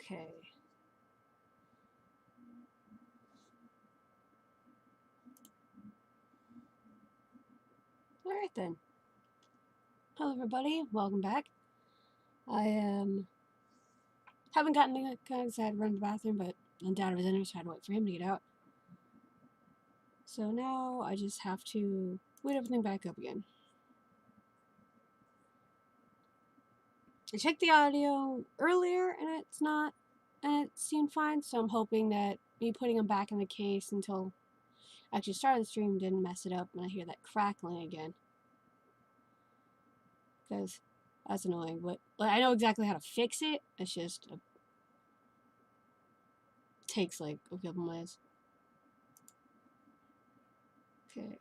Okay. Alright then. Hello everybody, welcome back. I haven't gotten to because I had to run to the bathroom, but Dad was in there, so I had to wait for him to get out. So now I just have to wait everything back up again. I checked the audio earlier and it seemed fine, so I'm hoping that me putting them back in the case until I actually started the stream didn't mess it up when I hear that crackling again. Because that's annoying, but I know exactly how to fix it. It's just takes like a couple minutes. Okay,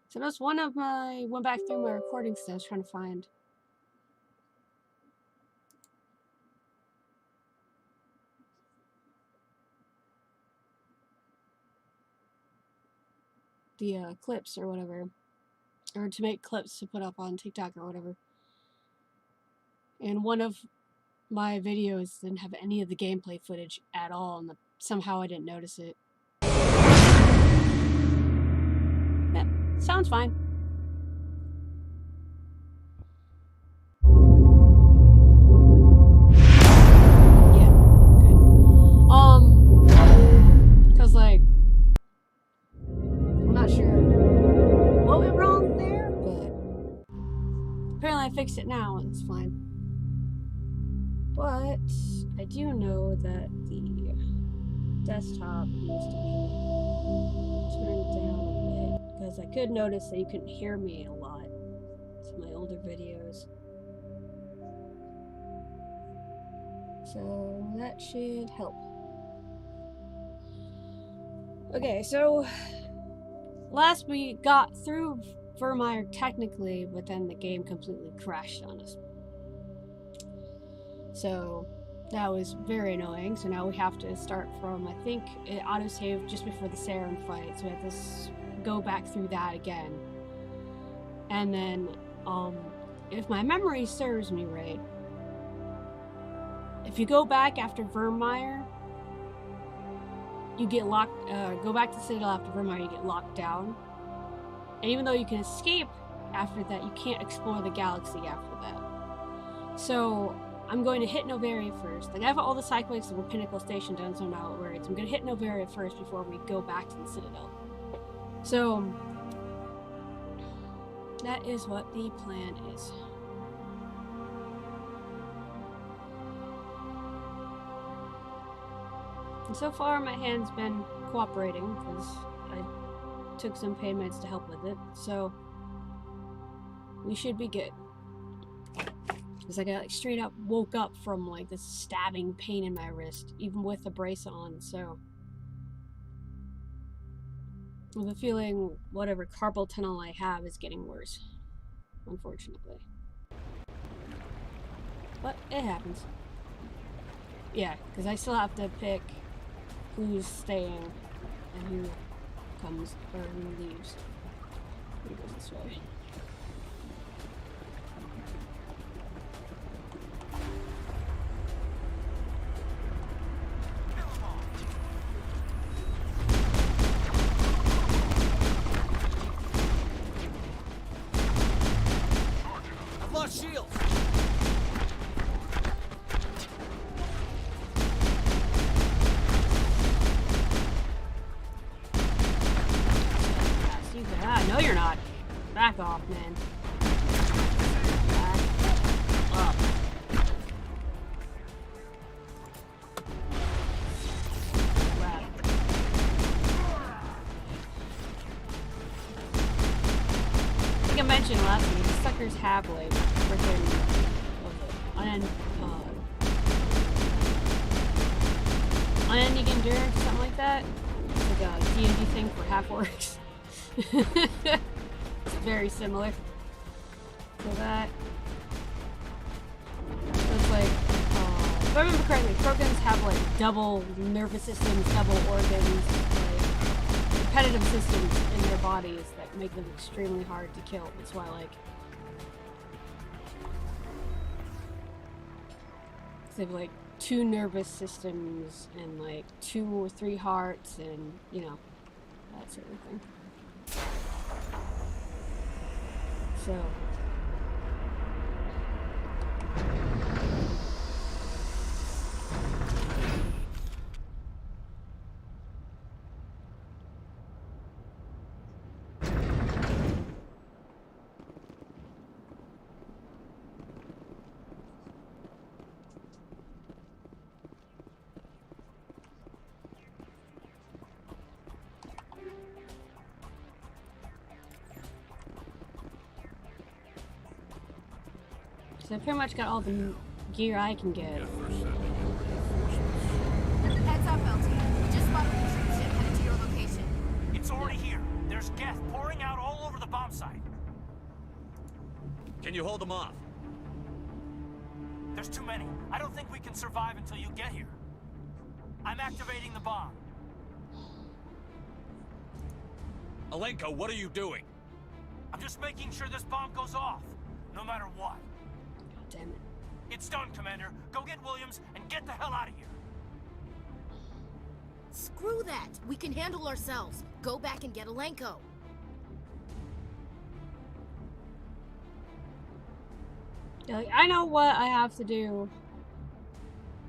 so that's one of my went back through my recordings that I was trying to find. The clips or whatever, or to make clips to put up on TikTok or whatever. And one of my videos didn't have any of the gameplay footage at all, and somehow I didn't notice it. Yeah, sounds fine. Yeah, good. Cause like, I'm not sure what went wrong there, but apparently I fixed it now and it's fine. But I do know that the desktop needs to be turned down a bit, because I could notice that you couldn't hear me a lot in my older videos. So that should help. Okay, so last we got through Virmire technically, but then the game completely crashed on us. So that was very annoying. So now we have to start from, I think it autosaved just before the Saren fight, so we have to go back through that again. And then, if my memory serves me right, if you go back after Virmire, you get locked, go back to the Citadel after Virmire, you get locked down. And even though you can escape after that, you can't explore the galaxy after that. So I'm going to hit Novaria first. Like, I have all the side quests that were Pinnacle Station done, so I'm not worried. So I'm going to hit Novaria first before we go back to the Citadel. So that is what the plan is. And so far my hand's been cooperating, because I took some pain meds to help with it, so we should be good. Because I got like straight up woke up from like this stabbing pain in my wrist, even with the brace on, so I have a feeling whatever carpal tunnel I have is getting worse, unfortunately. But it happens. Yeah, because I still have to pick who's staying and who comes or who leaves. Who goes this way? I've lost shields. No, you're not. Back off, man. Back up. Wow. I think I mentioned last week, these suckers have like freaking unending endurance, something like that. It's like a D&D thing for half-orcs. It's very similar. So that looks like, if I remember correctly, Krogans have like double nervous systems, double organs, like repetitive systems in their bodies that make them extremely hard to kill. That's why, like, they have like 2 nervous systems and like 2 or 3 hearts and, you know, that sort of thing. So I pretty much got all the gear I can get. Yeah, for a second. Heads up, LT. We just spotted a troop ship headed to your location. It's already here. There's gas pouring out all over the bomb site. Can you hold them off? There's too many. I don't think we can survive until you get here. I'm activating the bomb. Alenko, what are you doing? I'm just making sure this bomb goes off, no matter what. Damn it. It's done, Commander. Go get Williams and get the hell out of here. Screw that. We can handle ourselves. Go back and get Alenko. Yeah, like, I know what I have to do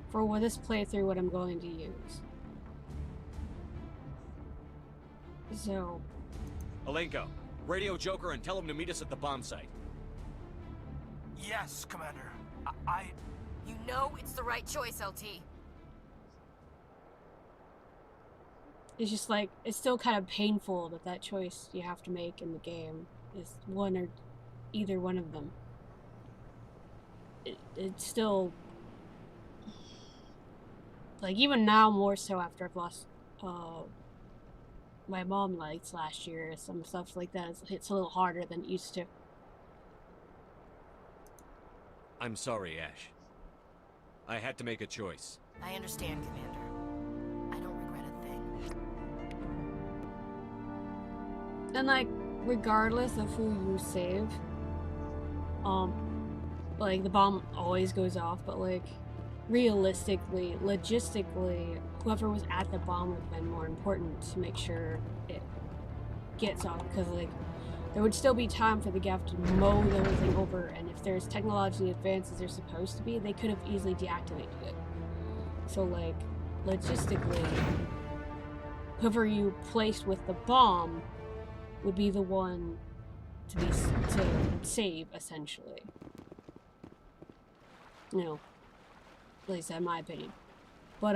for this playthrough, what I'm going to use. So... Alenko, radio Joker and tell him to meet us at the bomb site. Yes, Commander. You know it's the right choice, LT. It's just like, it's still kind of painful that choice you have to make in the game is one or either one of them. It's still, like, even now more so after I've lost my mom lights last year, some stuff like that, it's a little harder than it used to. I'm sorry, Ash. I had to make a choice. I understand, Commander. I don't regret a thing. And like, regardless of who you save, like, the bomb always goes off, but like, realistically, logistically, whoever was at the bomb would have been more important to make sure it gets off, because like, there would still be time for the Gav to mow the whole thing over, and if there's technologically advanced as they're supposed to be, they could have easily deactivated it. So like, logistically, whoever you placed with the bomb would be the one to save, essentially. You know, at least in my opinion. But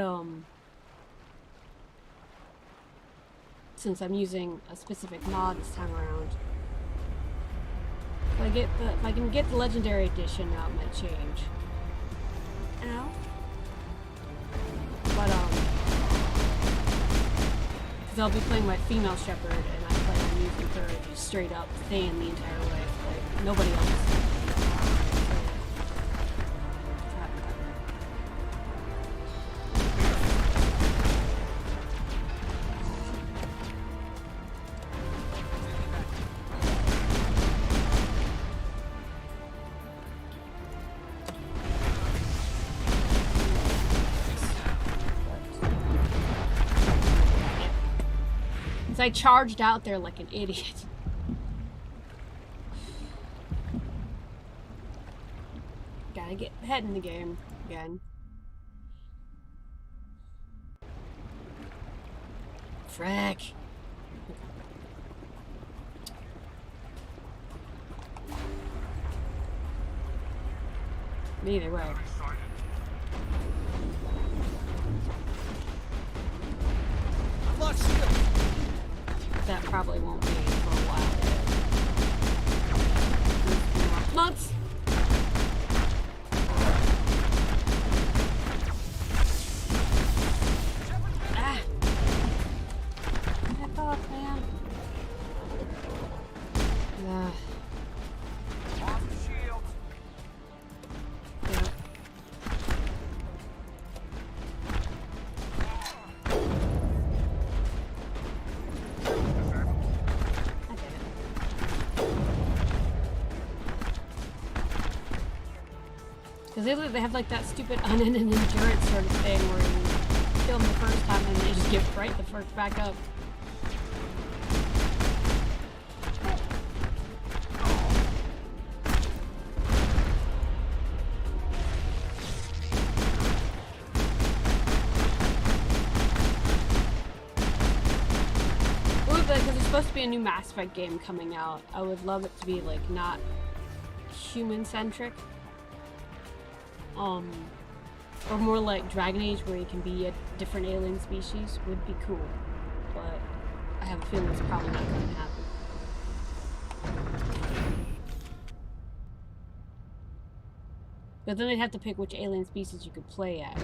since I'm using a specific mod this time around, if I can get the Legendary Edition, that might change. Ow. But because I'll be playing my female shepherd, and I plan on using her just straight up staying the entire way, like nobody else. I charged out there like an idiot. Gotta get ahead in the game again. Frack. Either way. I've lost shield. That probably won't be for a while. Months. Ah. Back off, man. Off the shield. Yeah. Because they have like that stupid unending endurance sort of thing where you kill them the first time and they just get right the first back up. Because there's supposed to be a new Mass Effect game coming out. I would love it to be like not human-centric. Or more like Dragon Age where you can be a different alien species would be cool. But I have a feeling it's probably not going to happen. But then they'd have to pick which alien species you could play as.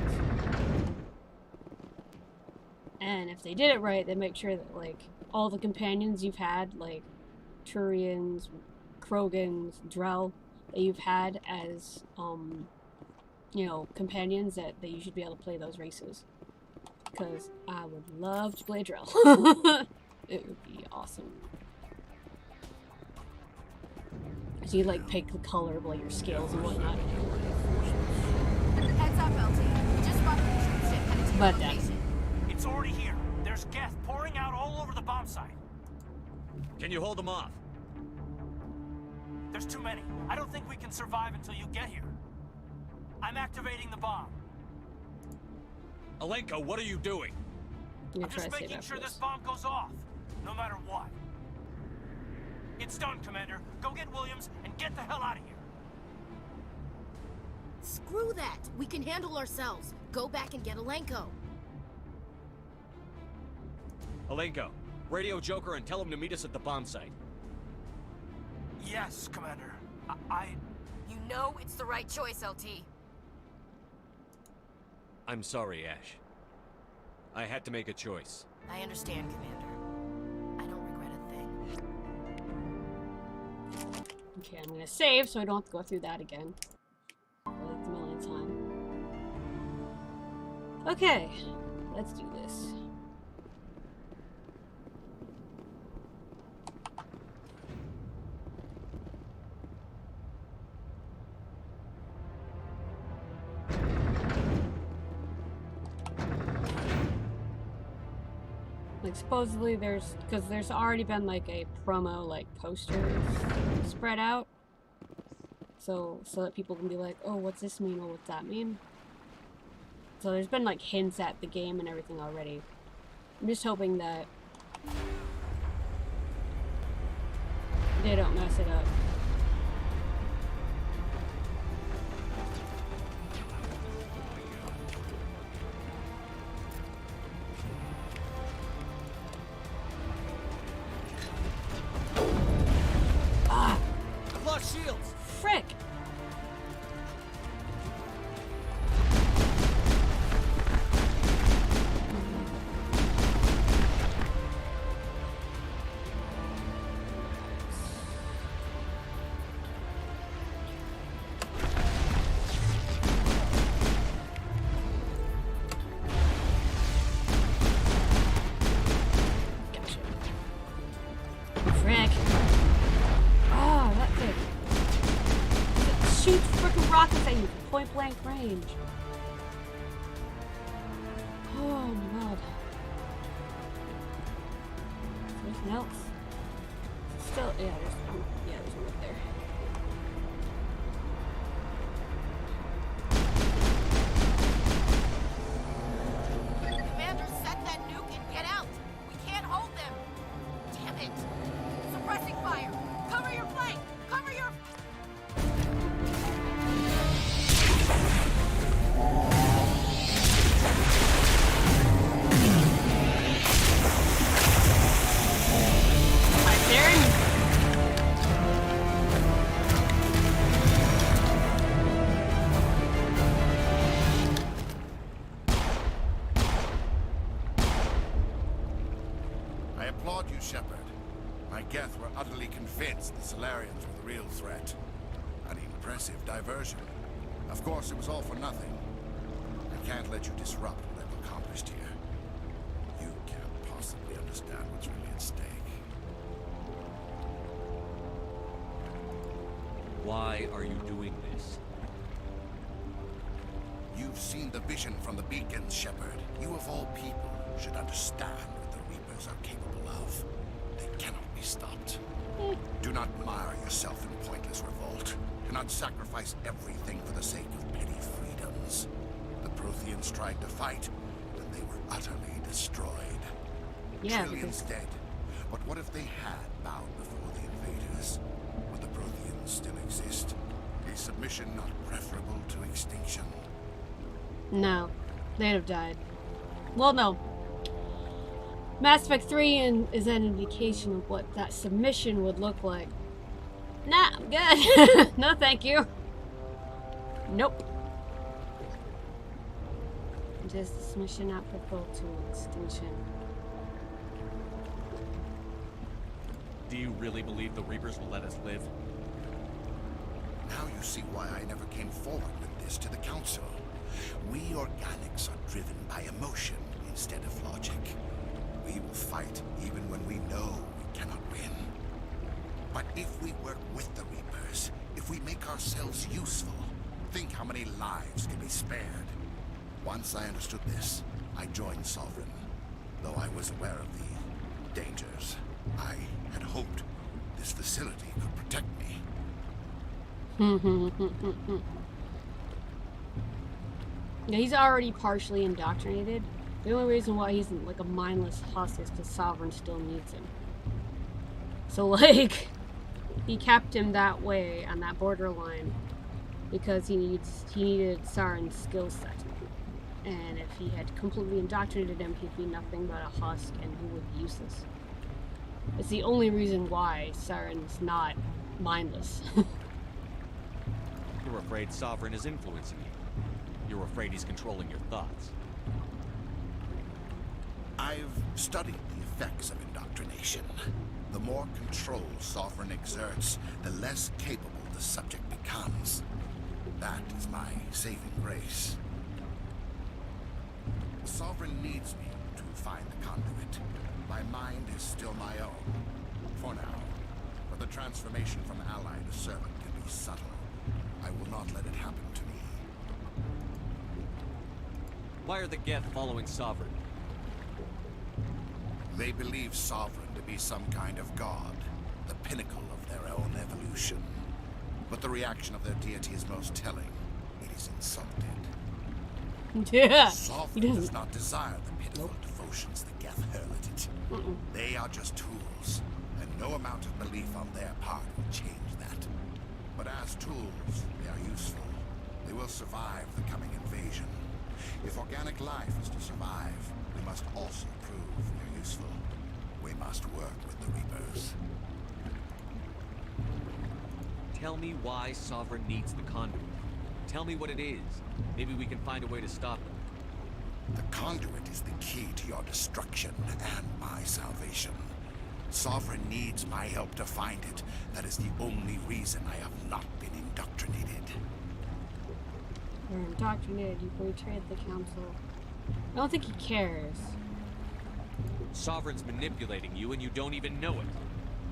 And if they did it right, they'd make sure that like all the companions you've had, like Turians, Krogans, Drell, that you've had as you know, companions, that you should be able to play those races. Because I would love to play Drell. It would be awesome. Because you like pick the color of like your scales and whatnot. Heads up, LT. Just spotted the troop ship headed to your But location. It's already here. There's gas pouring out all over the bomb site. Can you hold them off? There's too many. I don't think we can survive until you get here. I'm activating the bomb. Alenko, what are you doing? I'm I'm gonna try just to save making after sure this. this bomb goes off, no matter what. It's done, Commander. Go get Williams and get the hell out of here. Screw that. We can handle ourselves. Go back and get Alenko. Alenko, radio Joker and tell him to meet us at the bomb site. Yes, Commander. You know it's the right choice, LT. I'm sorry, Ash. I had to make a choice. I understand, Commander. I don't regret a thing. Okay, I'm gonna save so I don't have to go through that again. Like the millionth time. Okay, let's do this. Like supposedly because there's already been like a promo like poster spread out, so that people can be like, oh, what's this mean, or what's that mean? So there's been like hints at the game and everything already. I'm just hoping that they don't mess it up. I've lost shields! Frick! Gotcha. Frick! Oh, that thing. It shoots frickin' rockets at you from point blank range. Oh my god. Anything else? Still, yeah, there's one up there. Commander, set that nuke and get out. We can't hold them. Damn it. Suppressing fire. Cover your flank. Cover your... My turn. I applaud you, Shepard. My Geth were utterly convinced the Solarians were the real threat. An impressive diversion. Of course, it was all for nothing. I can't let you disrupt what I've accomplished here. You can't possibly understand what's really at stake. Why are you doing this? You've seen the vision from the beacons, Shepard. You of all people should understand what the Reapers are capable of. They cannot be stopped. Do not mire yourself in pointless revolt. Do not sacrifice everything for the sake of petty freedoms. The Protheans tried to fight, and they were utterly destroyed. Yeah, Trillions dead. But what if they had bowed before the invaders? Would the Protheans still exist? Is submission not preferable to extinction? No, they'd have died. Well, no. Mass Effect 3 is an indication of what that submission would look like. Nah, I'm good. No, thank you. Nope. Just submission not preferable to extinction. Do you really believe the Reapers will let us live? Now you see why I never came forward with this to the Council. We organics are driven by emotion instead of logic. We will fight even when we know we cannot win. But if we work with the Reapers, if we make ourselves useful, think how many lives can be spared. Once I understood this, I joined Sovereign. Though I was aware of the dangers, I had hoped this facility could protect me. Yeah, he's already partially indoctrinated. The only reason why he's like a mindless husk is because Sovereign still needs him. So like, he kept him that way on that borderline because he needed Saren's skill set. And if he had completely indoctrinated him, he'd be nothing but a husk and he would be useless. It's the only reason why Saren's not mindless. You're afraid Sovereign is influencing you. You're afraid he's controlling your thoughts. I've studied the effects of indoctrination. The more control Sovereign exerts, the less capable the subject becomes. That is my saving grace. Sovereign needs me to find the conduit. My mind is still my own, for now. But the transformation from ally to servant can be subtle. I will not let it happen to me. Why are the Geth following Sovereign? They believe Sovereign to be some kind of god, the pinnacle of their own evolution. But the reaction of their deity is most telling. It is insulted. Yeah. Sovereign does not desire the pitiful devotions the Geth hurl at it. They are just tools, and no amount of belief on their part will change that. But as tools, they are useful. They will survive the coming invasion. If organic life is to survive, we must also prove we are useful. We must work with the Reapers. Tell me why Sovereign needs the conduit. Tell me what it is. Maybe we can find a way to stop them. The conduit is the key to your destruction and my salvation. Sovereign needs my help to find it. That is the only reason I have not been indoctrinated. You're indoctrinated, you betrayed the Council. I don't think he cares. Sovereign's manipulating you and you don't even know it.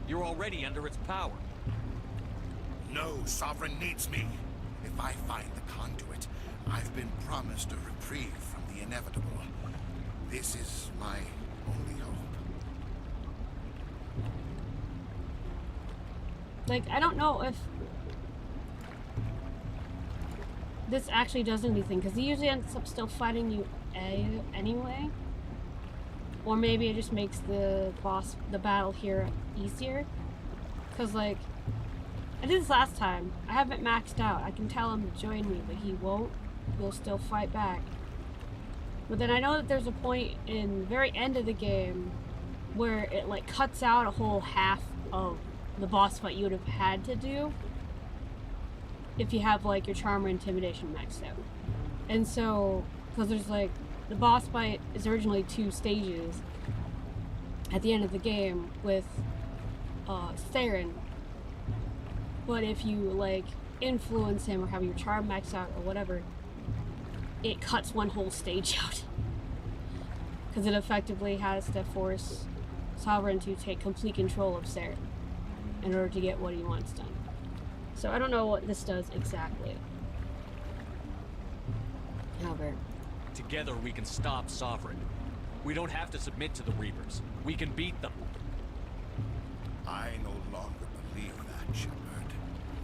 You're already under its power. No, Sovereign needs me. If I find the conduit, I've been promised a reprieve from the inevitable. This is my only hope. Like, I don't know if this actually does anything, because he usually ends up still fighting you anyway. Or maybe it just makes the battle here easier. Because, like, I did this last time. I haven't maxed out. I can tell him to join me, but he won't. He'll still fight back. But then I know that there's a point in the very end of the game where it, like, cuts out a whole half of the boss fight you would have had to do if you have, like, your charm or intimidation maxed out. And so, because there's, like, the boss fight is originally 2 stages at the end of the game with Theron. But if you, like, influence him or have your charm maxed out or whatever, it cuts one whole stage out. Because it effectively has to force Sovereign to take complete control of Theron in order to get what he wants done. So I don't know what this does exactly. Albert. Together we can stop Sovereign. We don't have to submit to the Reapers. We can beat them. I no longer believe that, Shepard.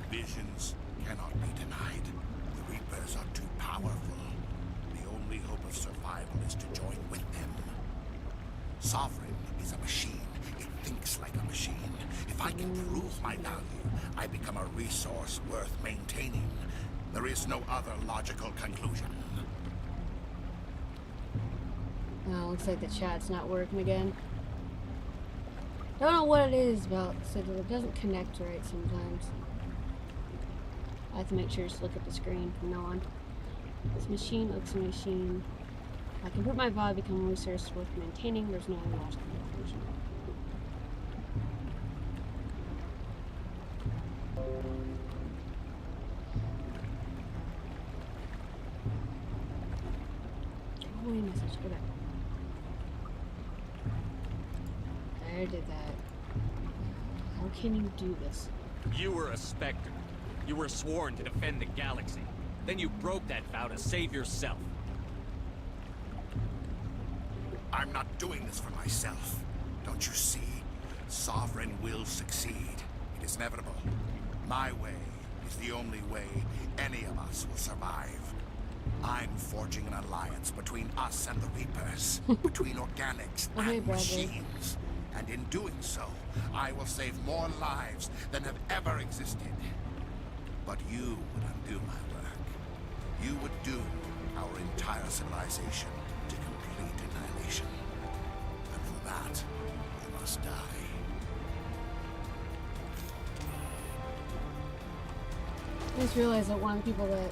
Visions cannot be denied. The Reapers are too powerful. The only hope of survival is to join with them. Sovereign is a machine. It thinks like a machine. If I can prove my value, I become a resource worth maintaining. There is no other logical conclusion. Oh, looks like the chat's not working again. Don't know what it is about, so that it doesn't connect right sometimes. I have to make sure to look at the screen from now on. This machine looks a machine. I can put my vibe, become a resource worth maintaining. There's no other logical conclusion. Oh, wait a message. Go back. I did that. How can you do this? You were a Spectre. You were sworn to defend the galaxy. Then you broke that vow to save yourself. I'm not doing this for myself. Don't you see? Sovereign will succeed. It is inevitable. My way is the only way any of us will survive. I'm forging an alliance between us and the Reapers, between organics and machines. And in doing so, I will save more lives than have ever existed. But you would undo my work. You would doom our entire civilization to complete annihilation. And for that, we must die. I just realized that one of the people that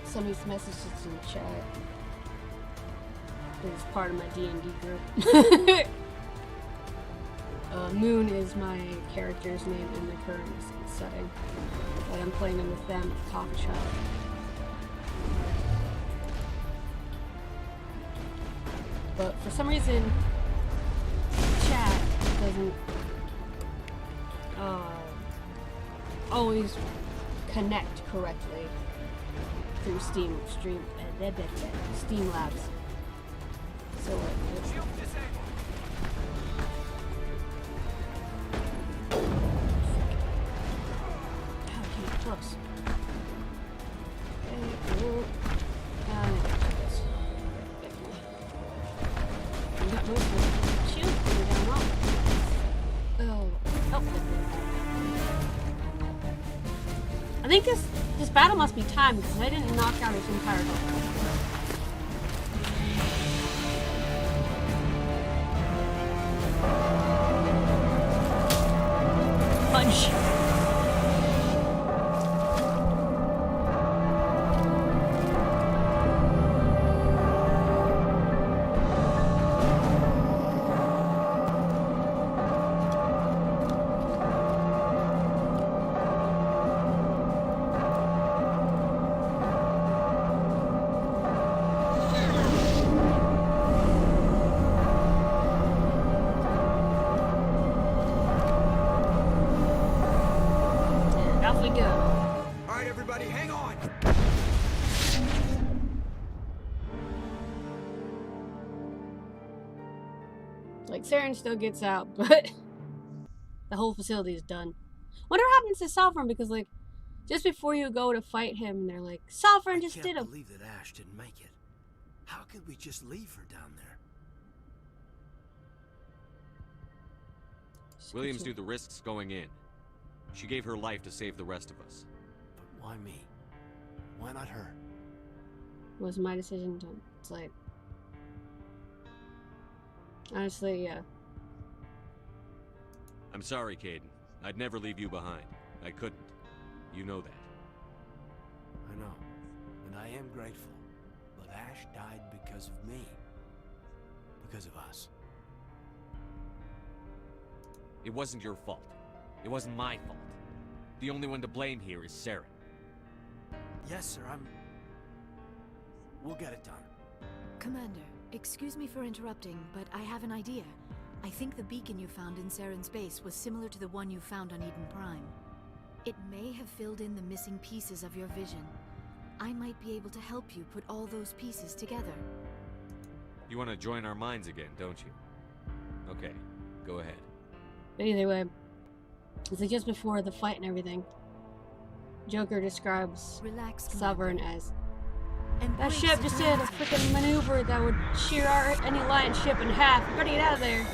sent me some messages in the chat is part of my D&D group. Moon is my character's name in the current setting, but I'm playing them with them at the coffee shop. But for some reason, chat doesn't always connect correctly through Steam Labs. So close. Okay, I think this battle must be timed because I didn't knock out his entire health. Punch. Like, Saren still gets out, but the whole facility is done. Wonder what happens to Sovereign, because, like, just before you go to fight him, they're like, Sovereign just did a... I can't believe that Ash didn't make it. How could we just leave her down there? Williams knew the risks going in. She gave her life to save the rest of us. But why me? Why not her? It was my decision to... It's like... Honestly, yeah. I'm sorry, Caden. I'd never leave you behind. I couldn't. You know that. I know. And I am grateful. But Ash died because of me. Because of us. It wasn't your fault. It wasn't my fault. The only one to blame here is Saren. Yes, sir, We'll get it done. Commander, excuse me for interrupting, but I have an idea. I think the beacon you found in Saren's base was similar to the one you found on Eden Prime. It may have filled in the missing pieces of your vision. I might be able to help you put all those pieces together. You want to join our minds again, don't you? Okay, go ahead. But either way, it's like just before the fight and everything, Joker describes Relax, Sovereign Commander. as that Embrace ship just did a surprise. freaking maneuver that would shear any Alliance ship in half. We gotta get out of there.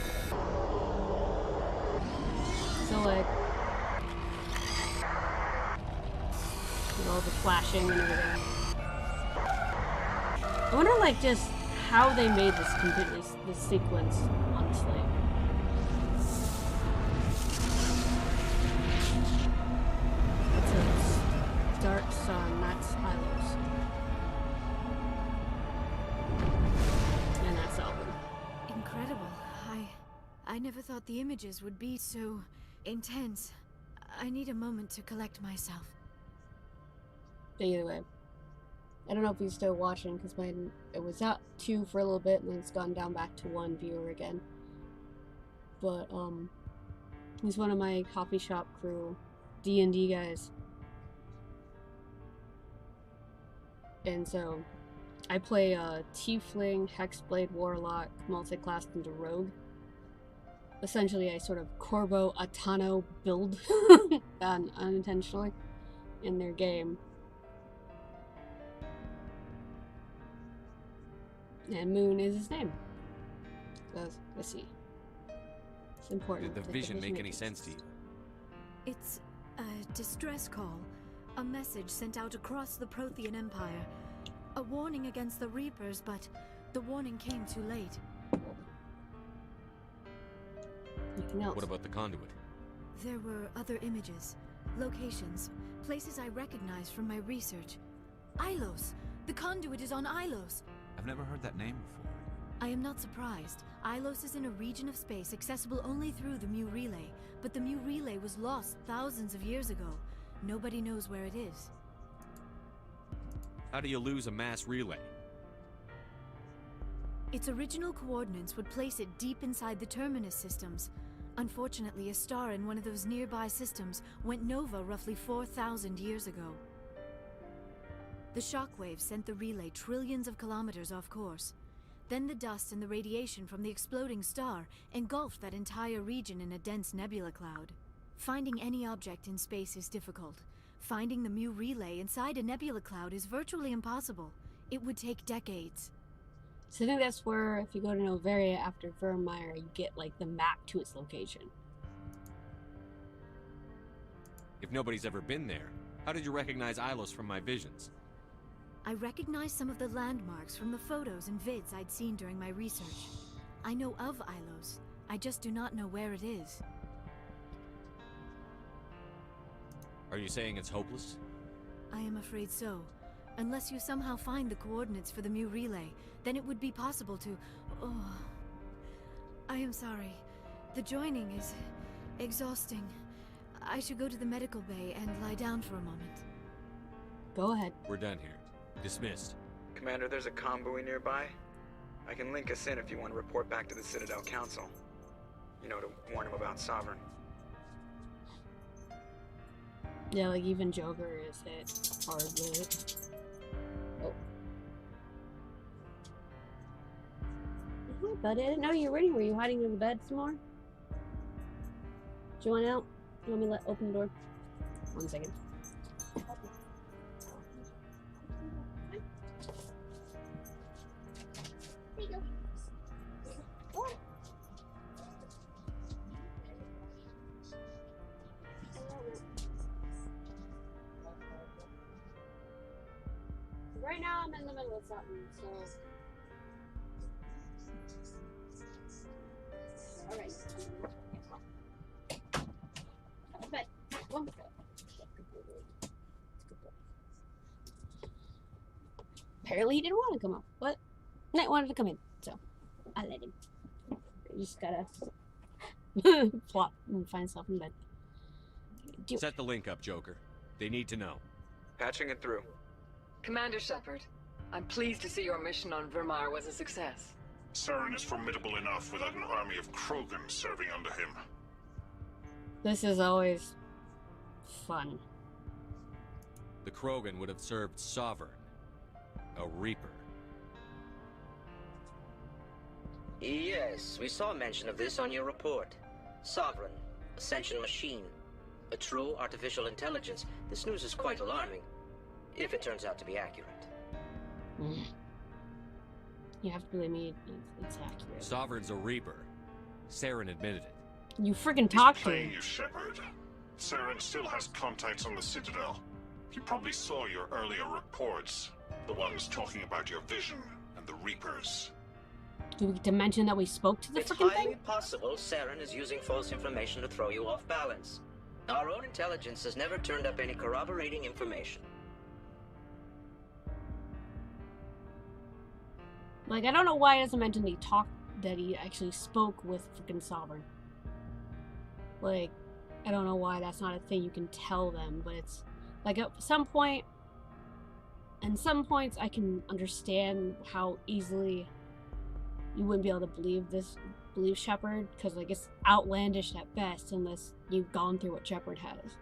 So like, with all the flashing and everything. I wonder like just how they made this completely this sequence, honestly. It's a dark sun, that's Hylos. And that's Alvin. Incredible. I never thought the images would be so intense. I need a moment to collect myself. But either way, I don't know if he's still watching because it was at 2 for a little bit and then it's gone down back to 1 viewer again. But he's one of my coffee shop crew D&D guys. And so I play a Tiefling, Hexblade, Warlock, multi-classed into Rogue. Essentially a sort of Corvo Atano build unintentionally in their game. And Moon is his name. So let's see. It's important. Did the that vision make any makes sense to you? It's a distress call. A message sent out across the Prothean Empire. A warning against the Reapers, but the warning came too late. Anything else? What about the conduit? There were other images, locations, places I recognized from my research. Ilos! The conduit is on Ilos! I've never heard that name before. I am not surprised. Ilos is in a region of space accessible only through the Mu Relay, but the Mu Relay was lost thousands of years ago. Nobody knows where it is. How do you lose a mass relay? Its original coordinates would place it deep inside the Terminus systems. Unfortunately, a star in one of those nearby systems went nova roughly 4,000 years ago. The shockwave sent the relay trillions of kilometers off course. Then the dust and the radiation from the exploding star engulfed that entire region in a dense nebula cloud. Finding any object in space is difficult. Finding the Mu relay inside a nebula cloud is virtually impossible. It would take decades. So I think that's where, if you go to Novaria after Virmire, you get like the map to its location. If nobody's ever been there, how did you recognize Ilos from my visions? I recognized some of the landmarks from the photos and vids I'd seen during my research. I know of Ilos. I just do not know where it is. Are you saying it's hopeless? I am afraid so. Unless you somehow find the coordinates for the Mu relay, then it would be possible to... Oh... I am sorry. The joining is... exhausting. I should go to the medical bay and lie down for a moment. Go ahead. We're done here. Dismissed. Commander, there's a convoy nearby. I can link us in if you want to report back to the Citadel Council. You know, to warn him about Sovereign. Yeah, like even Joker is hit hard with it. Oh. Hi, buddy. I didn't know you were in. Were you hiding in the bed some more? Do you want out? You want me to open the door? 1 second. There you go. Right now I'm in the middle of something, so... Alright. Bed. One bed. Apparently he didn't want to come up, but Knight wanted to come in, so I let him. You just gotta flop and find yourself in bed. Set the link up, Joker. They need to know. Patching it through. Commander Shepard, I'm pleased to see your mission on Virmire was a success. Saren is formidable enough without an army of Krogan serving under him. This is always fun. The Krogan would have served Sovereign. A Reaper. Yes, we saw mention of this on your report. Sovereign, Ascension machine, a true artificial intelligence. This news is quite alarming, if it turns out to be accurate. You have to believe me, it's accurate. Sovereign's a Reaper. Saren admitted it. You friggin' talked to him. Playing you, Shepard. Saren still has contacts on the Citadel. He probably saw your earlier reports. The ones talking about your vision and the Reapers. Do we get to mention that we spoke to the It's freaking highly thing? possible Saren is using false information to throw you off balance. Our own intelligence has never turned up any corroborating information. Like, I don't know why it doesn't mention that he actually spoke with freaking Sovereign. Like, I don't know why that's not a thing you can tell them, but it's like at some point, and some points I can understand how easily you wouldn't be able to believe Shepard, because like it's outlandish at best unless you've gone through what Shepard has.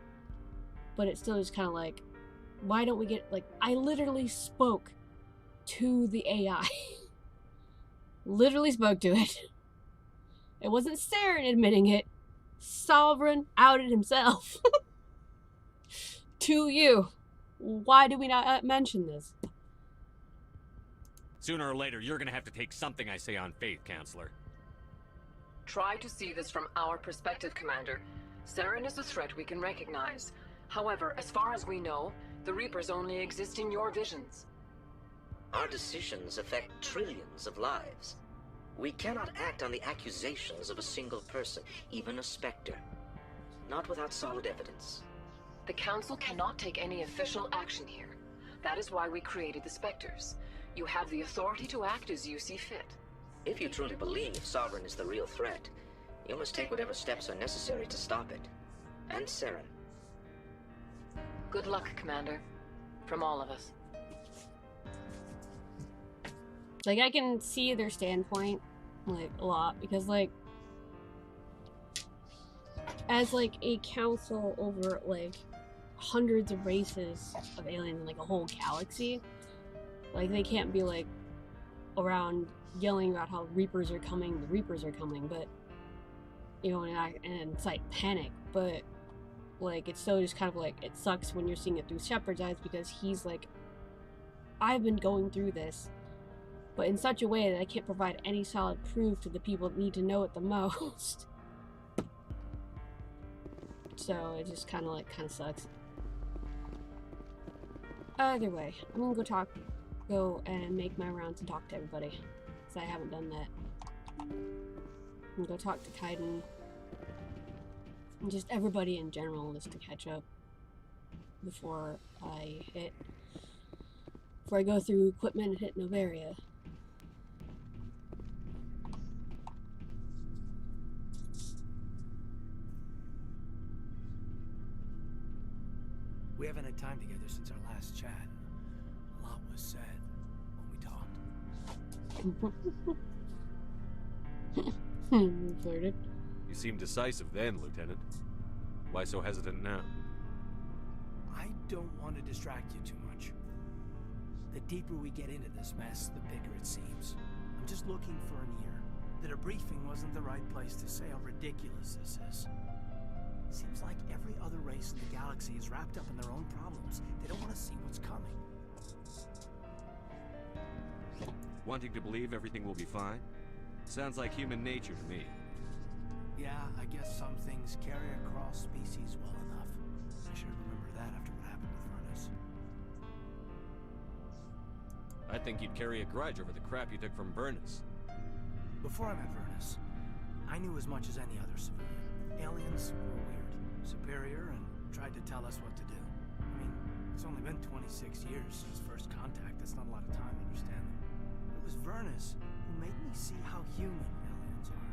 But it's still just kind of like, why don't we get, like, I literally spoke to the AI. Literally spoke to it. It wasn't Saren admitting it. Sovereign outed himself. To you. Why do we not mention this? Sooner or later, you're gonna have to take something I say on faith, Counselor. Try to see this from our perspective, Commander. Saren is a threat we can recognize. However, as far as we know, the Reapers only exist in your visions. Our decisions affect trillions of lives. We cannot act on the accusations of a single person, even a Spectre. Not without solid evidence. The Council cannot take any official action here. That is why we created the Spectres. You have the authority to act as you see fit. If you truly believe Sovereign is the real threat, you must take whatever steps are necessary to stop it. And Saren. Good luck, Commander. From all of us. Like, I can see their standpoint, like, a lot, because, like, as, like, a council over, like, hundreds of races of aliens in, like, a whole galaxy, like, they can't be, like, around yelling about how Reapers are coming, the Reapers are coming, but, you know, and incite panic, but, like, it's still just kind of, like, it sucks when you're seeing it through Shepard's eyes, because he's, like, I've been going through this, but in such a way that I can't provide any solid proof to the people that need to know it the most. So it just kind of sucks. Either way, I'm gonna go and make my rounds and talk to everybody, because I haven't done that. I'm gonna go talk to Kaiden, and just everybody in general, just to catch up before I go through equipment and hit Novaria. We haven't had time together since our last chat. A lot was said when we talked. Flirted. You seemed decisive then, Lieutenant. Why so hesitant now? I don't want to distract you too much. The deeper we get into this mess, the bigger it seems. I'm just looking for an ear. That a briefing wasn't the right place to say how ridiculous this is. Seems like every other race in the galaxy is wrapped up in their own problems. They don't want to see what's coming. Wanting to believe everything will be fine? Sounds like human nature to me. Yeah, I guess some things carry across species well enough. I should remember that after what happened with Furnace. I think you'd carry a grudge over the crap you took from Vernus. Before I met Vernus, I knew as much as any other civilian. Aliens were weird, superior, and tried to tell us what to do. I mean, it's only been 26 years since first contact. That's not a lot of time to understand them. It was Vernus who made me see how human aliens are.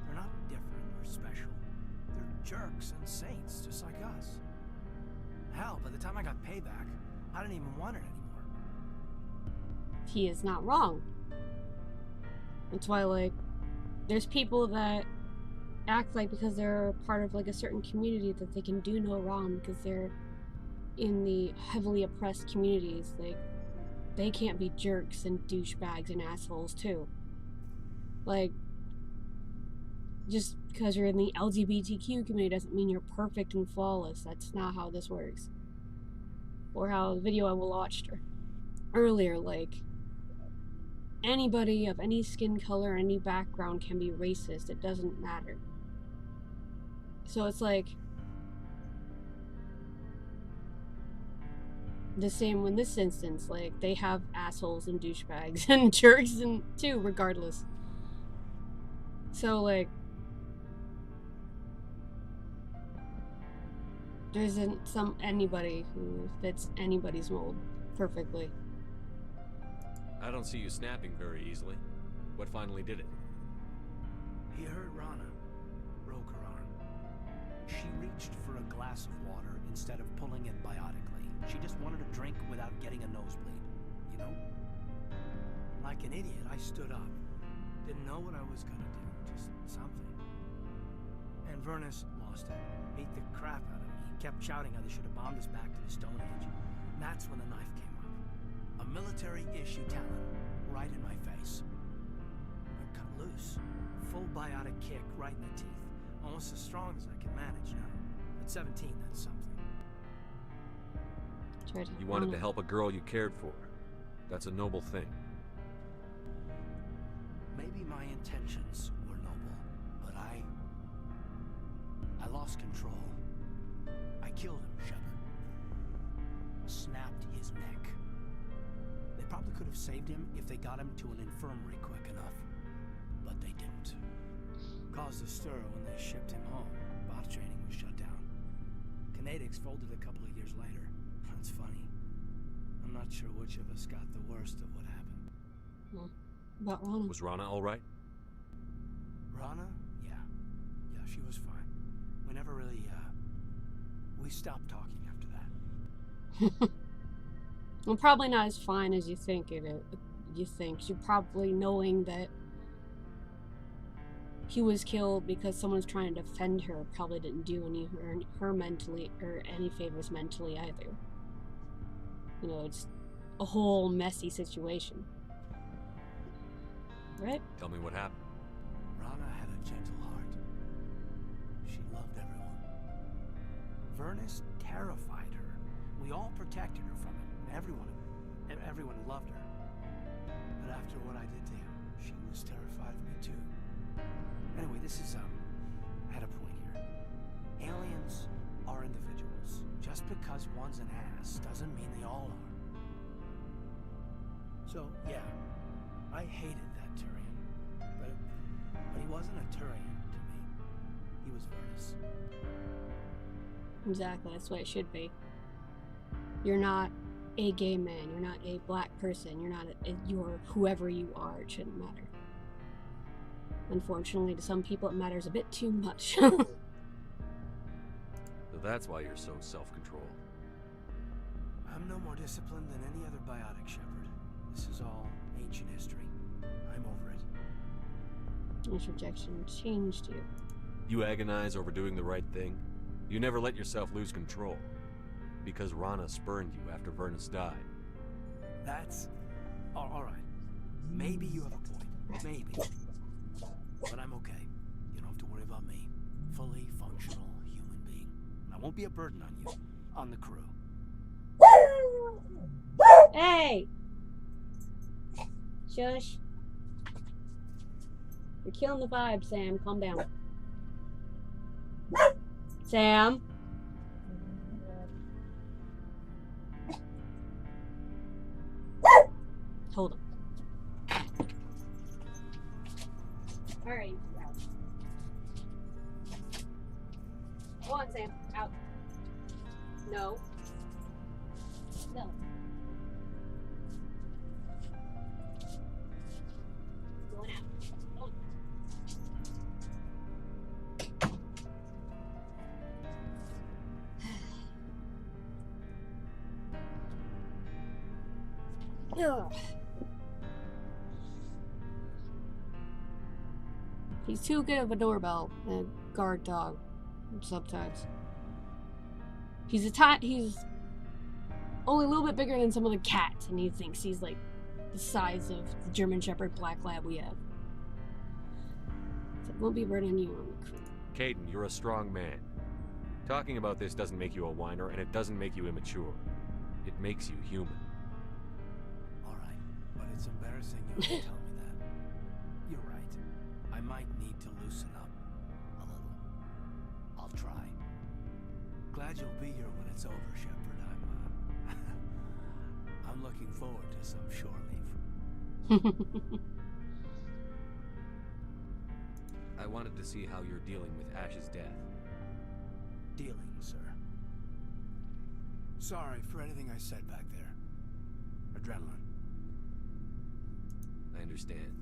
They're not different or special. They're jerks and saints, just like us. Hell, by the time I got payback, I didn't even want it anymore. He is not wrong. That's why, like, there's people that act like because they're part of, like, a certain community that they can do no wrong because they're in the heavily oppressed communities. Like, they can't be jerks and douchebags and assholes too. Like, just because you're in the LGBTQ community doesn't mean you're perfect and flawless. That's not how this works. Or how the video I watched earlier, like, anybody of any skin color, any background can be racist. It doesn't matter. So it's like the same in this instance. Like, they have assholes and douchebags and jerks and too, regardless. So like, there isn't anybody who fits anybody's mold perfectly. I don't see you snapping very easily. What finally did it? He hurt Rana. Broke her arm. She reached for a glass of water instead of pulling it biotically. She just wanted a drink without getting a nosebleed. You know? Like an idiot, I stood up. Didn't know what I was gonna do. Just something. And Vernus lost it. Beat the crap out of me. He kept shouting how they should have bombed us back to the Stone Age. And that's when the knife came up. A military-issue talon right in my face. I cut loose. Full biotic kick right in the teeth. Almost as strong as I can manage now. At 17, that's something. You wanted to help a girl you cared for. That's a noble thing. Maybe my intentions were noble, but I lost control. I killed him, Shepard. Snapped his neck. They probably could have saved him if they got him to an infirmary quick enough, but they didn't. Caused a stir when they shipped him home. Bot training was shut down. Kinetics folded a couple of years later. That's funny. I'm not sure which of us got the worst of what happened. About Rana. Was Rana all right? Rana? Yeah. Yeah, she was fine. We never really, we stopped talking after that. Well, probably not as fine as you think it is. You think. You're probably knowing that he was killed because someone's trying to defend her probably didn't do her mentally or any favors mentally either. You know, it's a whole messy situation. Right? Tell me what happened. Rana had a gentle heart. She loved everyone. Vernus terrified her. We all protected her from him. Everyone loved her. But after what I did to him, she was terrified of me too. Anyway, this is, I had a point here. Aliens are individuals. Just because one's an ass doesn't mean they all are. So, yeah, I hated that Turian. But he wasn't a Turian to me. He was Vernus. Exactly, that's what it should be. You're not a gay man, you're not a black person, you're whoever you are, it shouldn't matter. Unfortunately, to some people it matters a bit too much. So that's why you're so self-controlled. I'm no more disciplined than any other biotic, Shepard. This is all ancient history. I'm over it. This rejection changed you. You agonize over doing the right thing. You never let yourself lose control. Because Rana spurned you after Vernus died. That's... all right. Maybe you have a point. Maybe. But I'm okay. You don't have to worry about me. Fully functional human being. And I won't be a burden on you. On the crew. Hey! Shush. You're killing the vibe, Sam. Calm down. Sam? Hold on. Alright. Go on, Sam. Out. No. No. Going out. Ugh. He's too good of a doorbell and guard dog sometimes. He's only a little bit bigger than some of the cats, and he thinks he's like the size of the German Shepherd Black Lab we have. So it won't be a burden on you on the crew. Caden, you're a strong man. Talking about this doesn't make you a whiner, and it doesn't make you immature. It makes you human. Alright, but it's embarrassing you have to tell me that. You're right. I might need to loosen up a little. I'll try. Glad you'll be here when it's over, Shepard. I'm looking forward to some shore leave. I wanted to see how you're dealing with Ash's death. Dealing, sir. Sorry for anything I said back there. Adrenaline. I understand.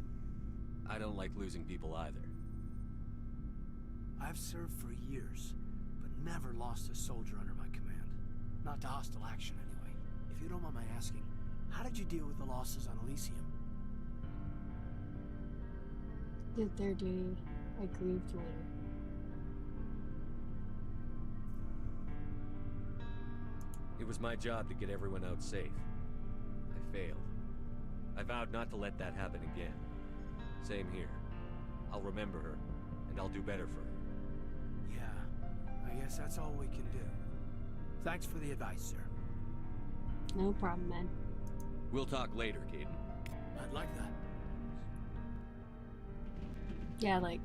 I don't like losing people either. I've served for years, but never lost a soldier under my command. Not to hostile action, anyway. If you don't mind my asking, how did you deal with the losses on Elysium? Did their duty. I grieved later. It was my job to get everyone out safe. I failed. I vowed not to let that happen again. Same here. I'll remember her, and I'll do better for her. Yeah, I guess that's all we can do. Thanks for the advice, sir. No problem, man. We'll talk later, Caden. I'd like that. Yeah, like,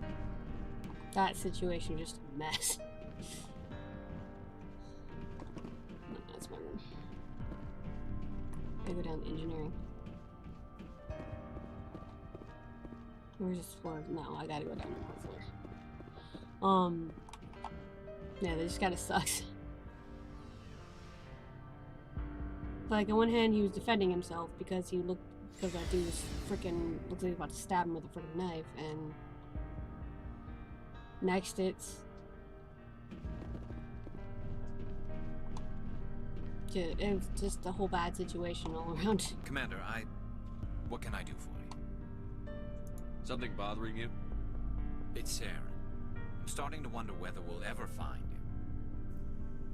that situation just a mess. No, that's my room. I go down to engineering. Where's this floor? No, I gotta go down to the floor. Yeah, this just kinda sucks. Like, on one hand, he was defending himself because that dude was freaking, looks like he was about to stab him with a freaking knife, and next it's just a whole bad situation all around. Commander, what can I do for you? Something bothering you? It's Saren. I'm starting to wonder whether we'll ever find him.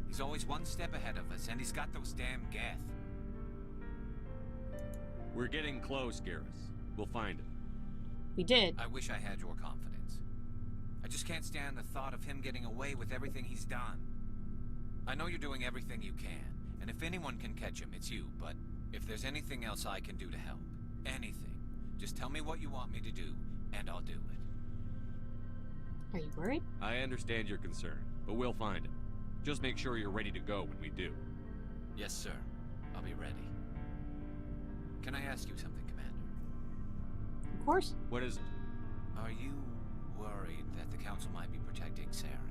He's always one step ahead of us, and he's got those damn Geth. We're getting close, Garrus. We'll find him. We did. I wish I had your confidence. I just can't stand the thought of him getting away with everything he's done. I know you're doing everything you can, and if anyone can catch him, it's you, but if there's anything else I can do to help, anything, just tell me what you want me to do, and I'll do it. Are you worried? I understand your concern, but we'll find him. Just make sure you're ready to go when we do. Yes, sir. I'll be ready. Can I ask you something, Commander? Of course. What is it? Are you worried that the Council might be protecting Saren?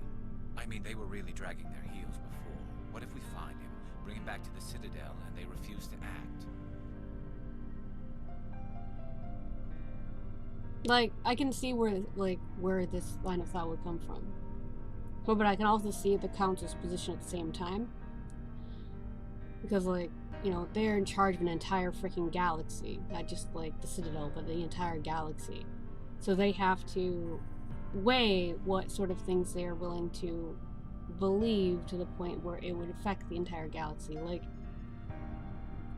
I mean, they were really dragging their heels before. What if we find him, bring him back to the Citadel, and they refuse to act? Like, I can see where this line of thought would come from. But I can also see the Council's position at the same time. Because, like, you know, they're in charge of an entire freaking galaxy. Not just, like, the Citadel, but the entire galaxy. So they have to weigh what sort of things they are willing to believe to the point where it would affect the entire galaxy. Like,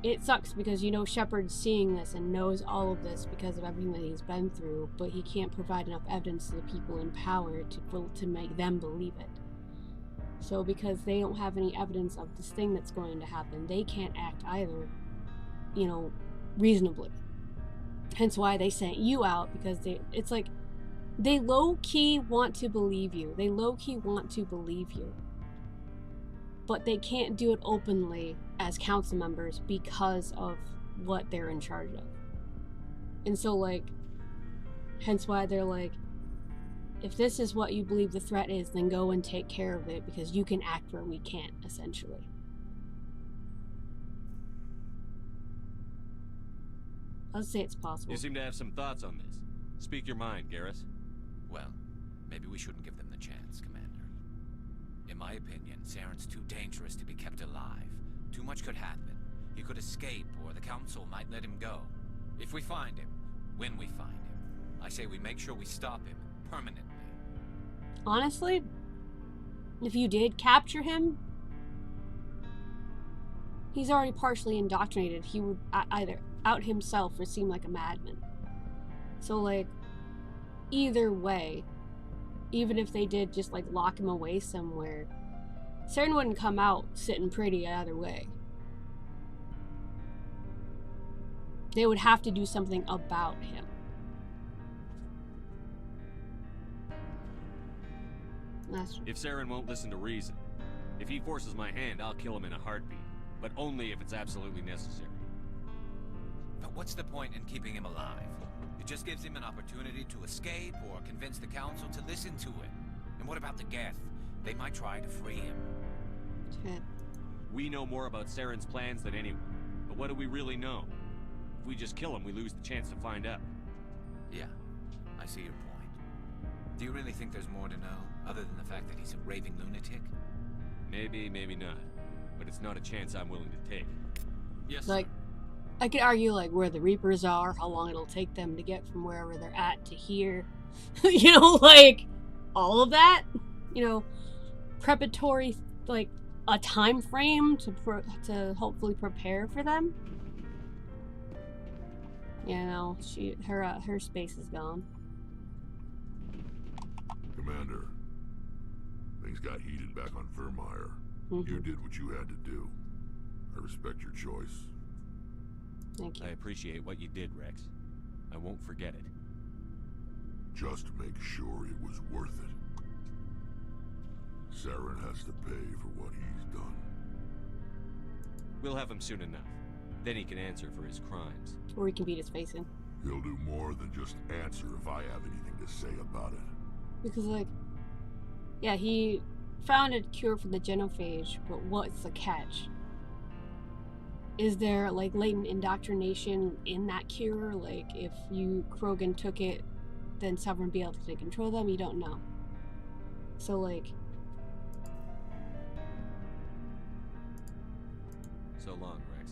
it sucks because, you know, Shepard's seeing this and knows all of this because of everything that he's been through, but he can't provide enough evidence to the people in power to make them believe it. So because they don't have any evidence of this thing that's going to happen, they can't act either, you know, reasonably. Hence why they sent you out, because it's like, they low-key want to believe you. They low-key want to believe you. But they can't do it openly as council members because of what they're in charge of. And so, like, hence why they're like, if this is what you believe the threat is, then go and take care of it, because you can act where we can't, essentially. I'll say it's possible. You seem to have some thoughts on this. Speak your mind, Garrus. Well, maybe we shouldn't give them the chance, Commander. In my opinion, Saren's too dangerous to be kept alive. Too much could happen. He could escape, or the Council might let him go. If we find him, when we find him, I say we make sure we stop him permanently. Honestly, if you did capture him, he's already partially indoctrinated. He would either out himself or seem like a madman. So, like, either way, even if they did just, like, lock him away somewhere, Saren wouldn't come out sitting pretty either way. They would have to do something about him. If Saren won't listen to reason, if he forces my hand, I'll kill him in a heartbeat. But only if it's absolutely necessary. But what's the point in keeping him alive? It just gives him an opportunity to escape or convince the council to listen to him. And what about the Geth? They might try to free him. We know more about Saren's plans than anyone. But what do we really know? If we just kill him, we lose the chance to find out. Yeah, I see your point. Do you really think there's more to know, other than the fact that he's a raving lunatic? Maybe, maybe not. But it's not a chance I'm willing to take. Yes, like, sir. I could argue, like, where the Reapers are, how long it'll take them to get from wherever they're at to here. You know, like, all of that. You know, preparatory, like, a time frame to hopefully prepare for them. You know, her space is gone. Commander, things got heated back on Virmire. You did what you had to do. I respect your choice. Thank you. I appreciate what you did, Rex. I won't forget it. Just make sure it was worth it. Saren has to pay for what he's done. We'll have him soon enough. Then he can answer for his crimes. Or he can beat his face in. He'll do more than just answer if I have anything to say about it. Because, like, yeah, he found a cure for the genophage, but what's the catch? Is there, like, latent indoctrination in that cure? Like, if Krogan took it, then Sovereign be able to control them? You don't know. So, like... So long, Rex.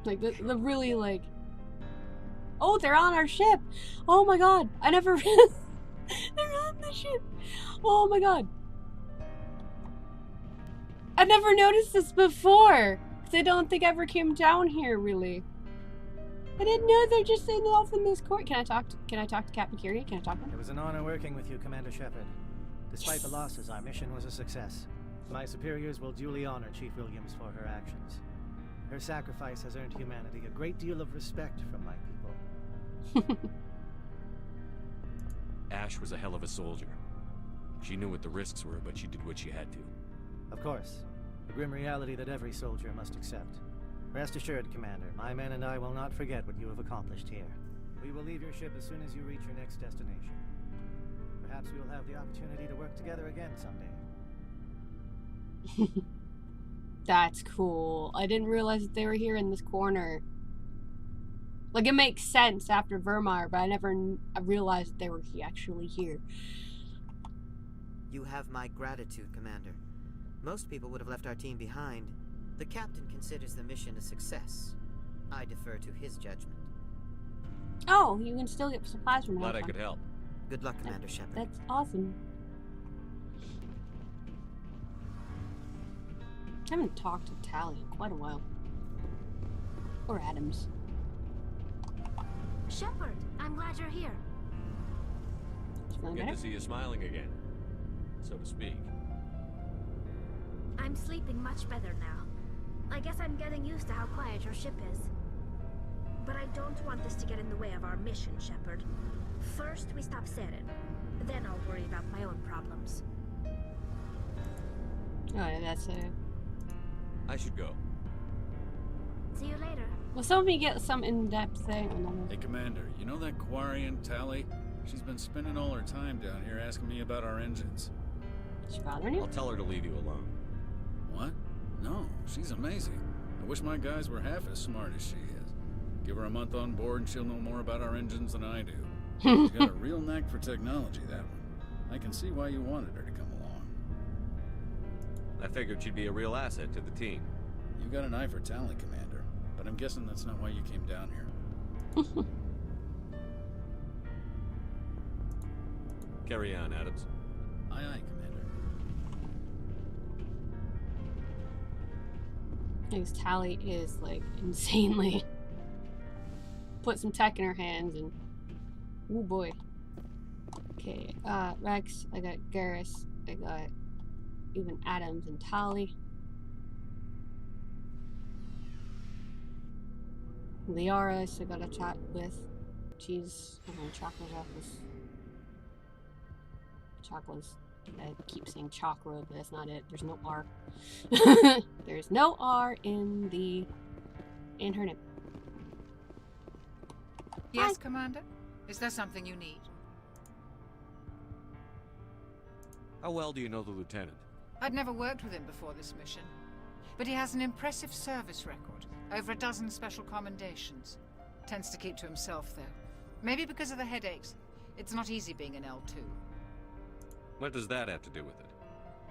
Like, the really, like... Oh, they're on our ship! Oh my god! I never... They're on the ship! Oh my god! I never noticed this before! Because I don't think I ever came down here, really. I didn't know they're just sitting off in this court. Can I talk to Captain Curie? Can I talk to him? It was an honor working with you, Commander Shepard. Despite the losses, our mission was a success. My superiors will duly honor Chief Williams for her actions. Her sacrifice has earned humanity a great deal of respect from my people. Ash was a hell of a soldier. She knew what the risks were, but she did what she had to. Of course. A grim reality that every soldier must accept. Rest assured, Commander, my men and I will not forget what you have accomplished here. We will leave your ship as soon as you reach your next destination. Perhaps we will have the opportunity to work together again someday. That's cool. I didn't realize that they were here in this corner. Like, it makes sense after Virmire, but I never realized that they were actually here. You have my gratitude, Commander. Most people would have left our team behind. The captain considers the mission a success. I defer to his judgment. Oh, you can still get supplies from Glad I could help. Good luck, Commander Shepard. That's awesome. I haven't talked to Tally in quite a while. Or Adams. Shepard, I'm glad you're here. Good to see you smiling again, so to speak. I'm sleeping much better now. I guess I'm getting used to how quiet your ship is. But I don't want this to get in the way of our mission, Shepard. First, we stop Saren. Then I'll worry about my own problems. Oh, yeah, that's it. I should go. See you later. Well, some of me get some in-depth thing. Hey, Commander, you know that Quarian, Tally? She's been spending all her time down here asking me about our engines. She bothering you? I'll tell her to leave you alone. What? No, she's amazing. I wish my guys were half as smart as she is. Give her a month on board and she'll know more about our engines than I do. She's got a real knack for technology, that one. I can see why you wanted her to come along. I figured she'd be a real asset to the team. You got an eye for Tally, Commander, but I'm guessing that's not why you came down here. Carry on, Adams. Aye, aye, Commander. His Tally is like insanely put some tech in her hands and oh boy. Okay, Rex, I got Garrus, I got even Adams and Tally. Liaris, I got a chat with. She's in Chakra's office. Chakra's, I keep saying Chakra, but that's not it. There's no R. There's no R in her name. Yes, Hi. Commander? Is there something you need? How well do you know the lieutenant? I'd never worked with him before this mission, but he has an impressive service record. Over a dozen special commendations. Tends to keep to himself, though. Maybe because of the headaches. It's not easy being an L2. What does that have to do with it?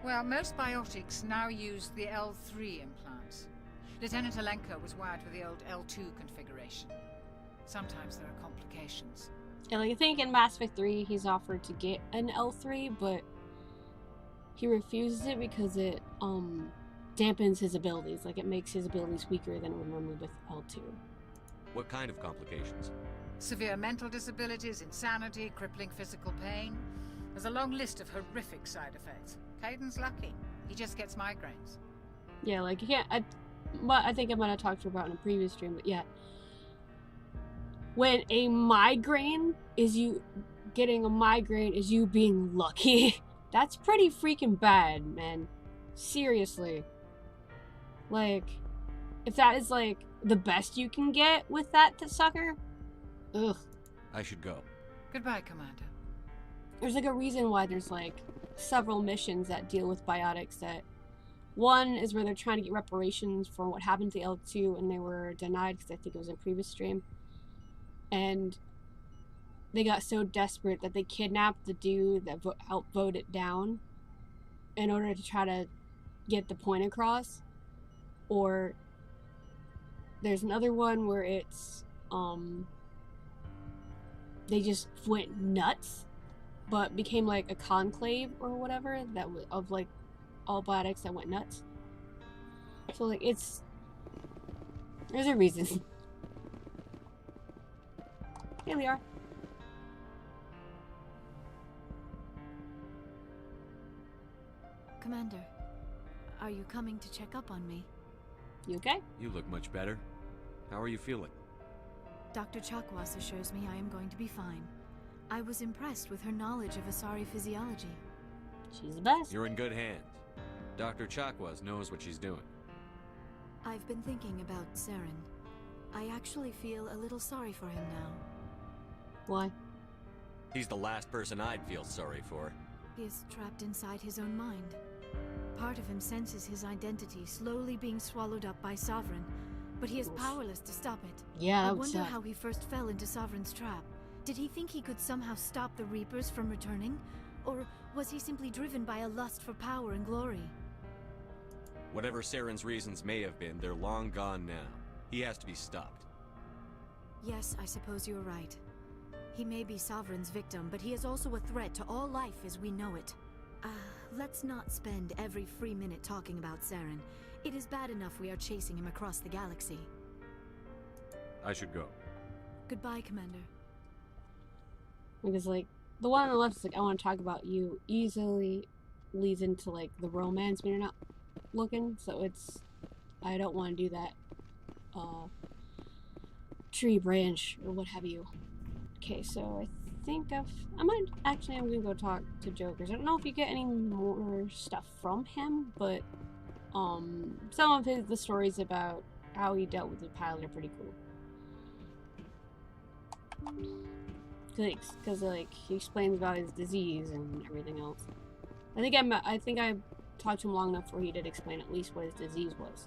Well, most biotics now use the L3 implants. Lieutenant Alenko was wired with the old L2 configuration. Sometimes there are complications. Yeah, like I think in Mass Effect 3 he's offered to get an L3, but he refuses it because it dampens his abilities. Like it makes his abilities weaker than it would normally with L2. What kind of complications? Severe mental disabilities, insanity, crippling physical pain. There's a long list of horrific side effects. Kaiden's lucky. He just gets migraines. Yeah, like you can't. I think I might have talked to her about in a previous stream, but yeah. When a migraine is you getting a migraine is you being lucky. That's pretty freaking bad, man. Seriously. Like, if that is like the best you can get with that sucker, ugh. I should go. Goodbye, Commander. There's like a reason why there's like several missions that deal with biotics. That one is where they're trying to get reparations for what happened to L2 and they were denied because I think it was in a previous stream. And they got so desperate that they kidnapped the dude that helped vote it down in order to try to get the point across. Or there's another one where it's they just went nuts, but became like a conclave or whatever that was of like all biotics that went nuts. So like there's a reason. Here we are. Commander, are you coming to check up on me? You okay? You look much better. How are you feeling? Dr. Chakwas assures me I am going to be fine. I was impressed with her knowledge of Asari physiology. She's the best. You're in good hands. Dr. Chakwas knows what she's doing. I've been thinking about Saren. I actually feel a little sorry for him now. Why? He's the last person I'd feel sorry for. He is trapped inside his own mind. Part of him senses his identity slowly being swallowed up by Sovereign, but he is powerless to stop it. Yeah, I wonder how he first fell into Sovereign's trap. Did he think he could somehow stop the Reapers from returning? Or was he simply driven by a lust for power and glory? Whatever Saren's reasons may have been, they're long gone now. He has to be stopped. Yes, I suppose you're right. He may be Sovereign's victim, but he is also a threat to all life as we know it. Let's not spend every free minute talking about Saren. It is bad enough we are chasing him across the galaxy. I should go. Goodbye, Commander. Because, like, the one on the left is like, I want to talk about you, easily leads into, like, the romance when you're not looking. So it's, I don't want to do that, tree branch or what have you. Okay, so I think I'm gonna go talk to Jokers. I don't know if you get any more stuff from him, but some of the stories about how he dealt with the pilot are pretty cool. Because like he explains about his disease and everything else. I think I talked to him long enough where he did explain at least what his disease was.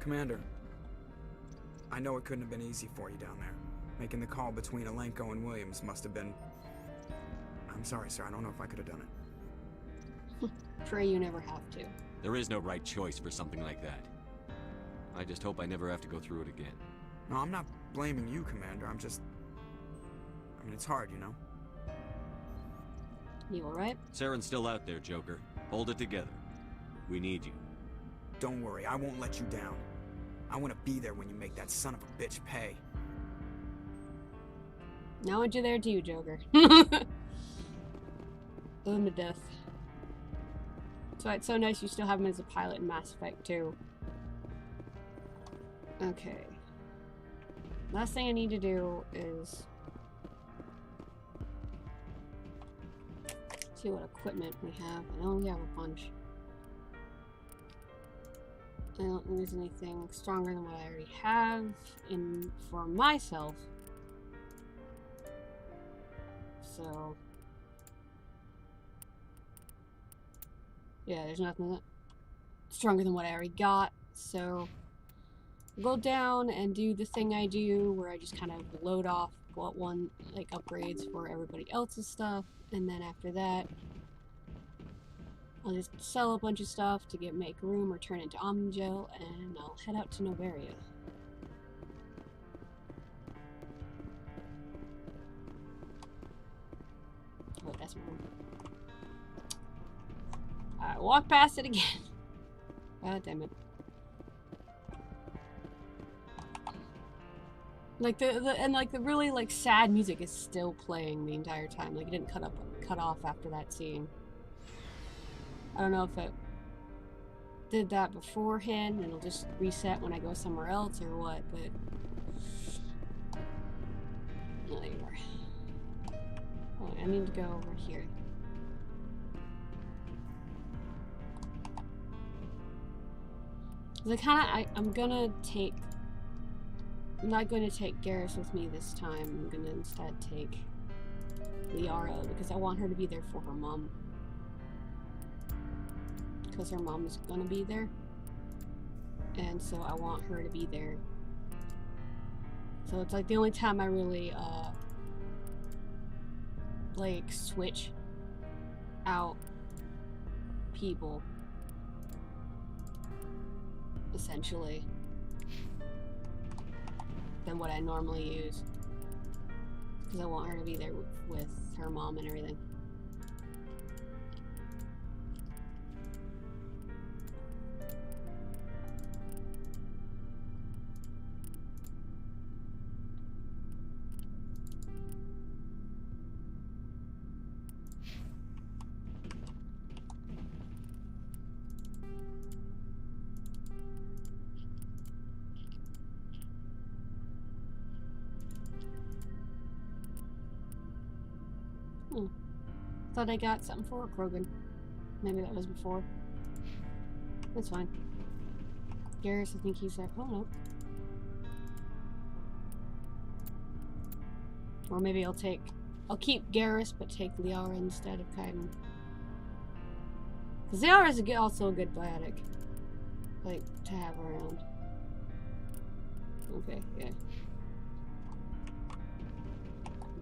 Commander, I know it couldn't have been easy for you down there. Making the call between Alenko and Williams must have been... I'm sorry, sir. I don't know if I could have done it. Pray you never have to. There is no right choice for something like that. I just hope I never have to go through it again. No, I'm not blaming you, Commander. I'm just... I mean, it's hard, you know? You alright? Saren's still out there, Joker. Hold it together. We need you. Don't worry, I won't let you down. I want to be there when you make that son of a bitch pay. Now want you there too, Joker. Boom to death. So it's so nice you still have him as a pilot in Mass Effect 2. Okay. Last thing I need to do is see what equipment we have. I know we have a bunch. I don't think there's anything stronger than what I already have for myself. So yeah, there's nothing stronger than what I already got. So go down and do the thing I do where I just kind of load off what one like upgrades for everybody else's stuff, and then after that I'll just sell a bunch of stuff to make room or turn into Omnigel, and I'll head out to Novaria. Oh, that's my room. I walk past it again. God damn it. Like the really like sad music is still playing the entire time. Like it didn't cut off after that scene. I don't know if it did that beforehand and it'll just reset when I go somewhere else or what, but not anymore. Oh, I need to go over here. I'm not going to take Garrus with me this time. I'm going to instead take Liara because I want her to be there for her mom. Because her mom is going to be there. And so I want her to be there. So it's like the only time I really, like, switch out people. Essentially. Than what I normally use. Because I want her to be there with her mom and everything. Thought I got something for Krogan. Maybe that was before. That's fine. Garrus, I think he's there. Oh no. Or maybe I'll keep Garrus but take Liara instead of Kaiden. Because Liara is also a good biotic. Like, to have around. Okay, yeah.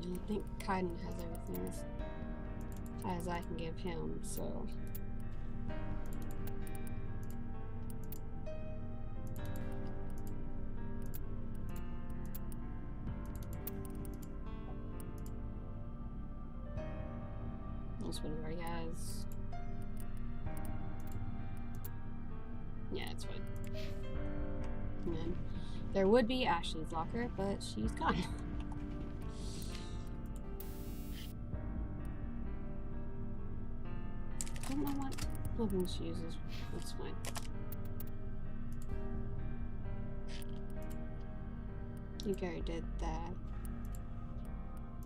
I think Kaiden has everything as I can give him, so. That's what he already has. Yeah, it's fine. And then there would be Ashley's locker, but she's gone. I don't know what weapons she uses. That's fine. I think I already did that.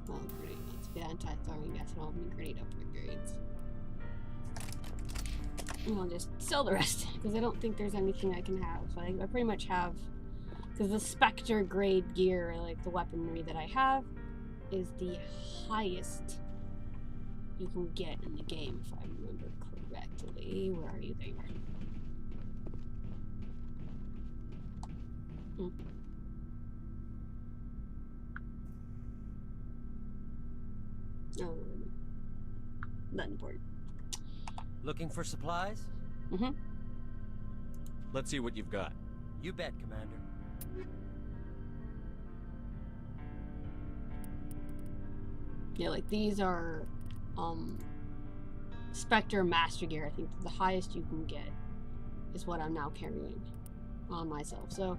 Well, grenade. Let's be anti-throwing gas and all grenade upgrades. And I'll just sell the rest because I don't think there's anything I can have. So I pretty much have, because the Spectre grade gear, like the weaponry that I have, is the highest you can get in the game, if I remember correctly. Where are you? There you are. Oh, not important. Looking for supplies? Mm-hmm. Let's see what you've got. You bet, Commander. Yeah, like these are Spectre Master Gear. I think the highest you can get is what I'm now carrying on myself. So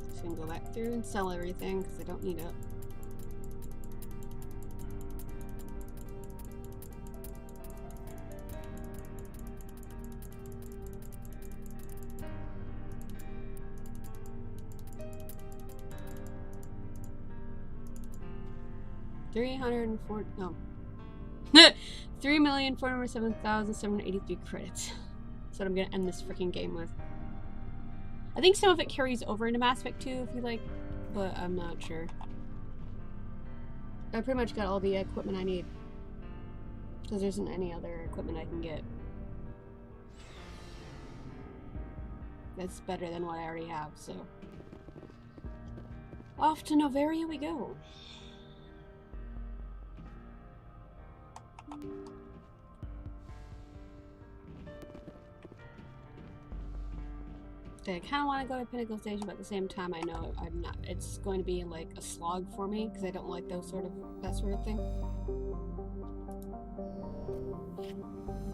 just gonna go back through and sell everything because I don't need it. No. 3,407,783 credits. That's what I'm gonna end this freaking game with. I think some of it carries over into Mass Effect 2 if you like, but I'm not sure. I pretty much got all the equipment I need. Because there isn't any other equipment I can get. That's better than what I already have, so. Off to Novaria we go. I kind of want to go to Pinnacle Station, but at the same time, I know I'm not. It's going to be like a slog for me because I don't like that sort of thing.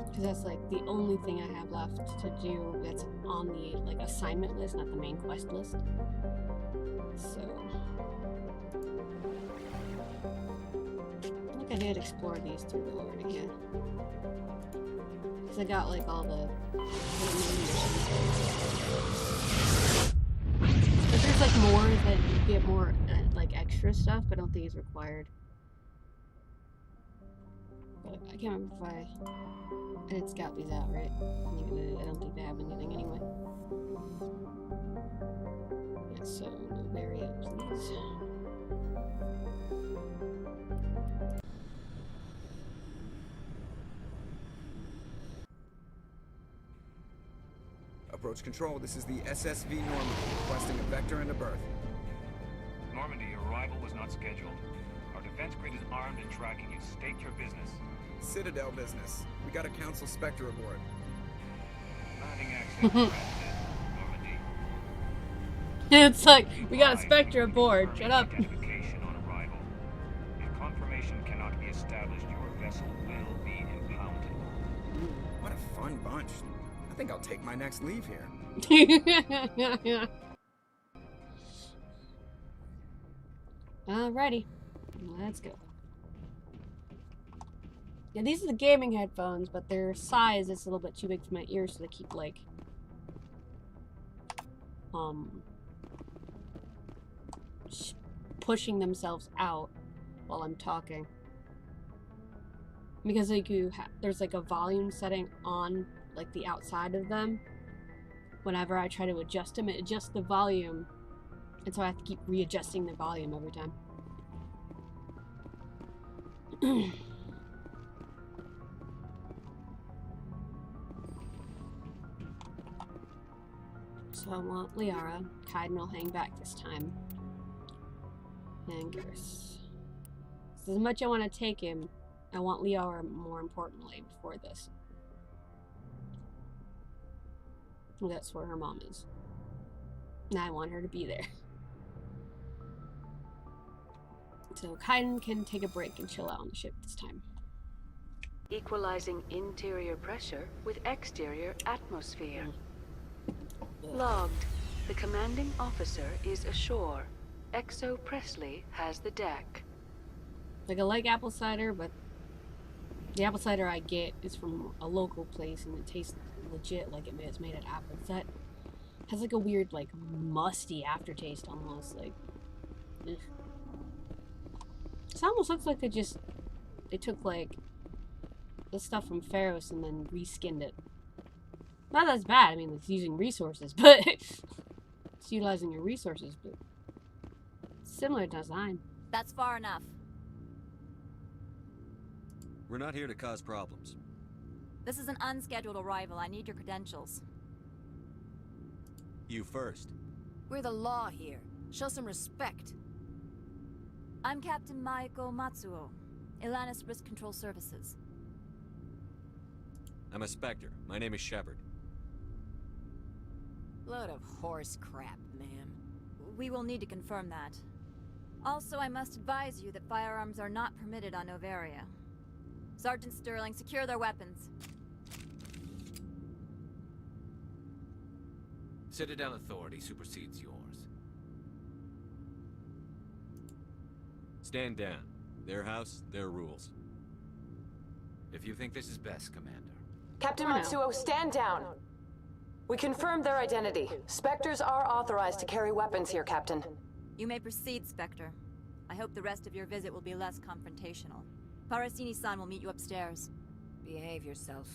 Because that's like the only thing I have left to do that's on the like assignment list, not the main quest list. So I think I did explore these two already again. Because I got like all the but there's like more that you get more like extra stuff, but I don't think it's required. But I can't remember if I didn't scout these out, right? I don't think they have anything anyway. Yeah, so Novaria, please. Approach control, this is the SSV Normandy, requesting a vector and a berth. Normandy, your arrival was not scheduled. Our defense grid is armed and tracking you. State your business. Citadel business. We got a Council Spectre aboard. Landing access granted, Normandy. It's like, we got a Spectre aboard. Shut up. Identification on arrival. If confirmation cannot be established, your vessel will be impounded. What a fun bunch. I think I'll take my next leave here. Alrighty, let's go. Yeah, these are the gaming headphones, but their size is a little bit too big for my ears, so they keep like pushing themselves out while I'm talking. Because like there's like a volume setting on like the outside of them. Whenever I try to adjust them, it adjusts the volume, and so I have to keep readjusting the volume every time. So I want Liara. Kaiden will hang back this time. And Garrus. So as much I want to take him, I want Liara more importantly before this. That's where her mom is. And I want her to be there. So Kaiden can take a break and chill out on the ship this time. Equalizing interior pressure with exterior atmosphere. Logged. The commanding officer is ashore. Exo Presley has the deck. Like I like apple cider, but the apple cider I get is from a local place and it tastes legit like it's made of apples. That has like a weird like musty aftertaste almost, like ugh. It almost looks like they took like the stuff from Pharos and then reskinned it. Not that's bad, I mean it's using resources, but it's utilizing your resources, but similar design. That's far enough. We're not here to cause problems. This is an unscheduled arrival. I need your credentials. You first. We're the law here. Show some respect. I'm Captain Maiko Matsuo, Ilanis Risk Control Services. I'm a Spectre. My name is Shepard. Load of horse crap, ma'am. We will need to confirm that. Also, I must advise you that firearms are not permitted on Novaria. Sergeant Sterling, secure their weapons. Citadel authority supersedes yours. Stand down. Their house, their rules. If you think this is best, Commander. Captain Matsuo, stand down! We confirmed their identity. Spectres are authorized to carry weapons here, Captain. You may proceed, Spectre. I hope the rest of your visit will be less confrontational. Parasini-san will meet you upstairs. Behave yourself.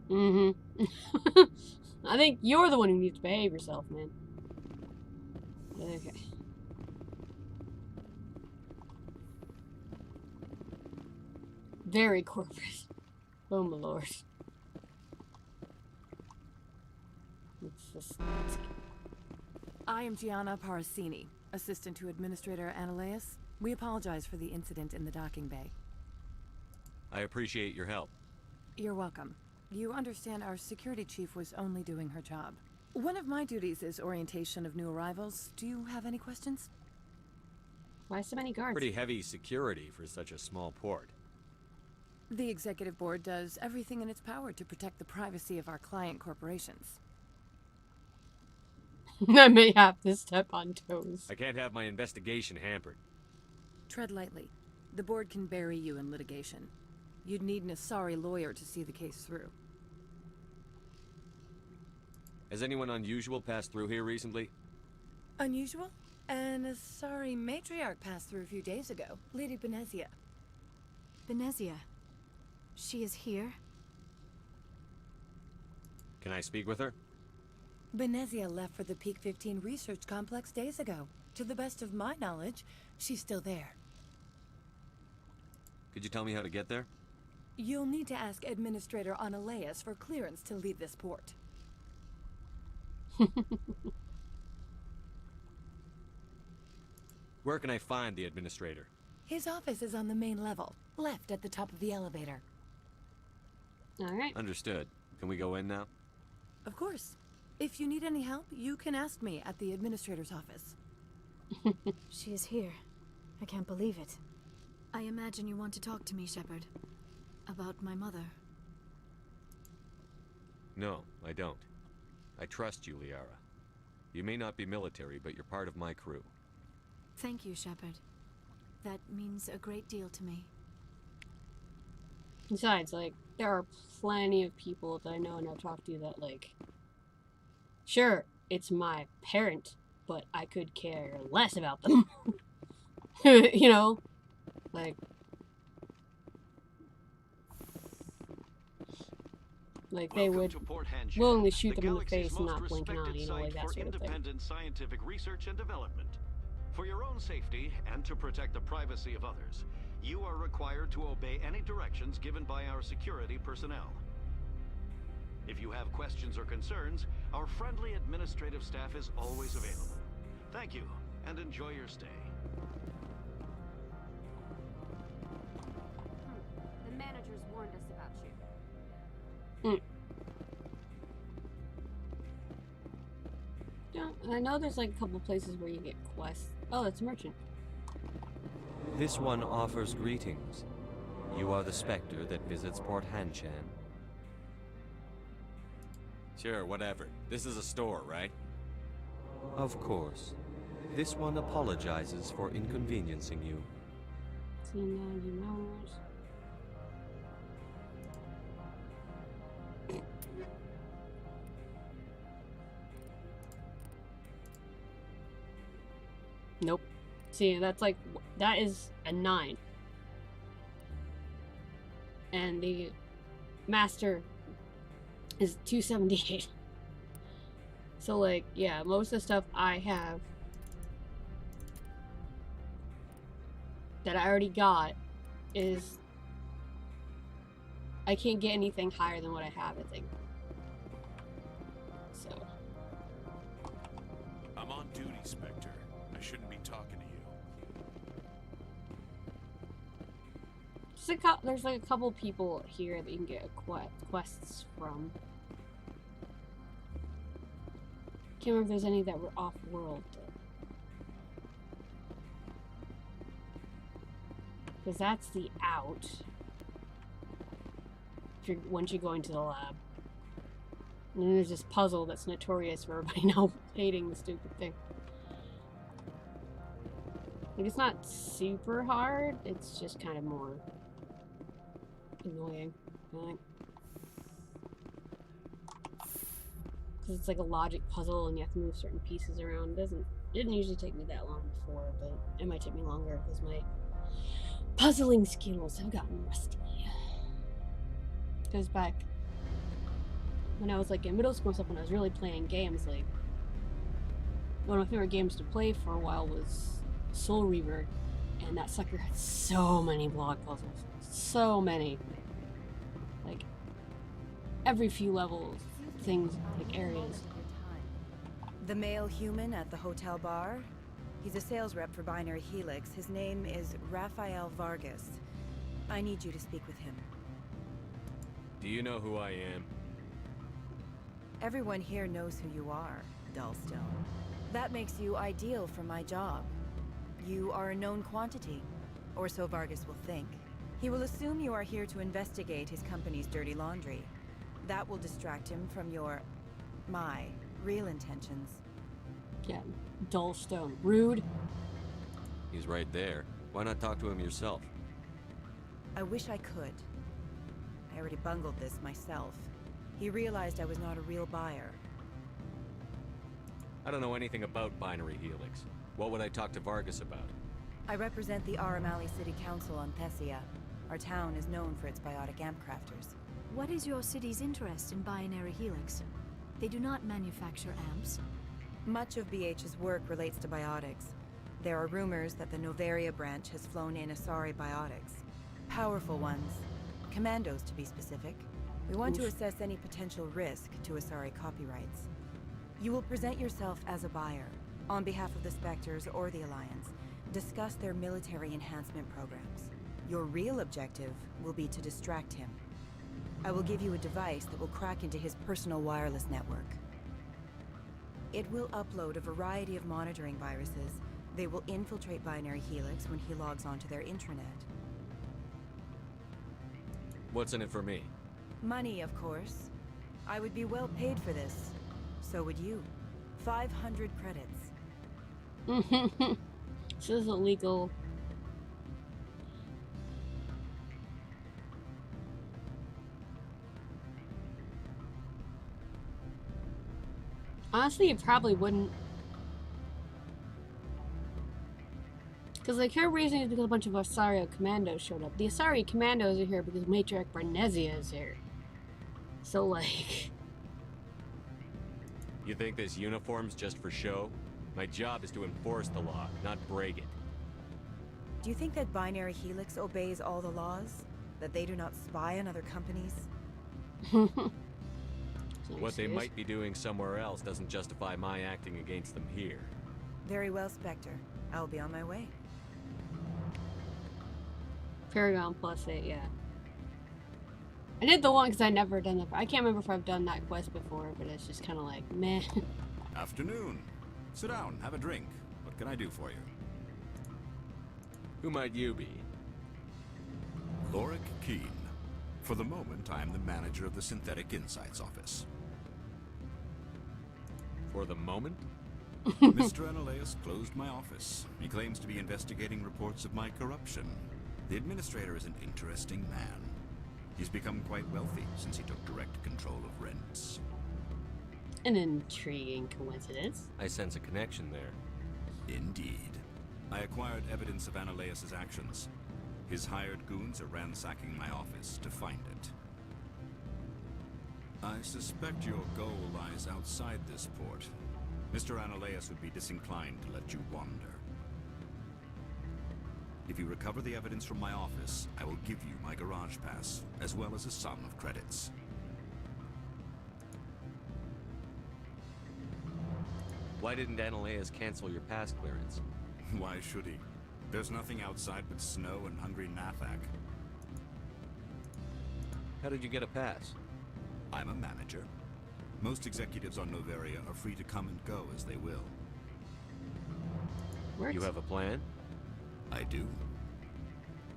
Mm-hmm. I think you're the one who needs to behave yourself, man. Okay. Very corporate. Oh my lord. Let's I am Gianna Parasini, assistant to Administrator Ananias. We apologize for the incident in the docking bay. I appreciate your help. You're welcome. You understand our security chief was only doing her job. One of my duties is orientation of new arrivals. Do you have any questions? Why so many guards? Pretty heavy security for such a small port. The executive board does everything in its power to protect the privacy of our client corporations. I may have to step on toes. I can't have my investigation hampered. Tread lightly. The board can bury you in litigation. You'd need an Asari lawyer to see the case through. Has anyone unusual passed through here recently? Unusual? An Asari matriarch passed through a few days ago. Lady Benezia. Benezia. She is here? Can I speak with her? Benezia left for the Peak 15 research complex days ago. To the best of my knowledge, she's still there. Could you tell me how to get there? You'll need to ask Administrator Ananias for clearance to leave this port. Where can I find the administrator? His office is on the main level, left at the top of the elevator. Alright. Understood. Can we go in now? Of course. If you need any help, you can ask me at the administrator's office. She is here. I can't believe it. I imagine you want to talk to me, Shepard. About my mother. No, I don't. I trust you, Liara. You may not be military, but you're part of my crew. Thank you, Shepard. That means a great deal to me. Besides, like, there are plenty of people that I know and I've talked to that, like, sure, it's my parent, but I could care less about them. You know? Like, they would willingly shoot them in the face and not blink an eye, you know, like that sort of thing. Independent scientific research and development. For your own safety and to protect the privacy of others, you are required to obey any directions given by our security personnel. If you have questions or concerns, our friendly administrative staff is always available. Thank you, and enjoy your stay. The managers warned us about you. Yeah, I know there's like a couple places where you get quests. Oh, that's a merchant. This one offers greetings. You are the Spectre that visits Port Hanshan. Sure, whatever. This is a store, right? Of course. This one apologizes for inconveniencing you. Nope. See, that's like, that is a 9. And the master is 278. So, like, yeah, most of the stuff I have that I already got is, I can't get anything higher than what I have, I think. So. I'm on duty, Spectre. I shouldn't be talking to you. There's like a couple people here that you can get quests from. Can't remember if there's any that were off-world, though. Because that's the out. If you're, once you go into the lab. And then there's this puzzle that's notorious for everybody now hating the stupid thing. Like, it's not super hard, it's just kind of more annoying, I think. Because it's like a logic puzzle and you have to move certain pieces around. Didn't usually take me that long before, but it might take me longer because my puzzling skills have gotten rusty. Goes back when I was like in middle school and stuff, when I was really playing games, like one of my favorite games to play for a while was Soul Reaver, and that sucker had so many block puzzles. So many. Like every few levels, things, like areas. The male human at the hotel bar? He's a sales rep for Binary Helix. His name is Rafael Vargas. I need you to speak with him. Do you know who I am? Everyone here knows who you are, Dullstone. That makes you ideal for my job. You are a known quantity, or so Vargas will think. He will assume you are here to investigate his company's dirty laundry. That will distract him from my real intentions. Yeah, Dullstone. Rude. He's right there. Why not talk to him yourself? I wish I could. I already bungled this myself. He realized I was not a real buyer. I don't know anything about Binary Helix. What would I talk to Vargas about? I represent the Aramali City Council on Thessia. Our town is known for its biotic amp crafters. What is your city's interest in Binary Helix? They do not manufacture amps. Much of BH's work relates to biotics. There are rumors that the Novaria branch has flown in Asari biotics. Powerful ones. Commandos, to be specific. We want to assess any potential risk to Asari copyrights. You will present yourself as a buyer, on behalf of the Spectres or the Alliance. Discuss their military enhancement programs. Your real objective will be to distract him. I will give you a device that will crack into his personal wireless network. It will upload a variety of monitoring viruses. They will infiltrate Binary Helix when he logs onto their intranet. What's in it for me? Money, of course. I would be well paid for this. So would you. 500 credits. This is illegal. Honestly, it probably wouldn't. Because, like, her reason is because a bunch of Asari commandos showed up. The Asari commandos are here because Matriarch Barnesia is here. So, like... You think this uniform's just for show? My job is to enforce the law, not break it. Do you think that Binary Helix obeys all the laws? That they do not spy on other companies? What they might be doing somewhere else doesn't justify my acting against them here. Very well, Spectre. I'll be on my way. Paragon +8, yeah. I did the one because I'd never done it. I can't remember if I've done that quest before, but it's just kind of like, meh. Afternoon. Sit down, have a drink. What can I do for you? Who might you be? Lorik Keen. For the moment, I am the manager of the Synthetic Insights Office. For the moment? Mr. Analeus closed my office. He claims to be investigating reports of my corruption. The administrator is an interesting man. He's become quite wealthy since he took direct control of rents. An intriguing coincidence. I sense a connection there. Indeed. I acquired evidence of Analeus' actions. His hired goons are ransacking my office to find it. I suspect your goal lies outside this port. Mr. Analeus would be disinclined to let you wander. If you recover the evidence from my office, I will give you my garage pass, as well as a sum of credits. Why didn't Analeus cancel your pass clearance? Why should he? There's nothing outside but snow and hungry Nathak. How did you get a pass? I'm a manager. Most executives on Novaria are free to come and go as they will. You have a plan? I do.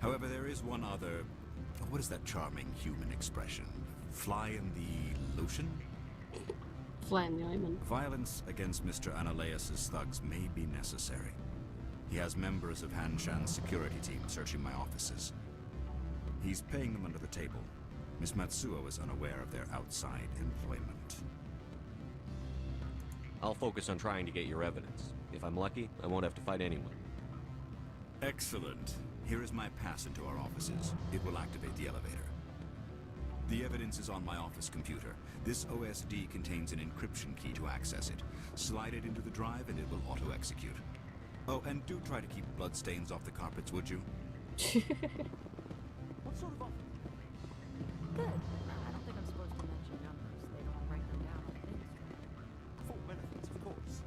However, there is one other... What is that charming human expression? Fly in the lotion? Fly in the ointment. Violence against Mr. Analaeus' thugs may be necessary. He has members of Hanshan's security team searching my offices. He's paying them under the table. Miss Matsuo is unaware of their outside employment. I'll focus on trying to get your evidence. If I'm lucky, I won't have to fight anyone. Excellent. Here is my pass into our offices. It will activate the elevator. The evidence is on my office computer. This OSD contains an encryption key to access it. Slide it into the drive and it will auto-execute. Oh, and do try to keep bloodstains off the carpets, would you? What sort of... Good. I don't think I'm supposed to mention numbers. They don't write them down on things. Full benefits, of course.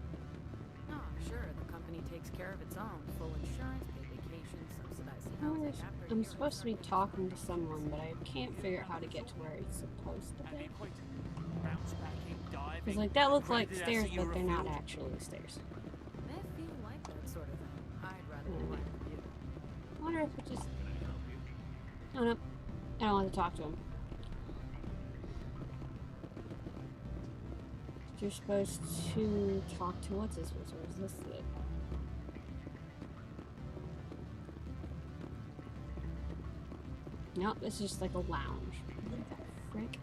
Oh, sure. The company takes care of its own. Full insurance, paid vacations, subsidized housing after I'm supposed to be talking to someone, but I can't figure out how to get to where it's supposed to be. Because, like, that looks like stairs, but they're not actually stairs. They feel like that sort of thing. I'd rather be like you. I wonder if it just... Oh, no. I don't want to talk to him. You're supposed to talk to what's this? Or is this it? Nope, this is just like a lounge. What the frick?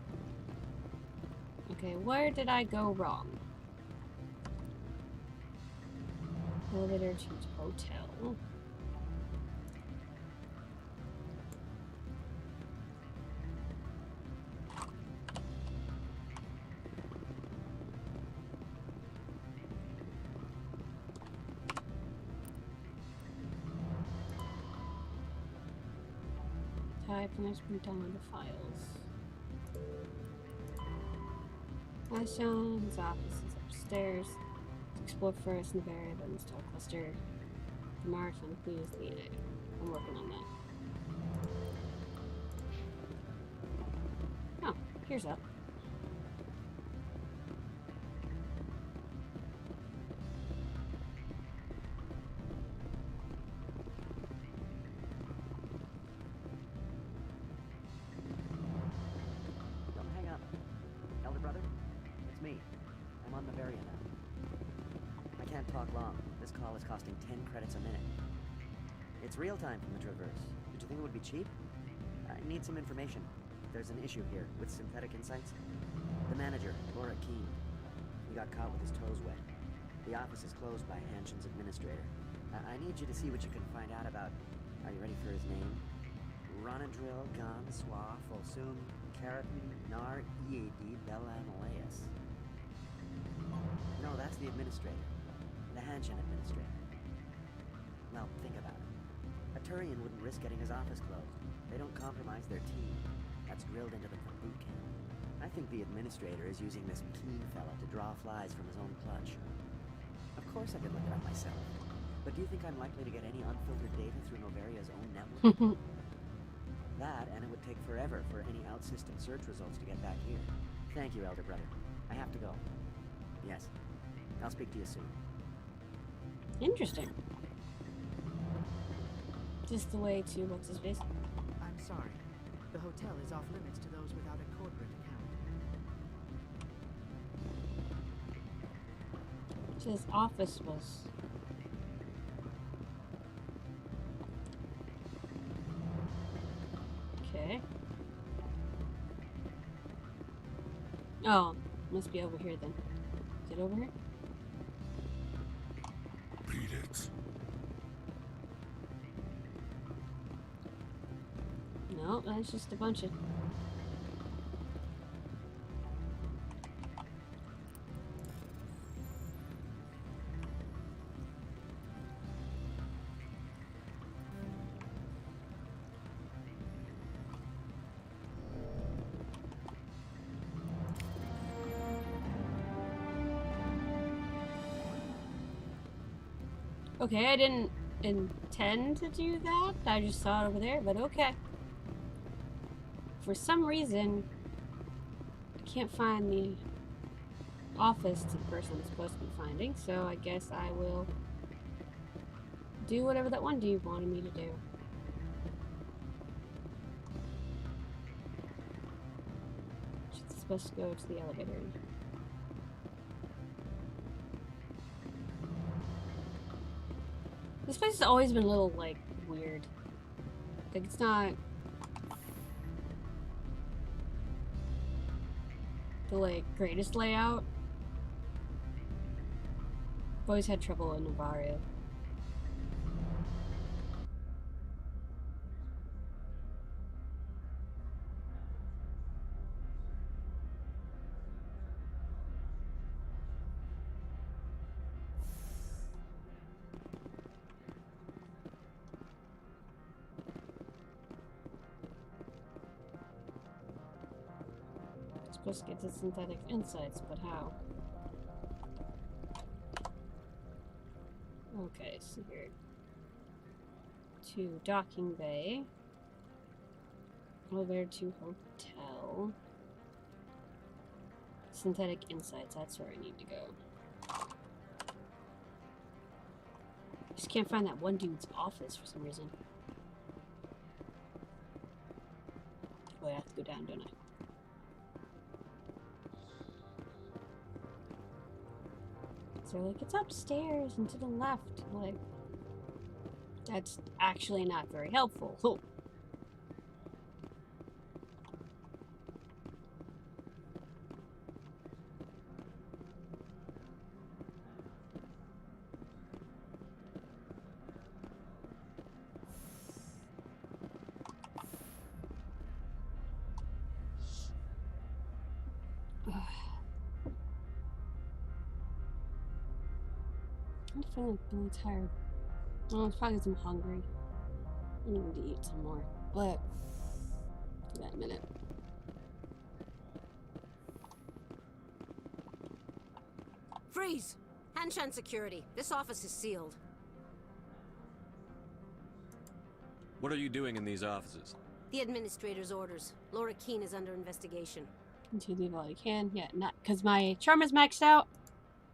Okay, where did I go wrong? Elevator to hotel. Type and let's bring down the files. His office is upstairs. Let's explore first Noveria, then install cluster. Virmire from the clues needed. I'm working on that. Oh, here's up. Don't hang up. Elder brother, it's me. I'm on Noveria now. I can't talk long. This call is costing 10 credits a minute. It's real time from the Traverse. Did you think it would be cheap? I need some information. There's an issue here with synthetic insights. The manager, Laura Keene, he got caught with his toes wet. The office is closed by Hanshan's administrator. I need you to see what you can find out about... Are you ready for his name? Ronadril Gan Swa Folsum Keratin Nar Iedi Belanaleus. No, that's the administrator. The Hanshan administrator. Well, think about it. A Turian wouldn't risk getting his office closed. They don't compromise their team. That's drilled into them from boot camp. I think the administrator is using this Keene fella to draw flies from his own clutch. Of course I could look it up myself. But do you think I'm likely to get any unfiltered data through Noveria's own network? That, and it would take forever for any out-system search results to get back here. Thank you, Elder Brother. I have to go. Yes. I'll speak to you soon. Interesting. Just the way to what's his face? I'm sorry. The hotel is off limits to those without a corporate account. His office was... Okay. Oh, must be over here then. Is it over here? Beat it. No, that's just a bunch of... Okay, I didn't intend to do that. I just saw it over there, but okay. For some reason, I can't find the office to the person I'm supposed to be finding, so I guess I will do whatever that one dude wanted me to do. supposed to go to the elevator. This place has always been a little, like, weird. Like, it's not the, like, greatest layout. I've always had trouble in Novaria. Supposed to get to synthetic insights, but how? Okay, so here. To docking bay. Elevator to hotel. Synthetic insights, that's where I need to go. Just can't find that one dude's office for some reason. Oh, I have to go down, don't I? They're like, it's upstairs and to the left. Like, that's actually not very helpful. Oh. I'm feeling really tired. Oh, it's probably because I'm hungry. I need to eat some more. But, give that a minute. Freeze! Hanshan security. This office is sealed. What are you doing in these offices? The administrator's orders. Laura Keene is under investigation. Continue while you can. Yeah, not because my charm is maxed out.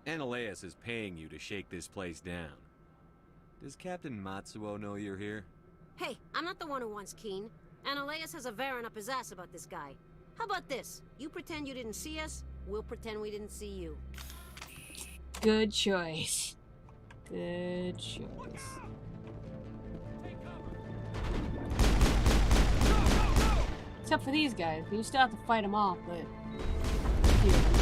Ananias is paying you to shake this place down. Does Captain Matsuo know you're here? Hey, I'm not the one who wants Keene. Ananias has a Varen up his ass about this guy. How about this? You pretend you didn't see us, we'll pretend we didn't see you. Good choice. Good choice. Except for these guys. You still have to fight them off, but... Yeah.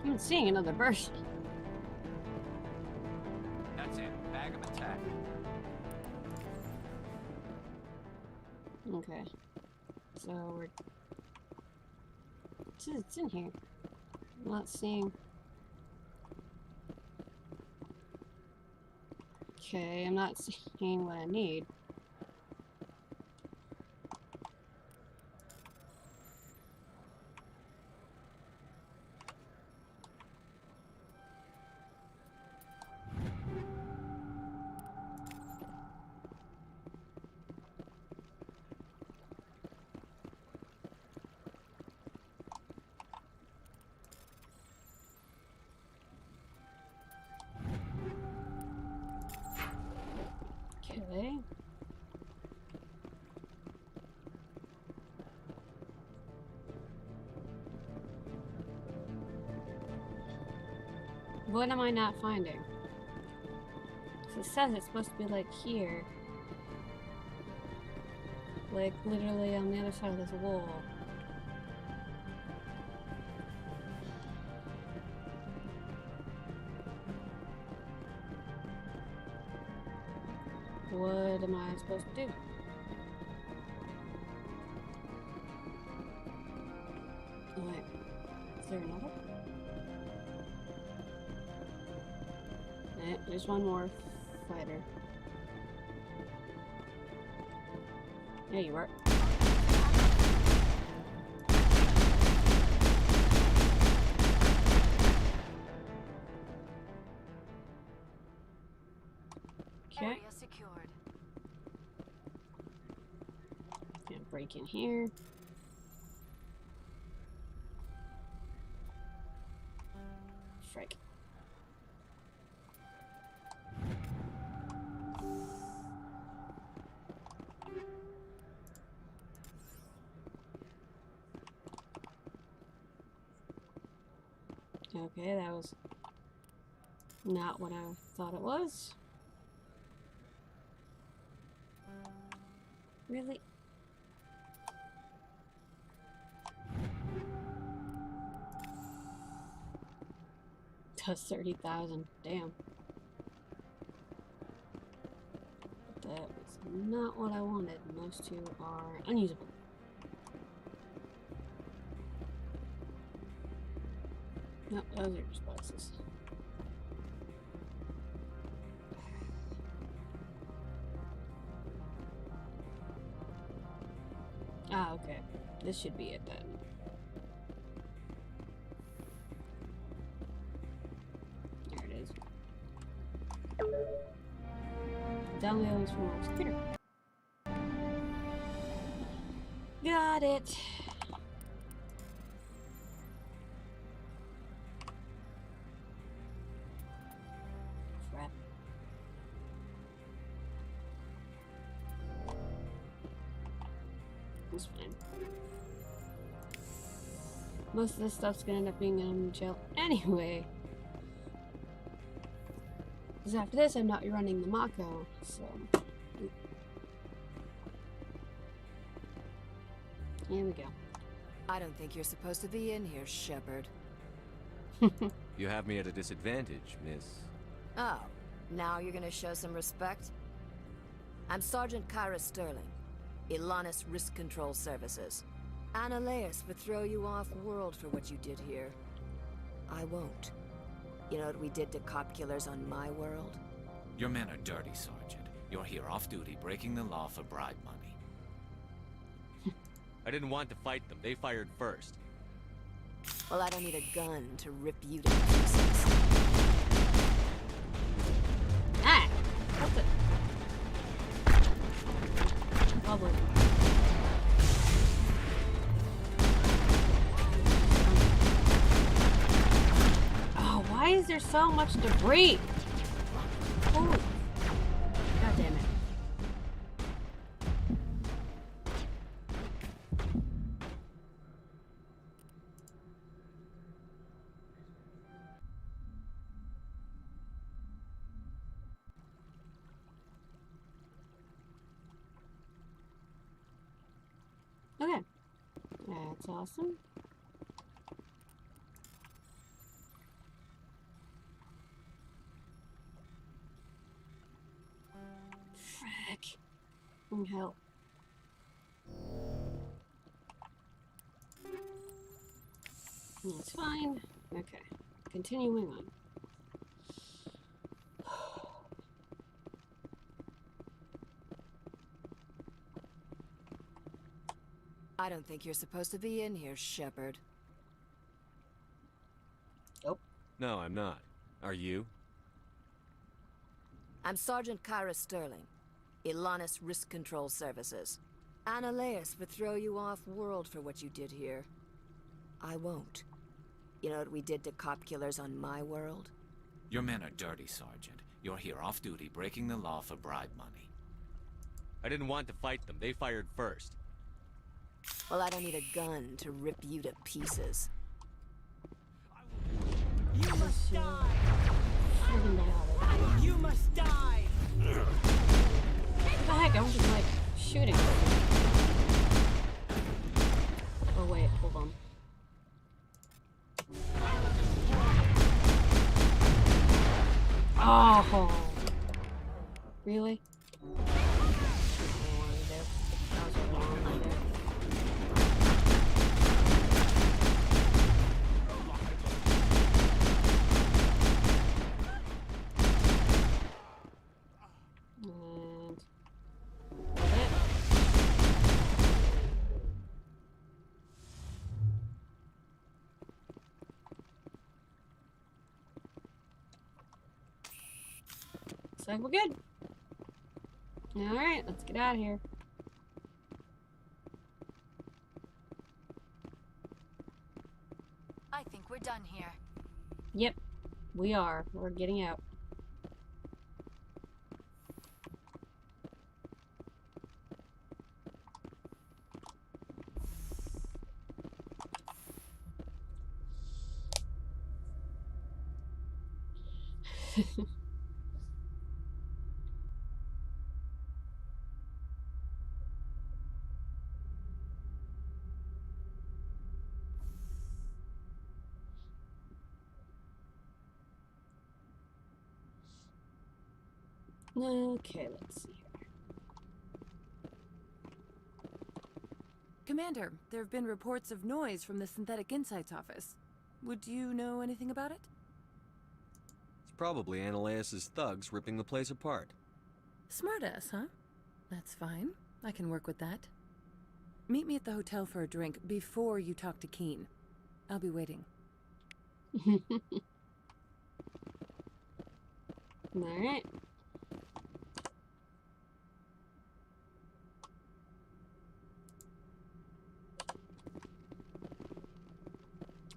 I'm seeing another person. That's it. Bag of attack. Okay. So we're... It's in here. I'm not seeing... Okay, I'm not seeing what I need. Okay. What am I not finding? So it says it's supposed to be like here. Like literally on the other side of this wall. What am I supposed to do? Oh, wait. Is there another? There's one more fighter. Yeah, you are. Okay. Area secured. Gonna break in here. Frick. Okay, that was not what I thought it was. Really? Does 30,000. Damn. But that was not what I wanted. And those two are unusable. Nope, those are just boxes. Ah, okay. This should be it then. There it is. Download the others from my computer. Got it. Crap. It's fine. Most of this stuff's gonna end up being in jail anyway. Because after this, I'm not running the Mako, so. Here we go. I don't think you're supposed to be in here, Shepard. You have me at a disadvantage, miss. Oh, now you're gonna show some respect? I'm Sergeant Kyra Sterling, Ilanis Risk Control Services. Ananias would throw you off-world for what you did here. I won't. You know what we did to cop killers on my world? Your men are dirty, Sergeant. You're here off-duty, breaking the law for bribe money. I didn't want to fight them. They fired first. Well, I don't need a gun to rip you to pieces. Ah! What's it? Lovely. Oh, why is there so much debris? Holy. God damn it. Okay. That's awesome. Frick. Hell. That's fine. Okay. Continuing on. I don't think you're supposed to be in here, Shepard. Nope. No, I'm not. Are you? I'm Sergeant Kyra Sterling, Ilanis Risk Control Services. Ananias would throw you off-world for what you did here. I won't. You know what we did to cop killers on my world? Your men are dirty, Sergeant. You're here off-duty, breaking the law for bribe money. I didn't want to fight them. They fired first. Well, I don't need a gun to rip you to pieces. You must die! You must die! What the heck? I was just like shooting. Oh wait, hold on. Oh, really? like we're good. Alright, let's get out of here. I think we're done here. Yep, we are. We're getting out. Okay, let's see here. Commander, there have been reports of noise from the Synthetic Insights office. Would you know anything about it? It's probably Ananias' thugs ripping the place apart. Smartass, huh? That's fine. I can work with that. Meet me at the hotel for a drink before you talk to Keen. I'll be waiting. Alright.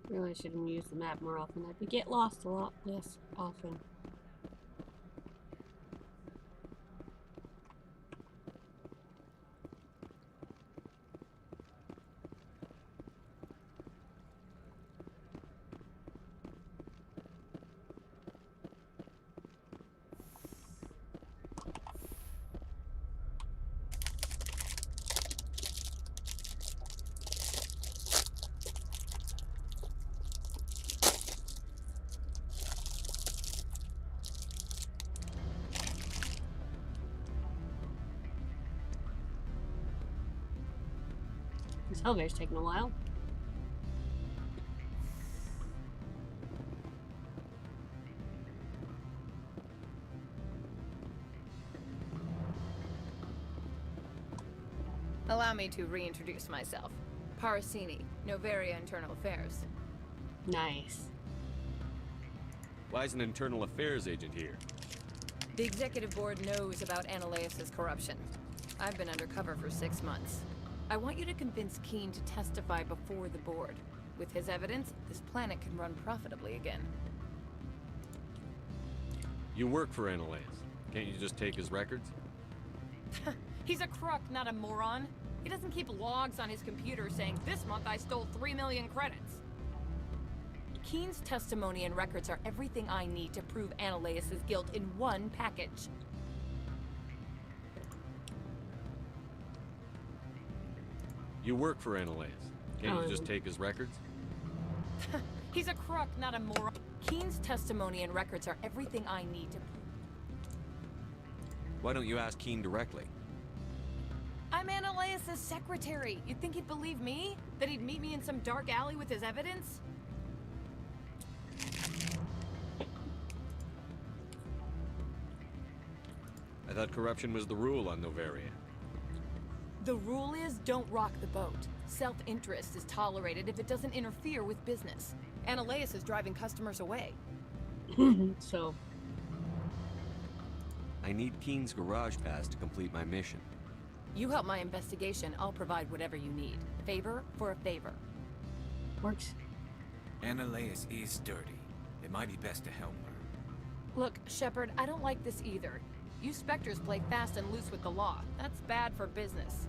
Really should have used the map more often. I'd get lost a lot less often. This elevator's taking a while. Allow me to reintroduce myself. Parasini, Novaria Internal Affairs. Nice. Why is an internal affairs agent here? The executive board knows about Ananias' corruption. I've been undercover for 6 months. I want you to convince Keen to testify before the board. With his evidence, this planet can run profitably again. You work for Ananias. Can't you just take his records? He's a crook, not a moron. He doesn't keep logs on his computer saying, this month I stole 3 million credits. Keen's testimony and records are everything I need to prove Ananias' guilt in one package. You work for Ananias. Can't you just take his records? He's a crook, not a moron. Keen's testimony and records are everything I need to prove. Why don't you ask Keen directly? I'm Ananias' secretary. You'd think he'd believe me? That he'd meet me in some dark alley with his evidence? I thought corruption was the rule on Novaria. The rule is, don't rock the boat. Self-interest is tolerated if it doesn't interfere with business. Ananias is driving customers away. So... I need Keen's garage pass to complete my mission. You help my investigation, I'll provide whatever you need. Favor for a favor. Works. Ananias is dirty. It might be best to help her. Look, Shepard, I don't like this either. You Spectres play fast and loose with the law. That's bad for business.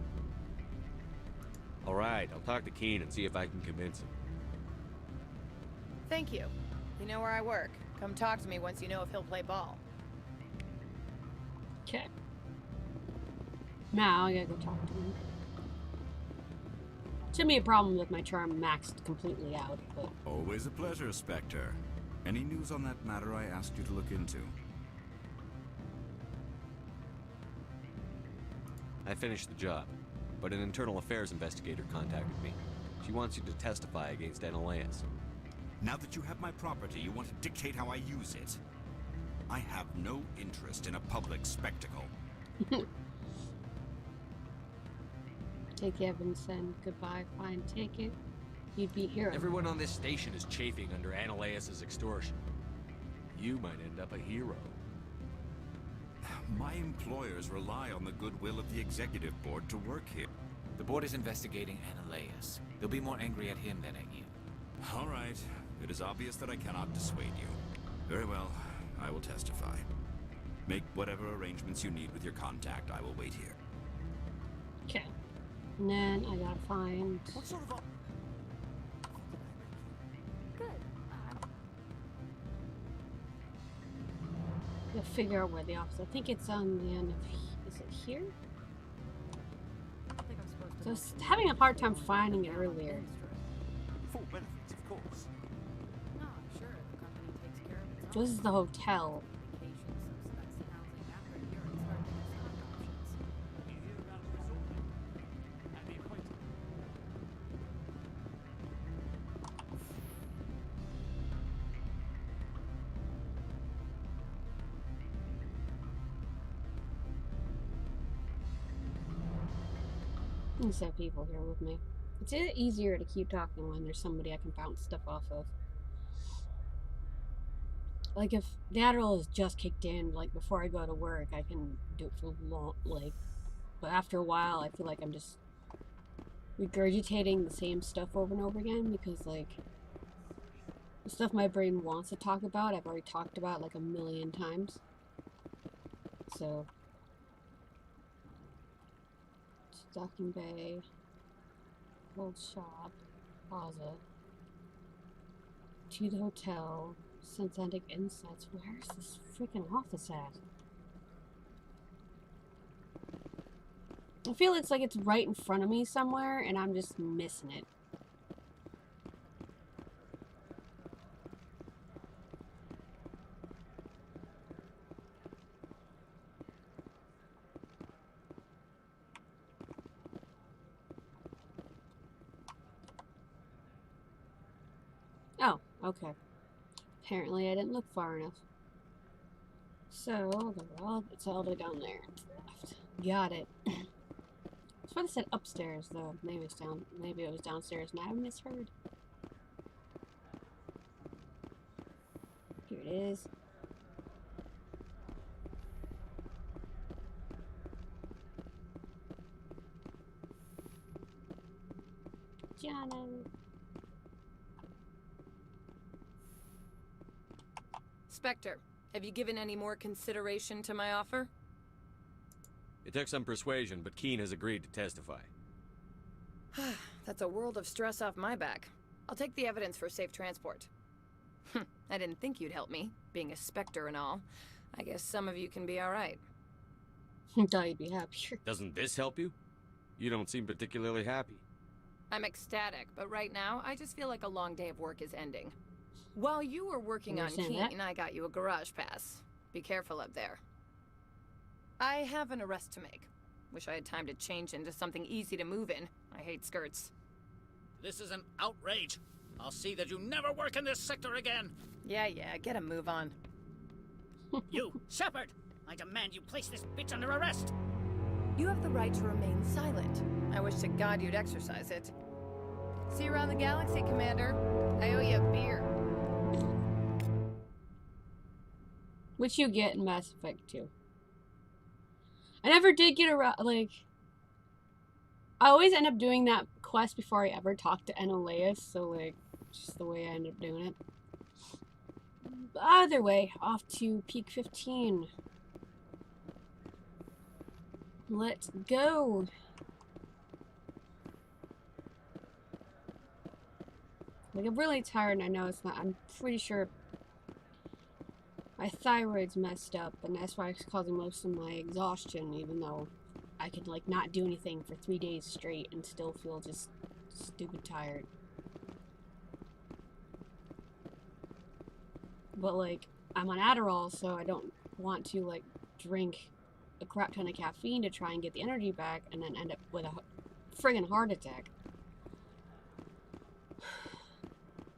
All right, I'll talk to Keen and see if I can convince him. Thank you. You know where I work. Come talk to me once you know if he'll play ball. Okay. Now I gotta go talk to him. Shouldn't be a problem with my charm maxed completely out, but... Always a pleasure, Spectre. Any news on that matter I asked you to look into? I finished the job, but an internal affairs investigator contacted me. She wants you to testify against Ananias. Now that you have my property, you want to dictate how I use it. I have no interest in a public spectacle. Take evidence and goodbye. Fine, take it. You'd be hero. Everyone on this station is chafing under Ananias' extortion. You might end up a hero. My employers rely on the goodwill of the executive board to work here. The board is investigating Ananias. They'll be more angry at him than at you. All right. It is obvious that I cannot dissuade you. Very well. I will testify. Make whatever arrangements you need with your contact. I will wait here. Okay. And then I gotta find... What sort of... Good. Gotta figure out where the office... I think it's on the end of... Is it here? I think I'm supposed to... So I was having a hard time finding it earlier. Full benefits, of course. No, I'm sure the company takes care of its This is the hotel. vacations, subsidized housing after a year and start getting stock options. I just have people here with me. It's easier to keep talking when there's somebody I can bounce stuff off of. Like if the Adderall is just kicked in, like before I go to work, I can do it for long, like, but after a while, I feel like I'm just regurgitating the same stuff over and over again because, like, the stuff my brain wants to talk about, I've already talked about like a million times. So, Stocking Bay, Old Shop, Plaza, to the hotel. Synthetic Insights. Where's this freaking office at? I feel it's like it's right in front of me somewhere and I'm just missing it. Oh, okay. Apparently I didn't look far enough. So, it's all the way down there. Got it. That's what I said upstairs, though. Maybe it's down. Maybe it was downstairs, and I misheard. Here it is. Johnny. Spectre, have you given any more consideration to my offer? It took some persuasion, but Keen has agreed to testify. That's a world of stress off my back. I'll take the evidence for safe transport. I didn't think you'd help me, being a Spectre and all. I guess some of you can be alright. Thought you'd be happier. Doesn't this help you? You don't seem particularly happy. I'm ecstatic, but right now, I just feel like a long day of work is ending. While you were working on Keen, I got you a garage pass. Be careful up there. I have an arrest to make. Wish I had time to change into something easy to move in. I hate skirts. This is an outrage. I'll see that you never work in this sector again. Yeah, get a move on. You, Shepard! I demand you place this bitch under arrest! You have the right to remain silent. I wish to God you'd exercise it. See you around the galaxy, Commander. I owe you a beer. Which you get in Mass Effect 2. I never did get around, like... I always end up doing that quest before I ever talk to Ananias, so, like, just the way I end up doing it. Either way, off to Peak 15. Let's go! Like, I'm really tired and I know it's not, I'm pretty sure my thyroid's messed up, and that's why it's causing most of my exhaustion, even though I could, like, not do anything for 3 days straight and still feel just stupid tired. But, like, I'm on Adderall, so I don't want to, like, drink a crap ton of caffeine to try and get the energy back and then end up with a friggin' heart attack.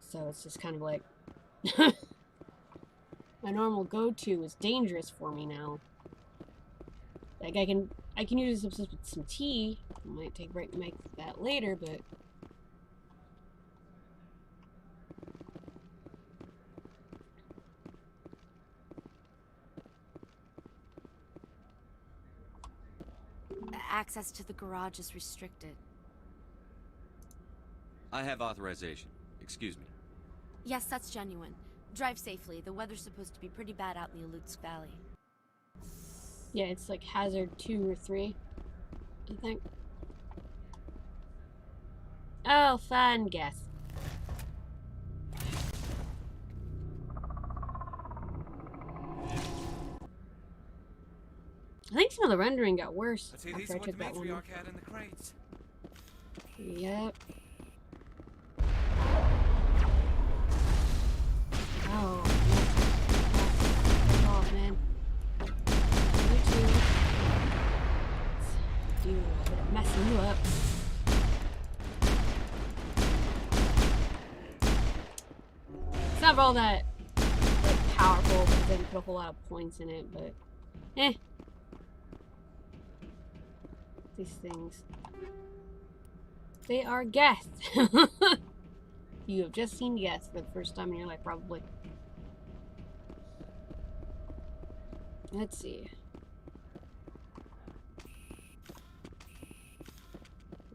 So it's just kind of like... my normal go-to is dangerous for me now. Like, I can use some tea. I might take a break and make that later, but... access to the garage is restricted. I have authorization. Excuse me. Yes, that's genuine. Drive safely. The weather's supposed to be pretty bad out in the Alutsk Valley. Yeah, it's like hazard 2 or 3, I think. Oh, fun guess. I think some of the rendering got worse Let's see, after these I are what took the that one. matriarch had in the crates. Yep. Oh. Oh, man. You too. Do a bit of messing you up. It's not all that like powerful, but it didn't put a whole lot of points in it, but eh. These things. They are guests. You have just seen guests for the first time in your life, probably. Let's see.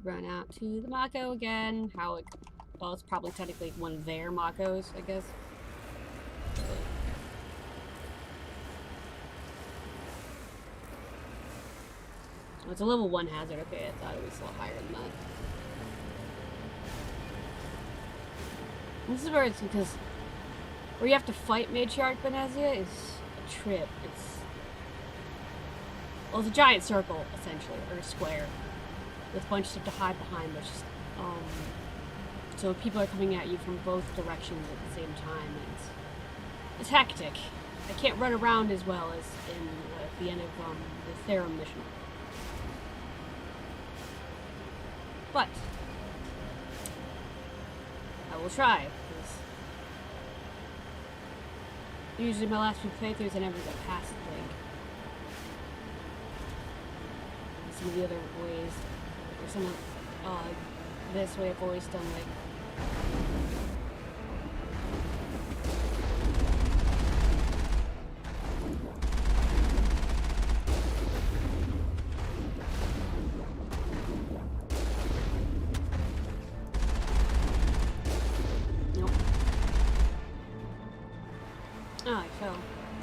Run out to the Mako again. How it... Well, it's probably technically one of their Makos, I guess. Oh, it's a level 1 hazard. Okay, I thought it was a lot higher than that. This is where it's because where you have to fight Matriarch Benezia is a trip. Well, it's a giant circle essentially, or a square, with a bunch of stuff to hide behind. But just so people are coming at you from both directions at the same time. And it's hectic. I can't run around as well as in at the end of the Therum mission. But I will try, because usually my last few playthroughs I never got past like some of the other ways, or some of this way I've always done like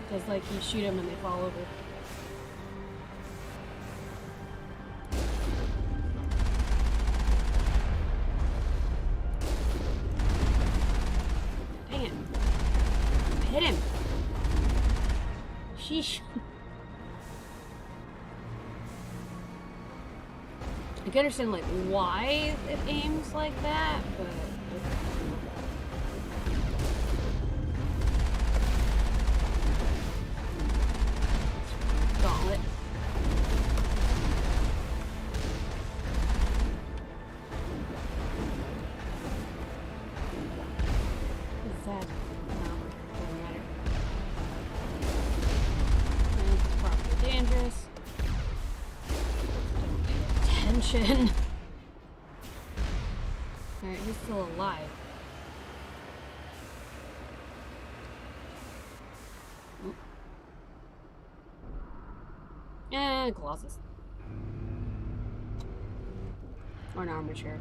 because like you shoot them and they fall over. Dang it. Hit him. Sheesh. I can understand like why it aims like that, but gauntlet. What is that? No, doesn't matter. It's probably dangerous. Attention. Alright, he's still alive. And Colossus. Or an armature.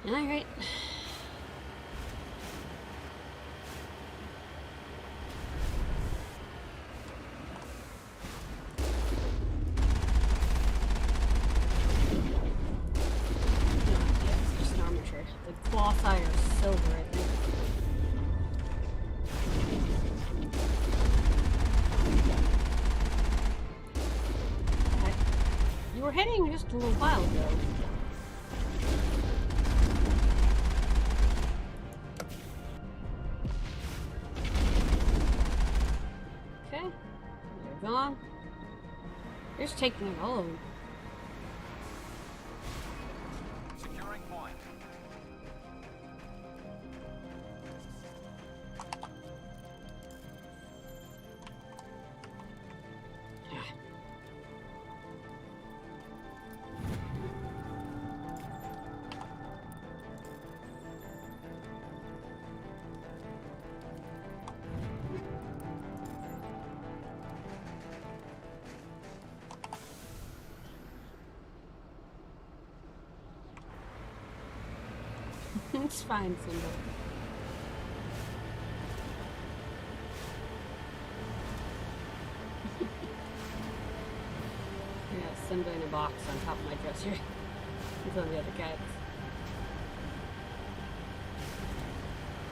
Alright. The cloth eye or silver, I think. You were hitting just a little while ago. Okay. They're gone. They're just taking it all of them. Securing point. It's fine, Simba. Yeah, Simba in a box on top of my dresser. With all the other cats.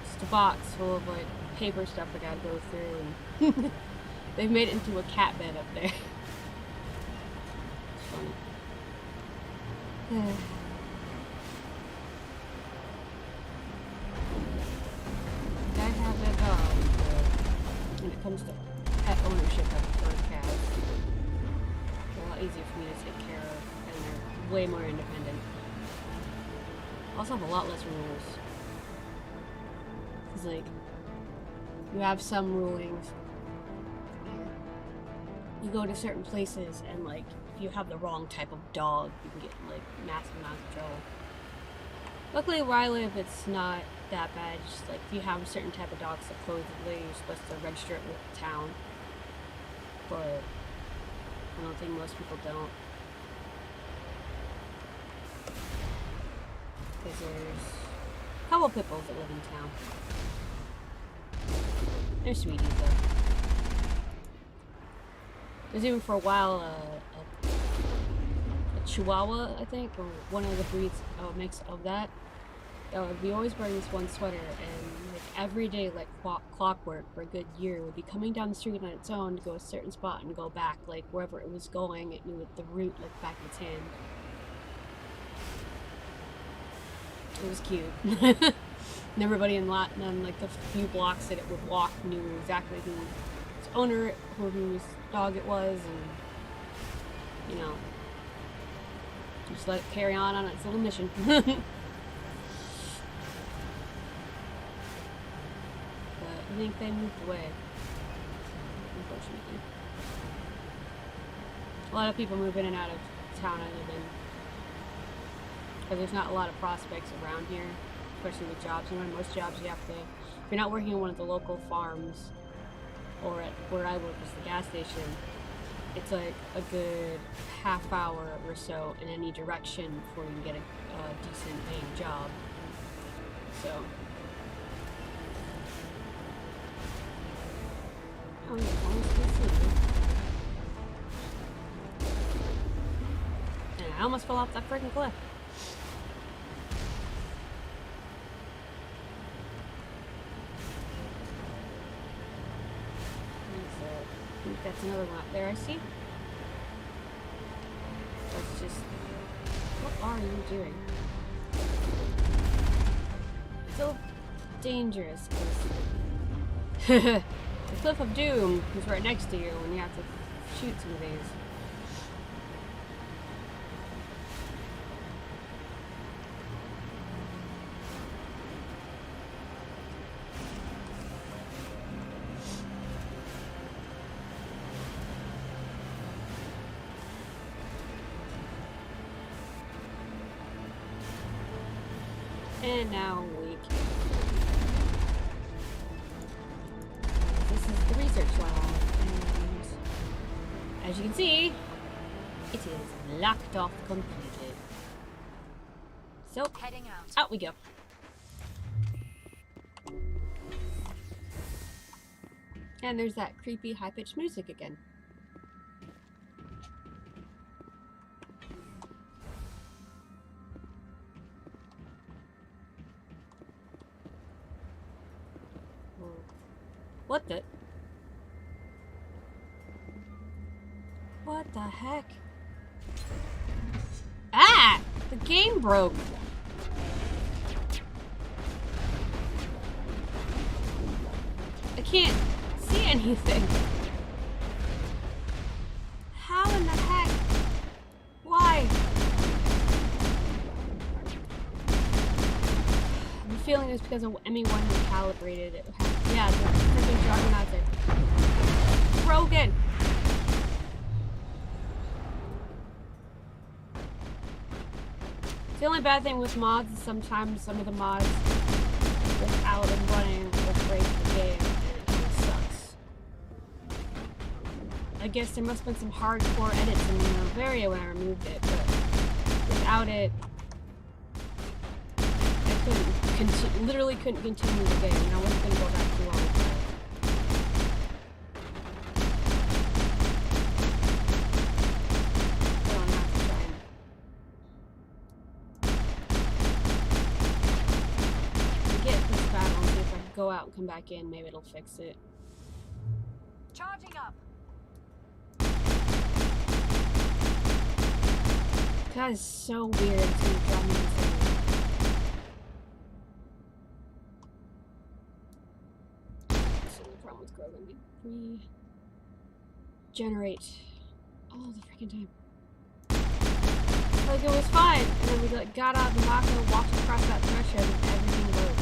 Just a box full of like paper stuff I gotta go through, and they've made it into a cat bed up there. It's funny. I have a dog, when it comes to pet ownership, I prefer cats. They're a lot easier for me to take care of, and they're way more independent. Also have a lot less rules. Cause like, you have some rulings. You go to certain places and like, if you have the wrong type of dog, you can get like massive amounts of trouble. Luckily where I live, it's not that bad. Just like, if you have a certain type of dog, supposedly you're supposed to register it with the town. But I don't think most people don't. Because there's a couple pit bulls that live in town. They're sweeties though. There's even for a while a Chihuahua, I think, or one of the breeds, a mix of that. We always wear this one sweater, and like every day, like clockwork for a good year, would be coming down the street on its own to go a certain spot and go back, like wherever it was going. It knew the route like back in its hand. It was cute. And everybody in like the few blocks that it would walk knew exactly who its owner, whose dog it was, and you know, just let it carry on its little mission. But I think they moved away, unfortunately. A lot of people move in and out of town I live in, because there's not a lot of prospects around here, especially with jobs. You know, most jobs you have to, if you're not working in one of the local farms, or at where I work, is the gas station, it's like a good half hour or so in any direction before you can get a decent paying job. So, oh yeah, almost and I almost fell off that freaking cliff. I think that's another one up there, I see. Let's just... What are you doing? It's so dangerous, because... the Cliff of Doom is right next to you, and you have to shoot some of these. And now we can... This is the research lab, and as you can see, it is locked off completely. So, heading out. Out we go. And there's that creepy high-pitched music again. What the? What the heck? Ah! The game broke! I can't see anything. How in the heck? Why? I'm feeling it's because of ME1 was calibrated. It had, yeah, the freaking juggernauts are broken. The only bad thing with mods is sometimes some of the mods without them running will break the game, and it just sucks. I guess there must have been some hardcore edits in Virmire when I removed it, but without it, I couldn't literally couldn't continue the game, and I wasn't gonna go back too long. So I'm gonna have to try and get this battle and see if I can go out and come back in. Maybe it'll fix it. Charging up. That is so weird. It's gonna drive me insane. So the problem with Grogan, we regenerate all the freaking time. Like it was fine, and then we like got out of the Mako, walked across that threshold, and everything broke.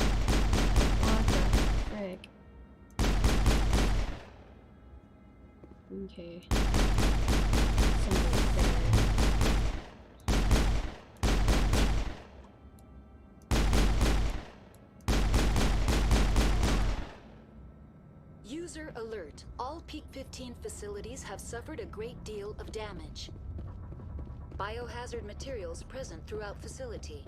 What the frick? Okay. Somebody's there. User alert. All Peak 15 facilities have suffered a great deal of damage. Biohazard materials present throughout facility.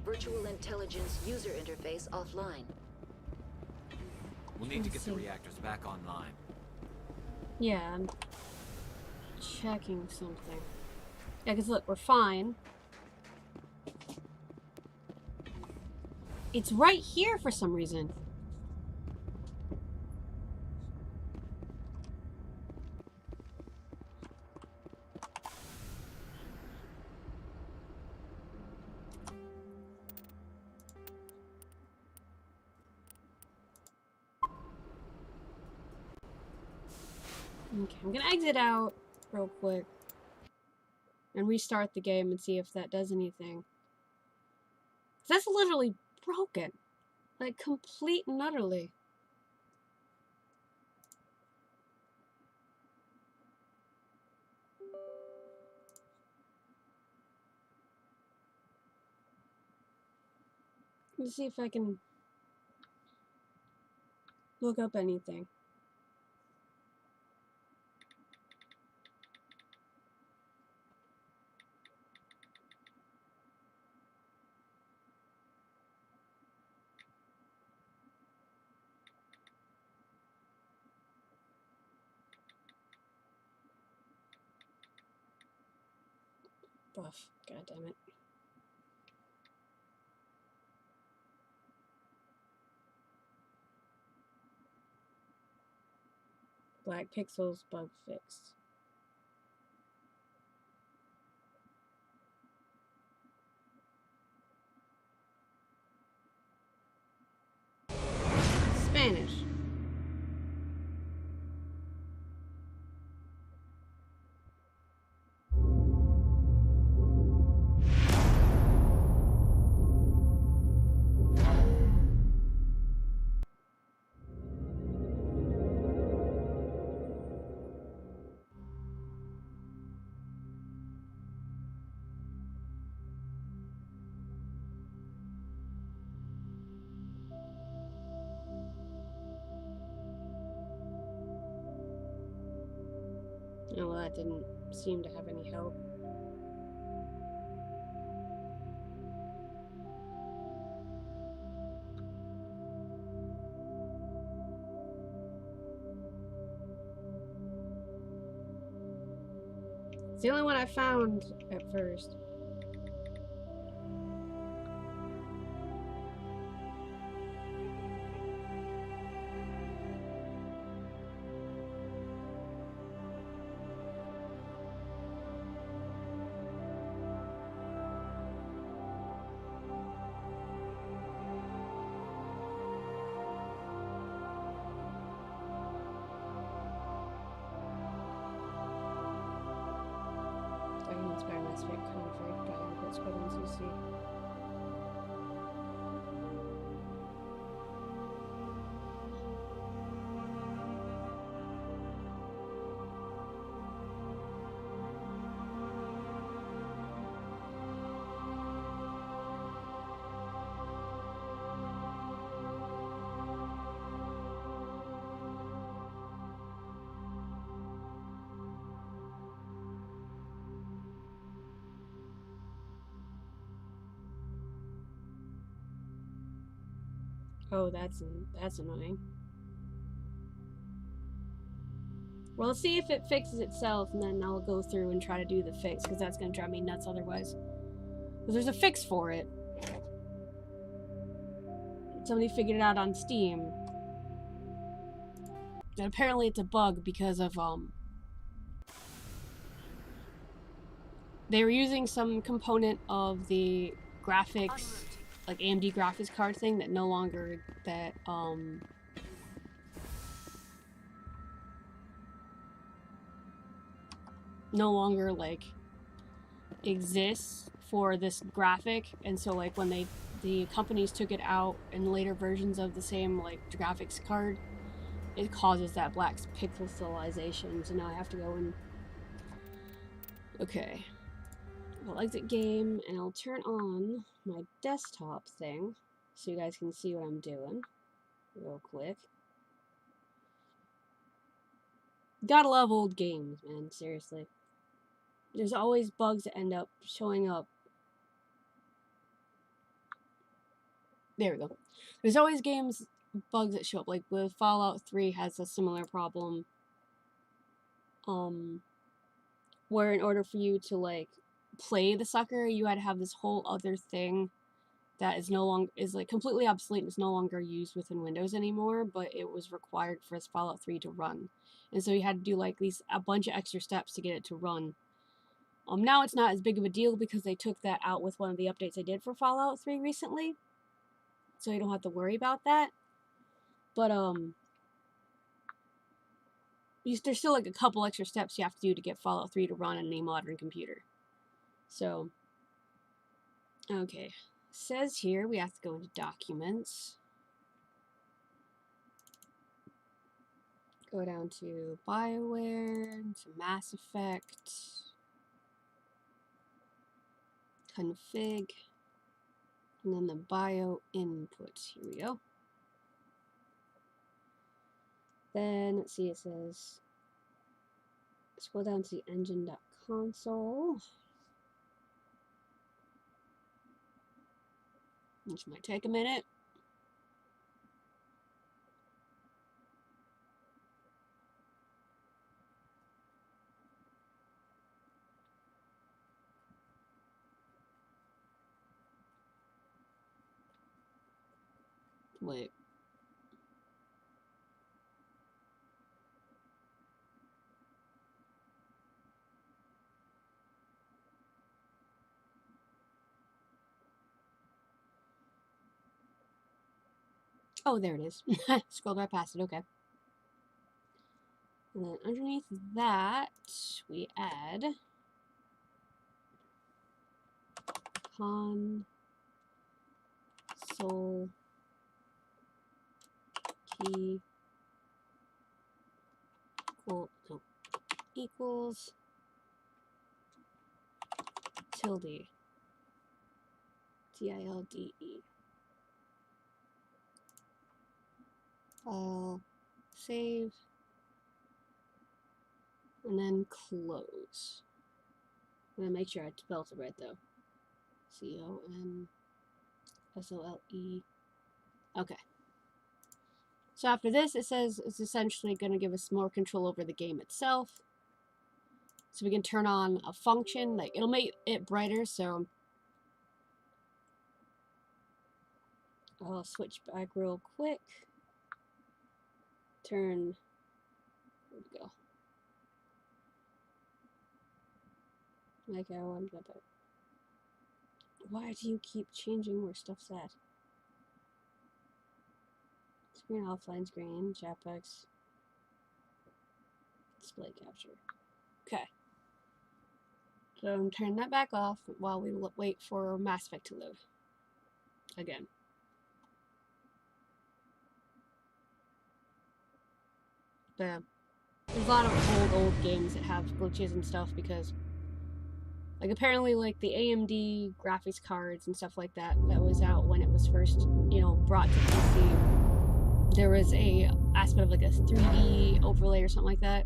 Virtual intelligence user interface offline. We'll need to get the reactors back online. Yeah, I'm checking something. Yeah, because look, we're fine. It's right here for some reason. Okay, I'm gonna exit out real quick and restart the game and see if that does anything. That's literally broken. Like, complete and utterly. Let's see if I can look up anything. Buff. God damn it. Black pixels bug fixed. Spanish. Oh, well, that didn't seem to have any help. It's the only one I found at first. Documents by mass spec config by inputs code on CC. Oh, that's annoying. Well, let's see if it fixes itself, and then I'll go through and try to do the fix, because that's going to drive me nuts otherwise. Because there's a fix for it. Somebody figured it out on Steam. And apparently it's a bug because of, they were using some component of the graphics, like AMD graphics card thing that no longer, no longer, like, exists for this graphic, and so, like, when the companies took it out in later versions of the same, like, graphics card, it causes that black pixelization, so now I have to go and... Okay. I'll exit game, and I'll turn on my desktop thing, so you guys can see what I'm doing, real quick. Gotta love old games, man, seriously. There's always bugs that end up showing up. There we go. There's always bugs that show up, like with Fallout 3 has a similar problem. Where in order for you to, like, play the sucker, you had to have this whole other thing that is no longer, is like completely obsolete and is no longer used within Windows anymore, but it was required for Fallout 3 to run. And so you had to do like a bunch of extra steps to get it to run. Now it's not as big of a deal because they took that out with one of the updates they did for Fallout 3 recently. So you don't have to worry about that. But, there's still like a couple extra steps you have to do to get Fallout 3 to run on any modern computer. So, okay. Says here we have to go into Documents. Go down to BioWare, to Mass Effect, Config, and then the Bio Input. Here we go. Then, let's see, it says, scroll down to the engine.console. Which might take a minute. Wait. Oh, there it is. Scrolled right past it, okay. And then underneath that, we add console key equals tilde. TILDE. File, save, and then close. I'm gonna make sure I spelled it right though. CONSOLE. Okay. So after this, it says it's essentially going to give us more control over the game itself. So we can turn on a function, like it'll make it brighter, so I'll switch back real quick. Turn, where'd it go? Like I want to go. Why do you keep changing where stuff's at? Screen offline screen, Jetpacks, display capture. Okay. So I'm turning that back off while we wait for Mass Effect to load. Again. But there's a lot of old games that have glitches and stuff because, like, apparently, like, the AMD graphics cards and stuff like that was out when it was first, you know, brought to PC. There was a aspect of, like, a 3D overlay or something like that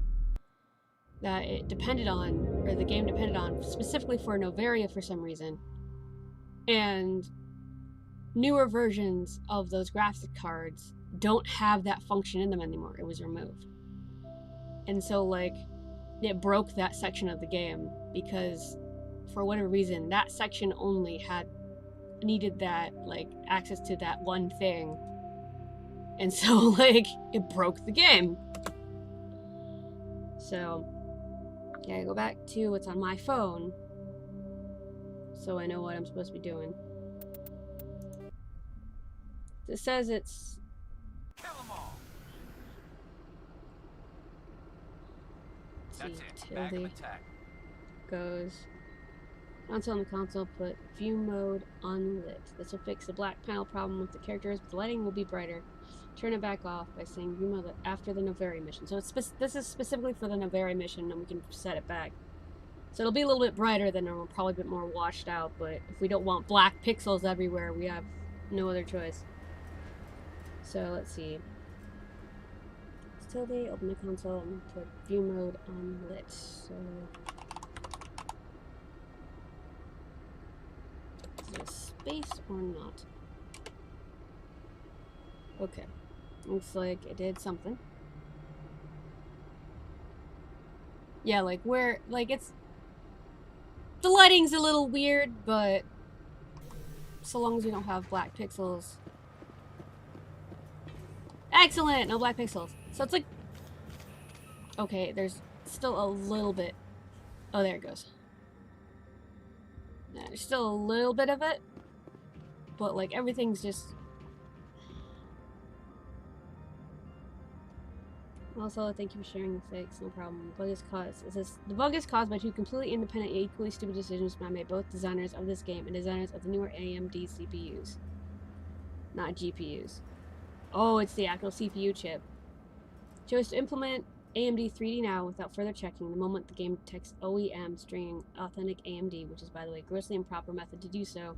it depended on, or the game depended on, specifically for Novaria for some reason. And newer versions of those graphic cards don't have that function in them anymore. It was removed. And so, like, it broke that section of the game because, for whatever reason, that section only needed that, like, access to that one thing. And so, like, it broke the game. So, yeah, I go back to what's on my phone so I know what I'm supposed to be doing. It says it's... Kill them all. Let's That's see, it. Bag 'em tilde attack. goes... Console on the console, put view mode unlit. This will fix the black panel problem with the characters, but the lighting will be brighter. Turn it back off by saying view mode after the Novari mission. So this is specifically for the Novari mission, and we can set it back. So it'll be a little bit brighter than normal, probably a bit more washed out, but if we don't want black pixels everywhere, we have no other choice. So let's see. Tilde, open the console, and put view mode unlit. So... is it a space or not? Okay. Looks like it did something. Yeah, like where, like it's... the lighting's a little weird, but so long as we don't have black pixels. Excellent! No black pixels. So it's like... okay, there's still a little bit... oh, there it goes. Yeah, there's still a little bit of it, but like everything's just... also, thank you for sharing the fix, no problem. The bug is caused by two completely independent yet equally stupid decisions by both designers of this game and designers of the newer AMD CPUs. Not GPUs. Oh, it's the actual CPU chip. Chose to implement AMD 3D now without further checking the moment the game detects OEM stringing authentic AMD, which is, by the way, a grossly improper method to do so.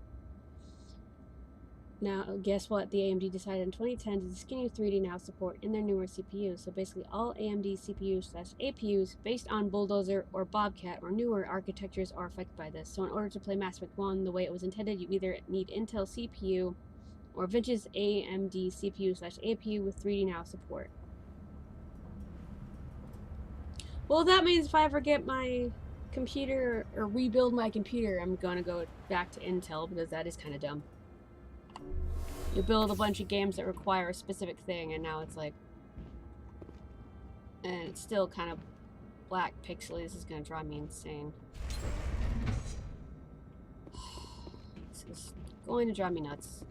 Now, guess what? The AMD decided in 2010 to discontinue 3D now support in their newer CPUs. So basically, all AMD CPUs/APUs based on Bulldozer or Bobcat or newer architectures are affected by this. So in order to play Mass Effect 1 the way it was intended, you either need Intel CPU or vintage AMD CPU/APU with 3D now support. Well, that means if I ever get my computer or rebuild my computer, I'm gonna go back to Intel because that is kind of dumb. You build a bunch of games that require a specific thing, and now it's like... and it's still kind of black pixely. This is gonna drive me insane. This is going to drive me nuts.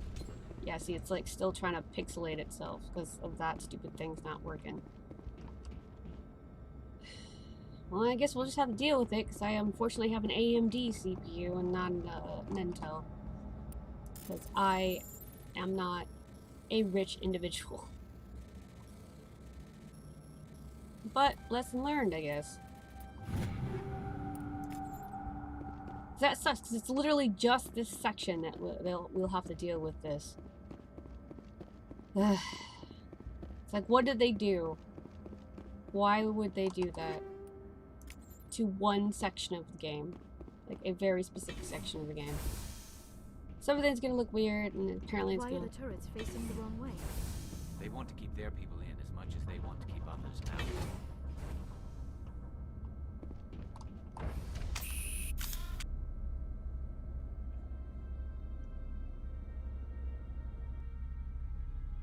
Yeah, see, it's like still trying to pixelate itself because of that stupid thing's not working. Well, I guess we'll just have to deal with it because I unfortunately have an AMD CPU and not an Intel. Because I am not a rich individual. But lesson learned, I guess. That sucks because it's literally just this section that we'll have to deal with this. It's like, what did they do? Why would they do that to one section of the game? Like a very specific section of the game. So everything's gonna look weird, and apparently it's gonna... Why are the turrets facing the wrong way? They want to keep their people in as much as they want to keep others out.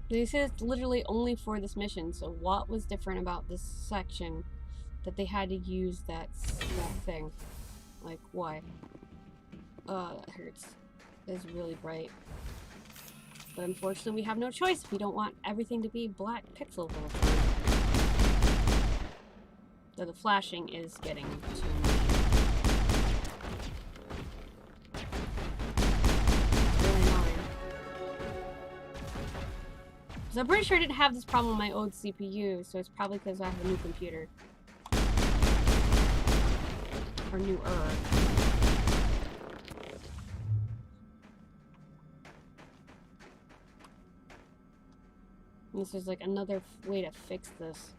They said it's literally only for this mission, so what was different about this section that they had to use that thing? Like, why? That hurts. It's really bright. But unfortunately, we have no choice. We don't want everything to be black pixel the whole time. Though the flashing is getting to me. It's really annoying. So I'm pretty sure I didn't have this problem on my old CPU, so it's probably because I have a new computer. Or newer. This is like another way to fix this.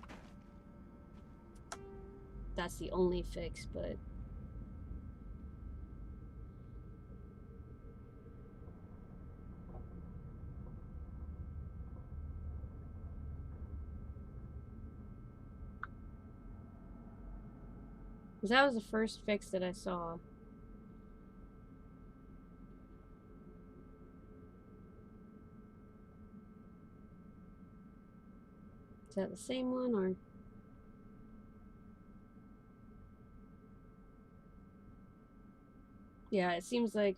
That's the only fix, but... Because that was the first fix that I saw. Is that the same one, or? Yeah, it seems like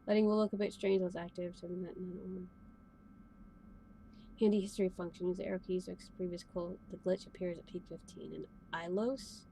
letting will look a bit strange was active to admit none. Handy history function. Use the arrow keys to exit previous code. The glitch appears at peak 15. And Ilos?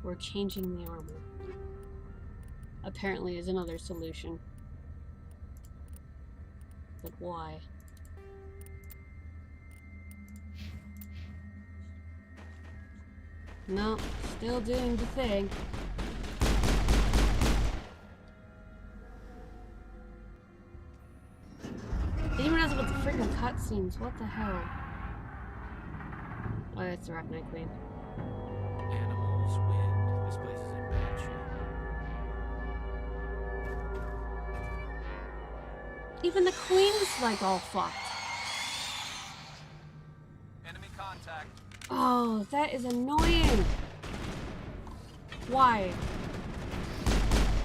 Or changing the armor. Apparently is another solution. But why? No, still doing the thing. Didn't even ask about the freaking cutscenes. What the hell? Oh, that's the Arachnite Queen. Animals, wind. This place is in bad shape. Even the Queen's like all fucked. Enemy contact. Oh, that is annoying. Why?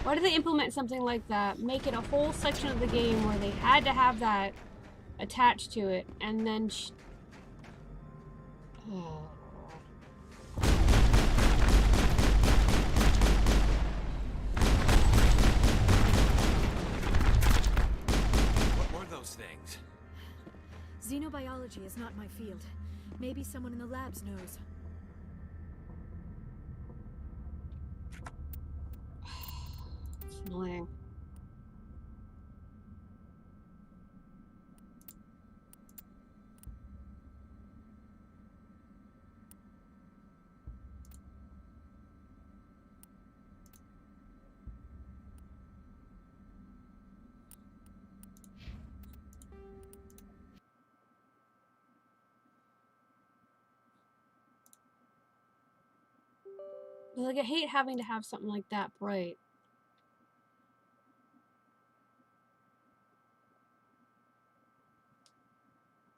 Why did they implement something like that? Make it a whole section of the game where they had to have that attached to it, and then oh. What were those things? Xenobiology is not my field. Maybe someone in the labs knows. It's annoying. Like, I hate having to have something like that bright.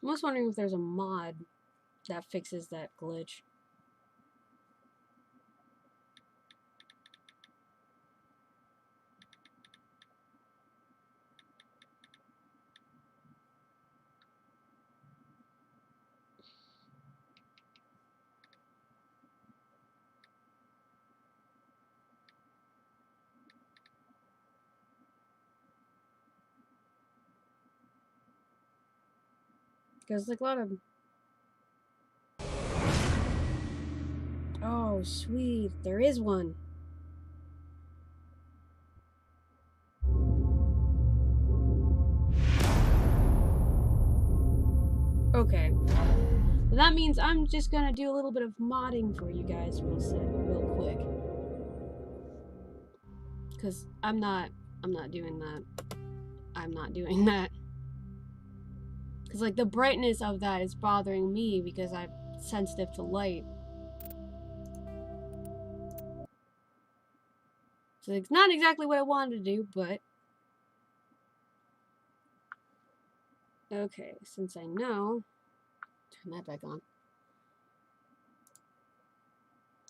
I'm just wondering if there's a mod that fixes that glitch. Because like a lot of... Oh, sweet. There is one. Okay. Well, that means I'm just gonna do a little bit of modding for you guys real quick. Because I'm not doing that. I'm not doing that. Because, like, the brightness of that is bothering me because I'm sensitive to light. So it's not exactly what I wanted to do, but... Okay, since I know... Turn that back on.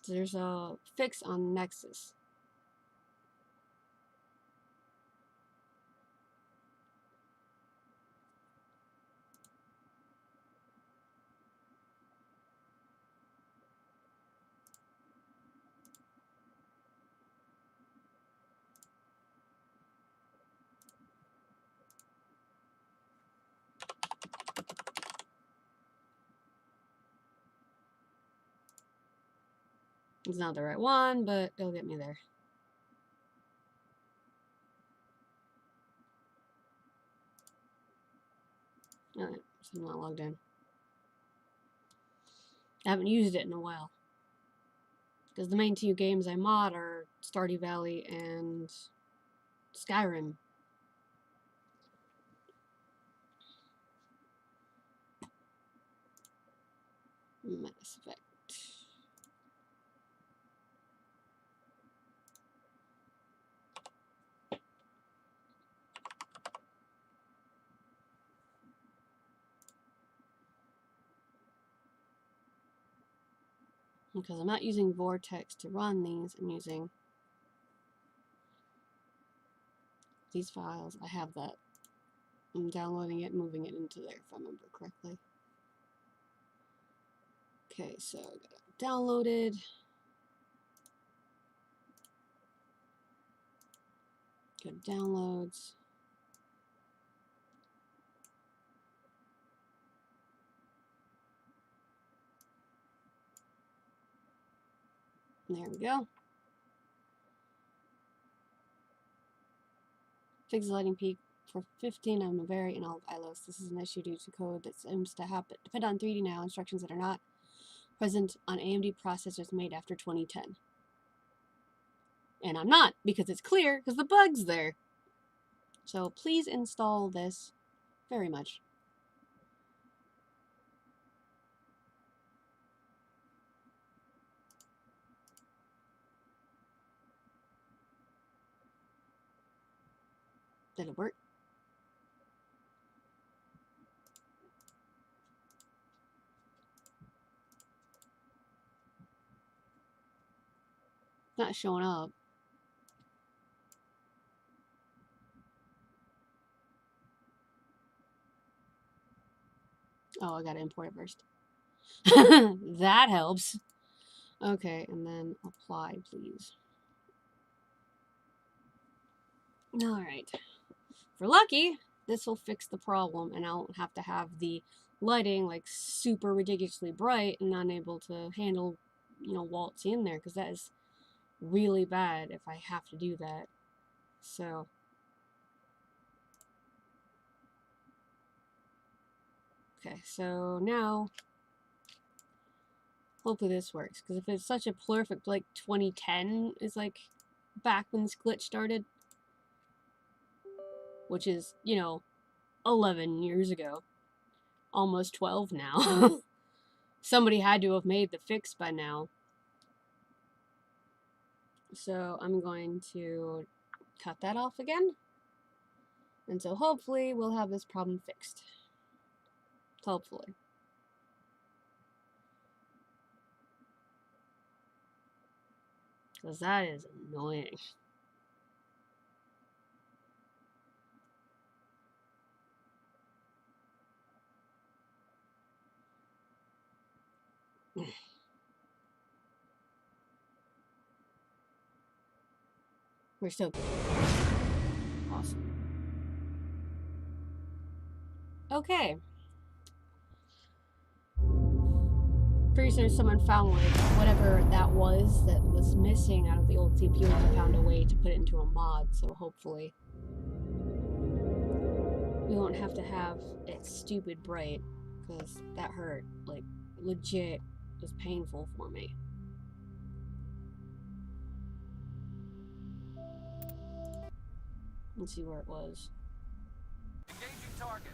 So there's a fix on Nexus. It's not the right one, but it'll get me there. Alright, so I'm not logged in. Haven't used it in a while. Because the main two games I mod are Stardew Valley and Skyrim. Mass Effect. Because I'm not using Vortex to run these, I'm using these files. I have that. I'm downloading it, moving it into there if I remember correctly. Okay, so I got it downloaded. Go to downloads. There we go. Fix the lighting peak for 15 on Novari and all of Ilos. This is an issue due to code that seems to happen. Depend on 3D now, instructions that are not present on AMD processors made after 2010. And I'm not, because it's clear, because the bug's there. So please install this very much. Did it work? Not showing up. Oh, I gotta import it first. That helps. Okay, and then apply, please. Alright. For lucky, this will fix the problem, and I won't have to have the lighting like super ridiculously bright and unable to handle, you know, waltz in there, because that is really bad if I have to do that. So okay, so now hopefully this works, because if it's such a perfect, like 2010 is like back when this glitch started, which is, you know, 11 years ago, almost 12 now. Somebody had to have made the fix by now. So I'm going to cut that off again. And so hopefully we'll have this problem fixed. Hopefully. Because that is annoying. We're still good. Awesome. Okay. Pretty soon someone found like whatever that was missing out of the old CPU, and found a way to put it into a mod, so hopefully we won't have to have it stupid bright, because that hurt. Like, legit was painful for me. Let's see where it was. Engaging target.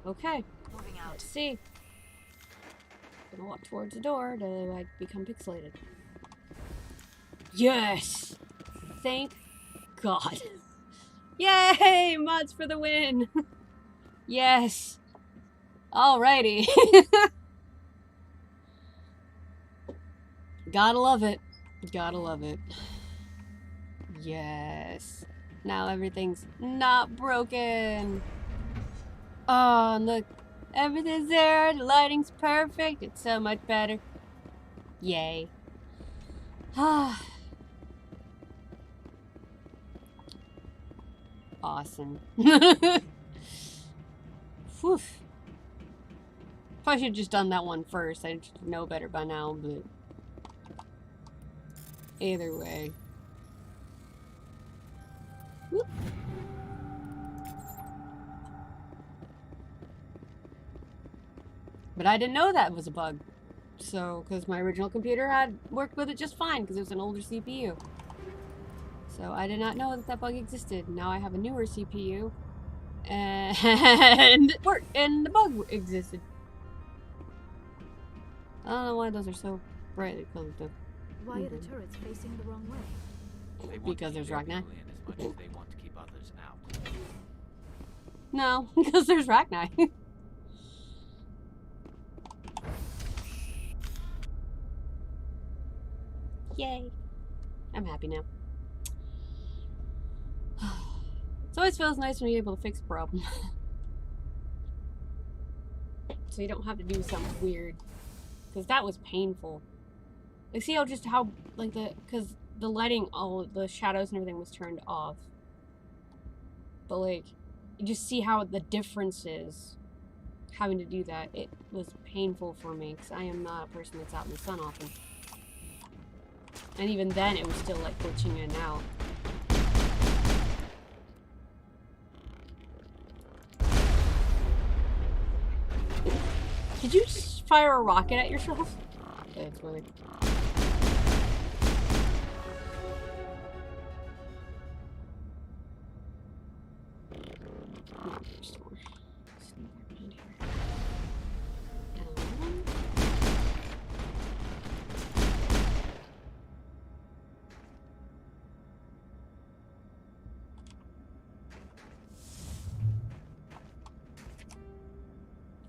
Okay. Moving out. Let's see. Gonna walk towards the door to like become pixelated. Yes! Thank God. Yay! Mods for the win! Yes! Alrighty. Gotta love it. Gotta love it. Yes. Now everything's not broken. Oh, look. Everything's there. The lighting's perfect. It's so much better. Yay. Awesome. Whew. Probably should have just done that one first. I know better by now, but either way. Whoop. But I didn't know that was a bug. So, because my original computer had worked with it just fine, because it was an older CPU. So I did not know that that bug existed. Now I have a newer CPU, and it worked, and the bug existed. I don't know why those are so brightly colored though. Why are the turrets facing the wrong way? Because there's Ragnar. As much as they want to keep others out. No, because there's Ragnar. Yay. I'm happy now. It always feels nice when you're able to fix a problem. So you don't have to do something weird. Because that was painful. Like, see how, like, because the lighting, all the shadows and everything was turned off. But, like, you just see how the difference is having to do that. It was painful for me, because I am not a person that's out in the sun often. And even then, it was still, like, glitching in and out. Did you just fire a rocket at yourself? That's funny.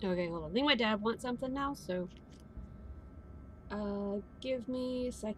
Okay, hold on. I think my dad wants something now, so give me a sec.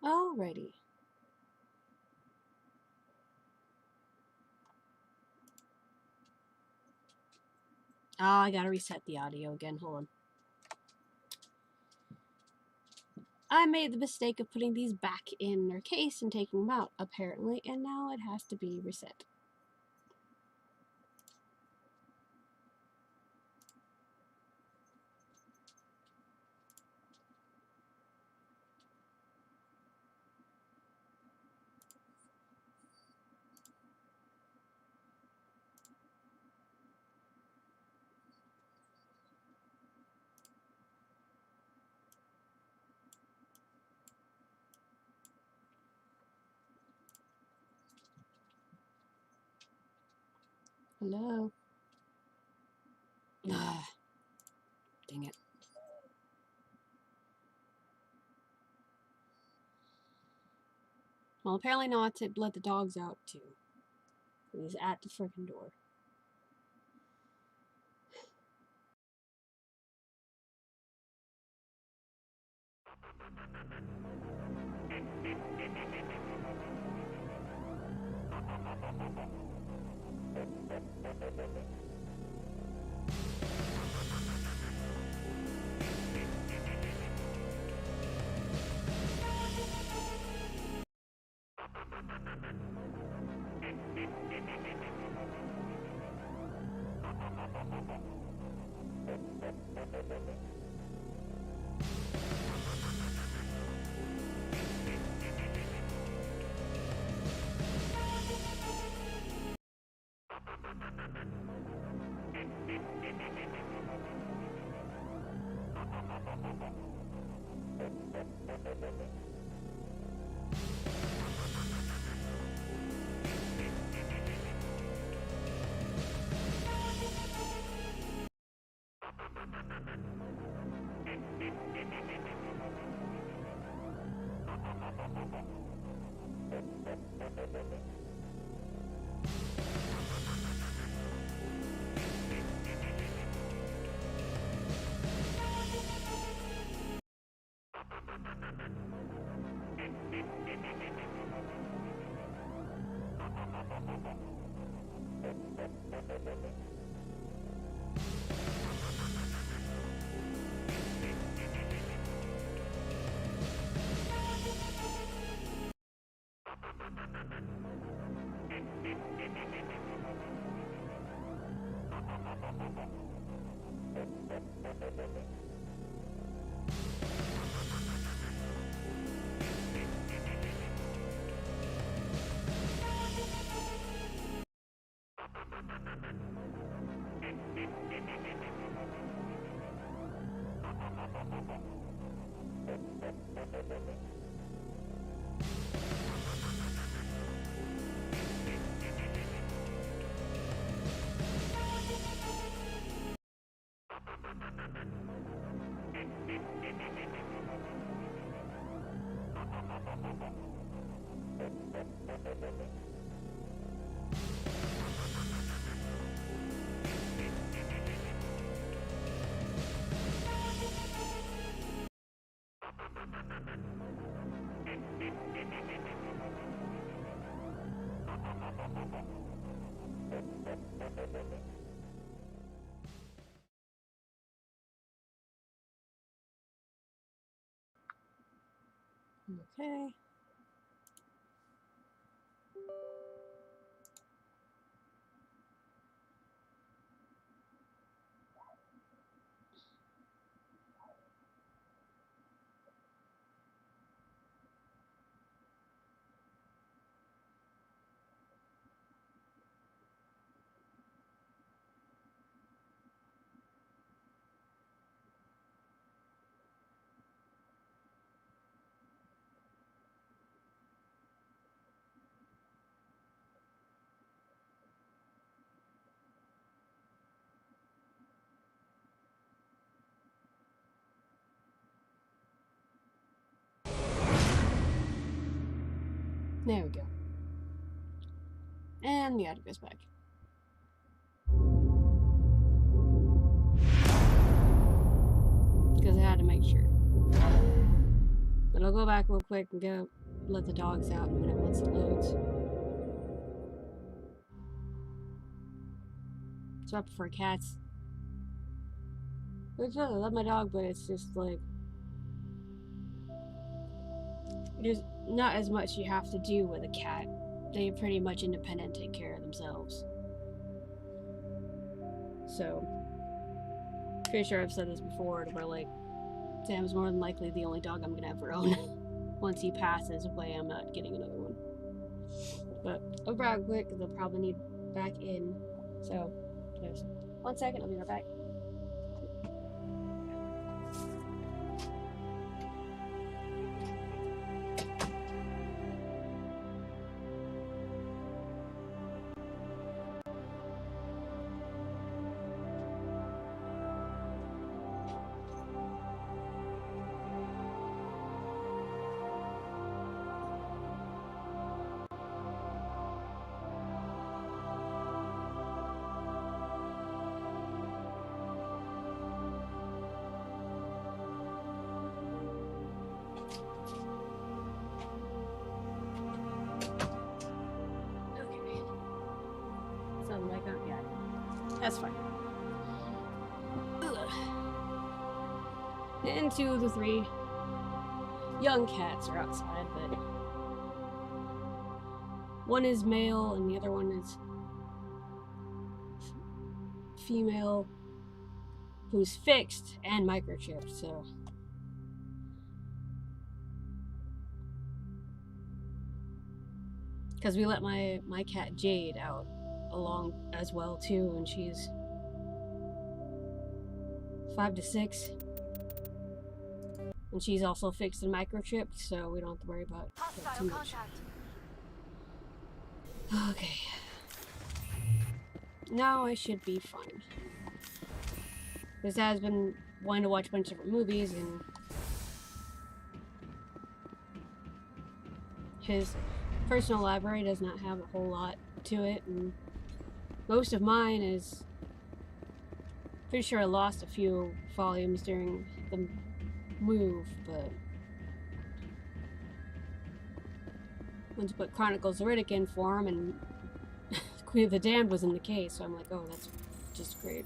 Alrighty. Oh, I gotta reset the audio again. Hold on. I made the mistake of putting these back in their case and taking them out, apparently, and now it has to be reset. Hello? Ah, dang it. Well, apparently not to let the dogs out, too. He's at the freaking door. Okay. There we go. And the audio goes back. Because I had to make sure. But I'll go back real quick and go let the dogs out in a minute once it loads. So I prefer cats. Which I love my dog, but it's just like there's not as much you have to do with a cat. They're pretty much independent, take care of themselves. So, pretty sure I've said this before, where like Sam's more than likely the only dog I'm gonna ever own. Once he passes away, I'm not getting another one. But I'll be right quick because I'll probably need back in. So, just 1 second, I'll be right back. That's fine. Ugh. And 2 of the 3 young cats are outside, but one is male and the other one is female, who's fixed and microchipped, so. Because we let my cat Jade out along as well too, and she's 5 to 6, and she's also fixed and microchipped, so we don't have to worry about that too much. Okay, now I should be fine. This has been wanting to watch a bunch of different movies, and his personal library does not have a whole lot to it, and most of mine is pretty sure I lost a few volumes during the move, but went to put Chronicles of Riddick in for him, and Army of the Damned was in the case, so I'm like, oh, that's just great.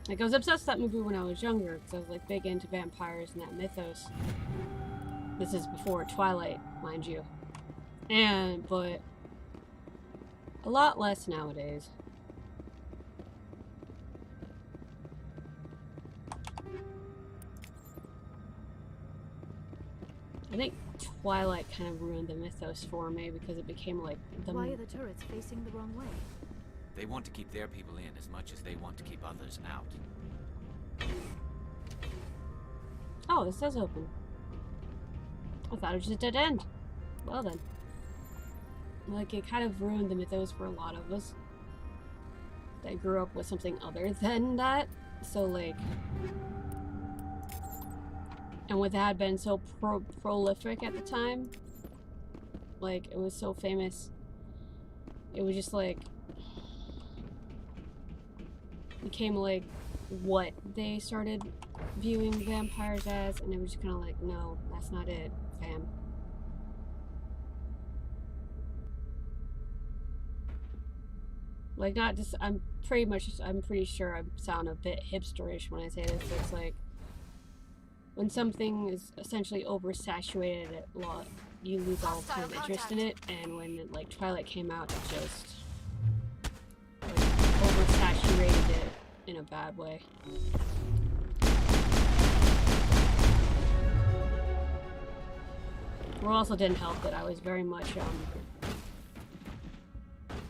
Like, I was obsessed with that movie when I was younger, because I was, like, big into vampires and that mythos. This is before Twilight, mind you. But a lot less nowadays. I think Twilight kind of ruined the mythos for me because it became like the... Why are the turrets facing the wrong way? They want to keep their people in as much as they want to keep others out. Oh, this does open. I thought it was just a dead end. Well then. Like, it kind of ruined the mythos for a lot of us that grew up with something other than that. So, like... And with that been so prolific at the time, like, it was so famous, it was just like, became like what they started viewing vampires as, and it was just kind of like, no, that's not it, fam. Like, not just, I'm pretty sure I sound a bit hipsterish when I say this, but it's like, when something is essentially oversaturated at law, you lose all kind of interest in it, and when like Twilight came out, it just like, oversaturated it in a bad way. It also didn't help that I was very much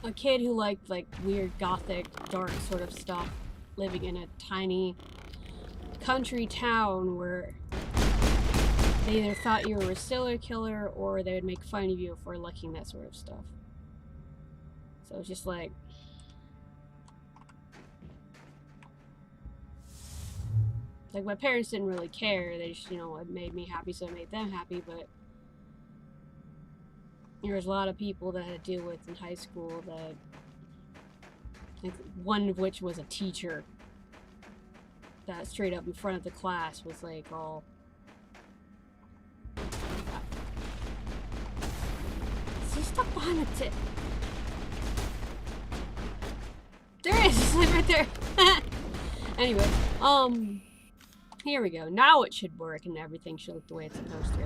a kid who liked like weird gothic, dark sort of stuff, living in a tiny country town where they either thought you were a serial killer or they would make fun of you for liking that sort of stuff. So it's just like... Like, my parents didn't really care. They just, you know, it made me happy, so it made them happy, but... There was a lot of people that I had to deal with in high school that... Like, one of which was a teacher. That straight up in front of the class was like all... See, stop behind the tip. There it is, it's like right there. Anyway, here we go. Now it should work and everything should look the way it's supposed to.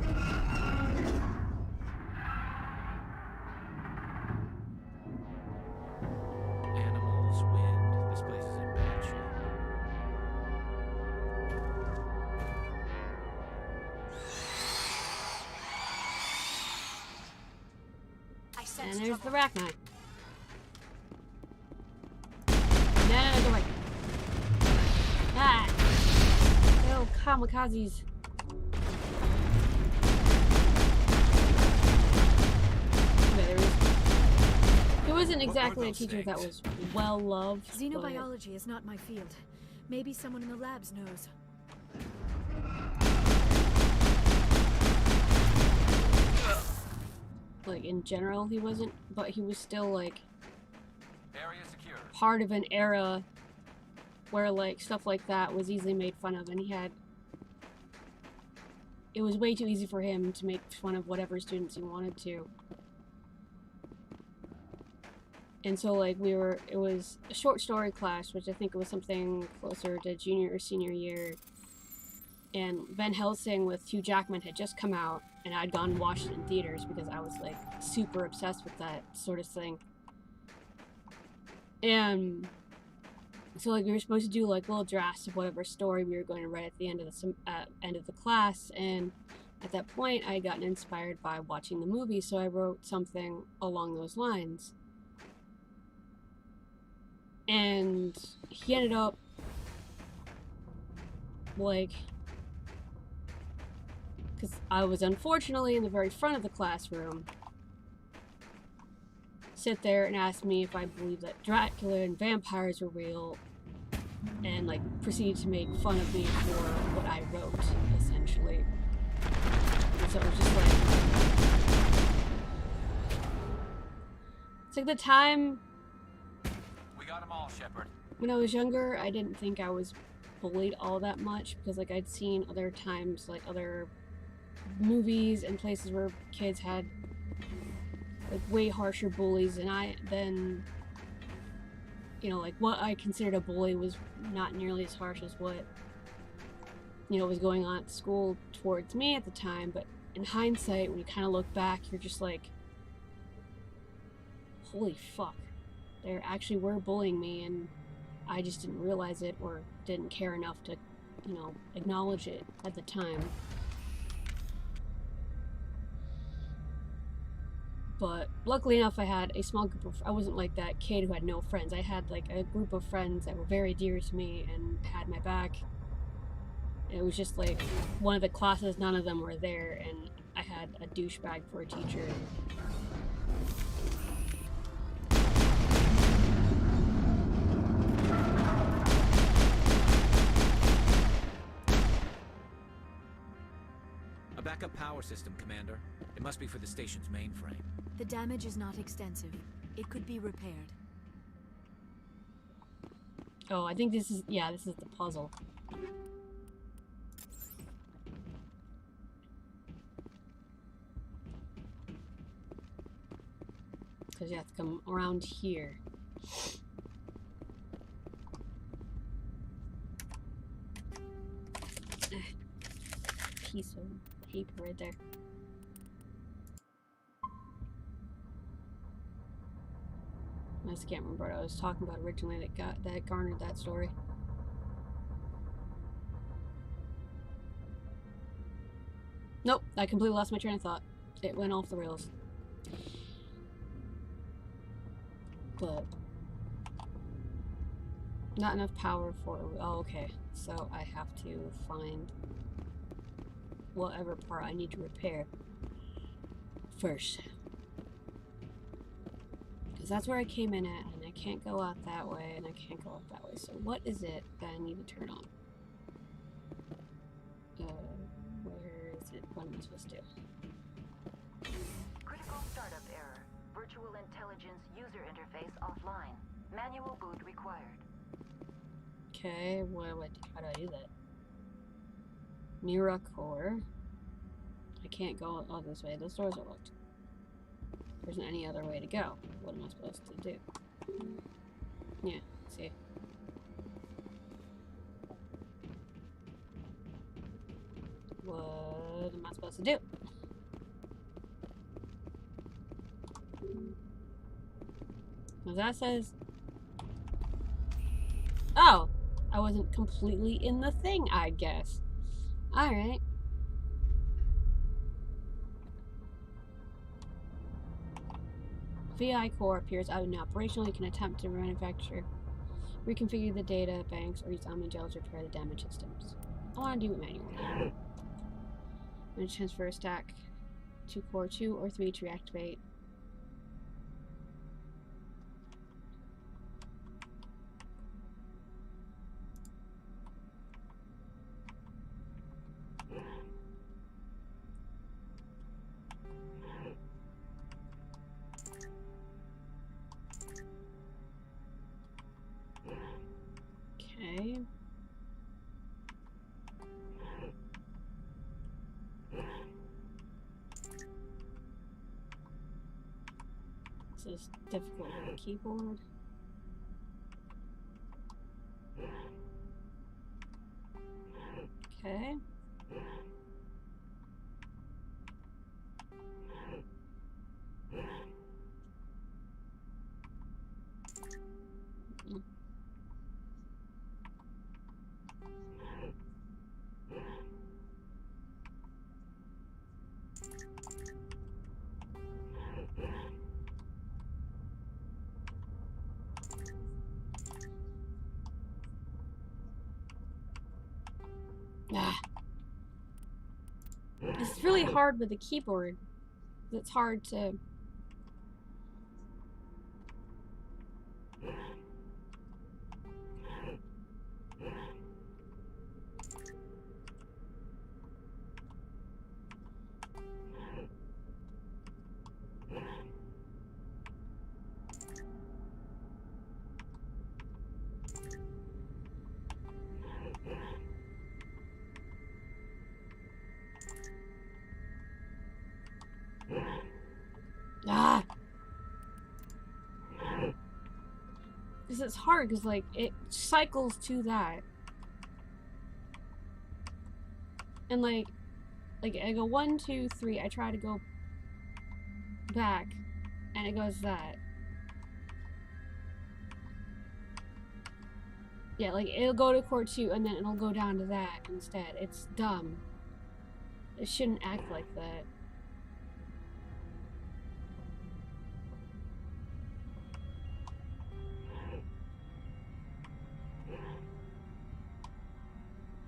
Animals, wind, this place is in bad shape. And there's the Arachnite. No, go away. Ah! Oh, kamikazes. Okay, there was... He wasn't exactly a teacher that was well loved. Xenobiology is not my field. Maybe someone in the labs knows. Like, in general, he wasn't, but he was still, like, Area secure. part of an era where, like, stuff like that was easily made fun of, and he had... It was way too easy for him to make fun of whatever students he wanted to. And so, like, it was a short story class, which I think was something closer to junior or senior year. And Van Helsing with Hugh Jackman had just come out, and I'd gone and watched it in theaters because I was, like, super obsessed with that sort of thing. And so, like, we were supposed to do, like, little drafts of whatever story we were going to write at the end of the class, and at that point, I had gotten inspired by watching the movie, so I wrote something along those lines. And he ended up, like... Because I was unfortunately in the very front of the classroom, sit there and ask me if I believed that Dracula and vampires were real, and like proceeded to make fun of me for what I wrote, essentially. And so it was just like... It's like the time... We got them all, Shepard. When I was younger, I didn't think I was bullied all that much, because like I'd seen other times, like other movies and places where kids had like way harsher bullies than you know, like what I considered a bully was not nearly as harsh as what, you know, was going on at school towards me at the time. But in hindsight, when you kind of look back, you're just like, holy fuck, they actually were bullying me, and I just didn't realize it or didn't care enough to, you know, acknowledge it at the time. But luckily enough, I had a small group of, I wasn't like that kid who had no friends. I had like a group of friends that were very dear to me and had my back. It was just like one of the classes, none of them were there, and I had a douchebag for a teacher. A backup power system, Commander. It must be for the station's mainframe. The damage is not extensive. It could be repaired. Oh, I think this is, yeah, this is the puzzle. Because you have to come around here. Piece of paper right there. I just can't remember what I was talking about originally that garnered that story. Nope, I completely lost my train of thought. It went off the rails. But not enough power for, oh, okay. So I have to find whatever part I need to repair first. Because that's where I came in at, and I can't go out that way, and I can't go out that way. So what is it that I need to turn on? Where is it? What am I supposed to do? Critical startup error. Virtual intelligence user interface offline. Manual boot required. Okay, how do I do that? Mira core. I can't go this way. Those doors are locked. There isn't any other way to go. What am I supposed to do? Yeah, see. What am I supposed to do? Well, that says... Oh! I wasn't completely in the thing, I guess. Alright. VI core appears out and operational. You can attempt to manufacture, reconfigure the data banks, or use Omni Gel to repair the damaged systems. I want to do it manually. I'm going to transfer a stack to core 2 or 3 to reactivate. Okay. This is difficult with the keyboard. Okay. It's really hard with the keyboard. It's hard to... Because it's hard, because, like, it cycles to that. And, like, I go 1, 2, 3, I try to go back, and it goes that. Yeah, like, it'll go to core 2, and then it'll go down to that instead. It's dumb. It shouldn't act like that.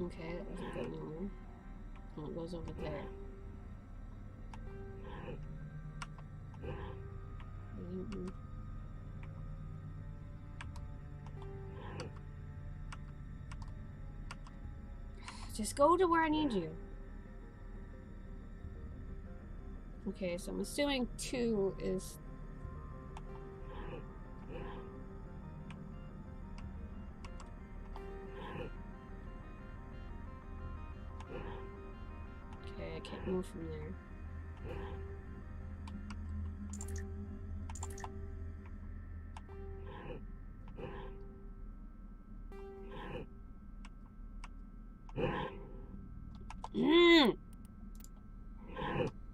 Okay, that doesn't go anywhere. Oh, it goes over there. Just go to where I need you. Okay, so I'm assuming 2 is... Okay, I can't move from there.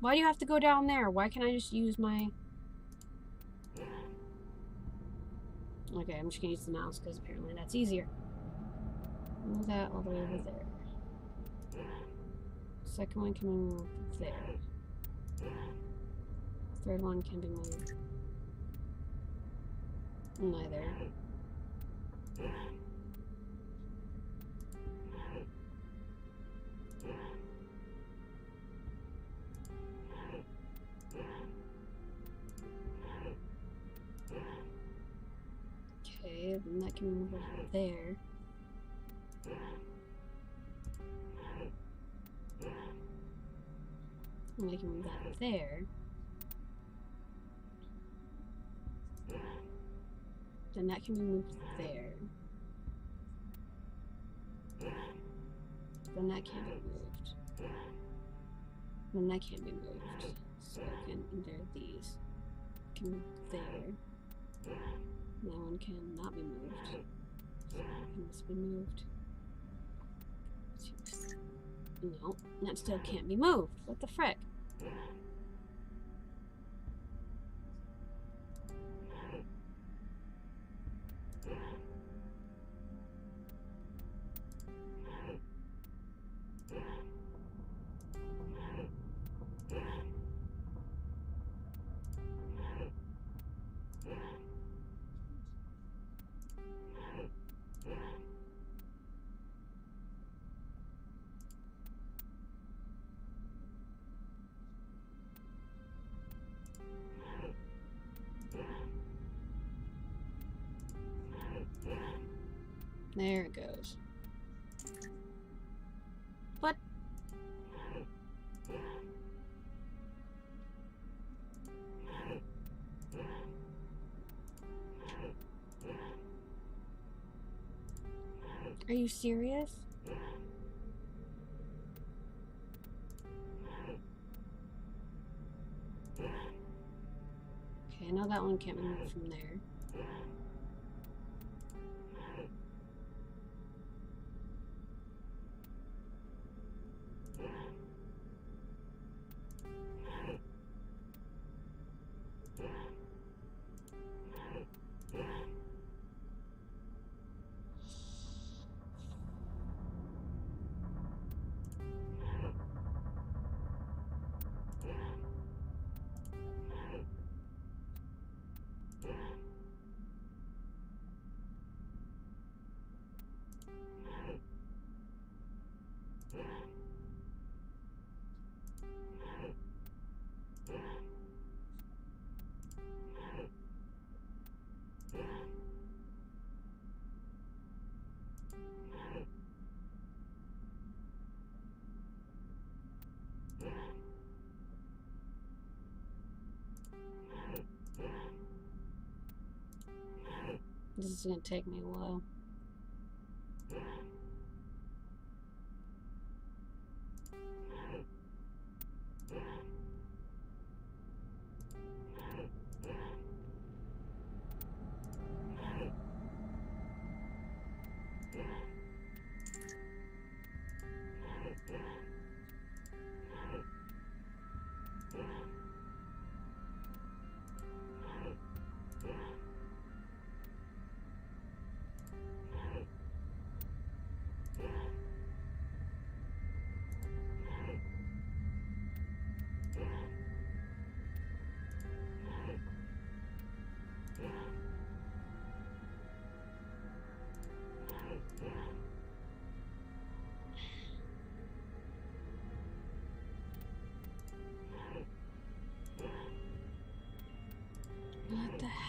Why do you have to go down there? Why can't I just use my... Okay, I'm just gonna use the mouse because apparently that's easier. Move that all the way over there. Second one can be moved there. Third one can be moved. Neither. Okay, then that can move over there. And I can move that there. Then that can be moved there. Then that can't be moved. Then that can't be moved. So I can invert these. I can move there. That one cannot be moved. So it must be moved. No, that still can't be moved. What the frick? There it goes. What? Are you serious? Okay, I know that one can't be moved from there. This is gonna take me a while.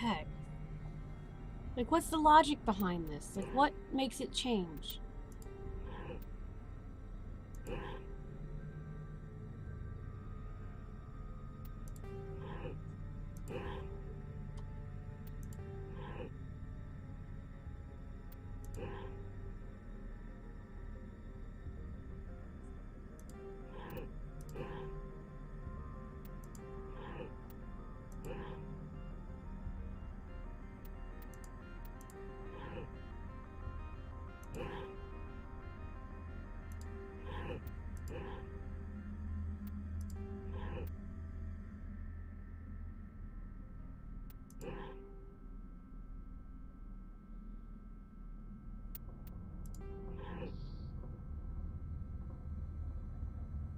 heck? Like, what's the logic behind this? Like, what makes it change?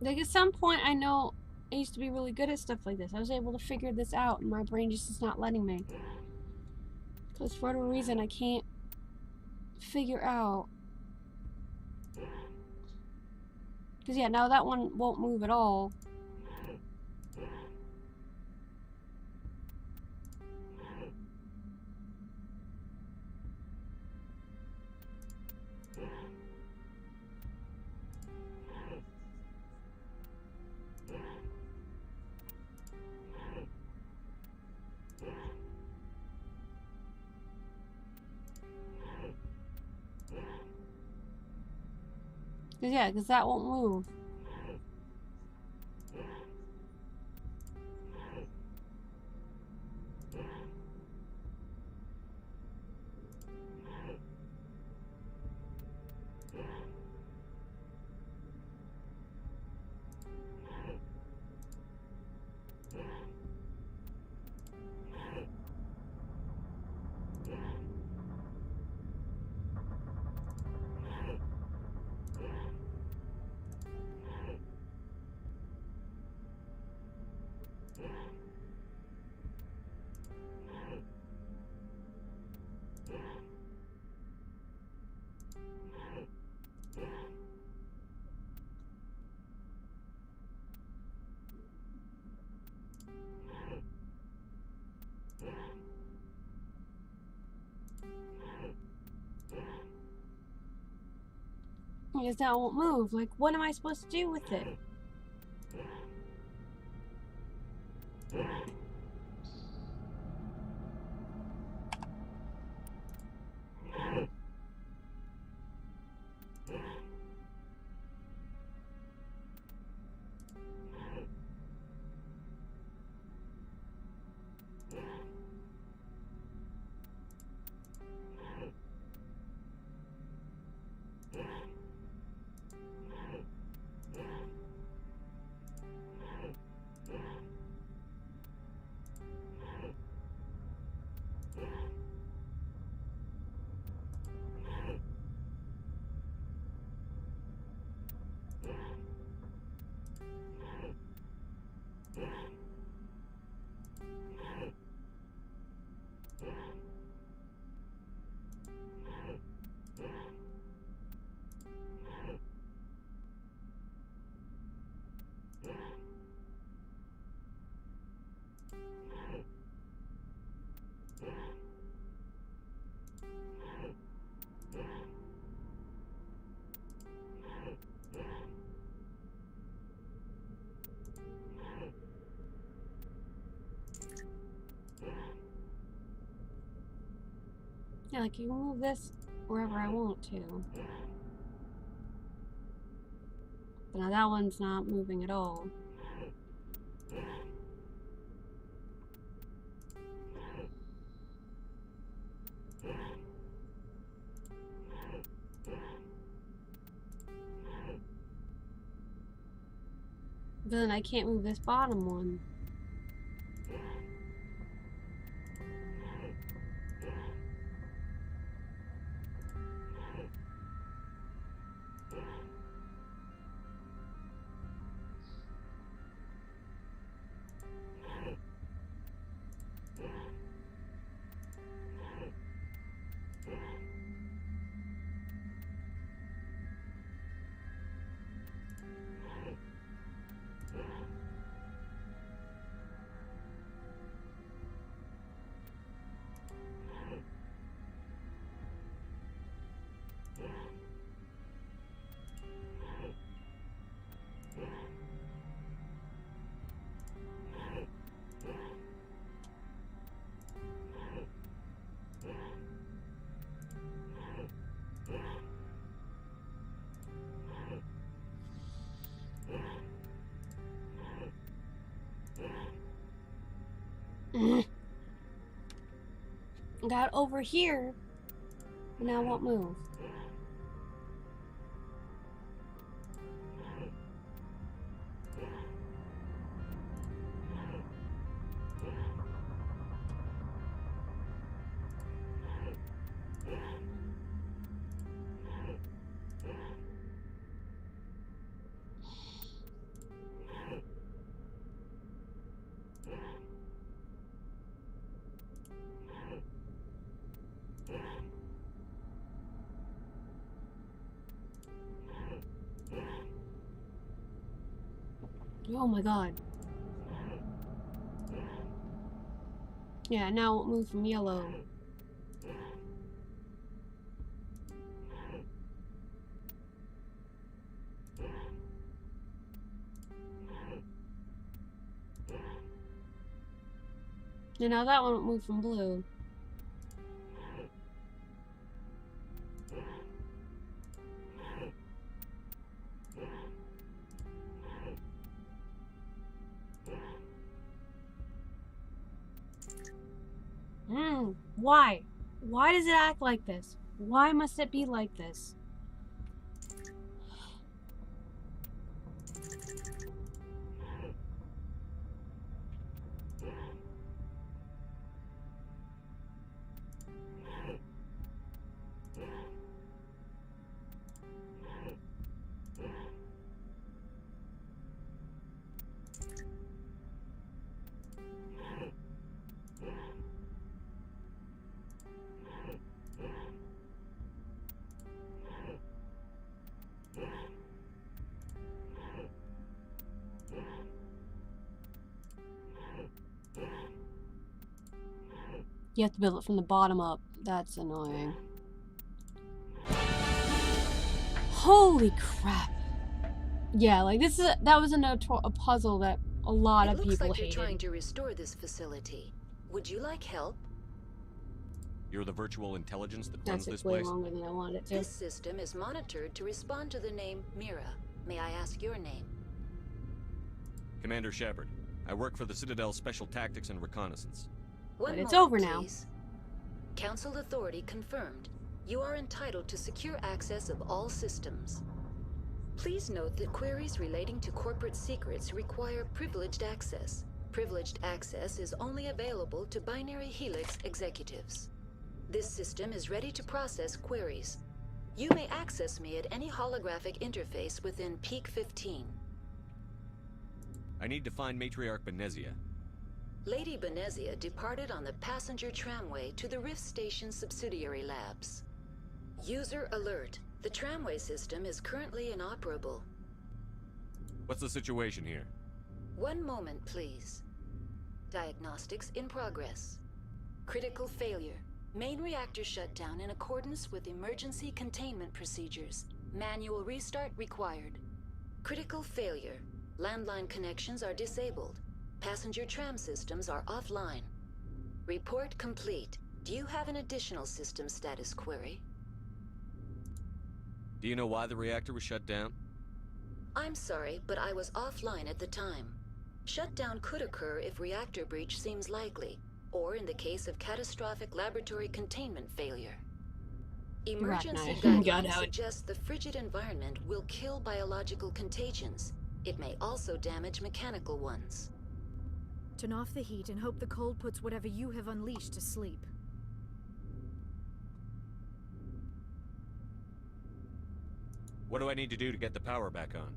Like, at some point, I know I used to be really good at stuff like this. I was able to figure this out, and my brain just is not letting me. Because for whatever reason, I can't figure out. Because, yeah, now that one won't move at all. Yeah, because that won't move. Because that won't move. Like, what am I supposed to do with it? Yeah, like, you can move this wherever I want to. But now that one's not moving at all. But then I can't move this bottom one. Got over here. Now it won't move. Oh my god. Yeah, now it won't move from yellow. And now that one won't move from blue. Why? Why does it act like this? Why must it be like this? You have to build it from the bottom up. That's annoying. Holy crap. Yeah, like that was a puzzle that a lot of people It looks like hated. you're trying to restore this facility. Would you like help? You're the virtual intelligence that That runs took this way place? longer than I wanted it to. This system is monitored to respond to the name Mira. May I ask your name? Commander Shepard. I work for the Citadel's Special Tactics and Reconnaissance. One it's moment, over now. please. Council authority confirmed. You are entitled to secure access of all systems. Please note that queries relating to corporate secrets require privileged access. Privileged access is only available to Binary Helix executives. This system is ready to process queries. You may access me at any holographic interface within Peak 15. I need to find Matriarch Benezia. Lady Benezia departed on the passenger tramway to the Rift Station subsidiary labs. User alert. The tramway system is currently inoperable. What's the situation here? One moment, please. Diagnostics in progress. Critical failure. Main reactor shut down in accordance with emergency containment procedures. Manual restart required. Critical failure. Landline connections are disabled. Passenger tram systems are offline. Report complete. Do you have an additional system status query? Do you know why the reactor was shut down? I'm sorry, but I was offline at the time. Shutdown could occur if reactor breach seems likely, or in the case of catastrophic laboratory containment failure. Emergency guidelines suggest the frigid environment will kill biological contagions. It may also damage mechanical ones. Turn off the heat and hope the cold puts whatever you have unleashed to sleep. What do I need to do to get the power back on?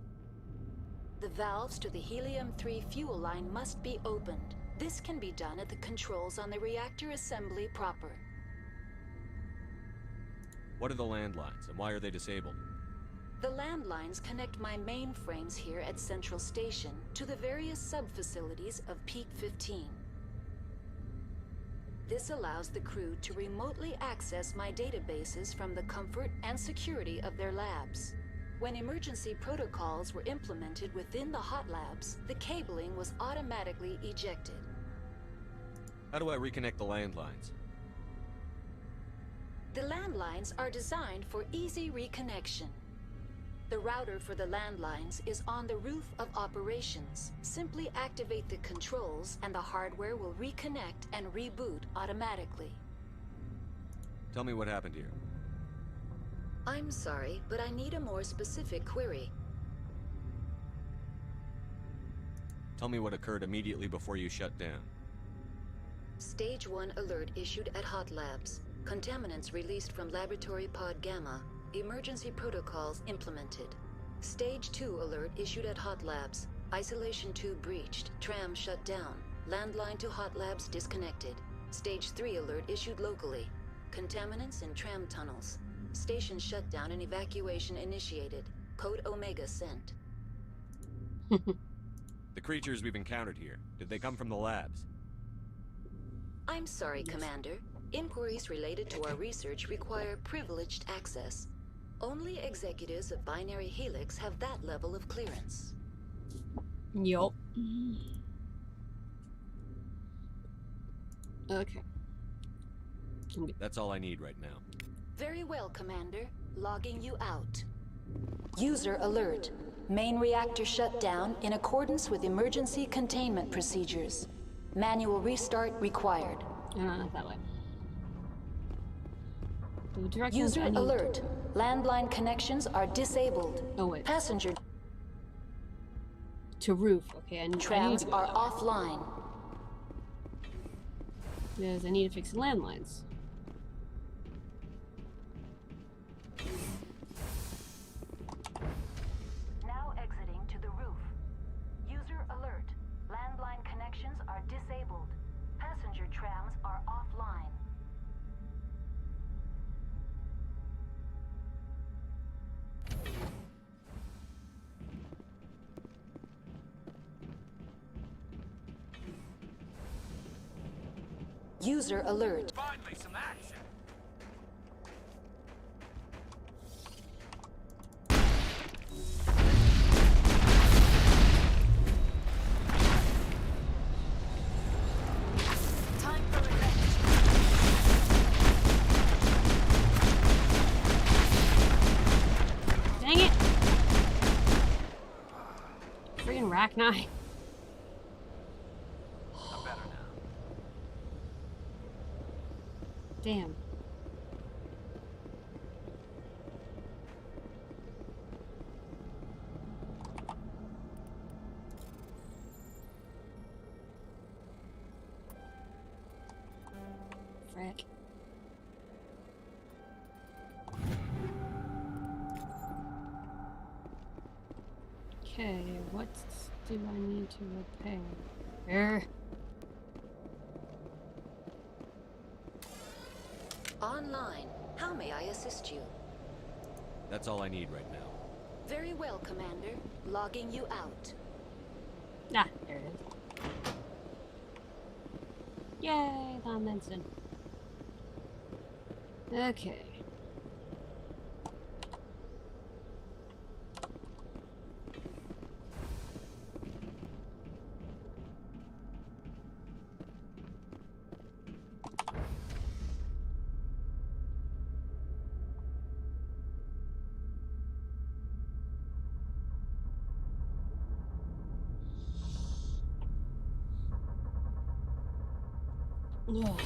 The valves to the Helium-3 fuel line must be opened. This can be done at the controls on the reactor assembly proper. What are the landlines, and why are they disabled? The landlines connect my mainframes here at Central Station to the various sub-facilities of Peak 15. This allows the crew to remotely access my databases from the comfort and security of their labs. When emergency protocols were implemented within the hot labs, the cabling was automatically ejected. How do I reconnect the landlines? The landlines are designed for easy reconnection. The router for the landlines is on the roof of operations. Simply activate the controls and the hardware will reconnect and reboot automatically. Tell me what happened here. I'm sorry, but I need a more specific query. Tell me what occurred immediately before you shut down. Stage 1 alert issued at Hot Labs. Contaminants released from Laboratory Pod Gamma. Emergency protocols implemented. Stage 2 alert issued at Hot Labs. Isolation tube breached. Tram shut down. Landline to Hot Labs disconnected. Stage 3 alert issued locally. Contaminants in tram tunnels. Station shutdown and evacuation initiated. Code Omega sent. The creatures we've encountered here, did they come from the labs? I'm sorry, Commander. Inquiries related to our research require privileged access. Only executives of Binary Helix have that level of clearance. Yup. Okay. That's all I need right now. Very well, Commander. Logging you out. User alert. Main reactor shut down in accordance with emergency containment procedures. Manual restart required. Not that way. The directions User I need alert. Landline connections are disabled. Oh wait. Passenger to roof. Okay, I need trams to go are that way. offline. Because I need to fix the landlines. Now exiting to the roof. User alert. Landline connections are disabled. Passenger trams are offline. User alert. Finally, some action. Time for revenge. Dang it! Freaking Rachni. I'm better now. Damn. Frick. Okay, what do I need to repair? Online. How may I assist you? That's all I need right now. Very well, Commander. Logging you out. Ah, there it is. Yay, Tom Benson. Okay. Ugh.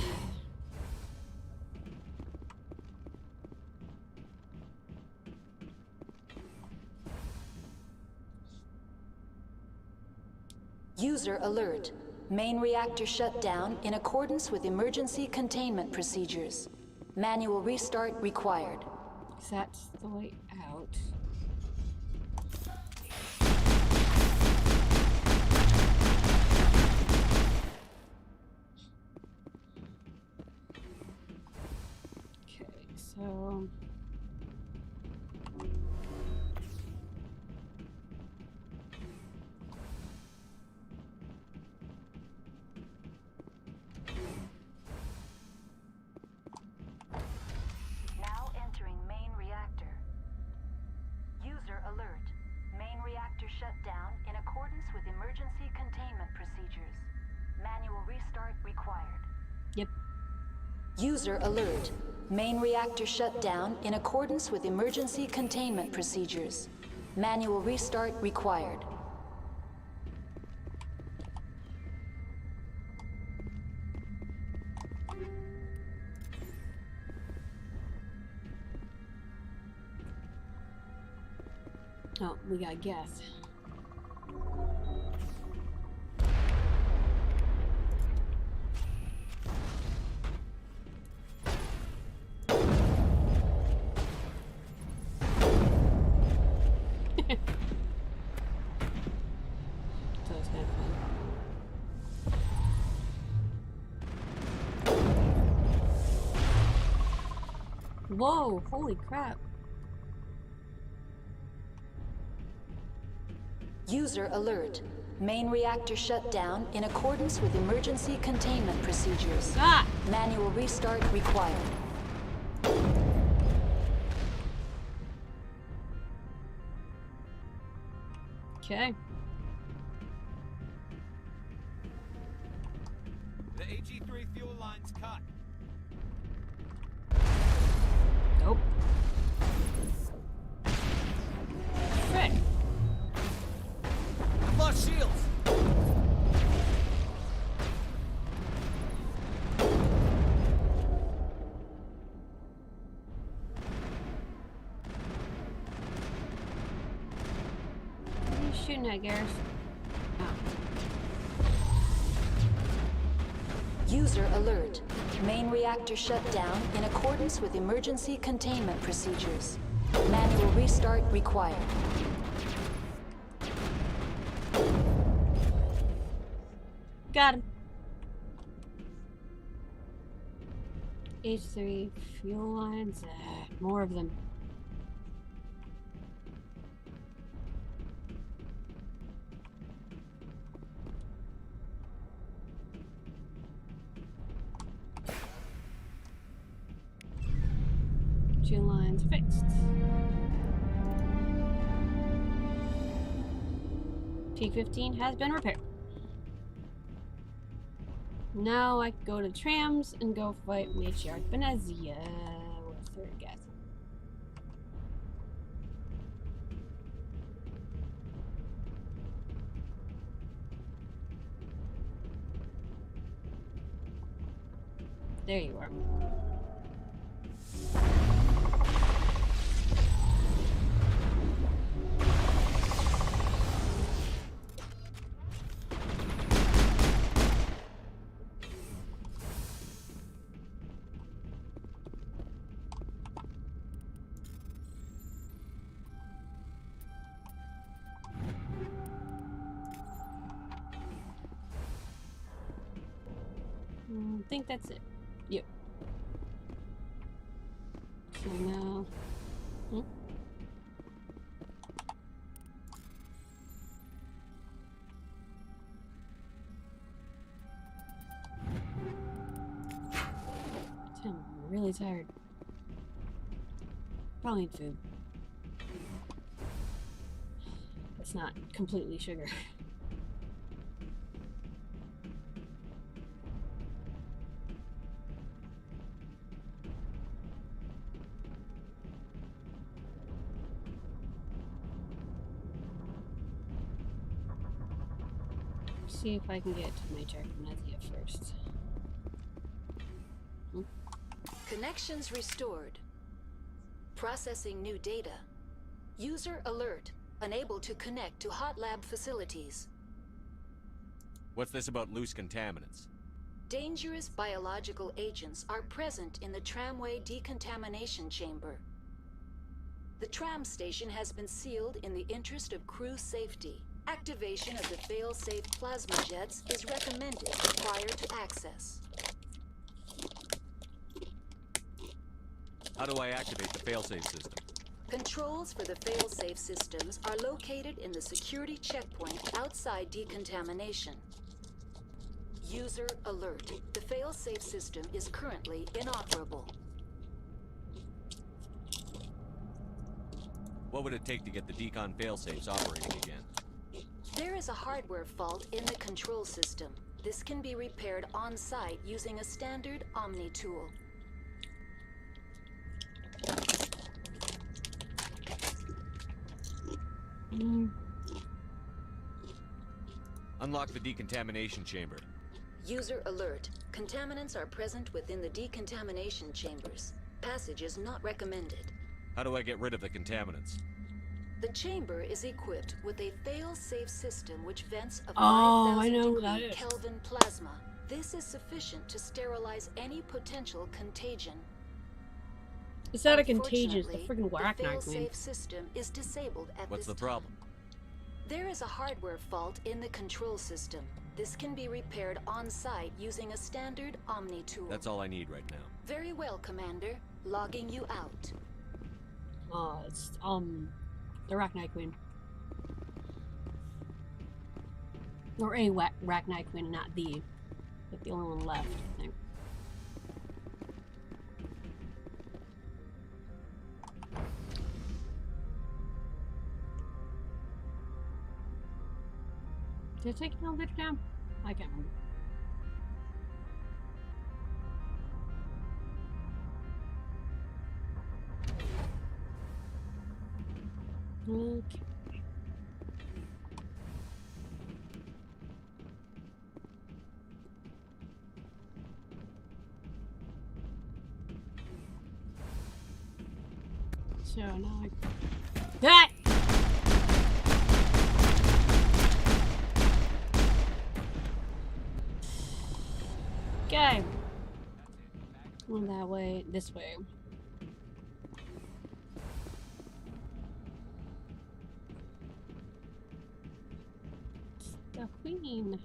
User alert. Main reactor shut down in accordance with emergency containment procedures. Manual restart required. That's the way out. Okay, so... Now entering main reactor. User alert. Main reactor shut down in accordance with emergency containment procedures. Manual restart required. Yep. User alert. Main reactor shut down in accordance with emergency containment procedures. Manual restart required. Oh, we got gas. So it's kind of fun. Whoa, holy crap. User alert. Main reactor shut down in accordance with emergency containment procedures. Ah! Manual restart required. Okay. The AG3 fuel line's cut. Nope. Frick. I've lost shields. What are you shooting at, Garrus? User alert. Main reactor shut down in accordance with emergency containment procedures. Manual restart required. Got him. H3 fuel lines. More of them. Fuel lines fixed. Peak 15 has been repaired. Now I can go to the trams and go fight Matriarch Venezia with her gas. There you are. I think that's it. Yep. So now... I'm really tired. Probably need food. It's not completely sugar. See if I can get to Matriarch Venezia first. Connections restored. Processing new data. User alert. Unable to connect to hot lab facilities. What's this about loose contaminants? Dangerous biological agents are present in the tramway decontamination chamber. The tram station has been sealed in the interest of crew safety. Activation of the fail-safe plasma jets is recommended prior to access. How do I activate the failsafe system? Controls for the fail-safe systems are located in the security checkpoint outside decontamination. User alert. The fail-safe system is currently inoperable. What would it take to get the decon failsafes operating again? There is a hardware fault in the control system. This can be repaired on-site using a standard Omni tool. Unlock the decontamination chamber. User alert. Contaminants are present within the decontamination chambers. Passage is not recommended. How do I get rid of the contaminants? The chamber is equipped with a fail-safe system which vents a Oh, I 5,000 know what that degree is. Kelvin plasma. This is sufficient to sterilize any potential contagion. It's not a contagious, the Unfortunately, freaking whack the knife man. fail-safe system is disabled at What's this the time. problem? There is a hardware fault in the control system. This can be repaired on-site using a standard Omni tool. That's all I need right now. Very well, Commander. Logging you out. It's the Arachnite Queen. Or a Arachnite Queen, not the. Like the only one left, I think. Did I take an elevator down? I can't remember. Okay. So now I... Ah! Okay. Going that way, this way. The Queen.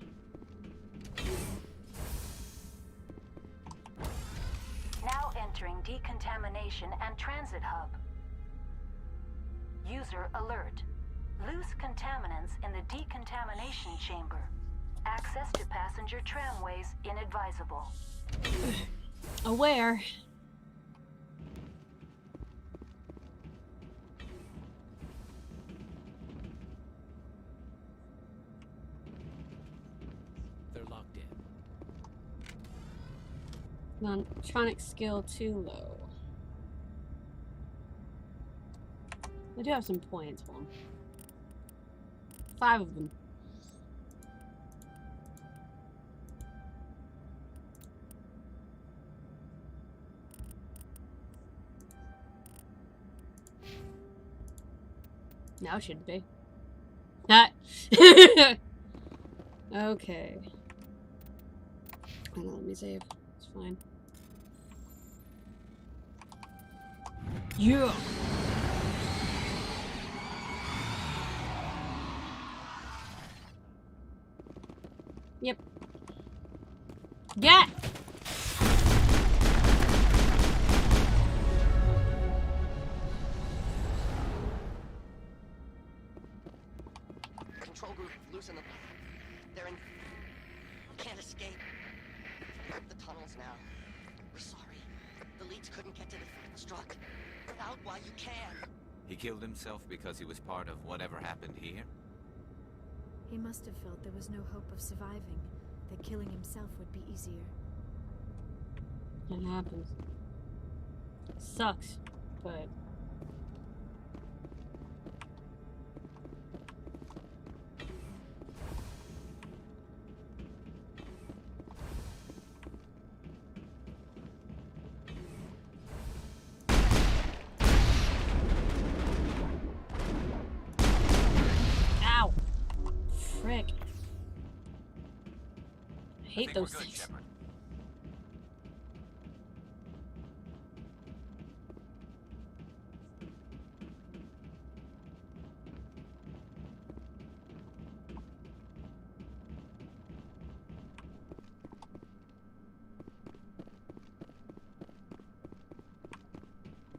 Now entering decontamination and transit hub. User alert. Loose contaminants in the decontamination chamber. Access to passenger tramways inadvisable. Aware. They're locked in. Electronic skill too low. I do have some points for them. 5 of them. Now should be. Not. Okay. Hold on, let me save. It's fine. Yeah. Yep. Get. Control group, loosen them. They're in... Can't escape. The tunnels now. We're sorry. The leads couldn't get to the struck. Get out while you can. He killed himself because he was part of whatever happened here? He must have felt there was no hope of surviving, that killing himself would be easier. It happens. Sucks, but... Ow! Frick. I hate those things.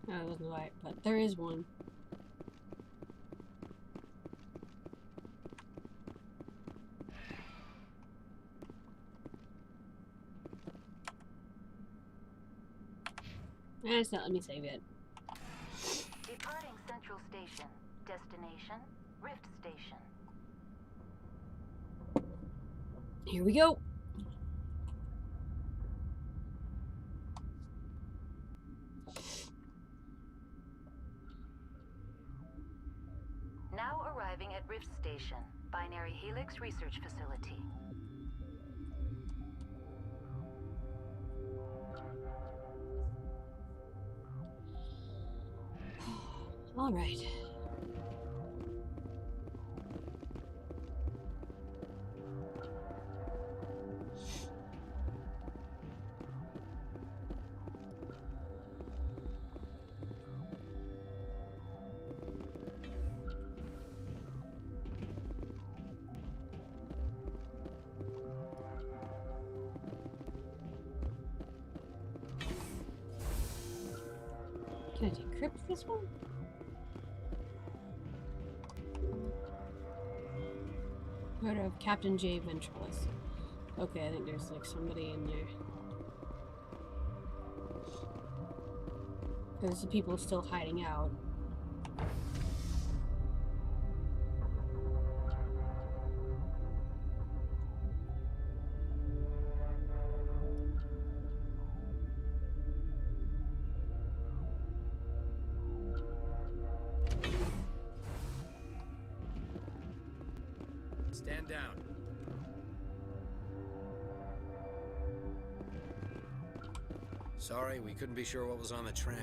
No, it wasn't right, but there is one. It's not, let me save it. Departing Central Station. Destination, Rift Station. Here we go. Now arriving at Rift Station, Binary Helix Research Facility. All right. Can I decrypt this one? Part of Captain J. Ventress. Okay, I think there's like somebody in there. There's the people still hiding out. Stand down. Sorry, we couldn't be sure what was on the tram.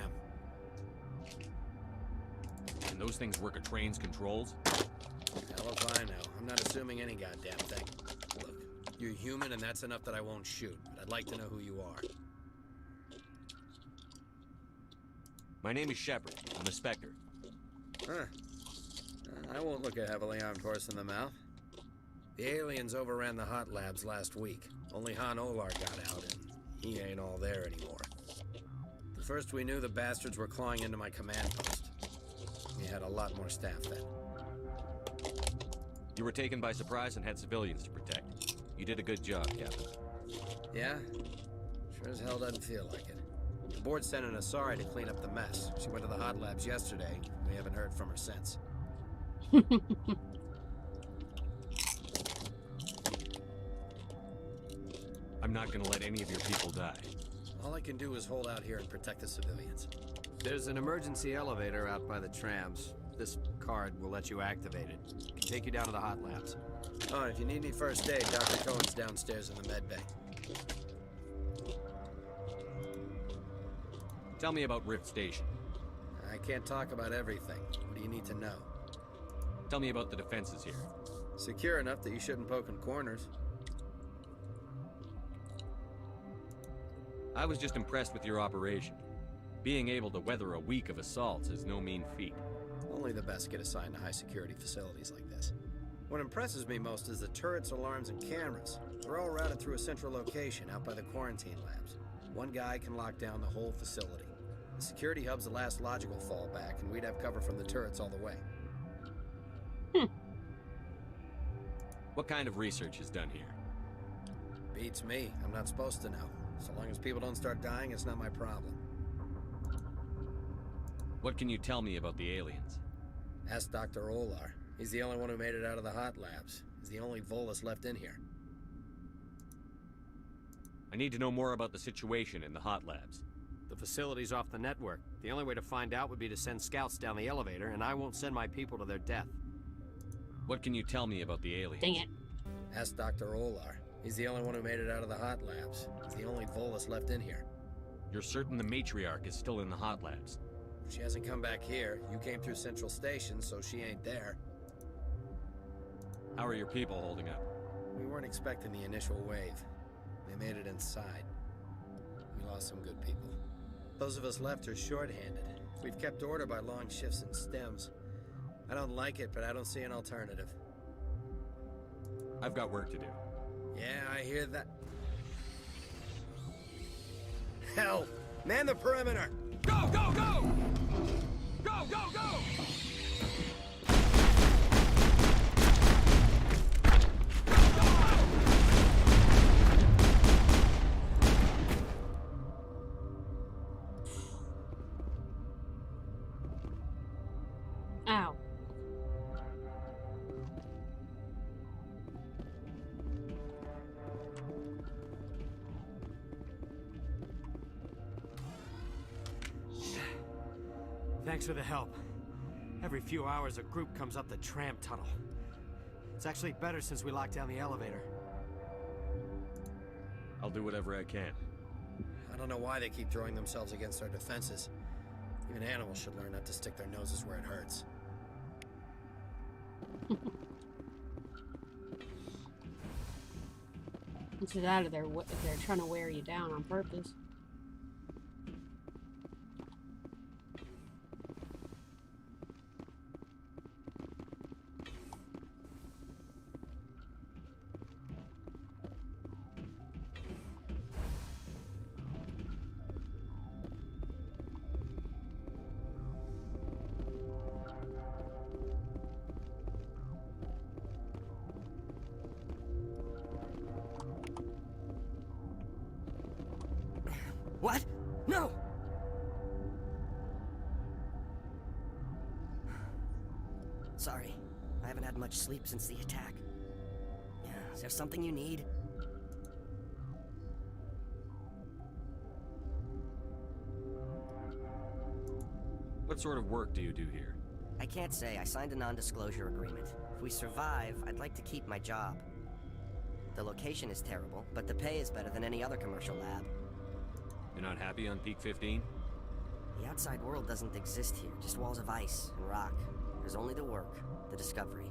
Can those things work a train's controls? Hell if I know. I'm not assuming any goddamn thing. Look, you're human and that's enough that I won't shoot, but I'd like to know who you are. My name is Shepard. I'm a Spectre. Huh. I won't look a heavily armed horse in the mouth. The aliens overran the hot labs last week. Only Han Olar got out, and he ain't all there anymore. The first we knew, the bastards were clawing into my command post. We had a lot more staff then. You were taken by surprise and had civilians to protect. You did a good job, Captain. Yeah? Sure as hell doesn't feel like it. The board sent an Asari to clean up the mess. She went to the hot labs yesterday. We haven't heard from her since. I'm not gonna let any of your people die. All I can do is hold out here and protect the civilians. There's an emergency elevator out by the trams. This card will let you activate it. It can take you down to the hot labs. Oh, and if you need any first aid, Dr. Cohen's downstairs in the med bay. Tell me about Rift Station. I can't talk about everything. What do you need to know? Tell me about the defenses here. Secure enough that you shouldn't poke in corners. I was just impressed with your operation. Being able to weather a week of assaults is no mean feat. Only the best get assigned to high-security facilities like this. What impresses me most is the turrets, alarms, and cameras. They're all routed through a central location out by the quarantine labs. One guy can lock down the whole facility. The security hub's the last logical fallback, and we'd have cover from the turrets all the way. What kind of research is done here? Beats me. I'm not supposed to know. So long as people don't start dying, it's not my problem. What can you tell me about the aliens? Ask Dr. Olar. He's the only one who made it out of the hot labs. He's the only Volus left in here. I need to know more about the situation in the hot labs. The facility's off the network. The only way to find out would be to send scouts down the elevator, and I won't send my people to their death. What can you tell me about the aliens? Dang it. Ask Dr. Olar. He's the only one who made it out of the hot labs. He's the only Volus left in here. You're certain the matriarch is still in the hot labs? She hasn't come back here. You came through Central Station, so she ain't there. How are your people holding up? We weren't expecting the initial wave. They made it inside. We lost some good people. Those of us left are short-handed. We've kept order by long shifts and stems. I don't like it, but I don't see an alternative. I've got work to do. Yeah, I hear that. Hell! Man the perimeter! Go, go, go! Go, go, go! Ow. Thanks for the help. Every few hours, a group comes up the tram tunnel. It's actually better since we locked down the elevator. I'll do whatever I can. I don't know why they keep throwing themselves against our defenses. Even animals should learn not to stick their noses where it hurts. It's out of there. They're trying to wear you down on purpose. What? No! Sorry, I haven't had much sleep since the attack. Yeah, is there something you need? What sort of work do you do here? I can't say. I signed a non-disclosure agreement. If we survive, I'd like to keep my job. The location is terrible, but the pay is better than any other commercial lab. You're not happy on Peak 15? The outside world doesn't exist here, just walls of ice and rock. There's only the work, the discovery.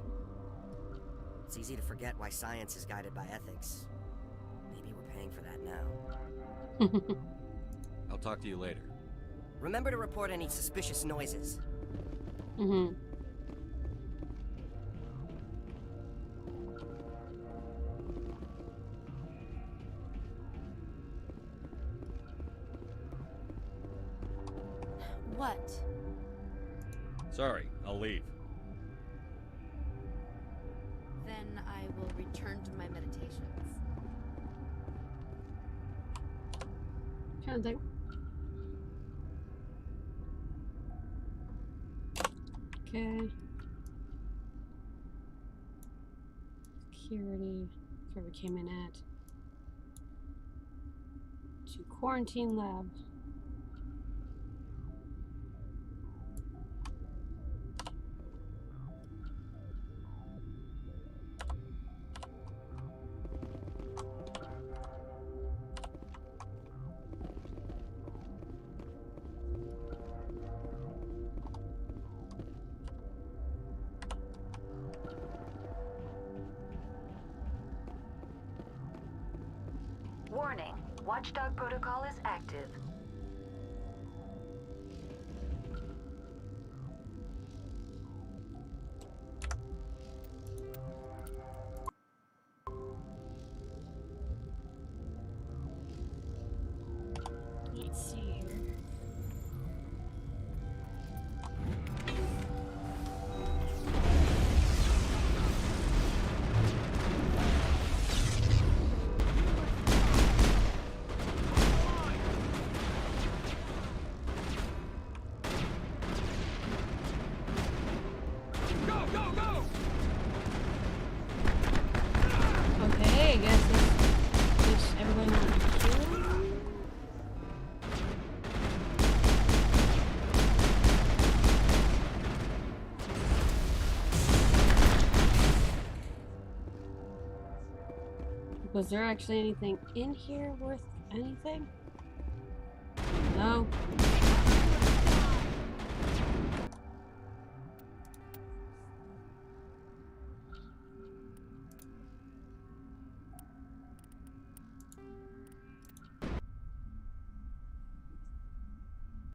It's easy to forget why science is guided by ethics. Maybe we're paying for that now. I'll talk to you later. Remember to report any suspicious noises. Mm-hmm. What? Sorry, I'll leave. Then I will return to my meditations. Kind of thing. Okay. Security. That's where we came in at. To quarantine lab. Warning, Watchdog protocol is active. Let's see here. Okay, I guess it's everybody wants to kill. Was there actually anything in here worth anything? No.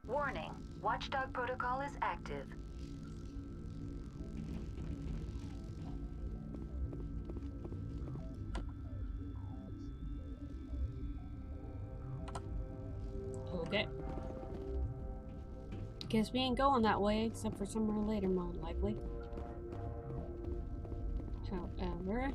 Warning, Watchdog protocol is active. Okay. Guess we ain't going that way, except for somewhere later, more likely. However...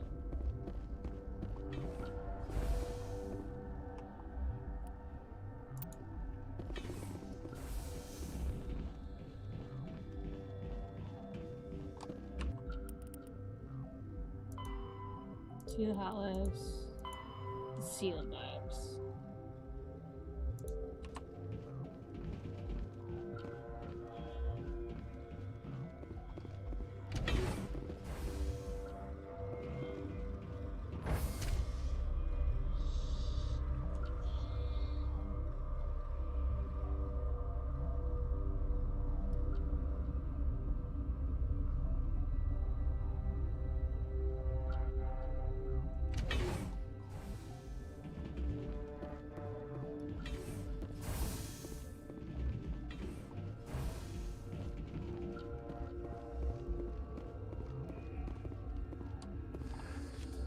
to the Hollows, the Seal Labs.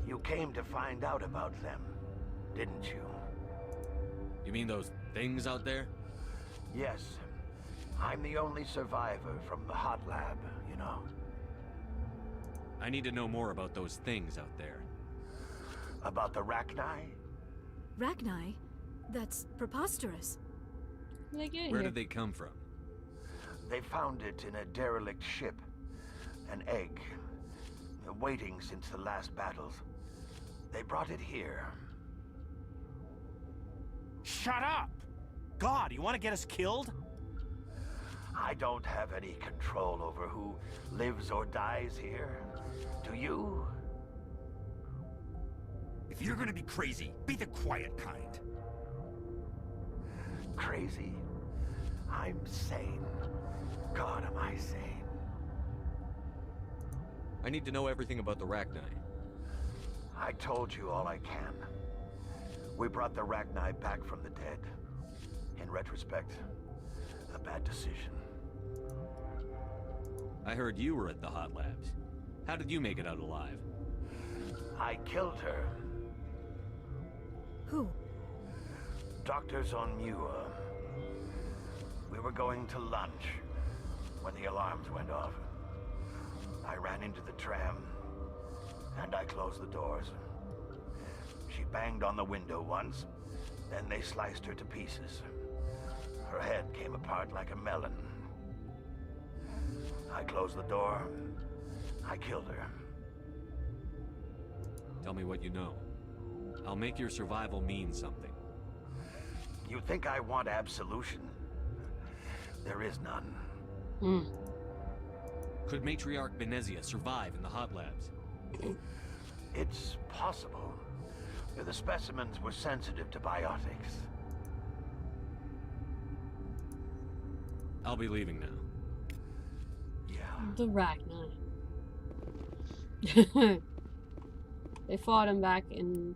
You came to find out about them, didn't you? You mean those things out there? Yes. I'm the only survivor from the hot lab, you know. I need to know more about those things out there. About the Rachni? Rachni? That's preposterous. they get Where here? did they come from? They found it in a derelict ship. An egg. Waiting since the last battles. They brought it here. Shut up! God, you want to get us killed? I don't have any control over who lives or dies here. Do you? If you're gonna be crazy, be the quiet kind. Crazy? I'm sane. God, am I sane? I need to know everything about the Rachni. I told you all I can. We brought the Rachni back from the dead. In retrospect, a bad decision. I heard you were at the Hot Labs. How did you make it out alive? I killed her. Who? Doctors on Muir. We were going to lunch when the alarms went off. I ran into the tram, and I closed the doors. She banged on the window once, then they sliced her to pieces. Her head came apart like a melon. I closed the door. I killed her. Tell me what you know. I'll make your survival mean something. You think I want absolution? There is none. Could Matriarch Benezia survive in the Hot Labs? It's possible. The specimens were sensitive to biotics. I'll be leaving now. The Rachni. They fought him back in...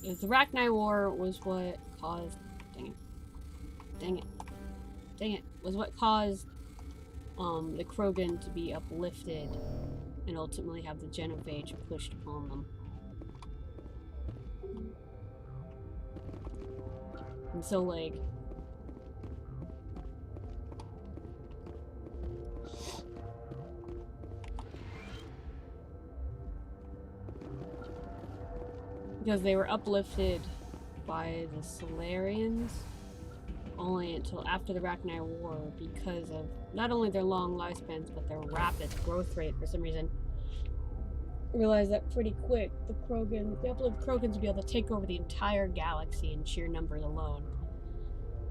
The Rachni War was what caused... Dang it. Was what caused the Krogan to be uplifted and ultimately have the Genophage pushed upon them. And so, like... because they were uplifted by the Solarians only until after the Rachni War because of not only their long lifespans but their rapid growth rate for some reason. Realized that pretty quick. The uplifted Krogans would be able to take over the entire galaxy in sheer numbers alone.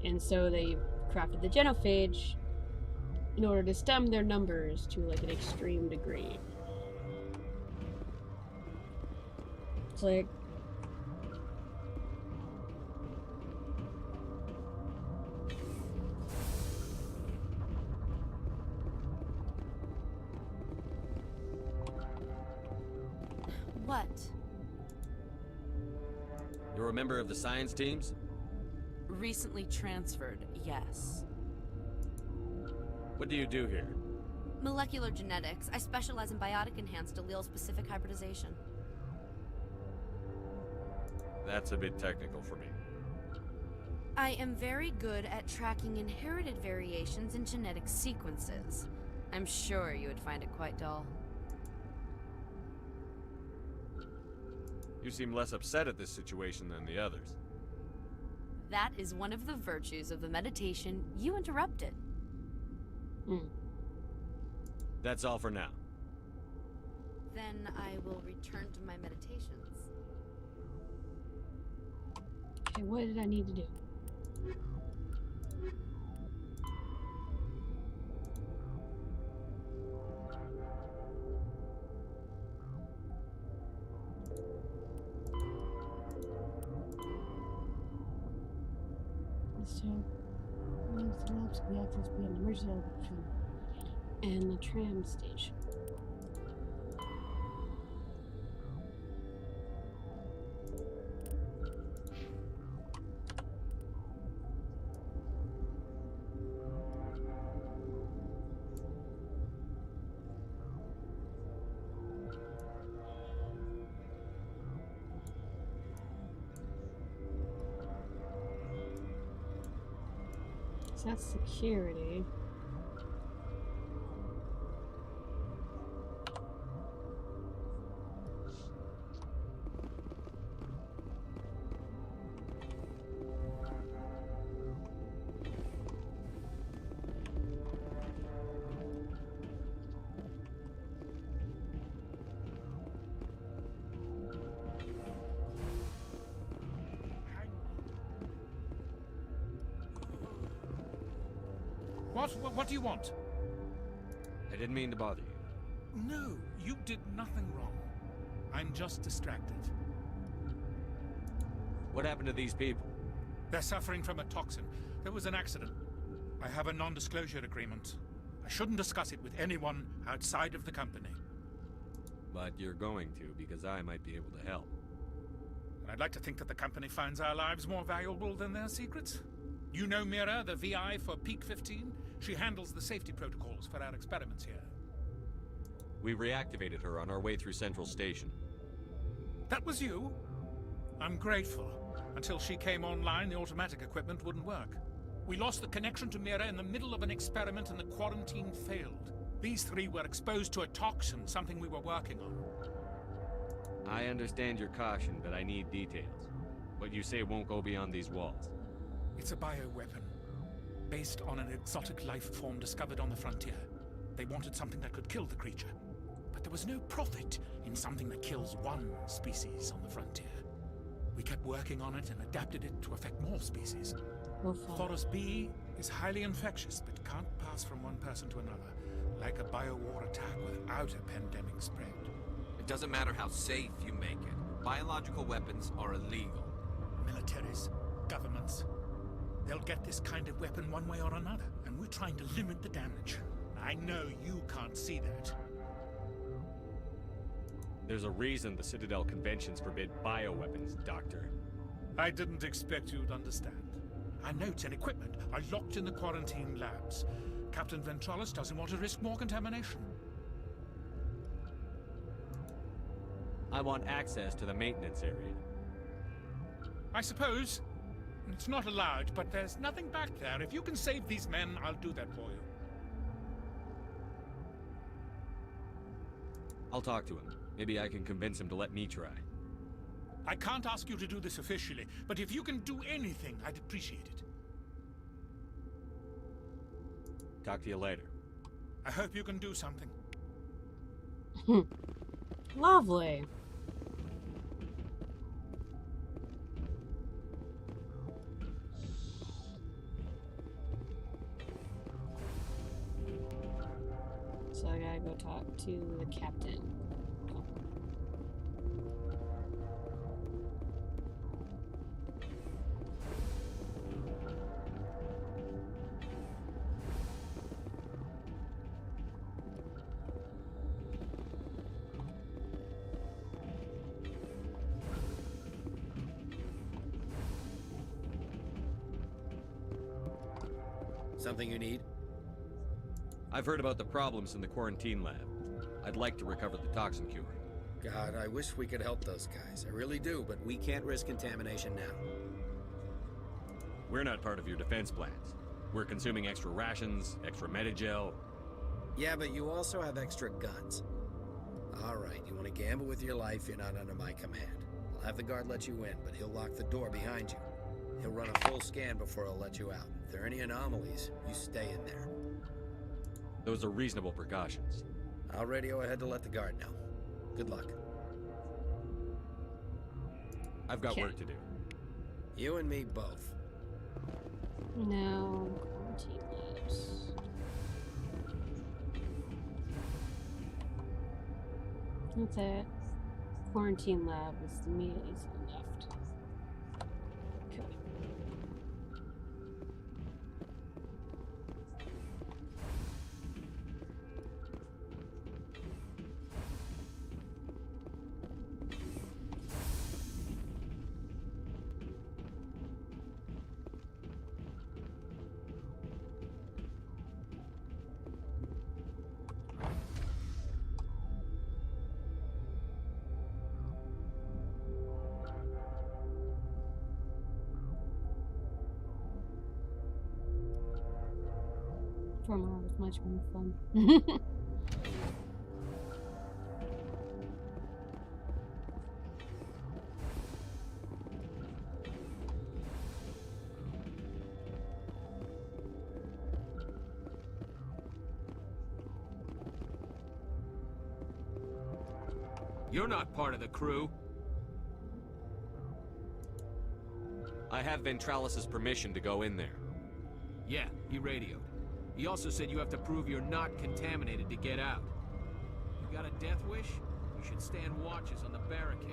And so they crafted the Genophage in order to stem their numbers to like an extreme degree. It's like what? You're a member of the science teams? Recently transferred, yes. What do you do here? Molecular genetics. I specialize in biotic-enhanced allele-specific hybridization. That's a bit technical for me. I am very good at tracking inherited variations in genetic sequences. I'm sure you would find it quite dull. You seem less upset at this situation than the others. That is one of the virtues of the meditation you interrupted. That's all for now. Then I will return to my meditations. Okay, what did I need to do? So, the labs can be accessed via an emergency elevator and the tram station. So that's security. What do you want? I didn't mean to bother you. No, you did nothing wrong. I'm just distracted. What happened to these people? They're suffering from a toxin. There was an accident. I have a non-disclosure agreement. I shouldn't discuss it with anyone outside of the company. But you're going to, because I might be able to help. I'd like to think that the company finds our lives more valuable than their secrets. You know Mira, the VI for Peak 15? She handles the safety protocols for our experiments here. We reactivated her on our way through Central Station. That was you? I'm grateful. Until she came online, the automatic equipment wouldn't work. We lost the connection to Mira in the middle of an experiment and the quarantine failed. These three were exposed to a toxin, something we were working on. I understand your caution, but I need details. What you say won't go beyond these walls. It's a bioweapon, based on an exotic life form discovered on the frontier. They wanted something that could kill the creature, but there was no profit in something that kills one species on the frontier. We kept working on it and adapted it to affect more species. Thoros B is highly infectious, but can't pass from one person to another, like a biowar attack without a pandemic spread. It doesn't matter how safe you make it. Biological weapons are illegal. Militaries, governments, they'll get this kind of weapon one way or another, and we're trying to limit the damage. I know you can't see that. There's a reason the Citadel conventions forbid bioweapons, Doctor. I didn't expect you'd understand. Our notes and equipment are locked in the quarantine labs. Captain Ventralis doesn't want to risk more contamination. I want access to the maintenance area. I suppose. It's not allowed, but there's nothing back there. If you can save these men, I'll do that for you. I'll talk to him. Maybe I can convince him to let me try. I can't ask you to do this officially, but if you can do anything, I'd appreciate it. Talk to you later. I hope you can do something. Lovely. So I gotta go talk to the captain. Something you need? I've heard about the problems in the quarantine lab. I'd like to recover the toxin cure. God, I wish we could help those guys. I really do, but we can't risk contamination now. We're not part of your defense plans. We're consuming extra rations, extra Medigel. Yeah, but you also have extra guns. All right, you want to gamble with your life, you're not under my command. I'll have the guard let you in, but he'll lock the door behind you. He'll run a full scan before he'll let you out. If there are any anomalies, you stay in there. Those are reasonable precautions. I'll radio ahead to let the guard know. Good luck. I've got work to do. You and me both. No quarantine labs. That's it. Quarantine lab is immediately to the left. Okay. Virmire was much more fun. You're not part of the crew. I have Ventralis's permission to go in there. Yeah, he radioed. He also said you have to prove you're not contaminated to get out. You got a death wish? You should stand watches on the barricade.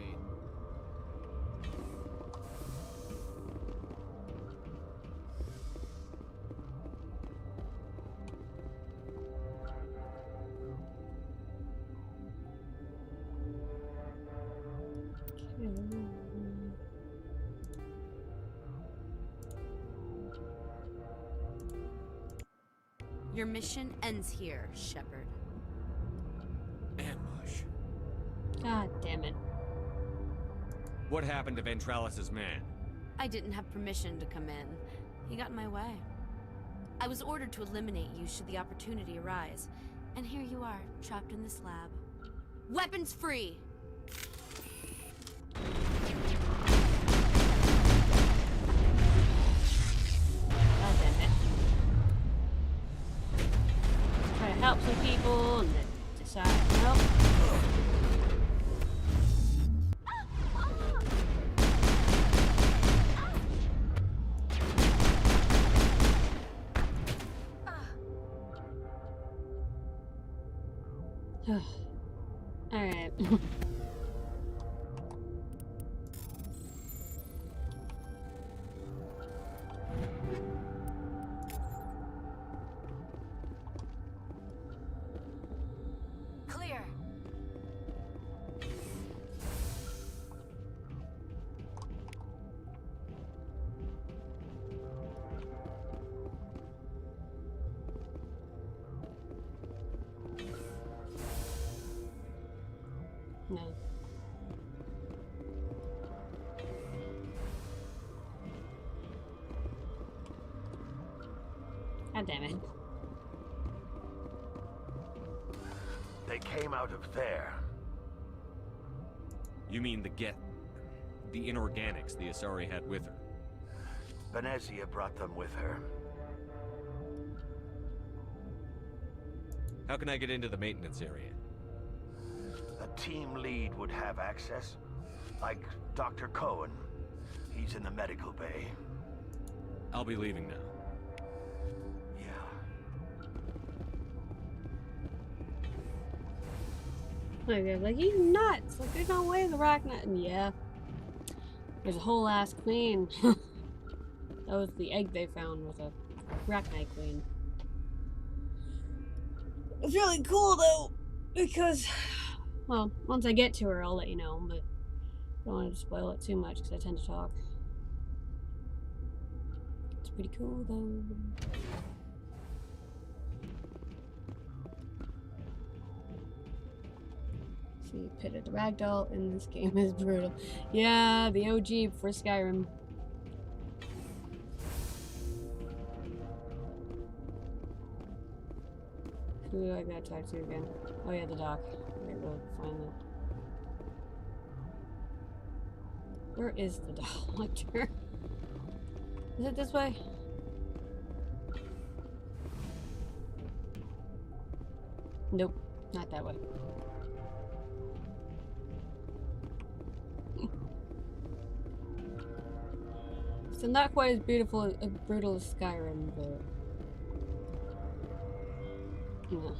Your mission ends here, Shepard. Ambush. God damn it. What happened to Ventralis's man? I didn't have permission to come in. He got in my way. I was ordered to eliminate you should the opportunity arise. And here you are, trapped in this lab. Weapons free! God damn it. Try to help some people and then decide, nope. Alright. Clear. No. God damn it. They came out of there. You mean the inorganics the Asari had with her? Venezia brought them with her. How can I get into the maintenance area? A team lead would have access, like Dr. Cohen. He's in the medical bay. I'll be leaving now. Like, you nuts! Like, there's no way the Rock Knight. Yeah. There's a whole ass queen. That was the egg they found with a Rock Knight queen. It's really cool though, because, well, once I get to her, I'll let you know, but I don't want to spoil it too much because I tend to talk. It's pretty cool though. See, Pit of the Ragdoll in this game is brutal. Yeah, the OG for Skyrim. Who do I gotta talk to again? Oh yeah, the doc. I gotta go find it. Where is the doctor? Is it this way? Nope, not that way. So not quite as beautiful, as brutal as Skyrim, but no.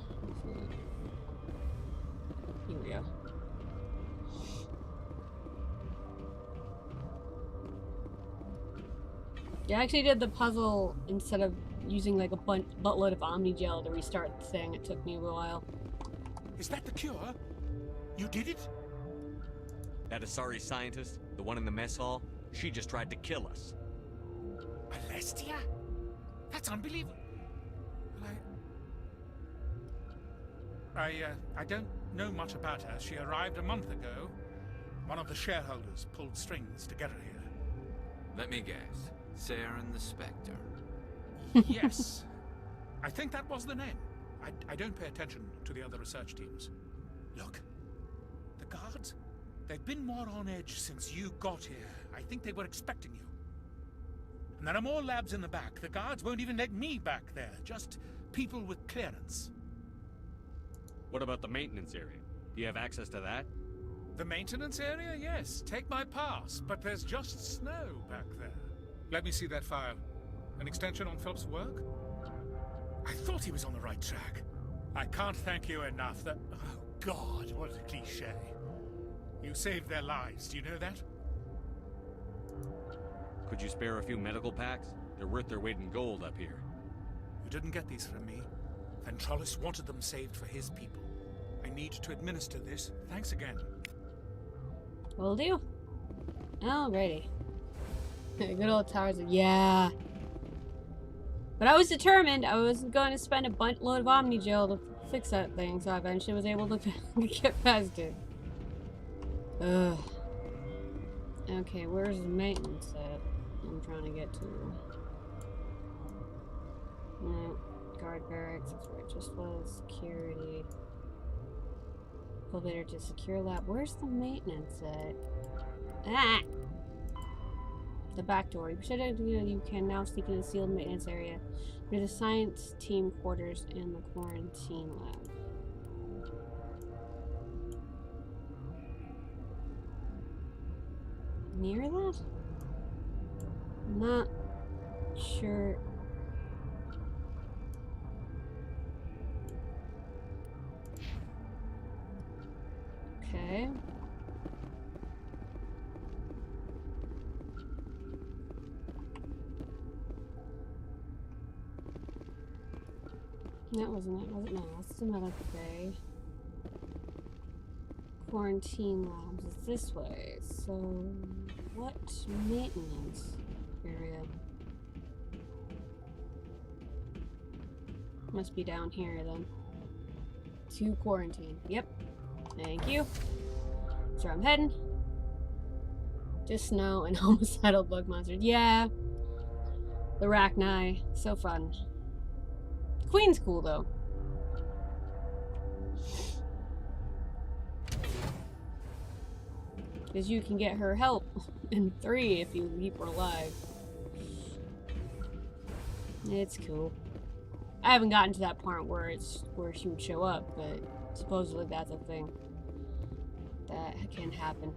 Here we go. Yeah, I actually did the puzzle instead of using like a buttload of Omni Gel to restart the thing. It took me a while. Is that the cure? You did it? That Asari scientist, the one in the mess hall, she just tried to kill us. Alestia? That's unbelievable. I don't know much about her. She arrived a month ago. One of the shareholders pulled strings to get her here. Let me guess. Saren the Spectre. Yes. I think that was the name. I don't pay attention to the other research teams. Look, the guards, they've been more on edge since you got here. I think they were expecting you. And there are more labs in the back. The guards won't even let me back there. Just people with clearance. What about the maintenance area? Do you have access to that? The maintenance area? Yes. Take my pass. But there's just snow back there. Let me see that file. An extension on Philip's work? I thought he was on the right track. I can't thank you enough. That... Oh, God, what a cliche. You saved their lives, do you know that? Could you spare a few medical packs? They're worth their weight in gold up here. You didn't get these from me. Ventrollis wanted them saved for his people. I need to administer this. Thanks again. Will do. Alrighty. Good old towers. Yeah. But I was determined. I wasn't going to spend a buttload of Omnigel to fix that thing, so I eventually was able to get past it. Ugh. Okay, where's the maintenance at? I'm trying to get to. No. Guard barracks, that's where it just was. Security. Elevator to secure lab. Where's the maintenance at? Ah! The back door. You can now sneak in a sealed maintenance area near the science team quarters and the quarantine lab. Near that? Not sure. Okay. That wasn't it, was it? No, that's another bay. Quarantine labs is this way. So, what maintenance area? Must be down here then. To quarantine. Yep. Thank you. That's where I'm heading. Just snow and homicidal bug monsters. Yeah. The Arachni. So fun. Queen's cool though. Because you can get her help in 3 if you keep her alive. It's cool. I haven't gotten to that part where she would show up, but supposedly that's a thing that can happen.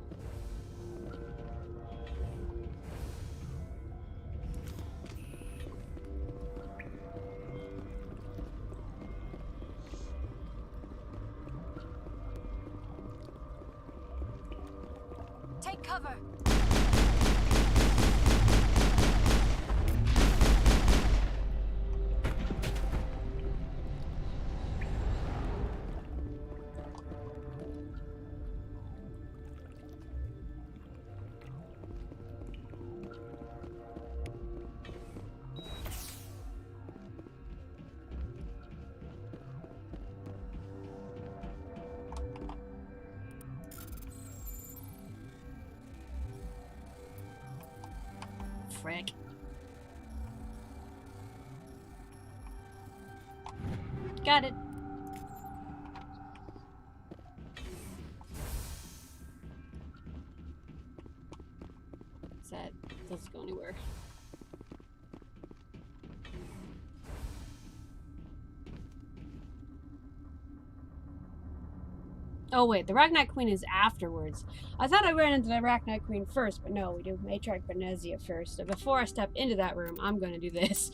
Take cover. Frick. Got it. That doesn't go anywhere. Oh wait, the Arachni Queen is afterwards. I thought I ran into the Arachni Queen first, but no, we do Matriarch Benezia first. So before I step into that room, I'm going to do this.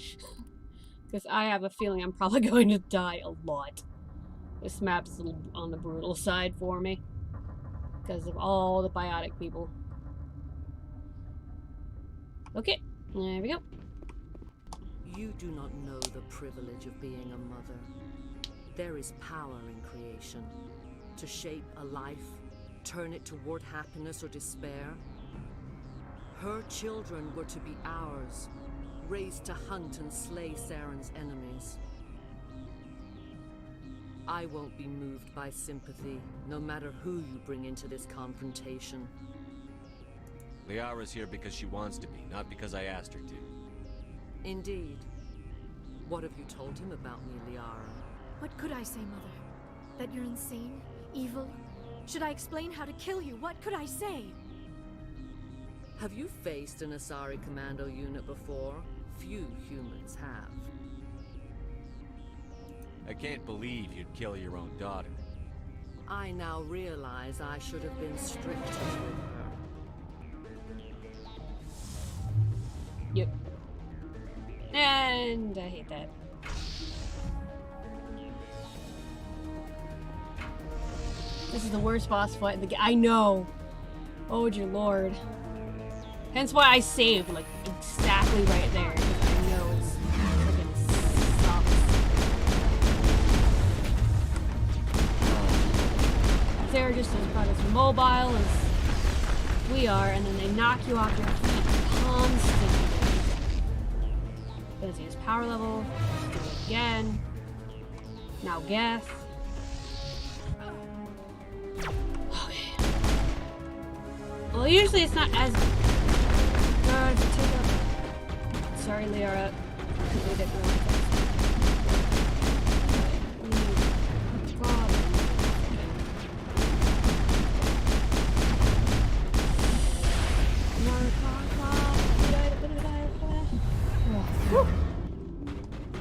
Because I have a feeling I'm probably going to die a lot. This map's on the brutal side for me. Because of all the biotic people. Okay, there we go. You do not know the privilege of being a mother. There is power in creation. To shape a life, turn it toward happiness or despair. Her children were to be ours, raised to hunt and slay Saren's enemies. I won't be moved by sympathy, no matter who you bring into this confrontation. Liara's here because she wants to be, not because I asked her to. Indeed. What have you told him about me, Liara? What could I say, Mother? That you're insane? Evil? Should I explain how to kill you? What could I say? Have you faced an Asari commando unit before? Few humans have. I can't believe you'd kill your own daughter. I now realize I should have been stricter with her. Yep. And I hate that. This is the worst boss fight in the game. I know. Oh dear lord. Hence why I saved, like, exactly right there. Because I know it's freaking sucks. They're just as about as mobile as we are, and then they knock you off your feet constantly. Let's use power level. Let's do it again. Now guess. Okay. Well, usually it's not as good. Sorry, Liara. We didn't realize that.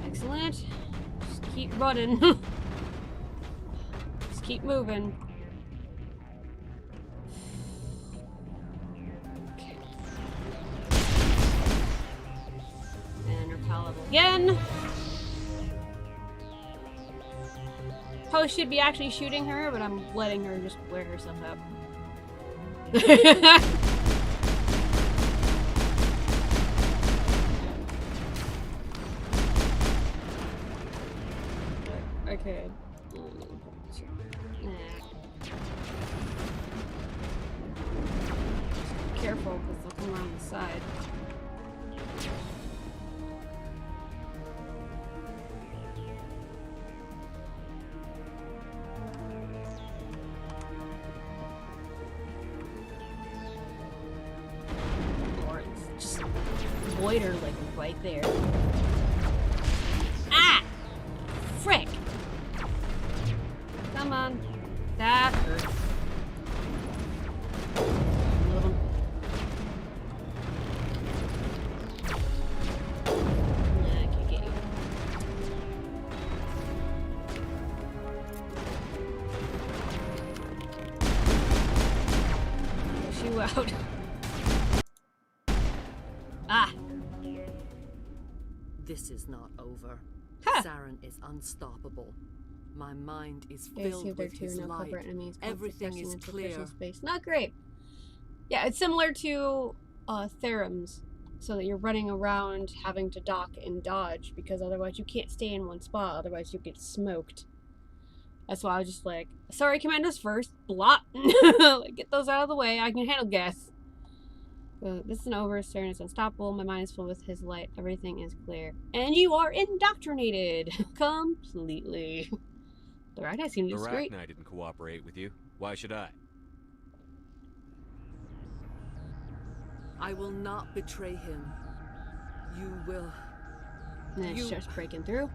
Excellent. Just keep running. Just keep moving. Okay. And her power level again. Probably should be actually shooting her, but I'm letting her just wear herself out. Okay. Careful, because they'll come around the side. Or it's just loiter, like, right there. Ah! Frick! Come on. That hurt. I can't get you. Push you out. Ah! This is not over. Saren is unstoppable. My mind is filled with his light. Everything is clear. Space. Not great. Yeah, it's similar to Therums, so that you're running around having to dock and dodge, because otherwise you can't stay in one spot, otherwise you get smoked. That's why I was just like, sorry, commandos first, blot. Get those out of the way, I can handle gas. So this isn't over, Saren is unstoppable, my mind is filled with his light, everything is clear. And you are indoctrinated! Completely. The Ragnar seemed discreet. The Ragnar didn't cooperate with you. Why should I? I will not betray him. You will. And then it starts breaking through.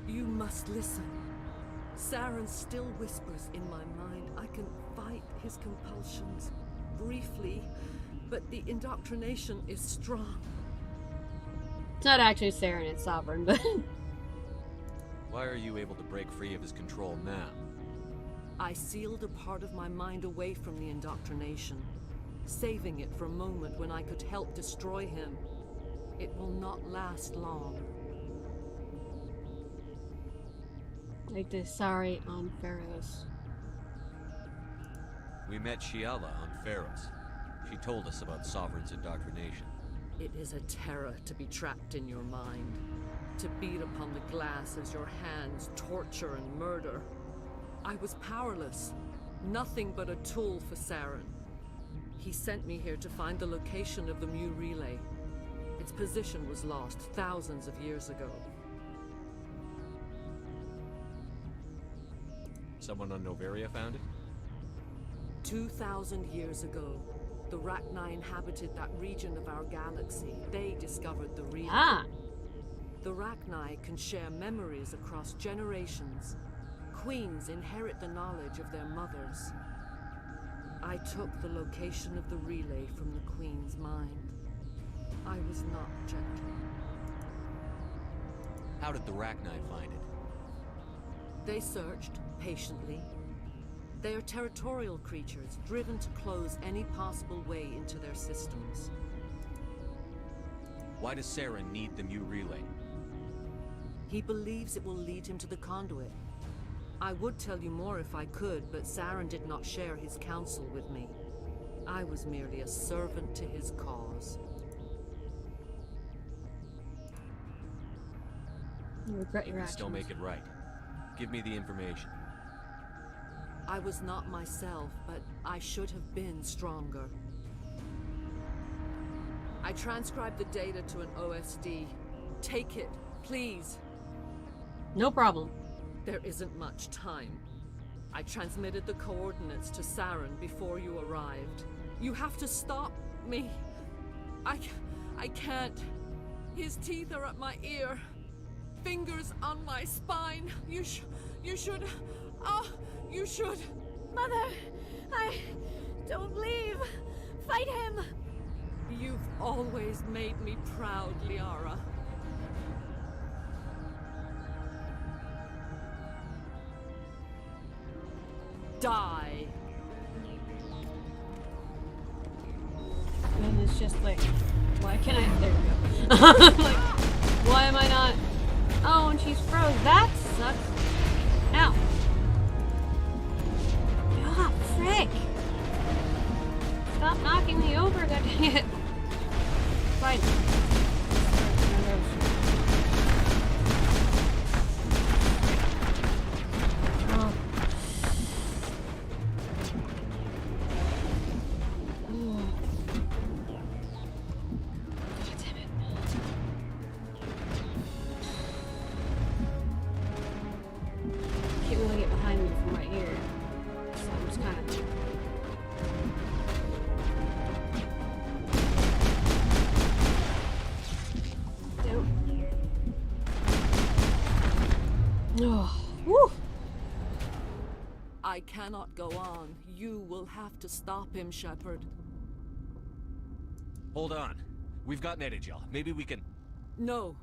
You must listen. Saren still whispers in my mind. I can fight his compulsions briefly, but the indoctrination is strong. It's not actually Saren, it's Sovereign, but... Why are you able to break free of his control now? I sealed a part of my mind away from the indoctrination, saving it for a moment when I could help destroy him. It will not last long. Like the Sari on Pharos. We met Shiala on Pharos. She told us about Sovereign's indoctrination. It is a terror to be trapped in your mind. To beat upon the glass as your hands torture and murder. I was powerless. Nothing but a tool for Saren. He sent me here to find the location of the Mu relay. Its position was lost thousands of years ago. Someone on Noveria found it? 2,000 years ago, the Rachni inhabited that region of our galaxy. They discovered the relay. Ah! The Rachni can share memories across generations. Queens inherit the knowledge of their mothers. I took the location of the relay from the Queen's mind. I was not gentle. How did the Rachni find it? They searched, patiently. They are territorial creatures, driven to close any possible way into their systems. Why does Saren need the Mu relay? He believes it will lead him to the conduit. I would tell you more if I could, but Saren did not share his counsel with me. I was merely a servant to his cause. You regret your actions. Still make it right. Give me the information. I was not myself, but I should have been stronger. I transcribed the data to an OSD. Take it, please. No problem. There isn't much time. I transmitted the coordinates to Saren before you arrived. You have to stop me. I can't. His teeth are at my ear. Fingers on my spine. You should. You should. Mother, don't leave. Fight him. You've always made me proud, Liara. Die. And it's just like, why can't I? There we go. Like, why am I not? Oh, and she's froze. That sucks. Ow. Ah, frick. Stop knocking me over, god dang it. Fine. Oh. Can't really get behind me from right here. So I'm just kind of... Oh, woo. I cannot go on. You will have to stop him, Shepard. Hold on. We've got Netagel. Maybe we can... No.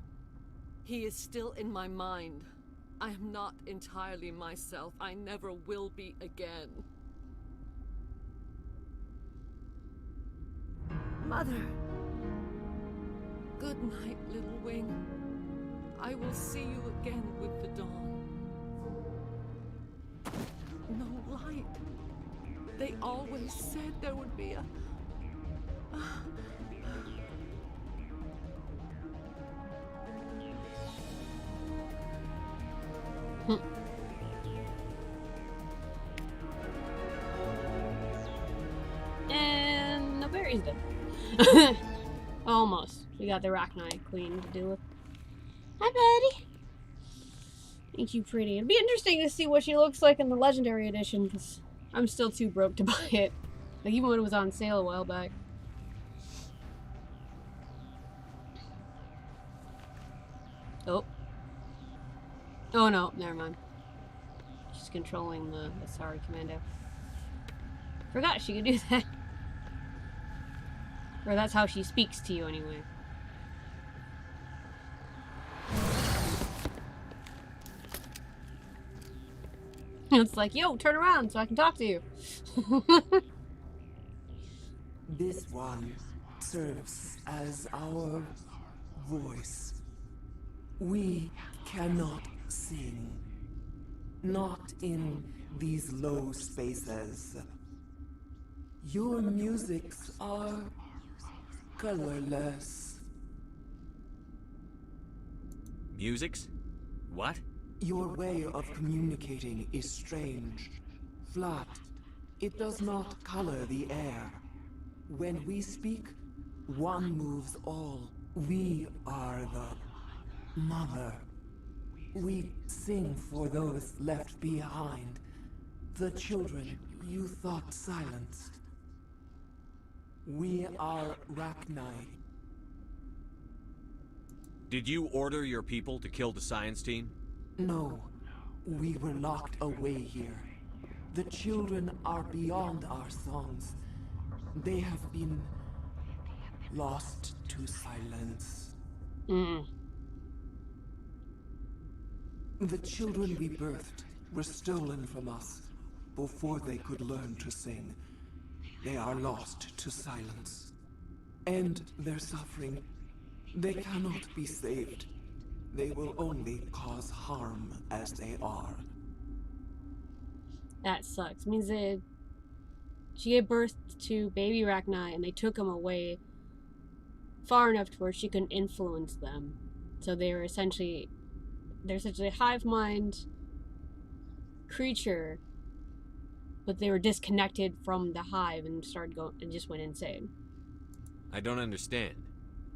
He is still in my mind. I am not entirely myself. I never will be again. Mother. Good night, little wing. I will see you again with the dawn. No light. They always said there would be a... And no berries done. Almost. We got the Arachnite Queen to deal with. Hi, buddy. Thank you, pretty. It'd be interesting to see what she looks like in the Legendary Edition, because I'm still too broke to buy it. Like, even when it was on sale a while back. Oh. Oh, no. Never mind. She's controlling the Asari Commando. Forgot she could do that. Or that's how she speaks to you, anyway. It's like, yo, turn around so I can talk to you. This one serves as our voice. We cannot sing. Not in these low spaces. Your musics are colorless. Musics? What? Your way of communicating is strange. Flat. It does not color the air. When we speak, one moves all. We are the mother. We sing for those left behind. The children you thought silenced. We are Rachni. Did you order your people to kill the science team? No. We were locked away here. The children are beyond our songs. They have been lost to silence. The children we birthed were stolen from us before they could learn to sing. They are lost to silence. And their suffering, they cannot be saved. They will only cause harm as they are. That sucks. It means that she gave birth to baby Rachni and they took him away far enough to where she couldn't influence them. So they're essentially a hive mind creature, but they were disconnected from the hive and just went insane. I don't understand.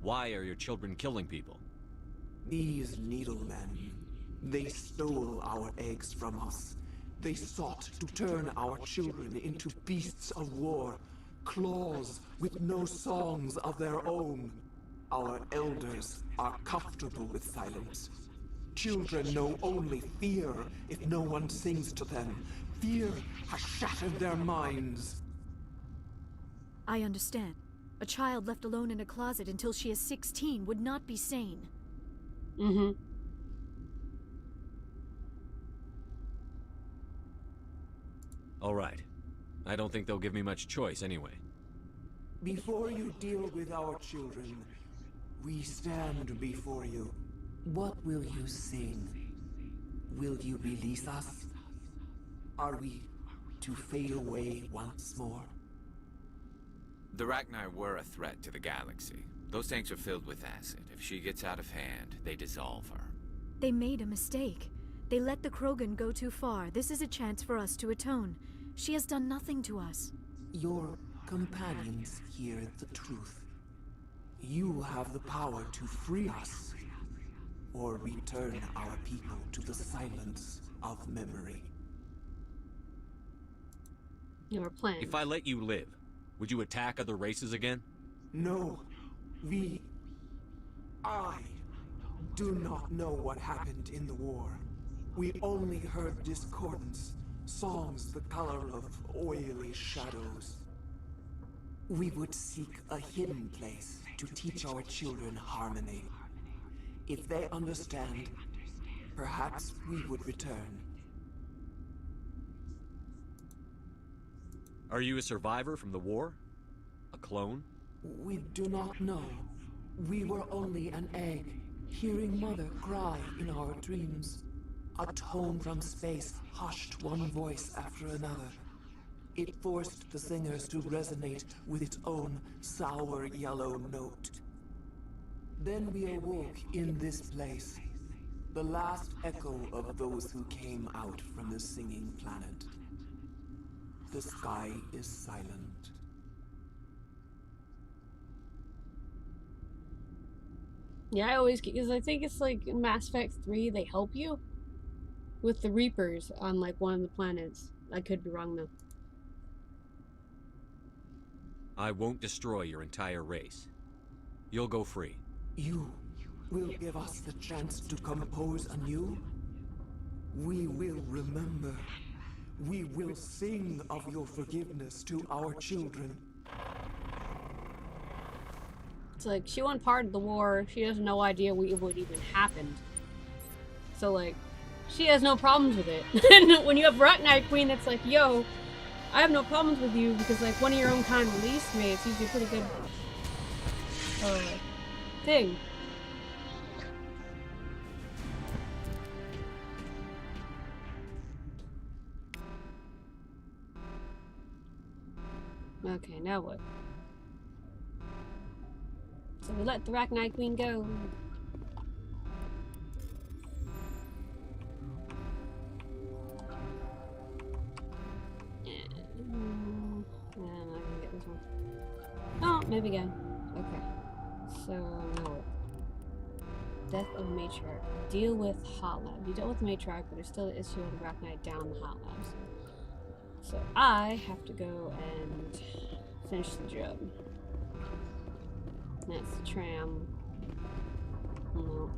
Why are your children killing people? These needlemen, they stole our eggs from us. They sought to turn our children into beasts of war, claws with no songs of their own. Our elders are comfortable with silence. Children know only fear if no one sings to them. Fear has shattered their minds. I understand. A child left alone in a closet until she is 16 would not be sane. Mm-hmm. All right. I don't think they'll give me much choice anyway. Before you deal with our children, we stand before you. What will you sing? Will you release us? Are we to fade away once more? The Rachni were a threat to the galaxy. Those tanks are filled with acid. If she gets out of hand, they dissolve her. They made a mistake. They let the Krogan go too far. This is a chance for us to atone. She has done nothing to us. Your companions hear the truth. You have the power to free us, or return our people to the silence of memory. Your plan. If I let you live, would you attack other races again? No. I do not know what happened in the war. We only heard discordance, songs the color of oily shadows. We would seek a hidden place to teach our children harmony. If they understand, perhaps we would return. Are you a survivor from the war? A clone? We do not know. We were only an egg, hearing Mother cry in our dreams. A tone from space hushed one voice after another. It forced the singers to resonate with its own sour yellow note. Then we awoke in this place, the last echo of those who came out from the singing planet. The sky is silent. Yeah, I always, because I think it's like in Mass Effect 3, they help you with the Reapers on like one of the planets. I could be wrong though. I won't destroy your entire race. You'll go free. You will give us the chance to compose anew? We will remember. We will sing of your forgiveness to our children. It's like, she wasn't part of the war. She has no idea what even happened. So, like, she has no problems with it. And when you have Rachni Queen that's like, yo, I have no problems with you because, like, one of your own kind released me. It's usually a pretty good thing. Okay, now what? So we let the Rachni Queen go. I'm not gonna get this one. Oh, maybe again. Okay. So now what? Death of Matriarch. Deal with Hot Lab. You dealt with the Matriarch, but there's still the issue of the Rachni down the Hot Labs. So I have to go and finish the job. That's the tram. No.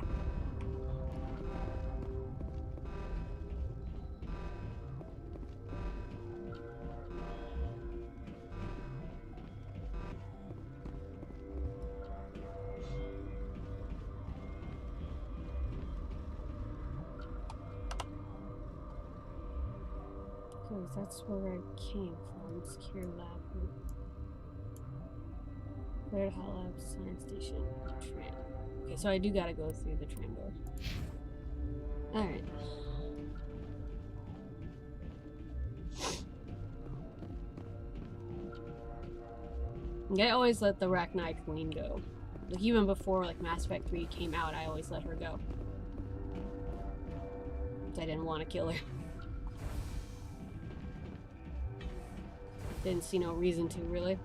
Because that's where I came from. Secure lab. Cleared Hot Lab, Science Station, tram. Okay, so I do gotta go through the tram door. Alright. I always let the Rachni Queen go. Like, even before, like, Mass Effect 3 came out, I always let her go. I didn't want to kill her. Didn't see no reason to, really.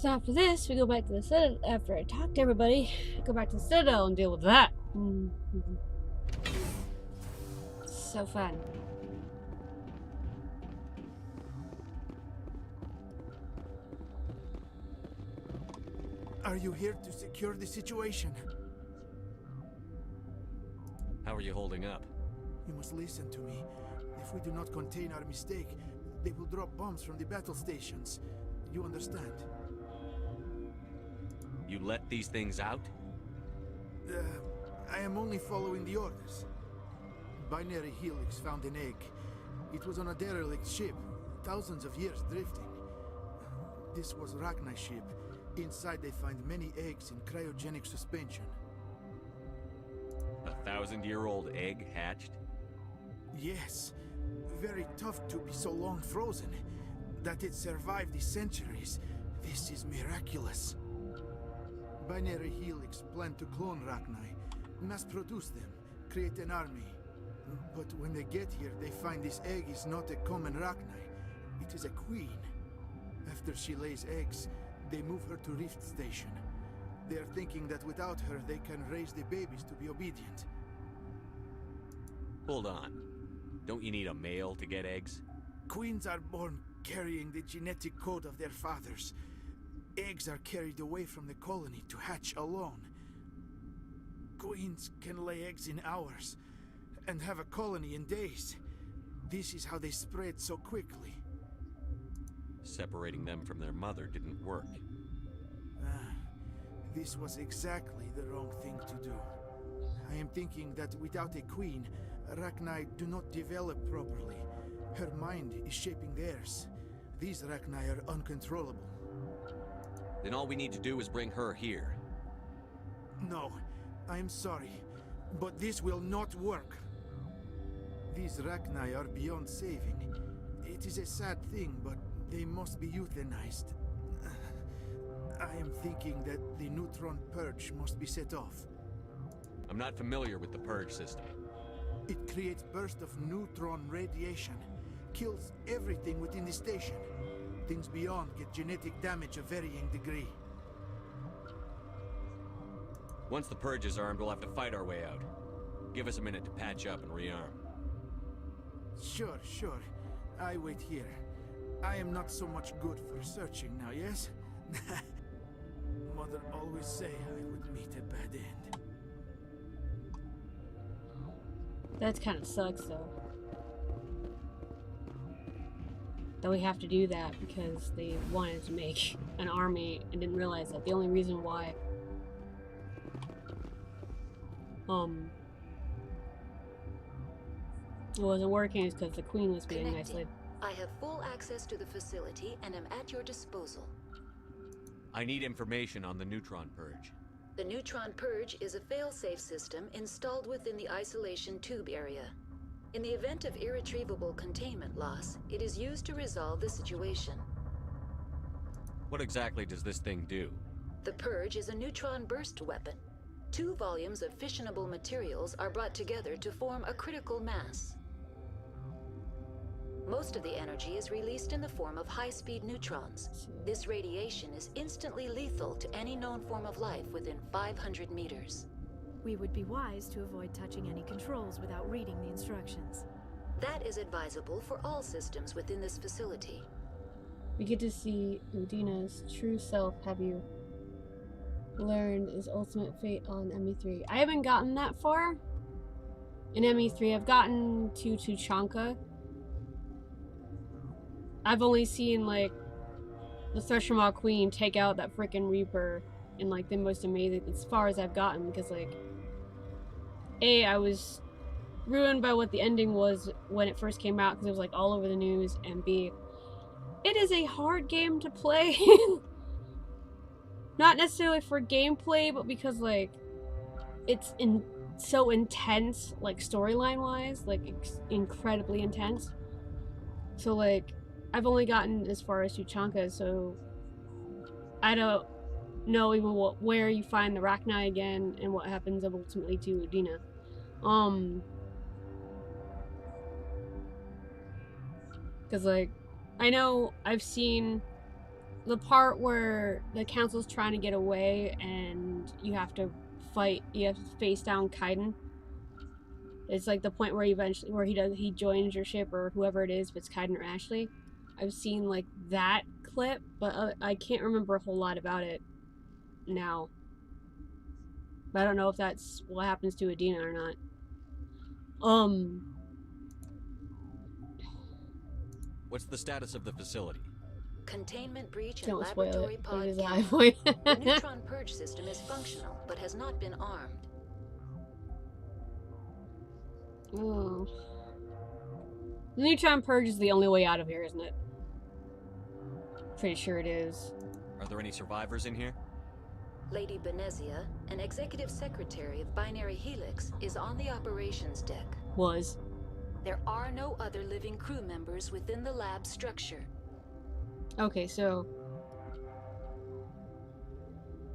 So after this, we go back to the Citadel. After I talk to everybody, go back to the Citadel and deal with that. So fun. Are you here to secure the situation? How are you holding up? You must listen to me. If we do not contain our mistake, they will drop bombs from the battle stations. You understand? You let these things out? I am only following the orders. Binary Helix found an egg. It was on a derelict ship, thousands of years drifting. This was Rachni's ship. Inside they find many eggs in cryogenic suspension. 1,000-year-old egg hatched? Yes. Very tough to be so long frozen. That it survived the centuries. This is miraculous. Binary Helix planned to clone Rachni, mass produce them, create an army. But when they get here, they find this egg is not a common Rachni. It is a queen. After she lays eggs, they move her to Rift Station. They are thinking that without her, they can raise the babies to be obedient. Hold on. Don't you need a male to get eggs? Queens are born carrying the genetic code of their fathers. Eggs are carried away from the colony to hatch alone. Queens can lay eggs in hours and have a colony in days. This is how they spread so quickly. Separating them from their mother didn't work. This was exactly the wrong thing to do. I am thinking that without a queen, Rachni do not develop properly. Her mind is shaping theirs. These Rachni are uncontrollable. Then all we need to do is bring her here. No, I am sorry, but this will not work. These Rachni are beyond saving. It is a sad thing, but they must be euthanized. I am thinking that the neutron purge must be set off. I'm not familiar with the purge system. It creates bursts of neutron radiation, kills everything within the station. Things beyond get genetic damage of varying degree. Once the purge is armed, we'll have to fight our way out. Give us a minute to patch up and rearm. Sure. I wait here. I am not so much good for searching now, yes? Mother always say I would meet a bad end. That kind of sucks, though. That we have to do that because they wanted to make an army and didn't realize that the only reason why it wasn't working is because the queen was being isolated. I have full access to the facility and am at your disposal. I need information on the neutron purge. The neutron purge is a fail-safe system installed within the isolation tube area. In the event of irretrievable containment loss, it is used to resolve the situation. What exactly does this thing do? The purge is a neutron burst weapon. 2 volumes of fissionable materials are brought together to form a critical mass. Most of the energy is released in the form of high-speed neutrons. This radiation is instantly lethal to any known form of life within 500 meters. We would be wise to avoid touching any controls without reading the instructions. That is advisable for all systems within this facility. We get to see Udina's true self. Have you learned his ultimate fate on ME3? I haven't gotten that far in ME3. I've gotten to Tuchanka. I've only seen like the Threshermaw Queen take out that freaking Reaper in like the most amazing, as far as I've gotten, because like A, I was ruined by what the ending was when it first came out because it was like all over the news, and B, it is a hard game to play. Not necessarily for gameplay, but because like it's so intense, like storyline wise, like incredibly intense. So like I've only gotten as far as Tuchanka, so I don't know even where you find the Rachni again and what happens ultimately to Udina. Because like I know I've seen the part where the council's trying to get away and you have to face down Kaiden. It's like the point where he joins your ship, or whoever it is, if it's Kaiden or Ashley. I've seen like that clip, but I can't remember a whole lot about it now. But I don't know if that's what happens to Udina or not. What's the status of the facility? Containment breach and Don't spoil laboratory it. pod It is gamma. high point. The neutron purge system is functional, but has not been armed. Oh. The neutron purge is the only way out of here, isn't it? Pretty sure it is. Are there any survivors in here? Lady Benezia, an executive secretary of Binary Helix, is on the operations deck. Was. There are no other living crew members within the lab structure. Okay, so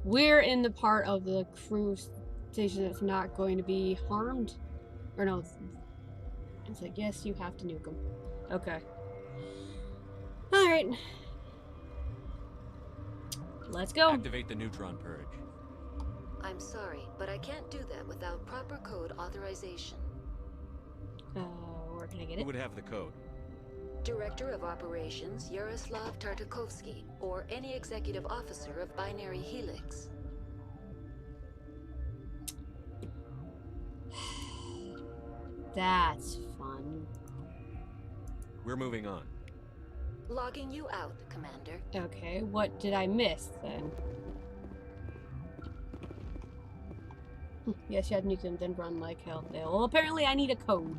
we're in the part of the crew station that's not going to be harmed? Or no, it's like, yes, you have to nuke them. Okay. Alright. Let's go. Activate the neutron purge. I'm sorry, but I can't do that without proper code authorization. Where can I get Who it? would have the code? Director of Operations, Yaroslav Tartakovsky, or any executive officer of Binary Helix. That's fun. We're moving on. Logging you out, Commander. Okay, what did I miss then? Yes, you had to nuke them, then run like hell. Well, apparently I need a code.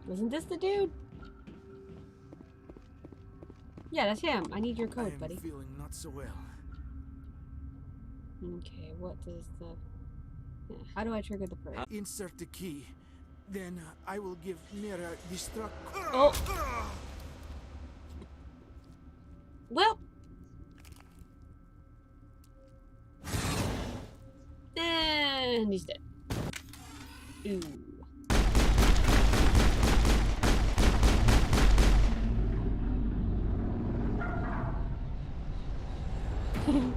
Wasn't this the dude? Yeah, that's him. I need your code, buddy. I'm feeling not so well. Okay, what does the... How do I trigger the purge? Insert the key. Then I will give Mira destruct... Oh! Well... And he's dead. Ooh.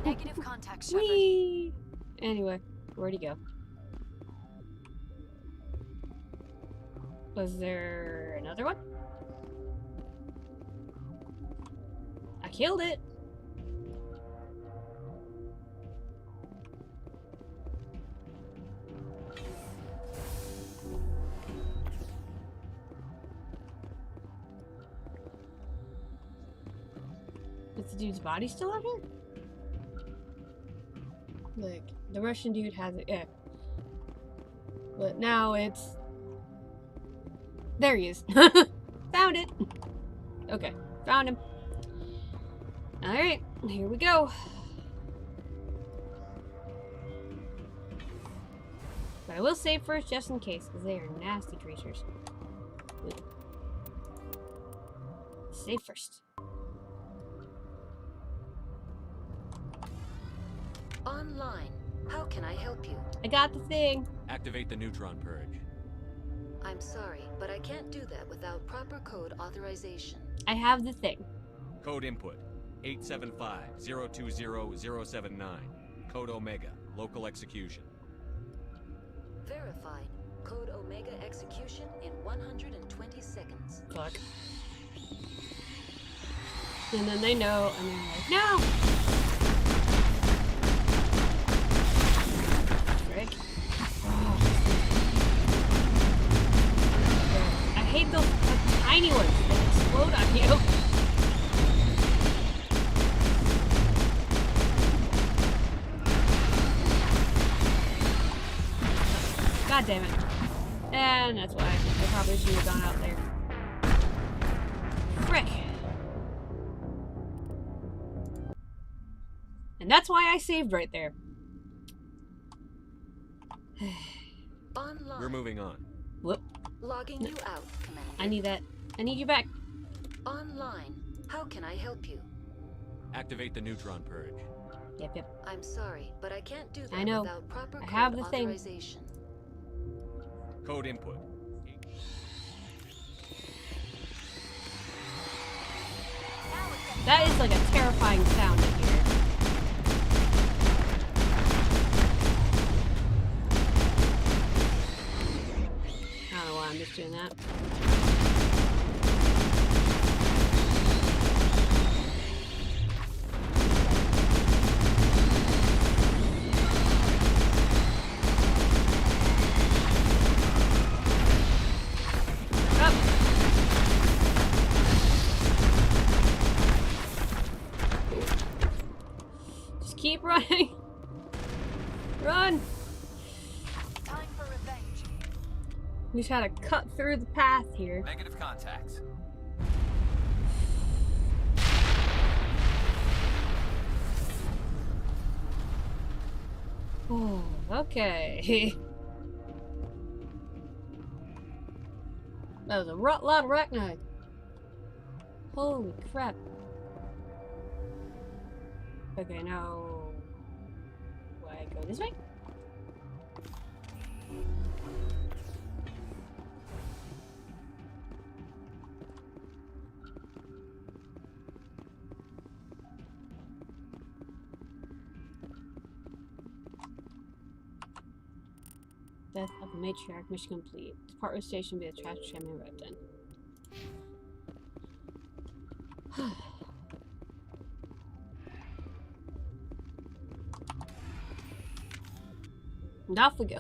Negative contact, Shepard. Whee! Anyway, where'd he go? Was there another one? I killed it! Is the dude's body still out here? Like, the Russian dude has it, yeah. But now it's... There he is. Found it! Okay, found him. Alright, here we go. But I will save first just in case, because they are nasty creatures. Save first. Online. How can I help you? I got the thing. Activate the neutron purge. I'm sorry, but I can't do that without proper code authorization. I have the thing. Code input 875-020-079. Code Omega. Local execution. Verified. Code Omega execution in 120 seconds. Fuck. And then they know, and they're like, no! Frick. Oh. I hate those God damn it. And that's why I probably should have gone out there. Frick. And that's why I saved right there. Online. We're moving on. Whoop. Logging you out, Commander. I need that. I need you back. Online. How can I help you? Activate the neutron purge. Yep. I'm sorry, but I can't do that I know. without proper I have code the thing. authorization. Code input. That is like a terrifying sound to hear. I don't know why I'm just doing that. Keep running. Run. Time for revenge. We just had to cut through the path here. Negative contacts. Oh, okay. That was a lot of arachnid. Holy crap. Okay, now do I go this way? Death of the matriarch, mission complete. Department station via trash chairman arrived in. And off we go.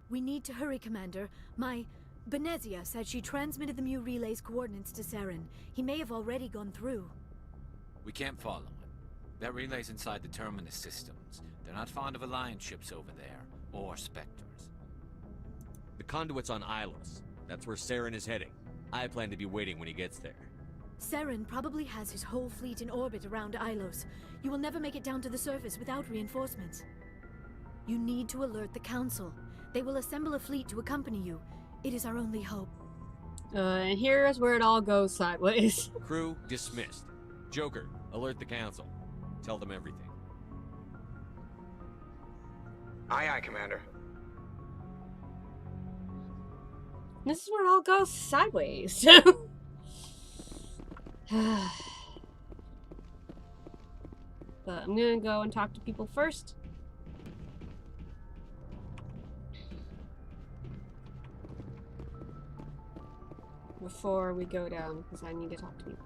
We need to hurry, Commander. My Benezia said she transmitted the Mu relay's coordinates to Saren. He may have already gone through. We can't follow him. That relay's inside the terminus systems. They're not fond of Alliance ships over there, or Spectres. The conduit's on Ilos. That's where Saren is heading. I plan to be waiting when he gets there. Saren probably has his whole fleet in orbit around Ilos. You will never make it down to the surface without reinforcements. You need to alert the Council. They will assemble a fleet to accompany you. It is our only hope. And here's where it all goes sideways. Crew dismissed. Joker, alert the Council. Tell them everything. Aye, aye, Commander. This is where it all goes sideways. But I'm gonna go and talk to people first. Before we go down, because I need to talk to people.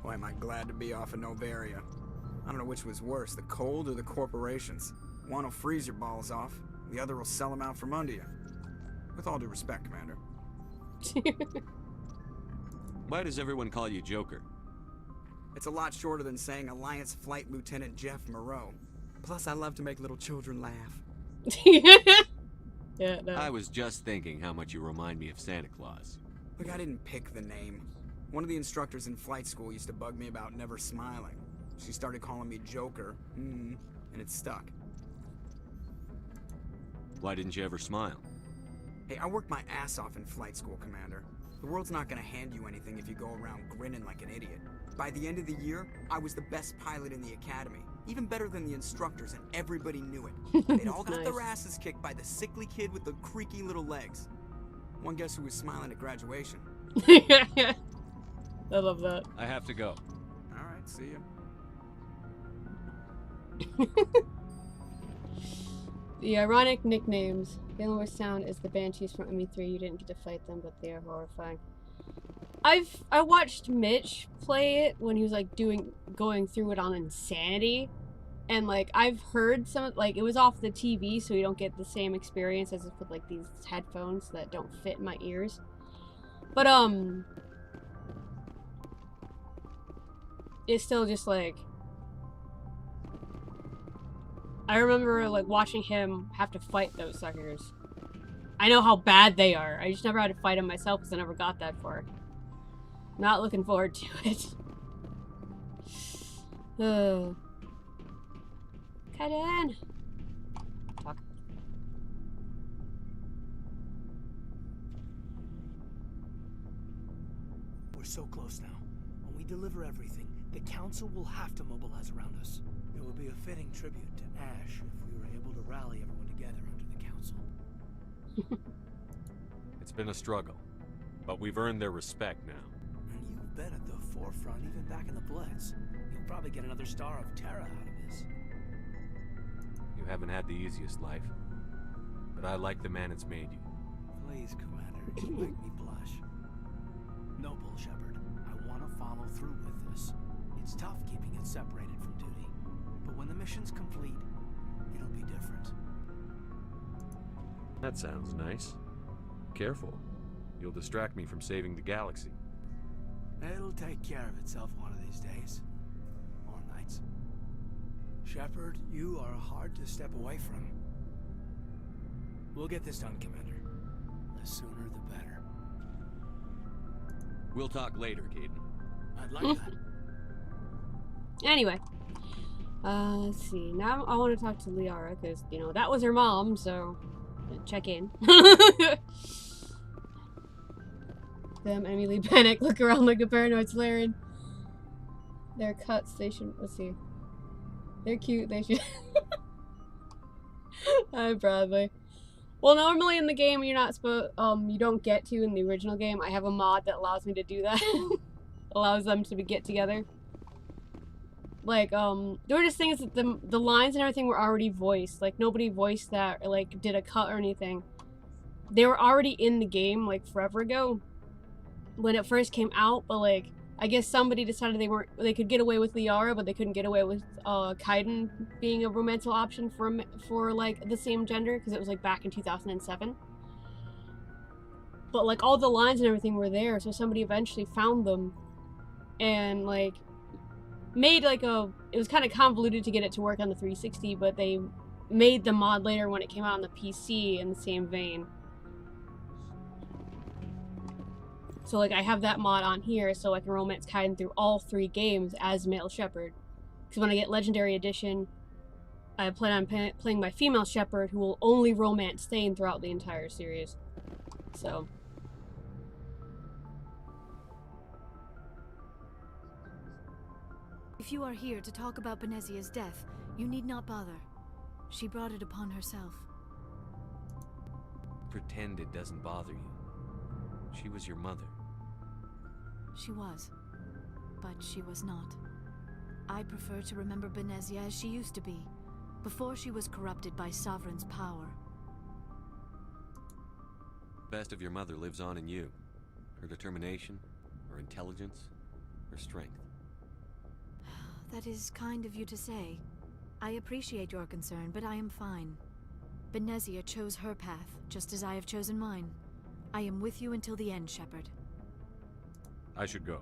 Boy, am I glad to be off of Novaria. I don't know which was worse, the cold or the corporations. One will freeze your balls off, the other will sell them out from under you. With all due respect, Commander. Why does everyone call you Joker? It's a lot shorter than saying Alliance Flight Lieutenant Jeff Moreau. Plus, I love to make little children laugh. Yeah, no. I was just thinking how much you remind me of Santa Claus. Look, I didn't pick the name. One of the instructors in flight school used to bug me about never smiling. She started calling me Joker, and it stuck. Why didn't you ever smile? Hey, I worked my ass off in flight school, Commander. The world's not gonna hand you anything if you go around grinning like an idiot. By the end of the year, I was the best pilot in the academy. Even better than the instructors, and everybody knew it. They'd all got their asses kicked by the sickly kid with the creaky little legs. One guess who was smiling at graduation? I love that. I have to go. Alright, see ya. The ironic nicknames. The only worst sound is the Banshees from ME3. You didn't get to fight them, but they are horrifying. I watched Mitch play it when he was like going through it on Insanity, and like I've heard some, like it was off the TV, so you don't get the same experience as if with like these headphones that don't fit in my ears. But it's still just like, I remember like watching him have to fight those suckers. I know how bad they are. I just never had to fight them myself because I never got that far. Not looking forward to it. Kaiden! Talk. We're so close now. When we deliver everything, the Council will have to mobilize around us. It would be a fitting tribute to Ash if we were able to rally everyone together under the Council. It's been a struggle, but we've earned their respect now. And you've been at the forefront even back in the Blitz. You'll probably get another Star of Terra out of this. You haven't had the easiest life, but I like the man it's made you. Please, Commander, you make me blush. Noble Shepard, I want to follow through with this. It's tough keeping it separated from duty, but when the mission's complete, it'll be different. That sounds nice. Careful. You'll distract me from saving the galaxy. It'll take care of itself one of these days. Or nights. Shepard, you are hard to step away from. We'll get this done, Commander. The sooner the better. We'll talk later, Caden. I'd like that. Anyway. Let's see. Now I want to talk to Liara, because, you know, that was her mom, so check in. Them, Emily, panic, look around like a paranoid Solarian. They're cuts, they should, let's see. They're cute, they should. Hi, Bradley. Well, normally in the game, you're not supposed, you don't get to in the original game. I have a mod that allows me to do that. Allows them to get together. Like, the weirdest thing is that the lines and everything were already voiced. Like, nobody voiced that or, like, did a cut or anything. They were already in the game, like, forever ago. When it first came out, but, like, I guess somebody decided they could get away with Liara, but they couldn't get away with, Kaiden being a romantic option for, like, the same gender, because it was, like, back in 2007. But, like, all the lines and everything were there, so somebody eventually found them, and, like, made like it was kind of convoluted to get it to work on the 360, but they made the mod later when it came out on the PC in the same vein. So like I have that mod on here so I can romance Kaiden through all 3 games as male Shepard. Because when I get Legendary Edition, I plan on playing my female Shepard who will only romance Thane throughout the entire series. So if you are here to talk about Benezia's death, you need not bother. She brought it upon herself. Pretend it doesn't bother you. She was your mother. She was. But she was not. I prefer to remember Benezia as she used to be, before she was corrupted by Sovereign's power. The best of your mother lives on in you. Her determination, her intelligence, her strength. That is kind of you to say. I appreciate your concern, but I am fine. Benezia chose her path, just as I have chosen mine. I am with you until the end, Shepard. I should go.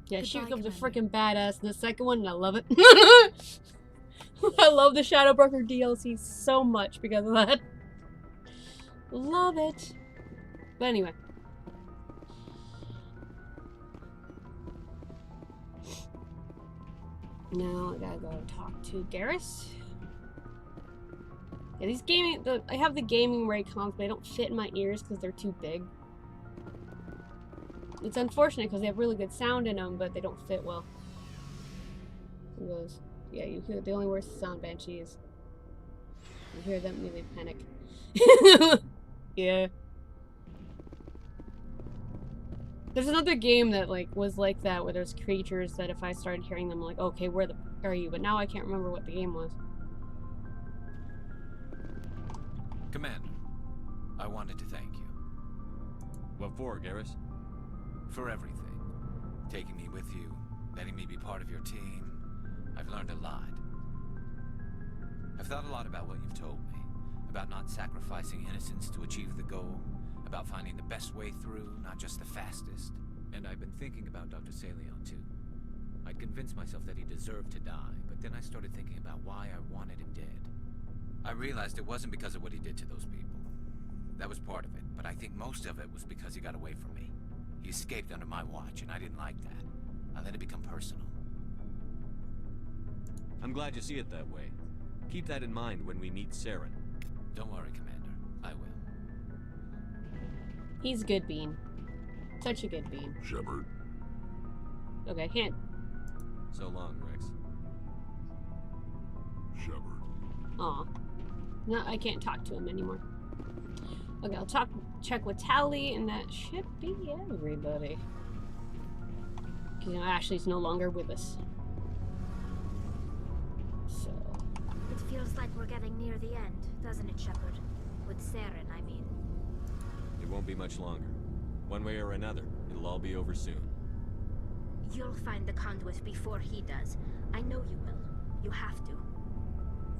Yeah, Goodbye, she becomes a Commander. freaking badass in the second one, and I love it. I love the Shadowbroker DLC so much because of that. Love it. But anyway. Now I gotta go talk to Garrus. Yeah, these gaming, I have the gaming Raycons, but they don't fit in my ears because they're too big. It's unfortunate because they have really good sound in them, but they don't fit well. Who goes? Yeah, you hear the only worst sound Banshees. You hear them, they panic. Yeah. There's another game that was like that, where there's creatures that if I started hearing them, I'm like, okay, where are you? But now I can't remember what the game was. Commander, I wanted to thank you. What for, Garrus? For everything. taking me with you, letting me be part of your team. I've learned a lot. I've thought a lot about what you've told me, about not sacrificing innocence to achieve the goal, about finding the best way through, not just the fastest. And I've been thinking about Dr. Saleon, too. I'd convinced myself that he deserved to die, but then I started thinking about why I wanted him dead. I realized it wasn't because of what he did to those people. That was part of it, but I think most of it was because he got away from me. He escaped under my watch, and I didn't like that. I let it become personal. I'm glad you see it that way. Keep that in mind when we meet Saren. Don't worry, Commander. I will. He's a good bean. Such a good bean. Shepard. Okay, can't. So long, Rex. Shepard. Aw. No, I can't talk to him anymore. Okay, I'll check with Tally, and that should be everybody. You know, Ashley's no longer with us. So. It feels like we're getting near the end, doesn't it, Shepard? With Saren, I mean. It won't be much longer. One way or another, it'll all be over soon. You'll find the conduit before he does. I know you will. You have to.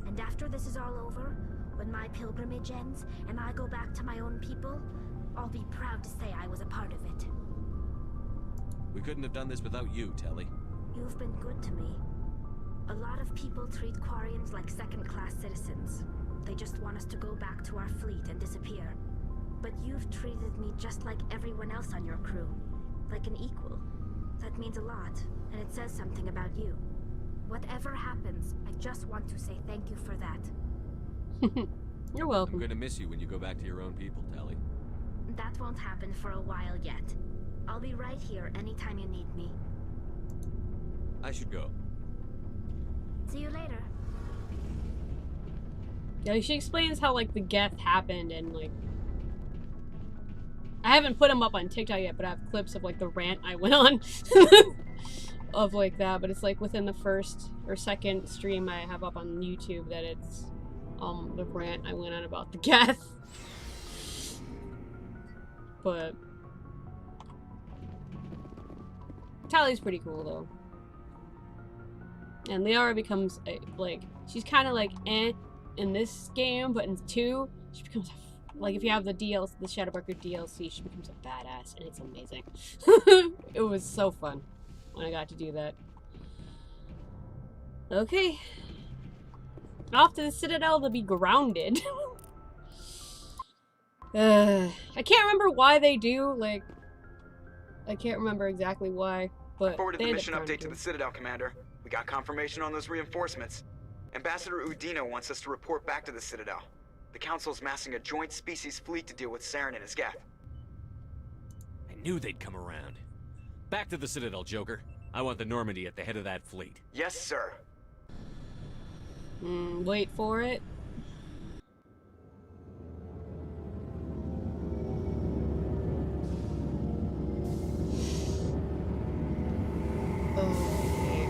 And after this is all over, when my pilgrimage ends and I go back to my own people, I'll be proud to say I was a part of it. We couldn't have done this without you, Telly. You've been good to me. A lot of people treat Quarians like second-class citizens. They just want us to go back to our fleet and disappear. But you've treated me just like everyone else on your crew. Like an equal. That means a lot, and it says something about you. Whatever happens, I just want to say thank you for that. You're welcome. I'm gonna miss you when you go back to your own people, Tally. That won't happen for a while yet. I'll be right here anytime you need me. I should go. See you later. Yeah, she explains how, like, the Geth happened, and, like... I haven't put them up on TikTok yet, but I have clips of, like, the rant I went on. Of, like, that, but it's, like, within the first or second stream I have up on YouTube that it's, the rant I went on about the Geth. But... Tally's pretty cool, though. And Liara becomes, like, she's kind of like, in this game, but in 2, she becomes, like, if you have the DLC, the Shadowbreaker DLC, she becomes a badass, and it's amazing. It was so fun when I got to do that. Okay. Off to the Citadel to be grounded. I can't remember why they do, like, I can't remember exactly why, but I forwarded they the end up mission update to grounding. the Citadel, Commander. We got confirmation on those reinforcements. Ambassador Udino wants us to report back to the Citadel. The Council's massing a joint species fleet to deal with Saren and his Geth. I knew they'd come around. Back to the Citadel, Joker. I want the Normandy at the head of that fleet. Yes, sir. Wait for it. Okay.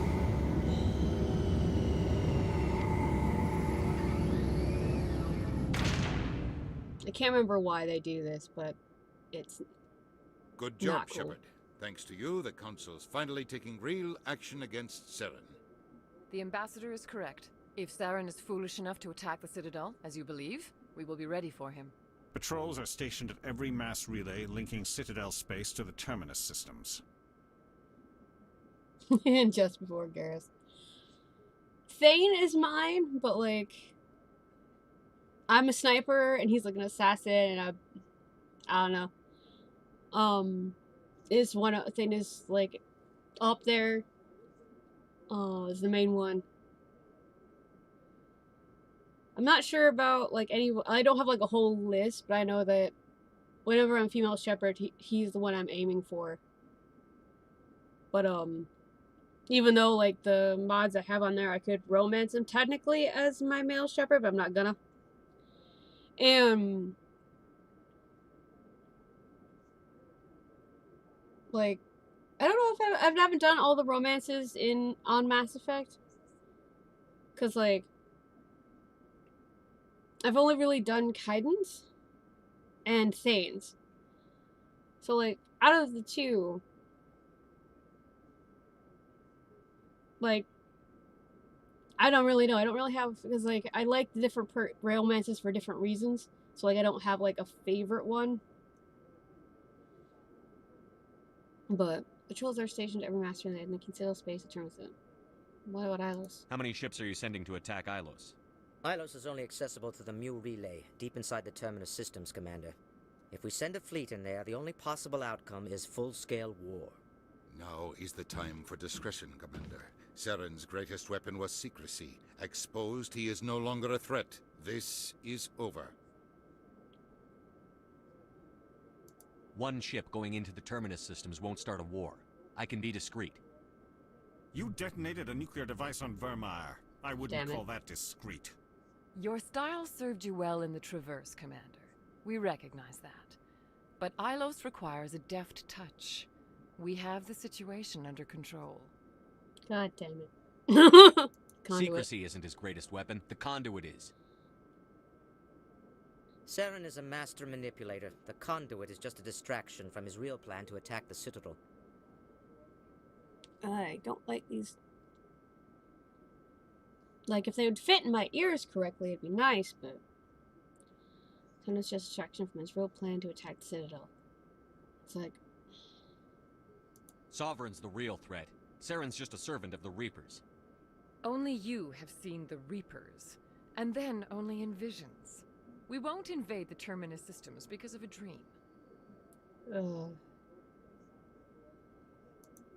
I can't remember why they do this, but it's Good job, not cool. Shepard. Thanks to you, the Council's finally taking real action against Saren. The Ambassador is correct. If Saren is foolish enough to attack the Citadel, as you believe, we will be ready for him. Patrols are stationed at every mass relay linking Citadel space to the Terminus systems. Just before Garrus. Thane is mine, but like I'm a sniper and he's like an assassin, and I don't know. Is one of Thane is like up there. Is the main one. I'm not sure about like any. I don't have like a whole list, but I know that whenever I'm female Shepard, he's the one I'm aiming for. But even though like the mods I have on there, I could romance him technically as my male Shepard, but I'm not gonna. And like, I don't know if I haven't done all the romances on Mass Effect, cause like I've only really done Kaiden's and Thane's. So like out of the two, like, I don't really know. I don't really have, because like I like the different railmances for different reasons. So like I don't have like a favorite one. But patrols are stationed at every master relay and they can sail space to terms it. Why would Ilos? How many ships are you sending to attack Ilos? Ilos is only accessible to the Mu relay, deep inside the Terminus systems, Commander. If we send a fleet in there, the only possible outcome is full-scale war. Now is the time for discretion, Commander. Saren's greatest weapon was secrecy. Exposed, he is no longer a threat. This is over. One ship going into the Terminus systems won't start a war. I can be discreet. You detonated a nuclear device on Virmire. I wouldn't call that discreet. Your style served you well in the Traverse, Commander. We recognize that. But Ilos requires a deft touch. We have the situation under control. God damn it. Secrecy isn't his greatest weapon. The conduit is. Saren is a master manipulator. The conduit is just a distraction from his real plan to attack the Citadel. I don't like these. Like, if they would fit in my ears correctly, it'd be nice, but... Then it's just a distraction from his real plan to attack the Citadel. It's like... Sovereign's the real threat. Saren's just a servant of the Reapers. Only you have seen the Reapers, and then only in visions. We won't invade the Terminus systems because of a dream.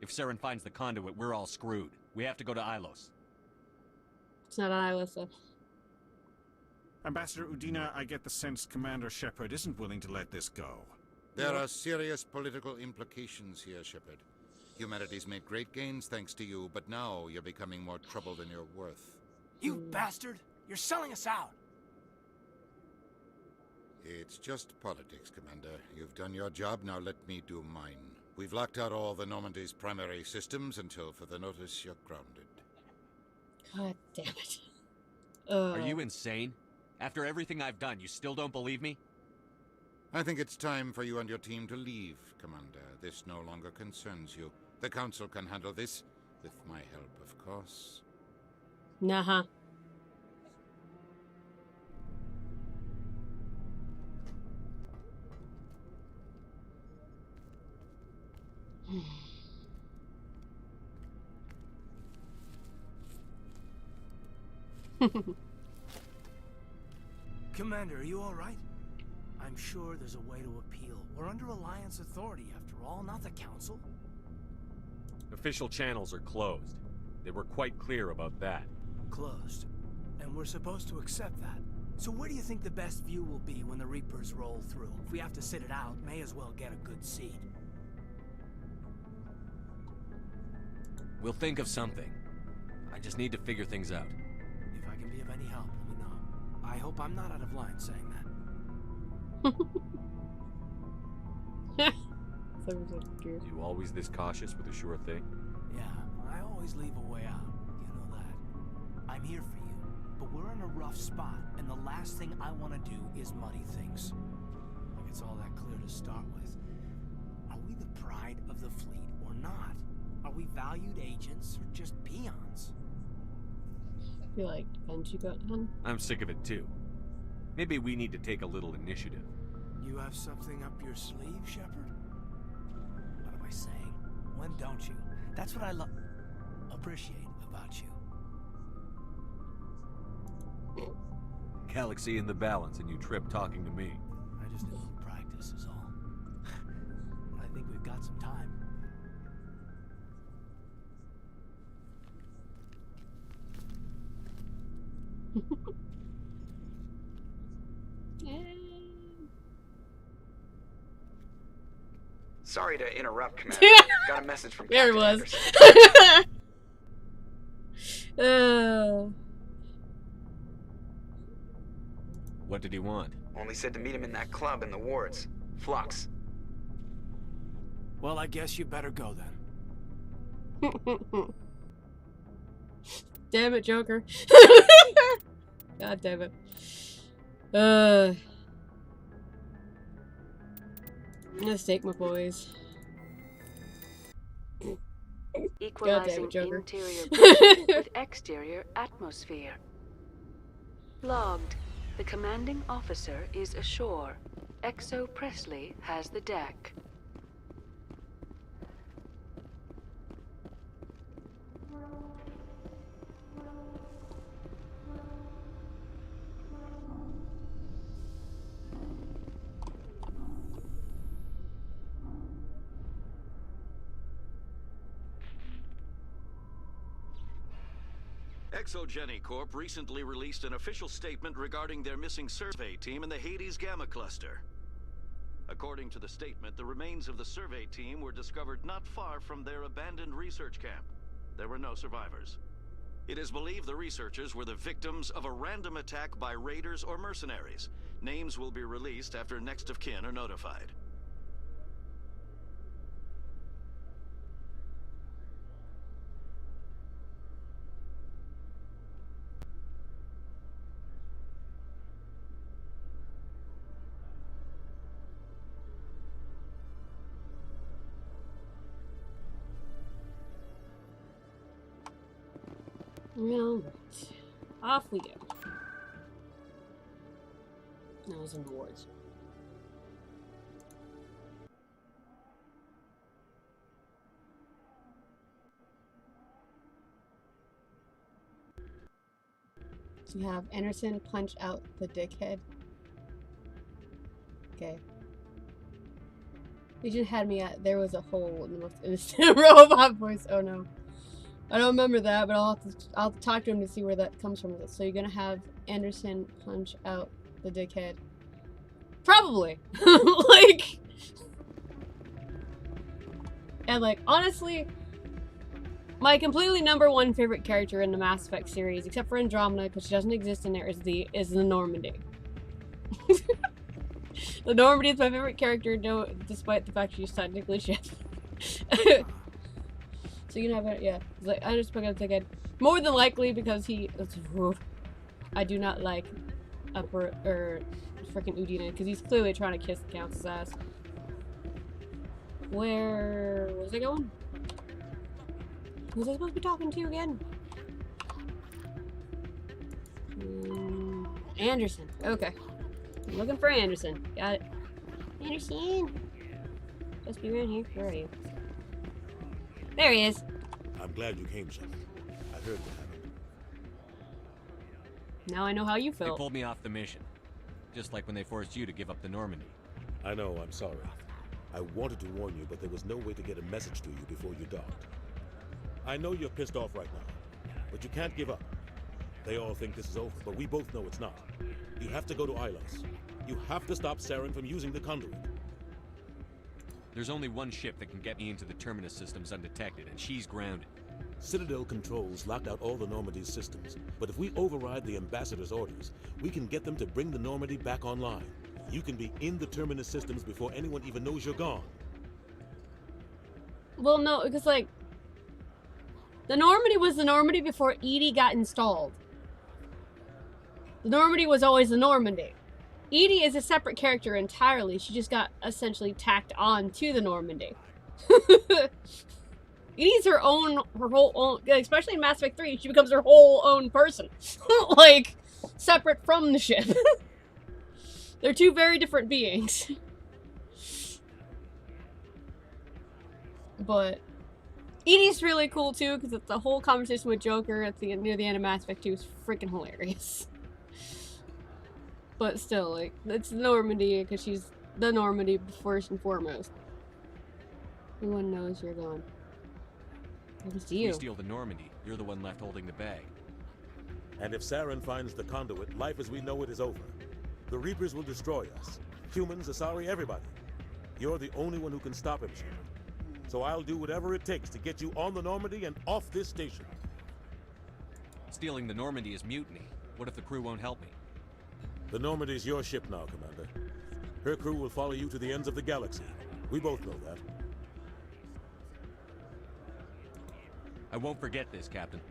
If Saren finds the conduit, we're all screwed. We have to go to Ilos. It's not on Ilos, though. Ambassador Udina, I get the sense Commander Shepard isn't willing to let this go. There are serious political implications here, Shepard. Humanity's made great gains thanks to you, but now you're becoming more trouble than you're worth. You bastard! You're selling us out! It's just politics, Commander. You've done your job, now let me do mine. We've locked out all the Normandy's primary systems until further notice you're grounded. God damn it. Are you insane? After everything I've done, you still don't believe me? I think it's time for you and your team to leave, Commander. This no longer concerns you. The Council can handle this, with my help, of course. Nah. Commander, are you all right? I'm sure there's a way to appeal. We're under Alliance authority, after all, not the Council. Official channels are closed. They were quite clear about that. Closed. And we're supposed to accept that. So where do you think the best view will be when the Reapers roll through? If we have to sit it out, may as well get a good seat. We'll think of something. I just need to figure things out. If I can be of any help, let me know. I hope I'm not out of line saying that. You always this cautious with a sure thing? Yeah, I always leave a way out. You know that. I'm here for you, but we're in a rough spot, and the last thing I want to do is muddy things. Like it's all that clear to start with. Are we the pride of the fleet or not? Are we valued agents or just peons? I feel like depends you got on. I'm sick of it too. Maybe we need to take a little initiative. You have something up your sleeve, Shepard? What am I saying? When don't you? That's what I appreciate about you. Galaxy in the balance and you trip talking to me. I just need a little practice is all. I think we've got some time. Sorry to interrupt, Commander. Got a message from There it Captain was. What did he want? Only said to meet him in that club in the wards. Flux. Well, I guess you better go then. Damn it, Joker. God damn it. Let's take my boys. equalizing Joker. interior pressure with exterior atmosphere. Logged. The commanding officer is ashore. Exo Presley has the deck. Exogeny Corp recently released an official statement regarding their missing survey team in the Hades Gamma Cluster. According to the statement, the remains of the survey team were discovered not far from their abandoned research camp. There were no survivors. It is believed the researchers were the victims of a random attack by raiders or mercenaries. Names will be released after next of kin are notified. All right. Off we go. That was in the wards. So you have Anderson punch out the dickhead. Okay. You just had me at there was a hole in the most innocent robot voice. Oh no. I don't remember that, but I'll have to talk to him to see where that comes from. So you're gonna have Anderson punch out the dickhead. Probably. Like, and like honestly, my completely #1 favorite character in the Mass Effect series, except for Andromeda, because she doesn't exist in there, is the Normandy. The Normandy is my favorite character, despite the fact she's technically shit. So you can have it, yeah. It's like, I just pick up the dickhead. More than likely because I do not like freaking Udina, because he's clearly trying to kiss the Countess' ass. Where was I going? Who was I supposed to be talking to again? Anderson. Okay. I'm looking for Anderson. Got it. Anderson! Just be around here. Where are you? There he is. I'm glad you came, Shepard. I heard what happened. Now I know how you They felt. pulled me off the mission. Just like when they forced you to give up the Normandy. I know, I'm sorry. I wanted to warn you, but there was no way to get a message to you before you docked. I know you're pissed off right now, but you can't give up. They all think this is over, but we both know it's not. You have to go to Ilos. You have to stop Saren from using the conduit. There's only one ship that can get me into the Terminus systems undetected, and she's grounded. Citadel controls locked out all the Normandy's systems, but if we override the Ambassador's orders, we can get them to bring the Normandy back online. You can be in the Terminus systems before anyone even knows you're gone. Well, no, because, like, the Normandy was the Normandy before Edie got installed. The Normandy was always the Normandy. Edie is a separate character entirely. She just got essentially tacked on to the Normandy. Edie's her whole own, especially in Mass Effect 3, she becomes her whole own person. Like, separate from the ship. They're two very different beings. But Edie's really cool too, because the whole conversation with Joker at the near the end of Mass Effect 2 is freaking hilarious. But still, like, it's Normandy because she's the Normandy first and foremost. Everyone knows you're gone. It's you. We steal the Normandy. You're the one left holding the bag. And if Saren finds the conduit, life as we know it is over. The Reapers will destroy us. Humans, Asari, everybody. You're the only one who can stop him, Shepard. So I'll do whatever it takes to get you on the Normandy and off this station. Stealing the Normandy is mutiny. What if the crew won't help me? The Normandy's your ship now, Commander. Her crew will follow you to the ends of the galaxy. We both know that. I won't forget this, Captain.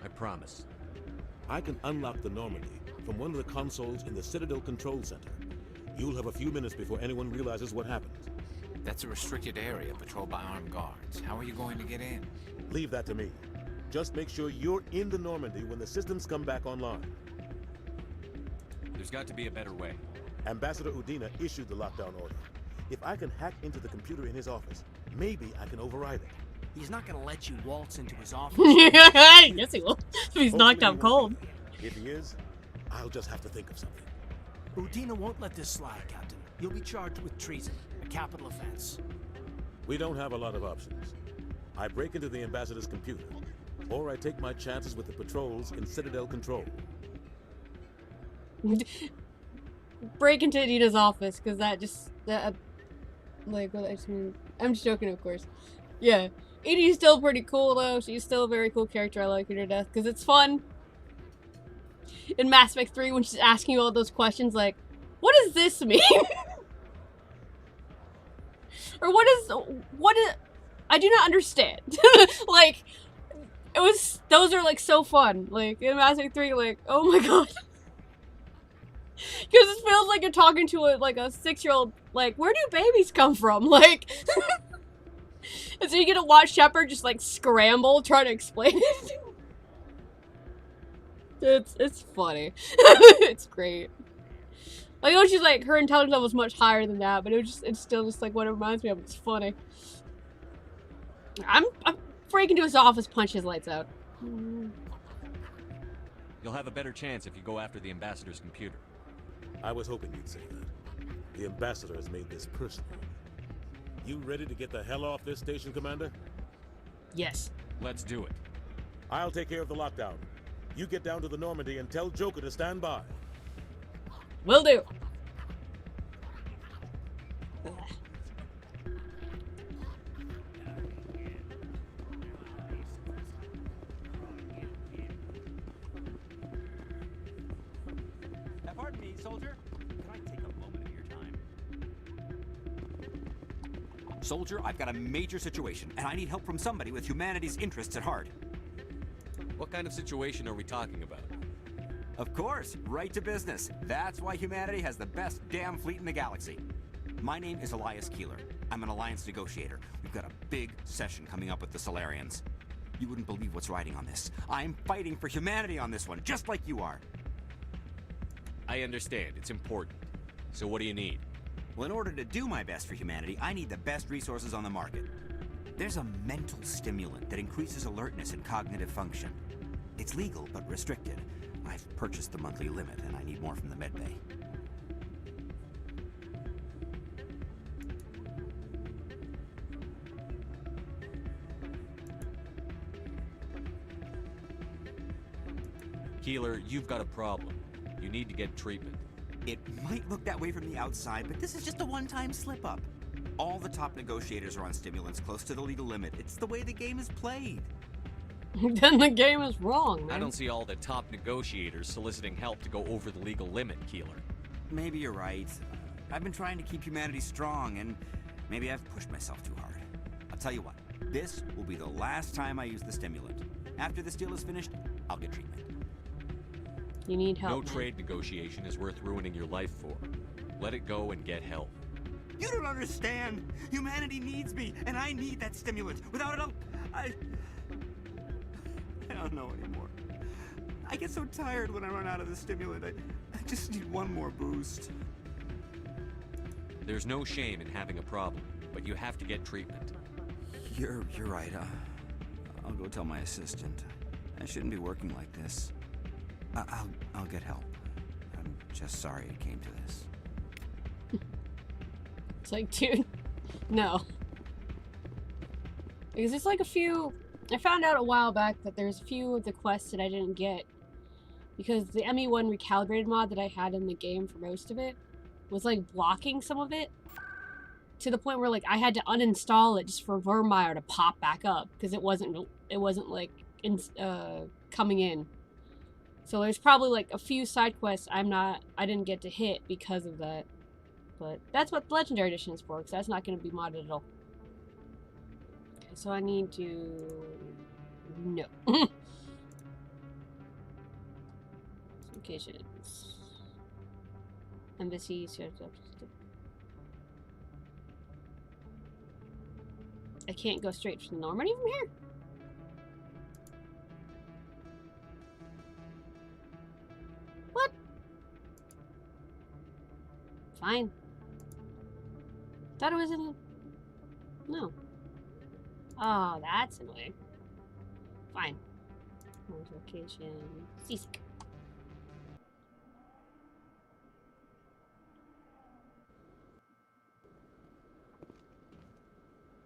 I promise. I can unlock the Normandy from one of the consoles in the Citadel Control Center. You'll have a few minutes before anyone realizes what happened. That's a restricted area patrolled by armed guards. How are you going to get in? Leave that to me. Just make sure you're in the Normandy when the systems come back online. There's got to be a better way. Ambassador Udina issued the lockdown order. If I can hack into the computer in his office, maybe I can override it. He's not gonna let you waltz into his office. Yes, he will. If he's knocked out cold. If he is, I'll just have to think of something. Udina won't let this slide, Captain. You'll be charged with treason, a capital offense. We don't have a lot of options. I break into the ambassador's computer, or I take my chances with the patrols in Citadel control. Break into Adina's office, because that just... like, what I just mean... I'm just joking, of course. Yeah. Edie's still pretty cool, though. She's still a very cool character. I like her to death, because it's fun. In Mass Effect 3, when she's asking you all those questions, like, what does this mean? Or what is... I do not understand. Like, those are, like, so fun. Like, in Mass Effect 3, like, oh my god. Because it feels like you're talking to a 6-year-old, like, where do babies come from? Like, and so you get to watch Shepard just, like, scramble trying to explain it. It's funny. It's great. I know she's, like, her intelligence level is much higher than that, but it's still just, like, what it reminds me of. It's funny. I'm breaking into his office, punch his lights out. You'll have a better chance if you go after the ambassador's computer. I was hoping you'd say that. The ambassador has made this personal. You ready to get the hell off this station, Commander? Yes. Let's do it. I'll take care of the lockdown. You get down to the Normandy and tell Joker to stand by. Will do. Pardon me, soldier. Can I take a moment of your time? Soldier, I've got a major situation, and I need help from somebody with humanity's interests at heart. What kind of situation are we talking about? Of course, right to business. That's why humanity has the best damn fleet in the galaxy. My name is Elias Keeler. I'm an alliance negotiator. We've got a big session coming up with the Solarians. You wouldn't believe what's riding on this. I'm fighting for humanity on this one, just like you are. I understand. It's important. So what do you need? Well, in order to do my best for humanity, I need the best resources on the market. There's a mental stimulant that increases alertness and cognitive function. It's legal, but restricted. I've purchased the monthly limit, and I need more from the medbay. Keeler, you've got a problem. You need to get treatment. It might look that way from the outside, but this is just a one-time slip-up. All the top negotiators are on stimulants close to the legal limit. It's the way the game is played. Then the game is wrong, man. I don't see all the top negotiators soliciting help to go over the legal limit, Keeler. Maybe you're right. I've been trying to keep humanity strong, and maybe I've pushed myself too hard. I'll tell you what, this will be the last time I use the stimulant. After this deal is finished, I'll get treatment. You need help. No trade negotiation is worth ruining your life for. Let it go and get help. You don't understand. Humanity needs me, and I need that stimulant. Without it, I don't know anymore. I get so tired when I run out of the stimulant. I just need one more boost. There's no shame in having a problem, but you have to get treatment. You're right. I'll go tell my assistant. I shouldn't be working like this. I'll get help. I'm just sorry it came to this. It's like, dude, no. Because there's like a few... I found out a while back that there's a few of the quests that I didn't get. Because the ME1 recalibrated mod that I had in the game for most of it was like blocking some of it. To the point where like I had to uninstall it just for Virmire to pop back up. Because it wasn't like coming in. So there's probably like a few side quests I didn't get to hit because of that. But that's what the Legendary Edition is for, because that's not going to be modded at all. Okay, so I need to... No. Locations. Embassies. I can't go straight to Normandy from here? What? Fine. Thought it was in a... No. Oh, that's annoying. Fine. Where's location? Seasick.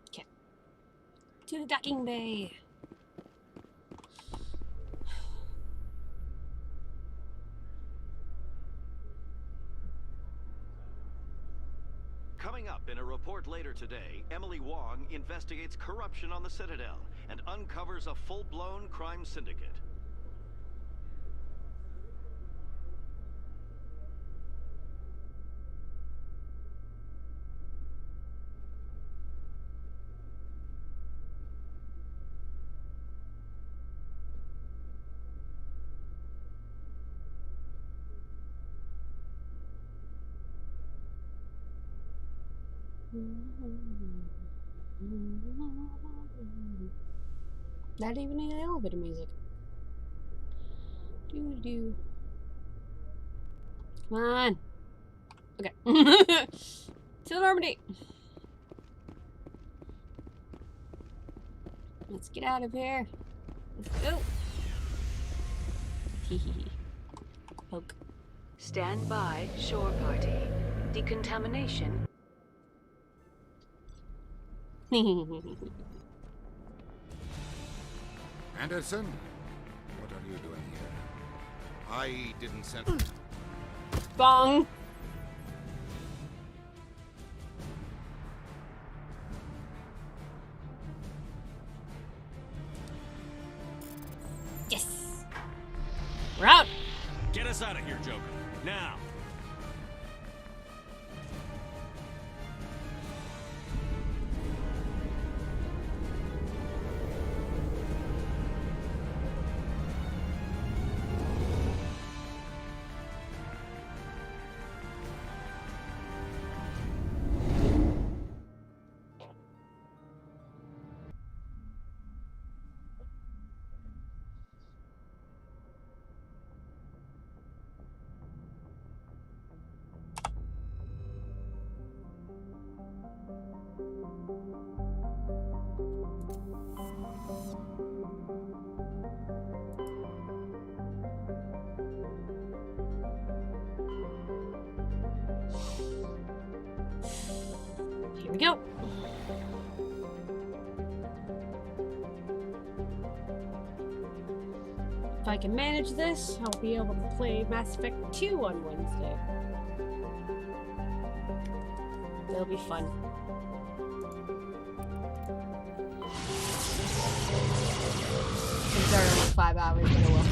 Okay. To the docking bay. Coming up in a report later today, Emily Wong investigates corruption on the Citadel and uncovers a full-blown crime syndicate. Not even any elevator music. Do. Come on. Okay. To Normandy. Let's get out of here. Let's go. Hehehe. Poke. Stand by, shore party. Decontamination. Anderson? What are you doing here? I didn't send... Bong! Yes! We're out! Get us out of here, Joker. Now! Here we go. If I can manage this, I'll be able to play Mass Effect 2 on Wednesday. It'll be fun. It's already 5 hours, but well.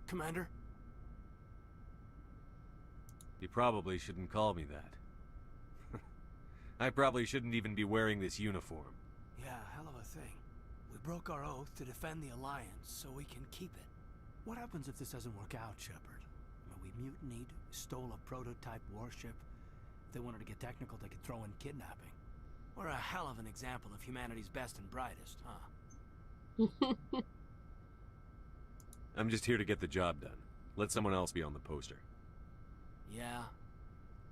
Commander? You probably shouldn't call me that. I probably shouldn't even be wearing this uniform. Yeah, hell of a thing. We broke our oath to defend the Alliance, so we can keep it. What happens if this doesn't work out, Shepard? We mutinied, stole a prototype warship. If they wanted to get technical, they could throw in kidnapping. We're a hell of an example of humanity's best and brightest, huh? I'm just here to get the job done. Let someone else be on the poster. Yeah.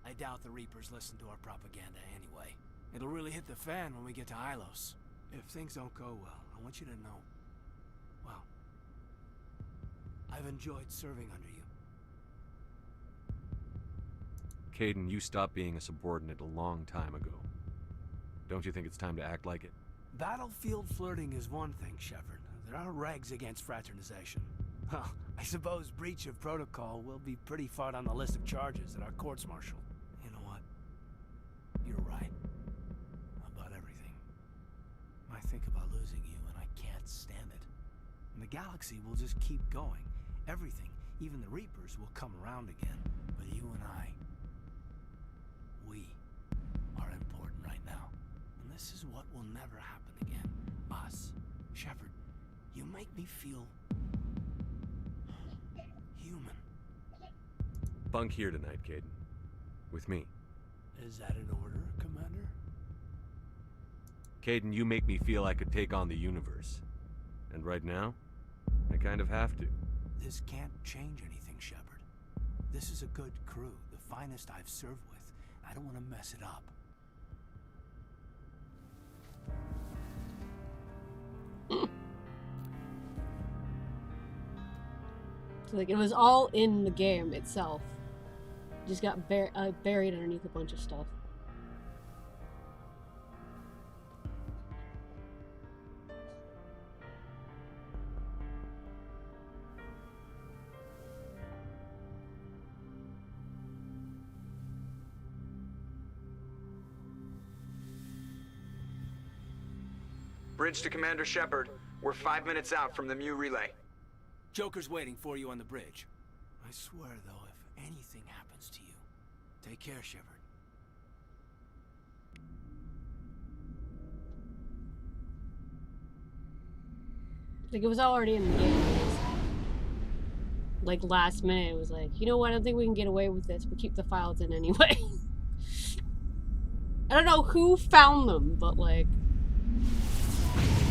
I doubt the Reapers listen to our propaganda anyway. It'll really hit the fan when we get to Ilos. If things don't go well, I want you to know, well, I've enjoyed serving under you. Caden, you stopped being a subordinate a long time ago. Don't you think it's time to act like it? Battlefield flirting is one thing, Shepard. There are regs against fraternization. Well, I suppose breach of protocol will be pretty far on the list of charges at our courts-martial. You know what? You're right. About everything. I think about losing you, and I can't stand it. And the galaxy will just keep going. Everything, Even the Reapers will come around again. But you and I, we are important right now. And this is what will never happen again. Us. Shepard, you make me feel human. Bunk here tonight, Caden. With me. Is that an order, Commander? Caden, you make me feel I could take on the universe. And right now, I kind of have to. This can't change anything, Shepard. This is a good crew, the finest I've served with. I don't want to mess it up. Like, it was all in the game itself. Just got buried underneath a bunch of stuff. Bridge to Commander Shepard. We're 5 minutes out from the Mu relay. Joker's waiting for you on the bridge. I swear, though, if anything happens to you, take care, Shepard. Like, it was already in the game. Like, last minute, it was like, you know what, I don't think we can get away with this, but keep the files in anyway. I don't know who found them, but, like,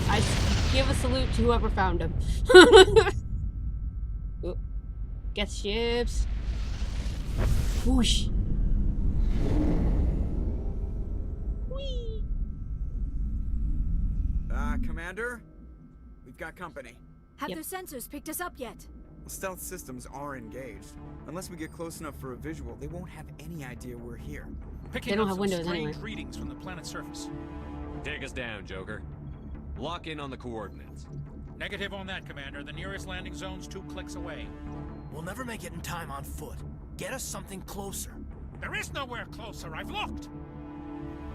I give a salute to whoever found them. Oop. Get ships. Whoosh. Whee. Commander? We've got company. Have those sensors picked us up yet? Stealth systems are engaged. Unless we get close enough for a visual, they won't have any idea we're here. They don't have windows anyway. Readings from the planet's surface. Take us down, Joker. Lock in on the coordinates. Negative on that, Commander. The nearest landing zone's 2 clicks away. We'll never make it in time on foot. Get us something closer. There is nowhere closer. I've looked.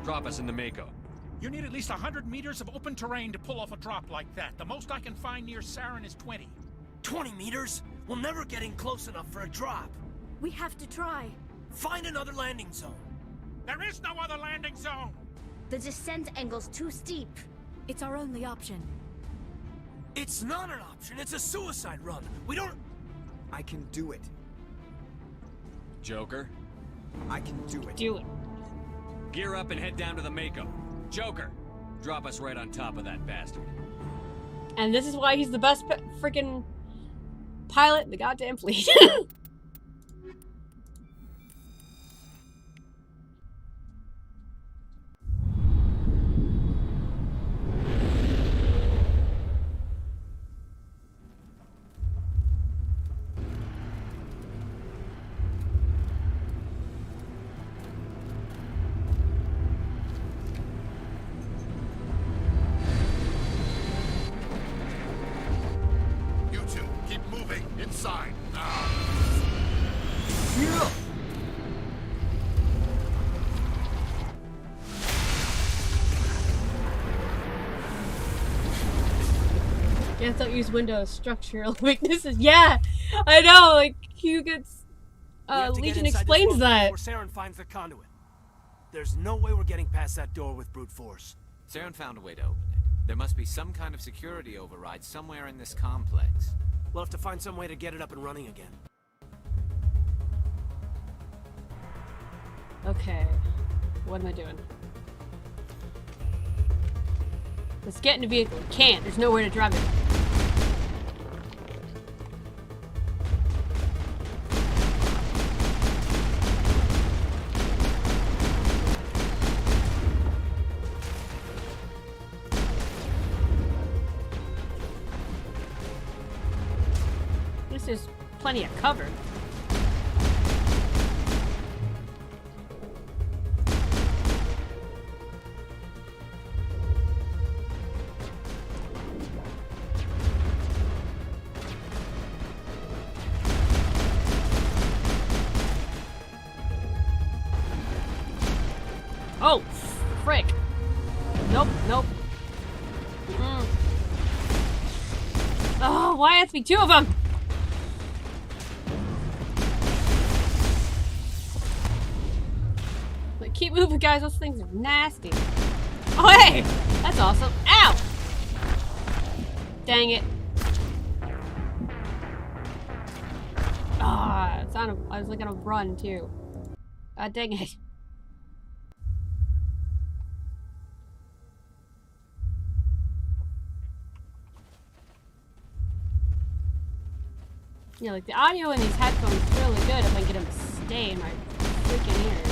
Drop us in the Mako. You need at least 100 meters of open terrain to pull off a drop like that. The most I can find near Saren is 20. 20 meters? We'll never get in close enough for a drop. We have to try. Find another landing zone. There is no other landing zone. The descent angle's too steep. It's our only option. It's not an option. It's a suicide run. We don't... I can do it. Joker? I can do it. Do it. Gear up and head down to the Mako. Joker, drop us right on top of that bastard. And this is why he's the best freaking pilot in the goddamn fleet. Inside, now! Yeah. Can't use Windows structural weaknesses. Yeah, I know. Like Q gets. Legion explains that. Before Saren finds the conduit. There's no way we're getting past that door with brute force. Saren found a way to open it. There must be some kind of security override somewhere in this complex. We'll have to find some way to get it up and running again. Okay. What am I doing? Let's get in the vehicle. We can't. There's nowhere to drive it. At least there's plenty of cover. Oh, frick. Nope, nope. Oh, why has to be two of them? Keep moving, guys. Those things are nasty. Oh, hey! That's awesome. Ow! Dang it. Ah, it's on a, I was like on a run, too. God dang it. Yeah, like the audio in these headphones is really good if I get them to stay in my freaking ears.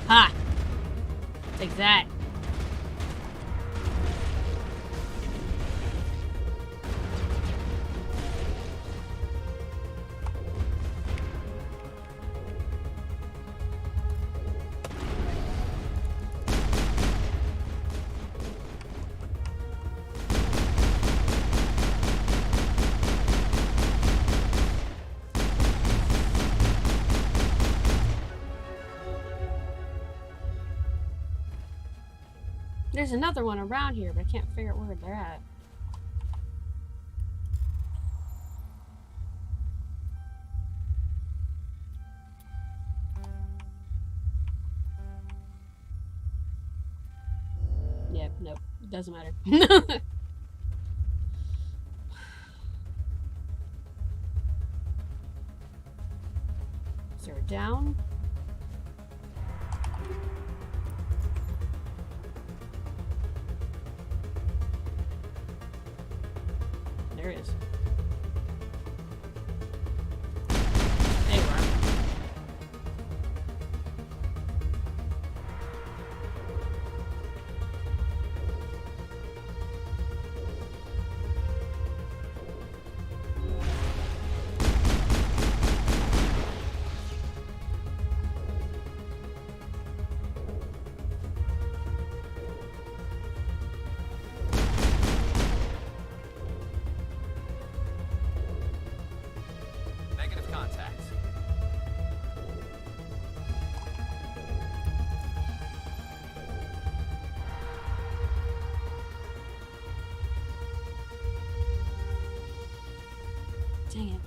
Ha! Take that. There's another one around here, but I can't figure out where they're at. Yeah, nope. It doesn't matter. Is there a down? There it is. There you are. Negative contact. Dang it.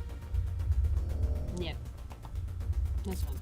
Yep. This one.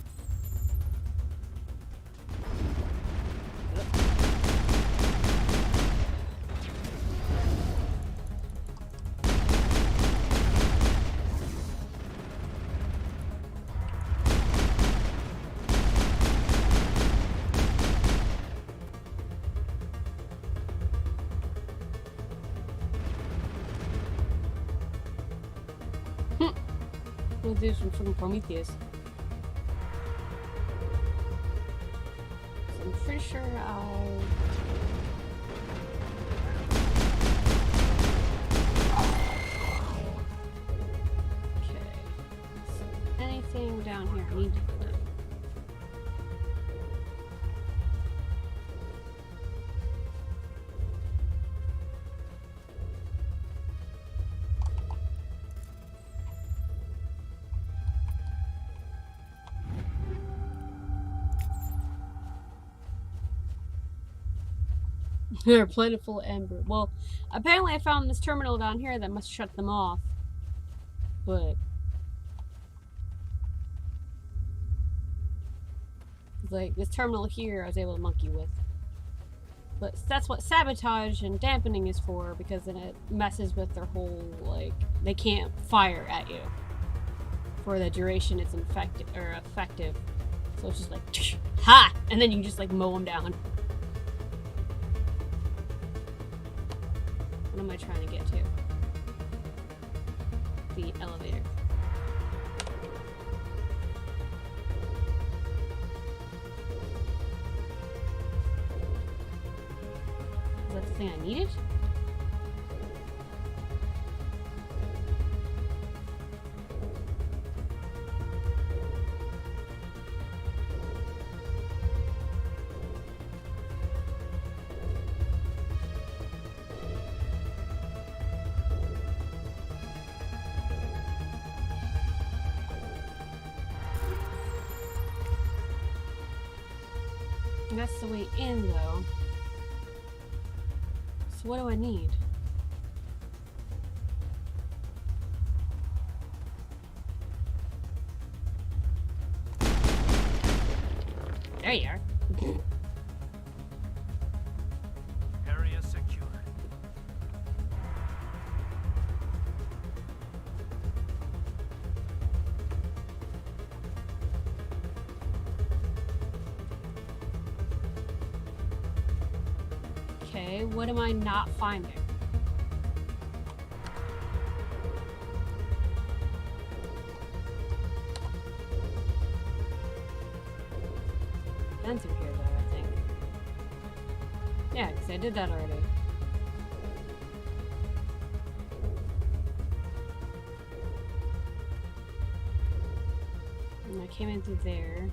We'll do some from Prometheus. So I'm pretty sure I'll... Okay. So anything down here I need to put in. They're plentiful and well, apparently I found this terminal down here that must shut them off. But like this terminal here I was able to monkey with. But that's what sabotage and dampening is for, because then it messes with their whole, like, they can't fire at you for the duration it's effective. So it's just like, ha! And then you can just like mow them down. What am I trying to get to? The elevator. Is that the thing I needed? That's the way in, though. So what do I need? There you are. Area secured. Okay, what am I not finding? Been through here though, I think. Yeah, because I did that already. And I came in through there.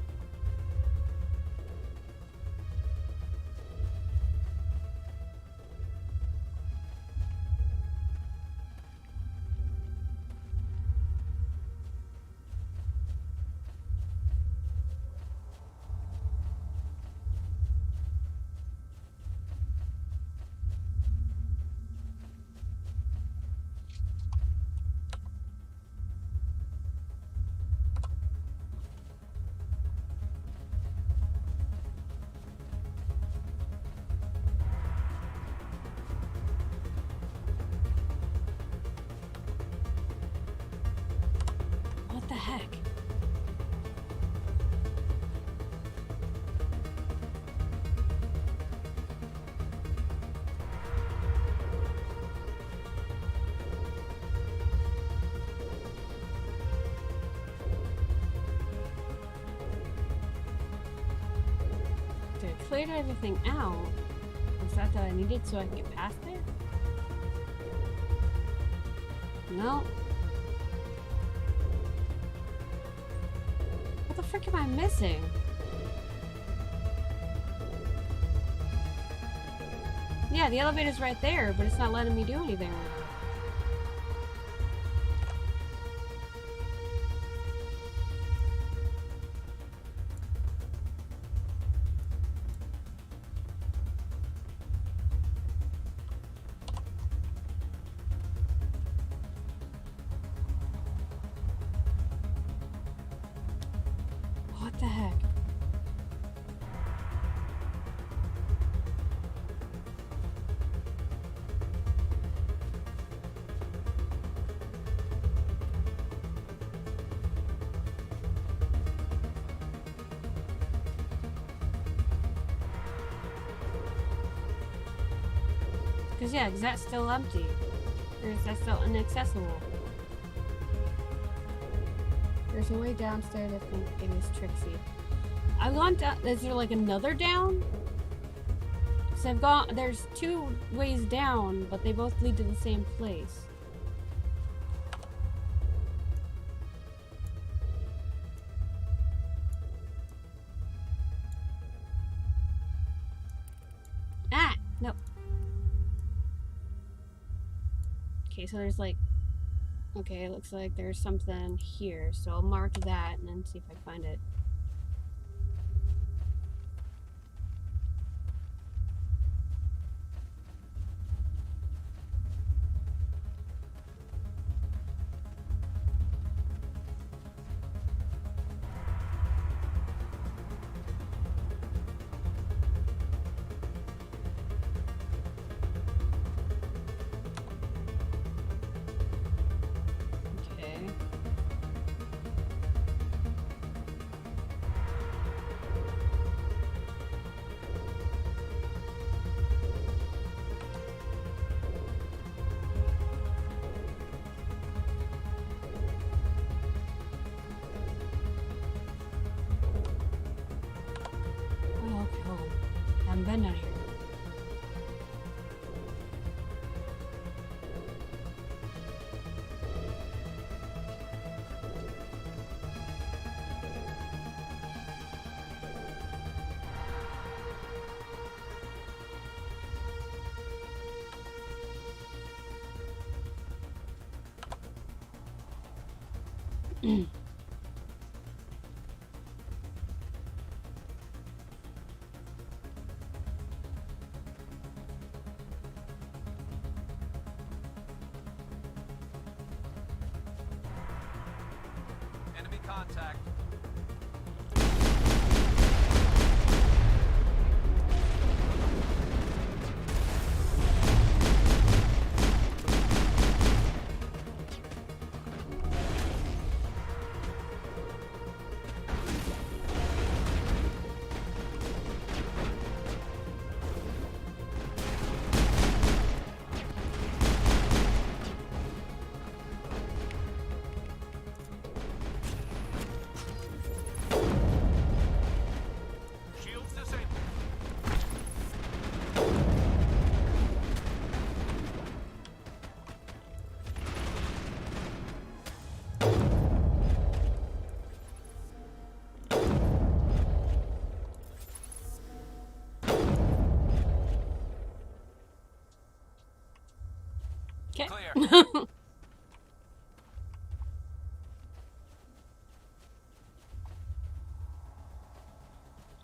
What the heck? Did I clear everything out? Was that I needed so I can get past there? No. What the frick am I missing? Yeah, the elevator's right there, but it's not letting me do anything with it. What the heck? Because yeah, is that still empty? Or is that still inaccessible? There's a way downstairs, I think it is Trixie. I've gone down, is there like another down? Because I've gone, there's two ways down, but they both lead to the same place. Ah! Nope. Okay, so there's like, okay, it looks like there's something here, so I'll mark that and then see if I find it. Enemy contact. Shields disabled. Okay. Clear.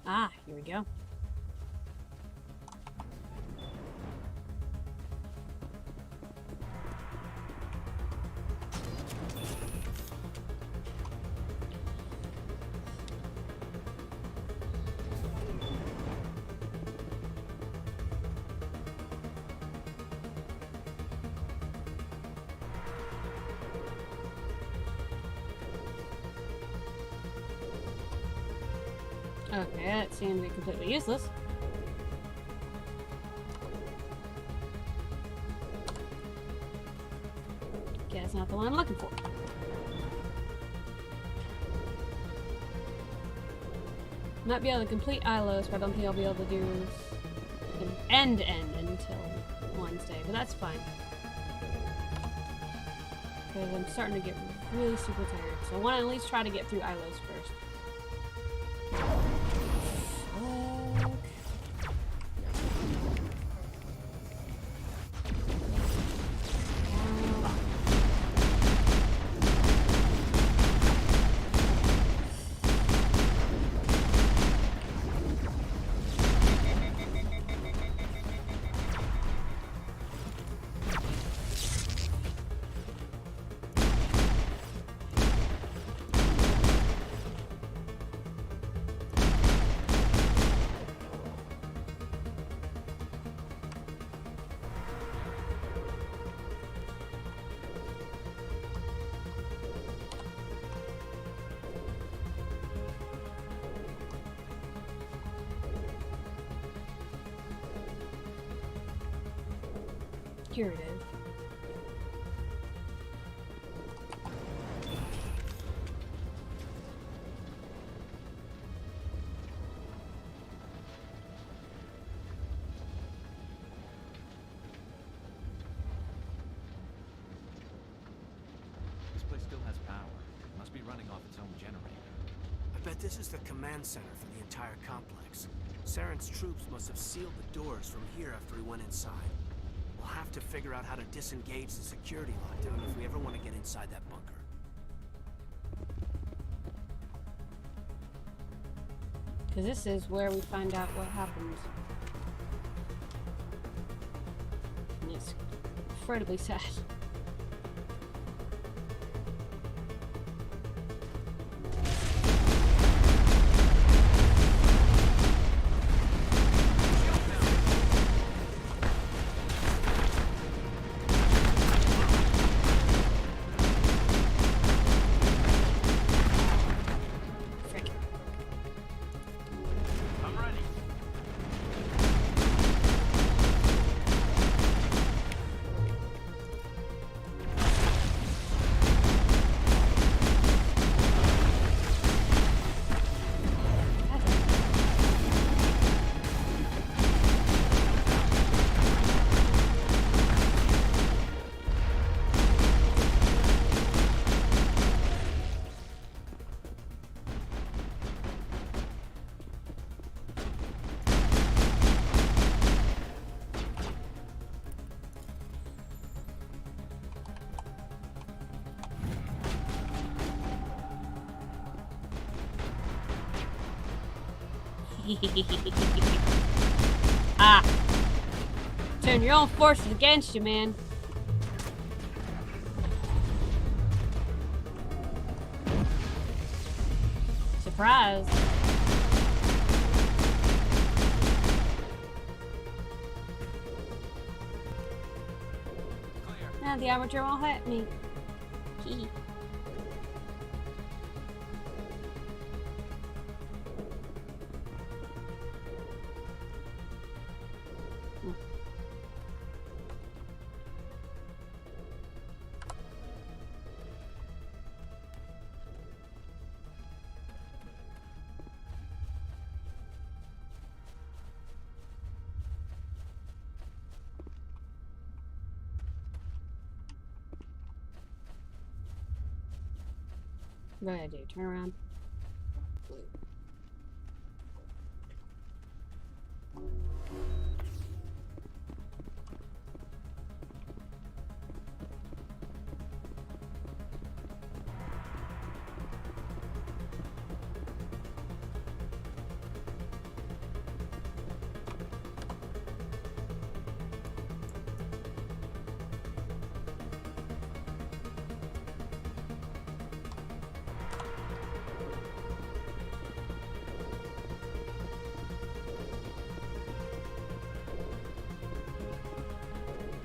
Ah, here we go. Okay, that seemed to be completely useless. Okay, that's not the one I'm looking for. Might be able to complete Ilos, but I don't think I'll be able to do an end until Wednesday, but that's fine. Because I'm starting to get really super tired, so I want to at least try to get through Ilos first. Here it is. This place still has power. It must be running off its own generator. I bet this is the command center for the entire complex. Saren's troops must have sealed the doors from here after we went inside. We'll have to figure out how to disengage the security lockdown if we ever want to get inside that bunker. Because this is where we find out what happens. And it's incredibly sad. Ah. Turn your own forces against you, man. Surprise. Now the armature won't hurt me. Hee. What do I do? Turn around.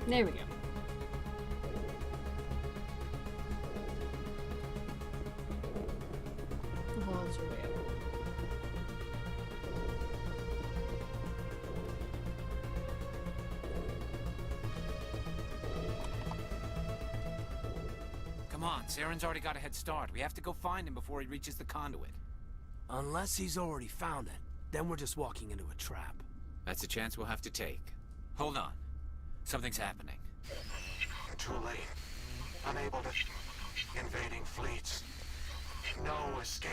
There we go. The walls are way up. Come on, Saren's already got a head start. We have to go find him before he reaches the conduit. Unless he's already found it, then we're just walking into a trap. That's a chance we'll have to take. Hold on. Something's happening. Too late. Unable to... Invading fleets. No escape.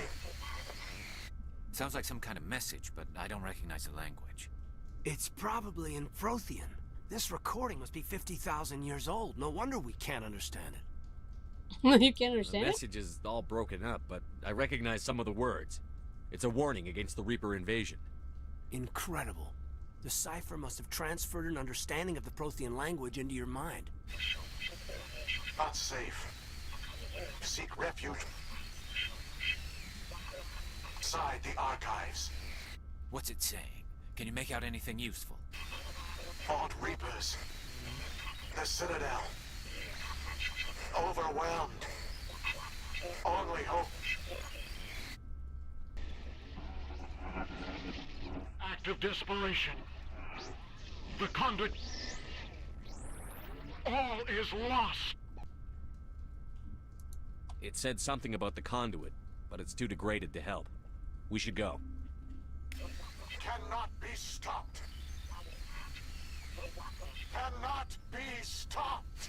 Sounds like some kind of message, but I don't recognize the language. It's probably in Prothean. This recording must be 50,000 years old. No wonder we can't understand it. You can't understand The it? message is all broken up, but I recognize some of the words. It's a warning against the Reaper invasion. Incredible. The cipher must have transferred an understanding of the Prothean language into your mind. Not safe. Seek refuge inside the archives. What's it saying? Can you make out anything useful? Fought Reapers. The Citadel. Overwhelmed. Only hope. Act of desperation. The conduit. All is lost. It said something about the conduit, but it's too degraded to help. We should go. Cannot be stopped. Cannot be stopped.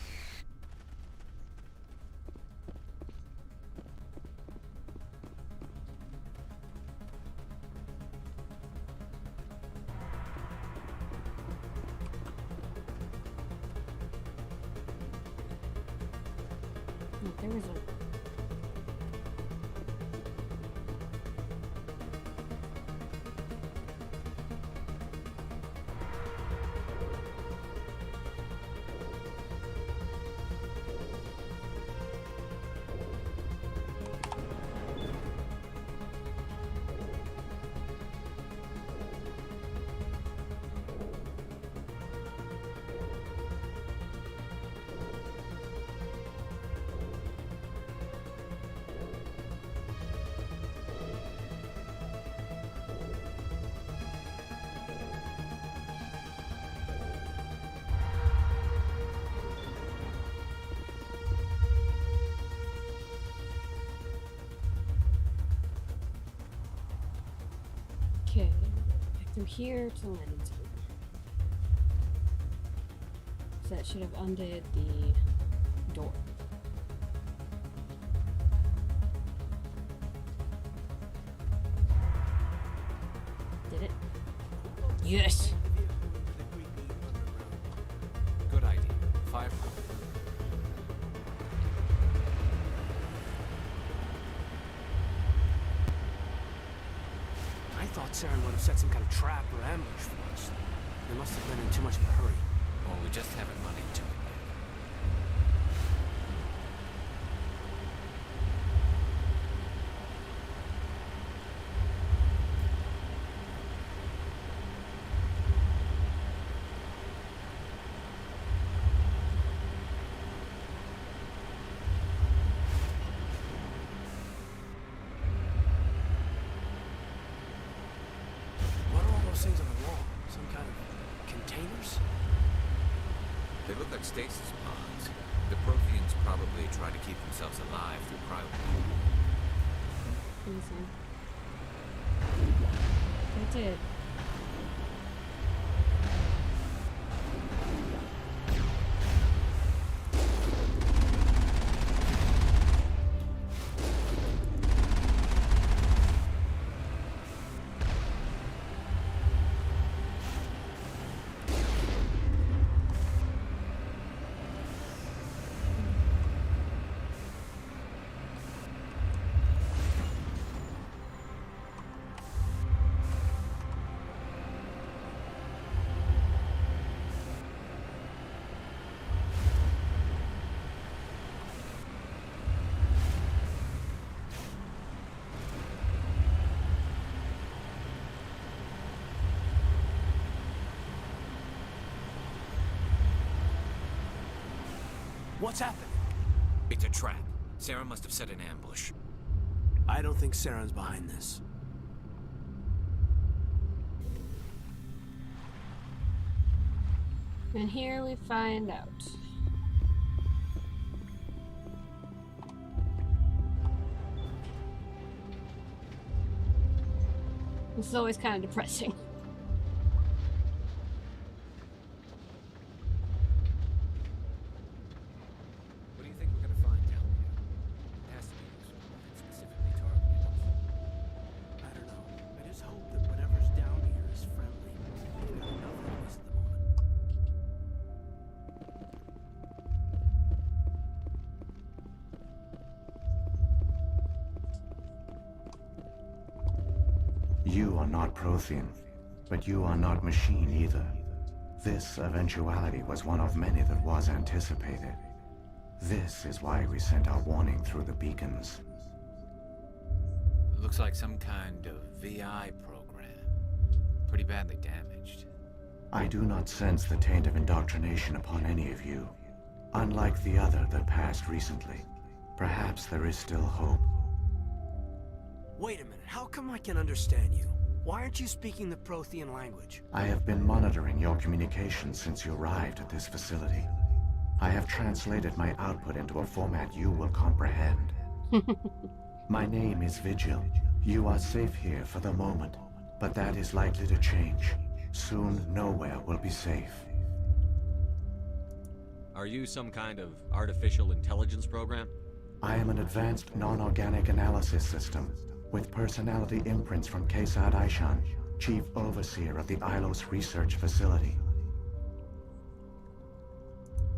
There was a... Okay, back through here to Lennon's room. So that should have undid the door. Did it? Yes! Good idea. Fire. I thought Saren would have set some kind of trap or ambush for us. They must have been in too much of a hurry. Or we just haven't run into it. What are all those things on the wall? Some kind of containers? They look like stasis pods. The Protheans probably try to keep themselves alive through cryo. Easy. They did. What's happening? It's a trap. Sarah must have set an ambush. I don't think Saren's behind this. And here we find out. This is always kind of depressing. What do you think we're gonna find down here? It has to be useful and specifically targeted. I don't know. I just hope that whatever's down here is friendly. We've got enough enemies at the moment. You are not Prothean, but you are not machine either. This eventuality was one of many that was anticipated. This is why we sent our warning through the beacons. Looks like some kind of VI program. Pretty badly damaged. I do not sense the taint of indoctrination upon any of you. Unlike the other that passed recently, perhaps there is still hope. Wait a minute, how come I can understand you? Why aren't you speaking the Prothean language? I have been monitoring your communications since you arrived at this facility. I have translated my output into a format you will comprehend. My name is Vigil. You are safe here for the moment, but that is likely to change. Soon, nowhere will be safe. Are you some kind of artificial intelligence program? I am an advanced non-organic analysis system, with personality imprints from Kesad Aishan, Chief Overseer of the Ilos Research Facility.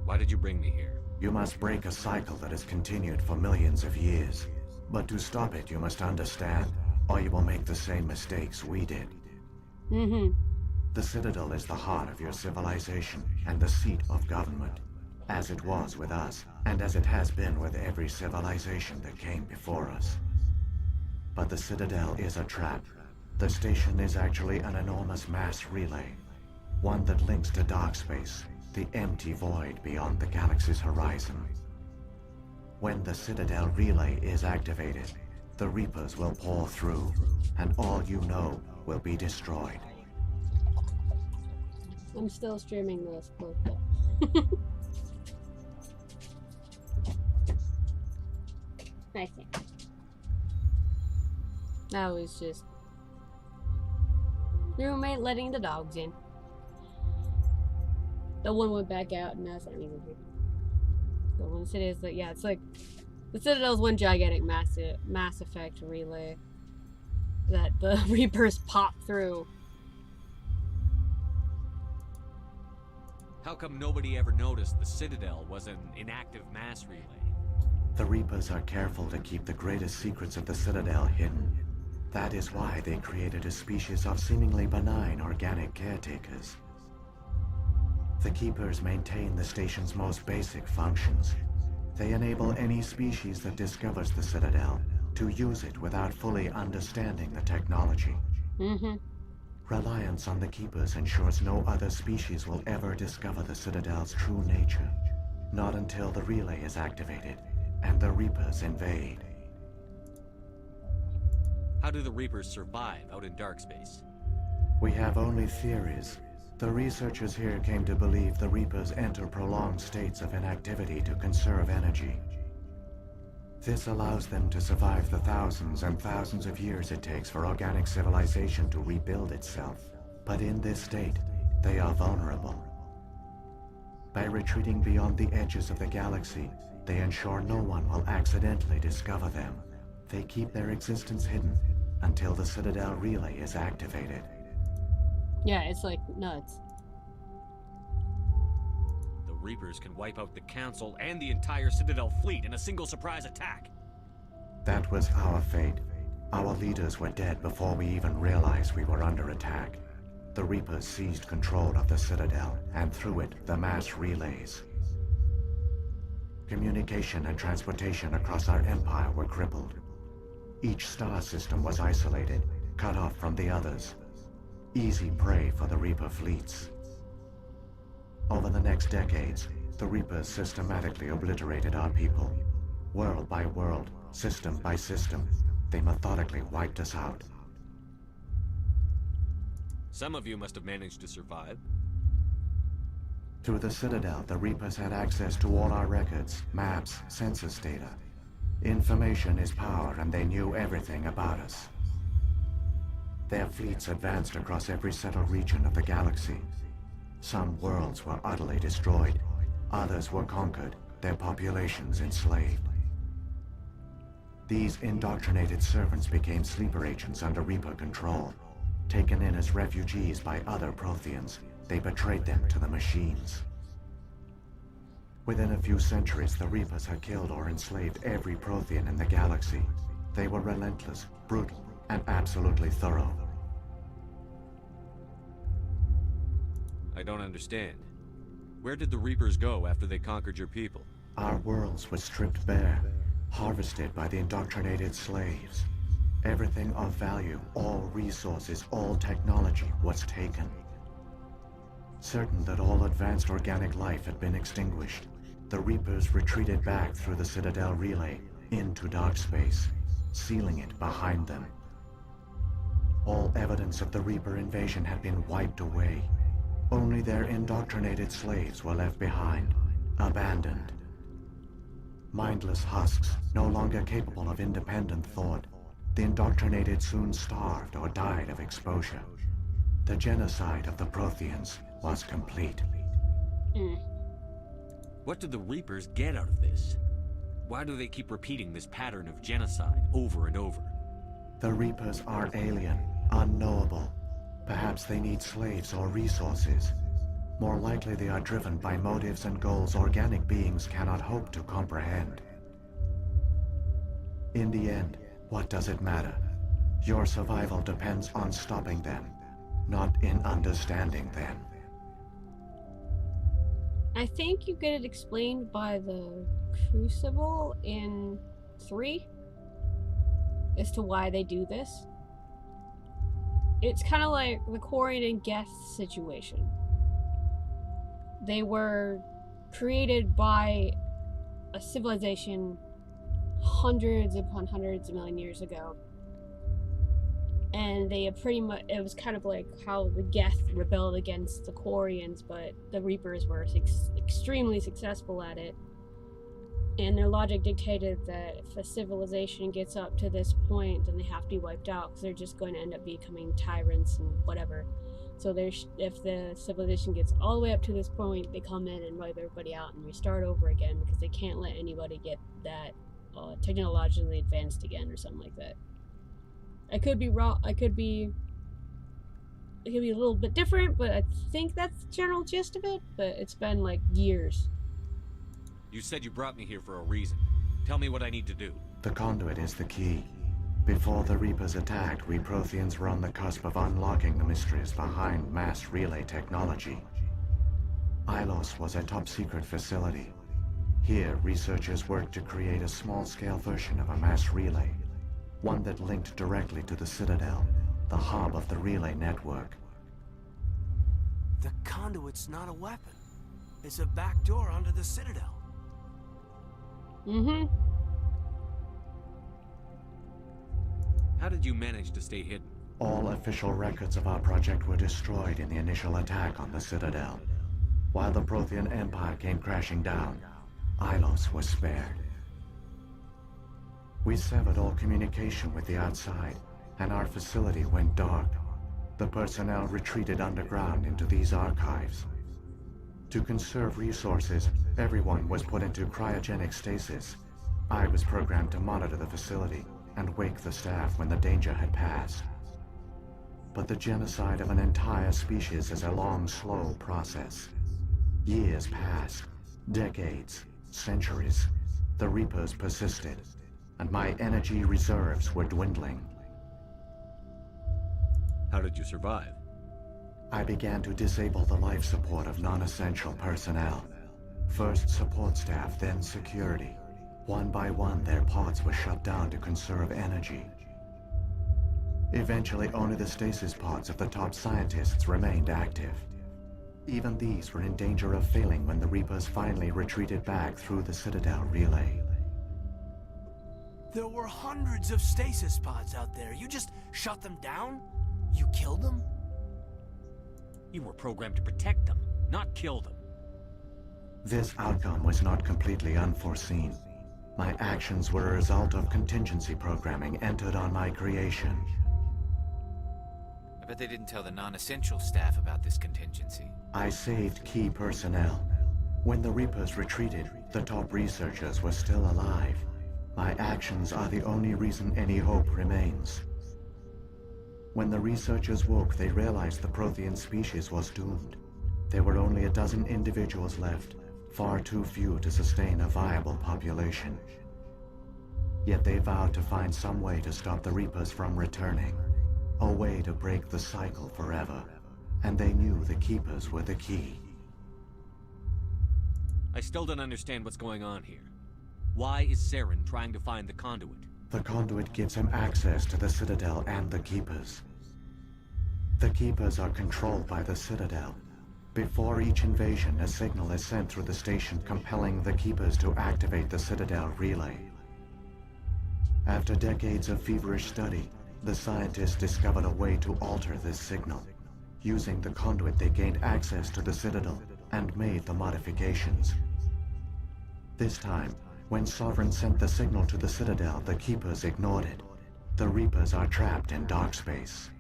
Why did you bring me here? You must break a cycle that has continued for millions of years. But to stop it, you must understand, or you will make the same mistakes we did. The Citadel is the heart of your civilization and the seat of government, as it was with us, and as it has been with every civilization that came before us. But the Citadel is a trap. The station is actually an enormous mass relay, one that links to dark space, the empty void beyond the galaxy's horizon. When the Citadel relay is activated, the Reapers will pour through, and all you know will be destroyed. I'm still streaming this clip though. I think. That was just the roommate letting the dogs in. The one went back out and that's not even here. The one city is like, yeah, it's like the Citadel's one gigantic Mass Effect relay that the Reapers pop through. How come nobody ever noticed the Citadel was an inactive mass relay? The Reapers are careful to keep the greatest secrets of the Citadel hidden. That is why they created a species of seemingly benign organic caretakers. The Keepers maintain the station's most basic functions. They enable any species that discovers the Citadel to use it without fully understanding the technology. Reliance on the Keepers ensures no other species will ever discover the Citadel's true nature. Not until the relay is activated and the Reapers invade. How do the Reapers survive out in dark space? We have only theories. The researchers here came to believe the Reapers enter prolonged states of inactivity to conserve energy. This allows them to survive the thousands and thousands of years it takes for organic civilization to rebuild itself. But in this state, they are vulnerable. By retreating beyond the edges of the galaxy, they ensure no one will accidentally discover them. They keep their existence hidden until the Citadel relay is activated. Yeah, it's like nuts. The Reapers can wipe out the Council and the entire Citadel fleet in a single surprise attack. That was our fate. Our leaders were dead before we even realized we were under attack. The Reapers seized control of the Citadel, and through it, the mass relays. Communication and transportation across our empire were crippled. Each star system was isolated, cut off from the others. Easy prey for the Reaper fleets. Over the next decades, the Reapers systematically obliterated our people. World by world, system by system, they methodically wiped us out. Some of you must have managed to survive. Through the Citadel, the Reapers had access to all our records, maps, census data. Information is power, and they knew everything about us. Their fleets advanced across every settled region of the galaxy. Some worlds were utterly destroyed. Others were conquered, their populations enslaved. These indoctrinated servants became sleeper agents under Reaper control. Taken in as refugees by other Protheans, they betrayed them to the machines. Within a few centuries, the Reapers had killed or enslaved every Prothean in the galaxy. They were relentless, brutal, and absolutely thorough. I don't understand. Where did the Reapers go after they conquered your people? Our worlds were stripped bare, harvested by the indoctrinated slaves. Everything of value, all resources, all technology was taken. Certain that all advanced organic life had been extinguished, the Reapers retreated back through the Citadel relay into dark space, sealing it behind them. All evidence of the Reaper invasion had been wiped away. Only their indoctrinated slaves were left behind, abandoned. Mindless husks, no longer capable of independent thought, the indoctrinated soon starved or died of exposure. The genocide of the Protheans was complete. What did the Reapers get out of this? Why do they keep repeating this pattern of genocide over and over? The Reapers are alien, unknowable. Perhaps they need slaves or resources. More likely they are driven by motives and goals organic beings cannot hope to comprehend. In the end, what does it matter? Your survival depends on stopping them, not in understanding them. I think you get it explained by the Crucible in 3 as to why they do this. It's kind of like the Quarian and Geth situation. They were created by a civilization hundreds upon hundreds of million years ago. And they pretty much, it was kind of like how the Geth rebelled against the Quarians, but the Reapers were extremely successful at it. And their logic dictated that if a civilization gets up to this point, then they have to be wiped out, because they're just going to end up becoming tyrants and whatever. So if the civilization gets all the way up to this point, they come in and wipe everybody out and restart over again, because they can't let anybody get that technologically advanced again or something like that. I could be wrong. It could be a little bit different, but I think that's the general gist of it. But it's been like years. You said you brought me here for a reason. Tell me what I need to do. The conduit is the key. Before the Reapers attacked, we Protheans were on the cusp of unlocking the mysteries behind mass relay technology. Ilos was a top-secret facility. Here, researchers worked to create a small-scale version of a mass relay, one that linked directly to the Citadel, the hub of the relay network. The conduit's not a weapon. It's a backdoor onto the Citadel. Mm-hmm. How did you manage to stay hidden? All official records of our project were destroyed in the initial attack on the Citadel. While the Prothean Empire came crashing down, Ilos was spared. We severed all communication with the outside, and our facility went dark. The personnel retreated underground into these archives. To conserve resources, everyone was put into cryogenic stasis. I was programmed to monitor the facility and wake the staff when the danger had passed. But the genocide of an entire species is a long, slow process. Years passed, decades, centuries. The Reapers persisted, and my energy reserves were dwindling. How did you survive? I began to disable the life support of non-essential personnel. First support staff, then security. One by one, their pods were shut down to conserve energy. Eventually, only the stasis pods of the top scientists remained active. Even these were in danger of failing when the Reapers finally retreated back through the Citadel relay. There were hundreds of stasis pods out there. You just shut them down? You killed them? You were programmed to protect them, not kill them. This outcome was not completely unforeseen. My actions were a result of contingency programming entered on my creation. I bet they didn't tell the non-essential staff about this contingency. I saved key personnel. When the Reapers retreated, the top researchers were still alive. My actions are the only reason any hope remains. When the researchers woke, they realized the Prothean species was doomed. There were only a dozen individuals left, far too few to sustain a viable population. Yet they vowed to find some way to stop the Reapers from returning, a way to break the cycle forever, and they knew the Keepers were the key. I still don't understand what's going on here. Why is Saren trying to find the conduit? The conduit gives him access to the Citadel and the Keepers. The Keepers are controlled by the Citadel. Before each invasion, a signal is sent through the station compelling the Keepers to activate the Citadel relay. After decades of feverish study, the scientists discovered a way to alter this signal. Using the conduit, they gained access to the Citadel and made the modifications. This time, when Sovereign sent the signal to the Citadel, the Keepers ignored it. The Reapers are trapped in dark space.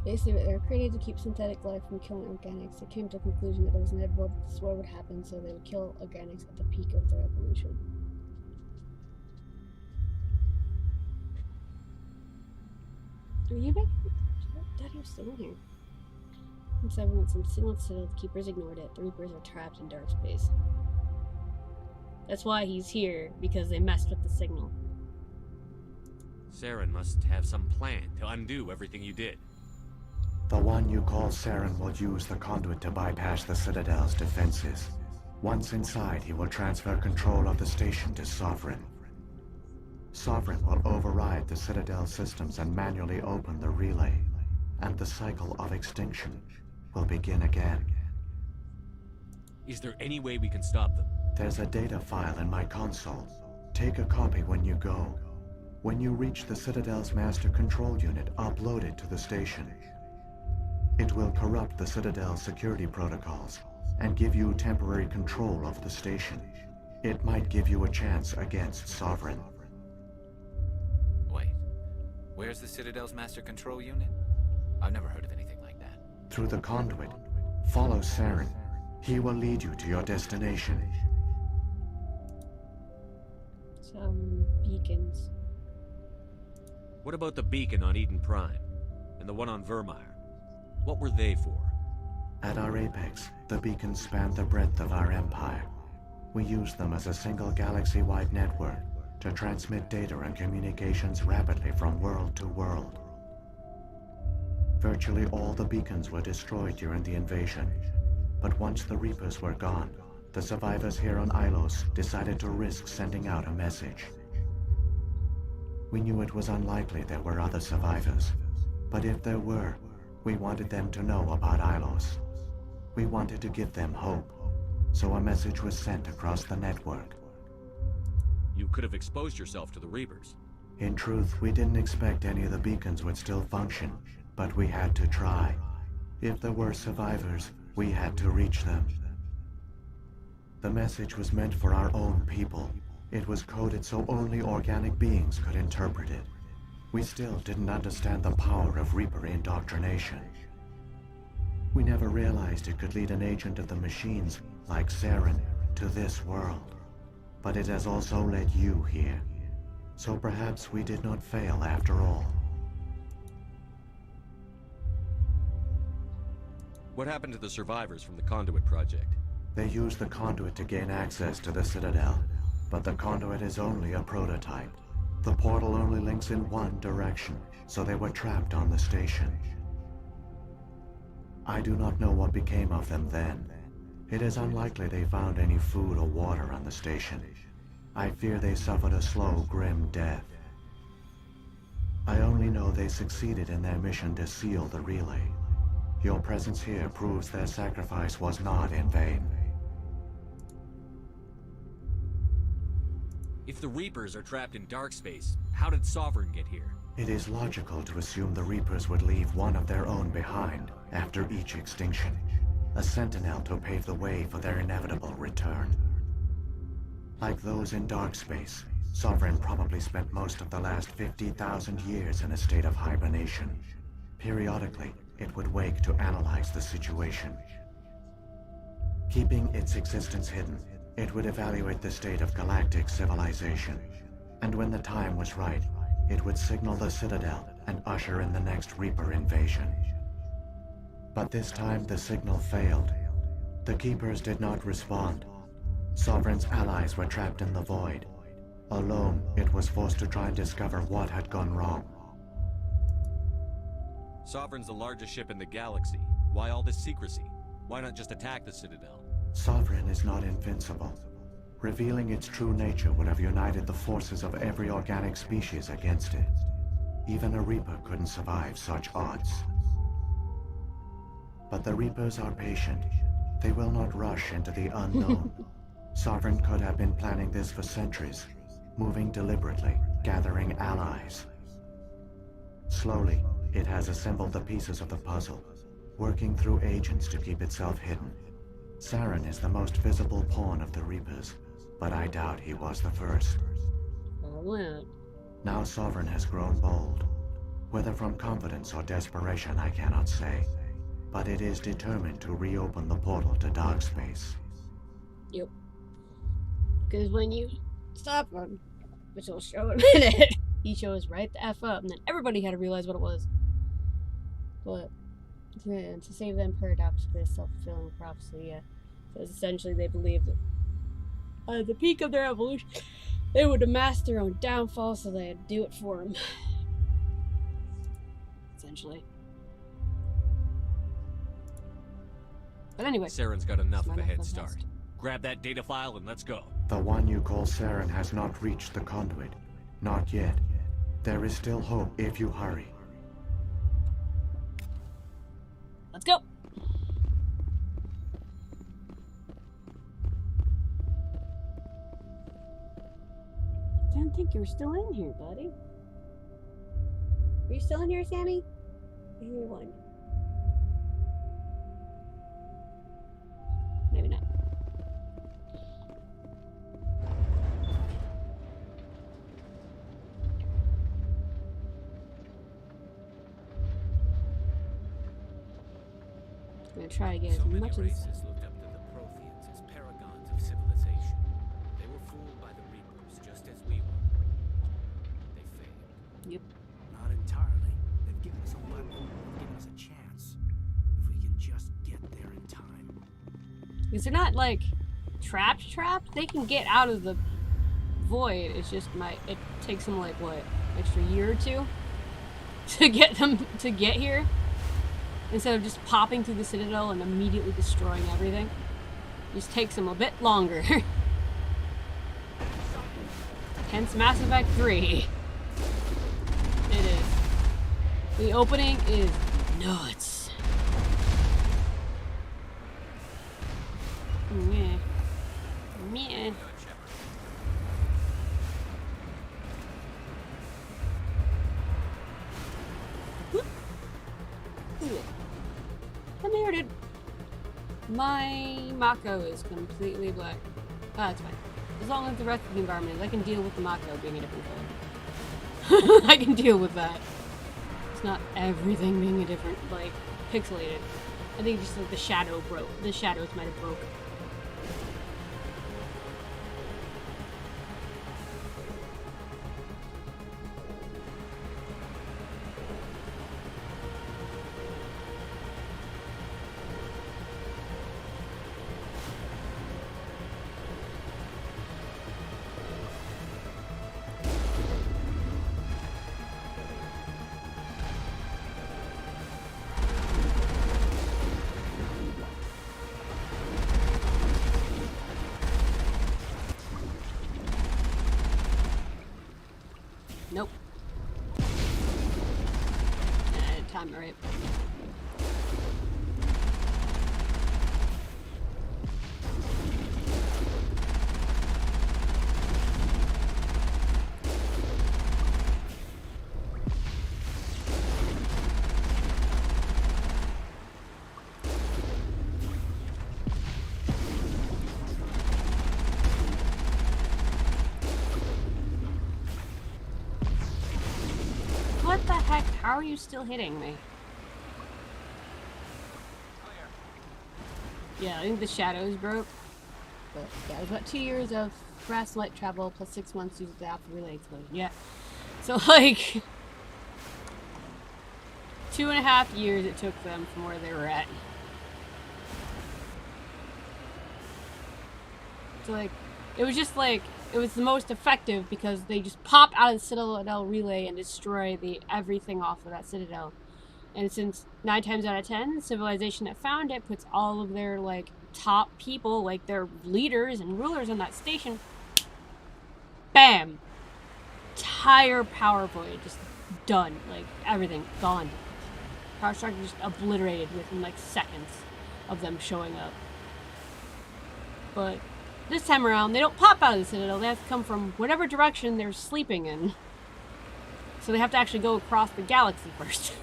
Basically, they were created to keep synthetic life from killing organics. They came to the conclusion that it was inevitable that this war would happen, so they would kill organics at the peak of their evolution. Are you back? I thought you were still in here. Once everyone sent signals to the Keepers ignored it. The Reapers are trapped in dark space. That's why he's here, because they messed with the signal. Saren must have some plan to undo everything you did. The one you call Saren will use the conduit to bypass the Citadel's defenses. Once inside, he will transfer control of the station to Sovereign. Sovereign will override the Citadel systems and manually open the relay, and the cycle of extinction will begin again. Is there any way we can stop them? There's a data file in my console. Take a copy when you go. When you reach the Citadel's master control unit, upload it to the station. It will corrupt the Citadel's security protocols and give you temporary control of the station. It might give you a chance against Sovereign. Wait, where's the Citadel's master control unit? I've never heard of anything like that. Through the conduit, follow Saren. He will lead you to your destination. Some beacons. What about the beacon on Eden Prime? And the one on Virmire? What were they for? At our apex, the beacons spanned the breadth of our empire. We used them as a single galaxy-wide network to transmit data and communications rapidly from world to world. Virtually all the beacons were destroyed during the invasion, but once the Reapers were gone, the survivors here on Ilos decided to risk sending out a message. We knew it was unlikely there were other survivors, but if there were, we wanted them to know about Ilos. We wanted to give them hope, so a message was sent across the network. You could have exposed yourself to the Reapers. In truth, we didn't expect any of the beacons would still function, but we had to try. If there were survivors, we had to reach them. The message was meant for our own people. It was coded so only organic beings could interpret it. We still didn't understand the power of Reaper indoctrination. We never realized it could lead an agent of the machines, like Saren, to this world. But it has also led you here. So perhaps we did not fail after all. What happened to the survivors from the Conduit project? They used the conduit to gain access to the Citadel, but the conduit is only a prototype. The portal only links in one direction, so they were trapped on the station. I do not know what became of them then. It is unlikely they found any food or water on the station. I fear they suffered a slow, grim death. I only know they succeeded in their mission to seal the relay. Your presence here proves their sacrifice was not in vain. If the Reapers are trapped in dark space, how did Sovereign get here? It is logical to assume the Reapers would leave one of their own behind after each extinction. A sentinel to pave the way for their inevitable return. Like those in dark space, Sovereign probably spent most of the last 50,000 years in a state of hibernation. Periodically, it would wake to analyze the situation. Keeping its existence hidden, it would evaluate the state of galactic civilization. And when the time was right, it would signal the Citadel and usher in the next Reaper invasion. But this time the signal failed. The Keepers did not respond. Sovereign's allies were trapped in the void. Alone, it was forced to try and discover what had gone wrong. Sovereign's the largest ship in the galaxy. Why all this secrecy? Why not just attack the Citadel? Sovereign is not invincible. Revealing its true nature would have united the forces of every organic species against it. Even a Reaper couldn't survive such odds. But the Reapers are patient. They will not rush into the unknown. Sovereign could have been planning this for centuries, moving deliberately, gathering allies. Slowly, it has assembled the pieces of the puzzle, working through agents to keep itself hidden. Saren is the most visible pawn of the Reapers, but I doubt he was the first. Now Sovereign has grown bold. Whether from confidence or desperation, I cannot say. But it is determined to reopen the portal to dark space. Yep. Because when you stop him, which will show in a minute, he shows right the F up, and then everybody had to realize what it was. But to save them paradoxically, a self-fulfilling prophecy, yeah. So essentially they believed that at the peak of their evolution, they would amass their own downfall, so they had to do it for them. Essentially. But anyway. Saren's got enough of a head start. Grab that data file and let's go. The one you call Saren has not reached the conduit. Not yet. There is still hope if you hurry. Let's go! Didn't think you were still in here, buddy. Are you still in here, Sammy? I hear one. Maybe not. I'm gonna try to get as much as races looked up to the Protheans as paragons of civilization. They were fooled by the Reapers just as we were. They failed. Yep. Not entirely. They've given us a weapon. They've given us a chance. If we can just get there in time. because they're not like trapped. They can get out of the void. It's just it takes them like what, extra year or two to get them to get here, instead of just popping through the Citadel and immediately destroying everything. It just takes them a bit longer. Hence Mass Effect 3. It is. The opening is nuts. Meh. Meh. Come here, dude. My Mako is completely black. Ah, that's fine. As long as the rest of the environment is, I can deal with the Mako being a different color. I can deal with that. It's not everything being a different, like, pixelated. I think just like the shadow broke. The shadows might have broken. Nope. Time, alright. What the heck? How are you still hitting me? Yeah, I think the shadows broke. But yeah, it was about 2 years of fast light travel plus 6 months used after relay explosion. Yeah. So like 2.5 years it took them from where they were at. So like it was just like it was the most effective because they just pop out of the Citadel relay and destroy everything off of that Citadel. And since 9 times out of 10, the civilization that found it puts all of their like top people, like their leaders and rulers on that station, bam! Entire power void just done. Like everything gone. Power structure just obliterated within like seconds of them showing up. But this time around, they don't pop out of the Citadel. They have to come from whatever direction they're sleeping in. So they have to actually go across the galaxy first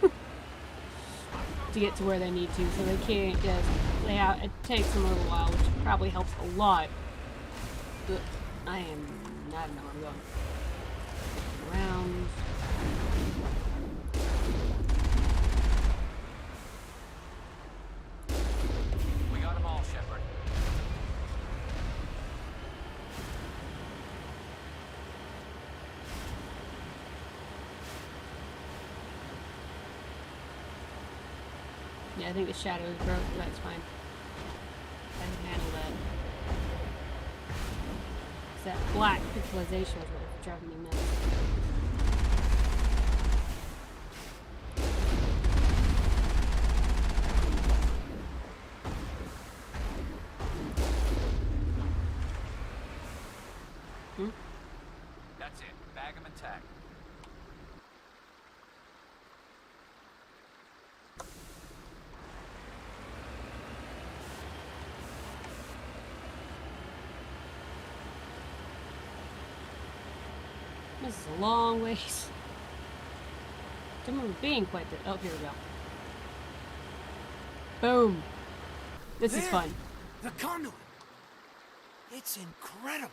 to get to where they need to. So they can't just... it takes them a little while, which probably helps a lot. But I don't know where I'm going. Around... We got them all, Shepard. Yeah, I think the shadows broke, but that's fine. I can handle that. It's that black pixelization is what's driving me nuts. That's it. Bag them and tag. This is a long ways. Don't remember being quite the... Oh, here we go. Boom. This is fun. The conduit. It's incredible.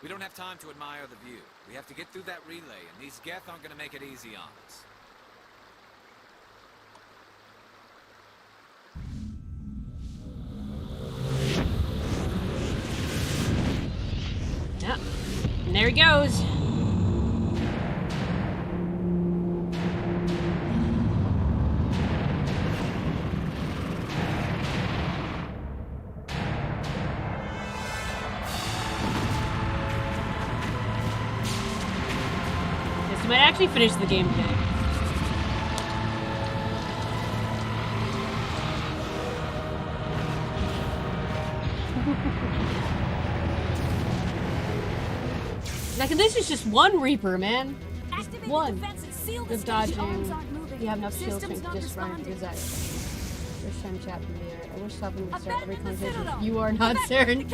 We don't have time to admire the view. We have to get through that relay, and these Geth aren't going to make it easy on us. Yep. And there he goes. might actually finish the game today. Like, this is just one Reaper, man. Just one. Good dodging. You have enough skill strength to just run through that. First time chat from the air. I wish stopping to start every conversation. You are not Saren.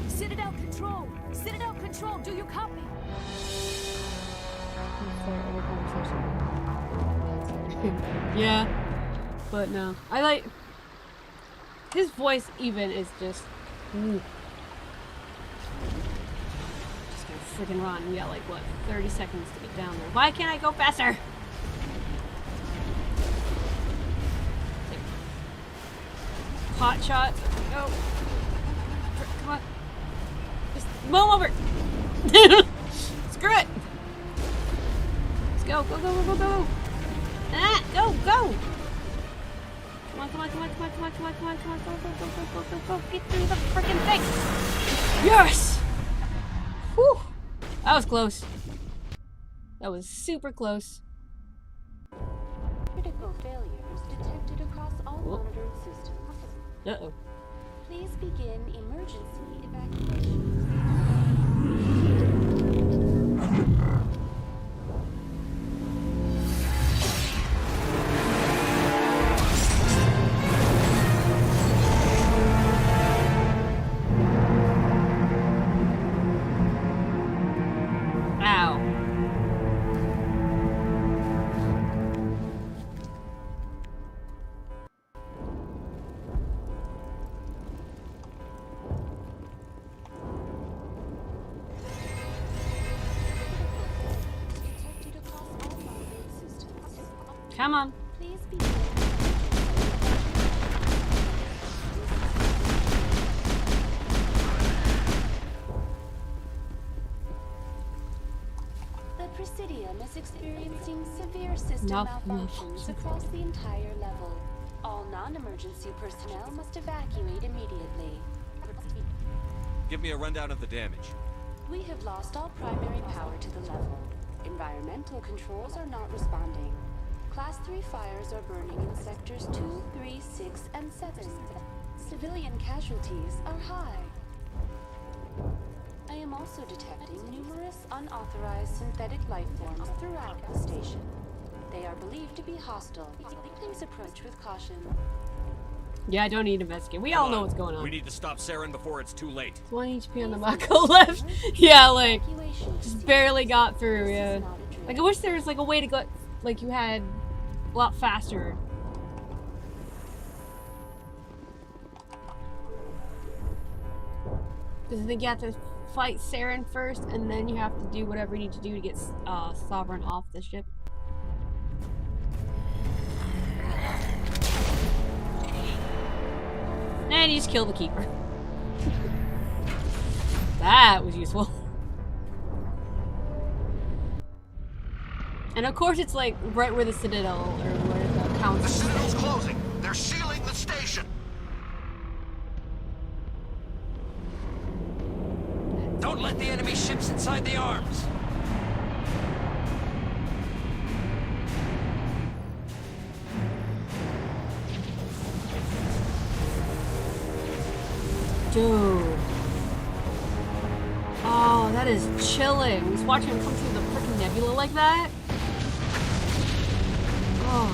Citadel control! Citadel control, do you copy? Yeah, but no. I like his voice. Even is just. Ooh. Just gonna freaking run. We got like what, 30 seconds to get down there. Why can't I go faster? Hot shots. Go. Come on. Just mow over. Screw it. Let's go. Go, go, go, go, go. Ah, go, go. Come on, come on, come on, come on, come on, come on, come on, come on, go, go, go, go, go, go, go. Get through the freaking thing. Yes. Whew. That was close. That was super close. Critical failures detected across all monitored systems. Uh-oh. Please begin emergency evacuation. Ow. Come on. Please begin. The Presidium is experiencing severe system malfunctions across the entire level. All non-emergency personnel must evacuate immediately. Give me a rundown of the damage. We have lost all primary power to the level. Environmental controls are not responding. Class 3 fires are burning in sectors 2, 3, 6, and 7. Civilian casualties are high. I am also detecting numerous unauthorized synthetic life forms throughout the station. They are believed to be hostile. Please approach with caution. Yeah, I don't need to investigate. We all know what's going on. We need to stop Saren before it's too late. 1 HP on the Mako left. Yeah, like, just barely got through, yeah. Like, I wish there was, like, a way to go, like, you had a lot faster. Because I think you have to fight Saren first, and then you have to do whatever you need to do to get Sovereign off the ship. And you just kill the Keeper. That was useful. And of course it's like right where the Citadel, or where the Council. The Citadel's closing. They're sealing the station. Don't let the enemy ships inside the arms. Dude. Oh, that is chilling. Just watching him come through the freaking nebula like that. Oh.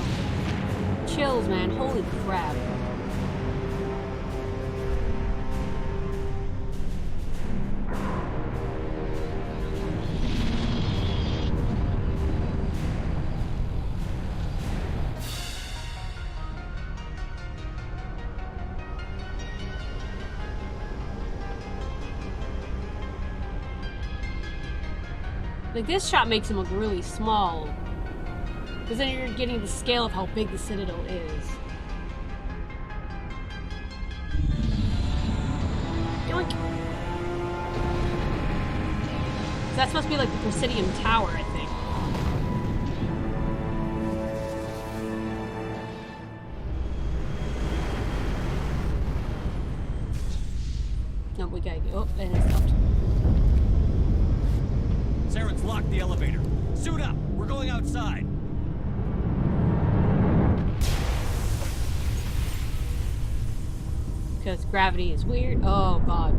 Chills, man. Holy crap. Like, this shot makes him look really small. Because then you're getting the scale of how big the Citadel is. Yoink! So that's supposed to be like the Presidium Tower, I think. No, we gotta go. Oh, and it stopped. Saren's locked the elevator. Suit up! We're going outside! Because gravity is weird. Oh, God.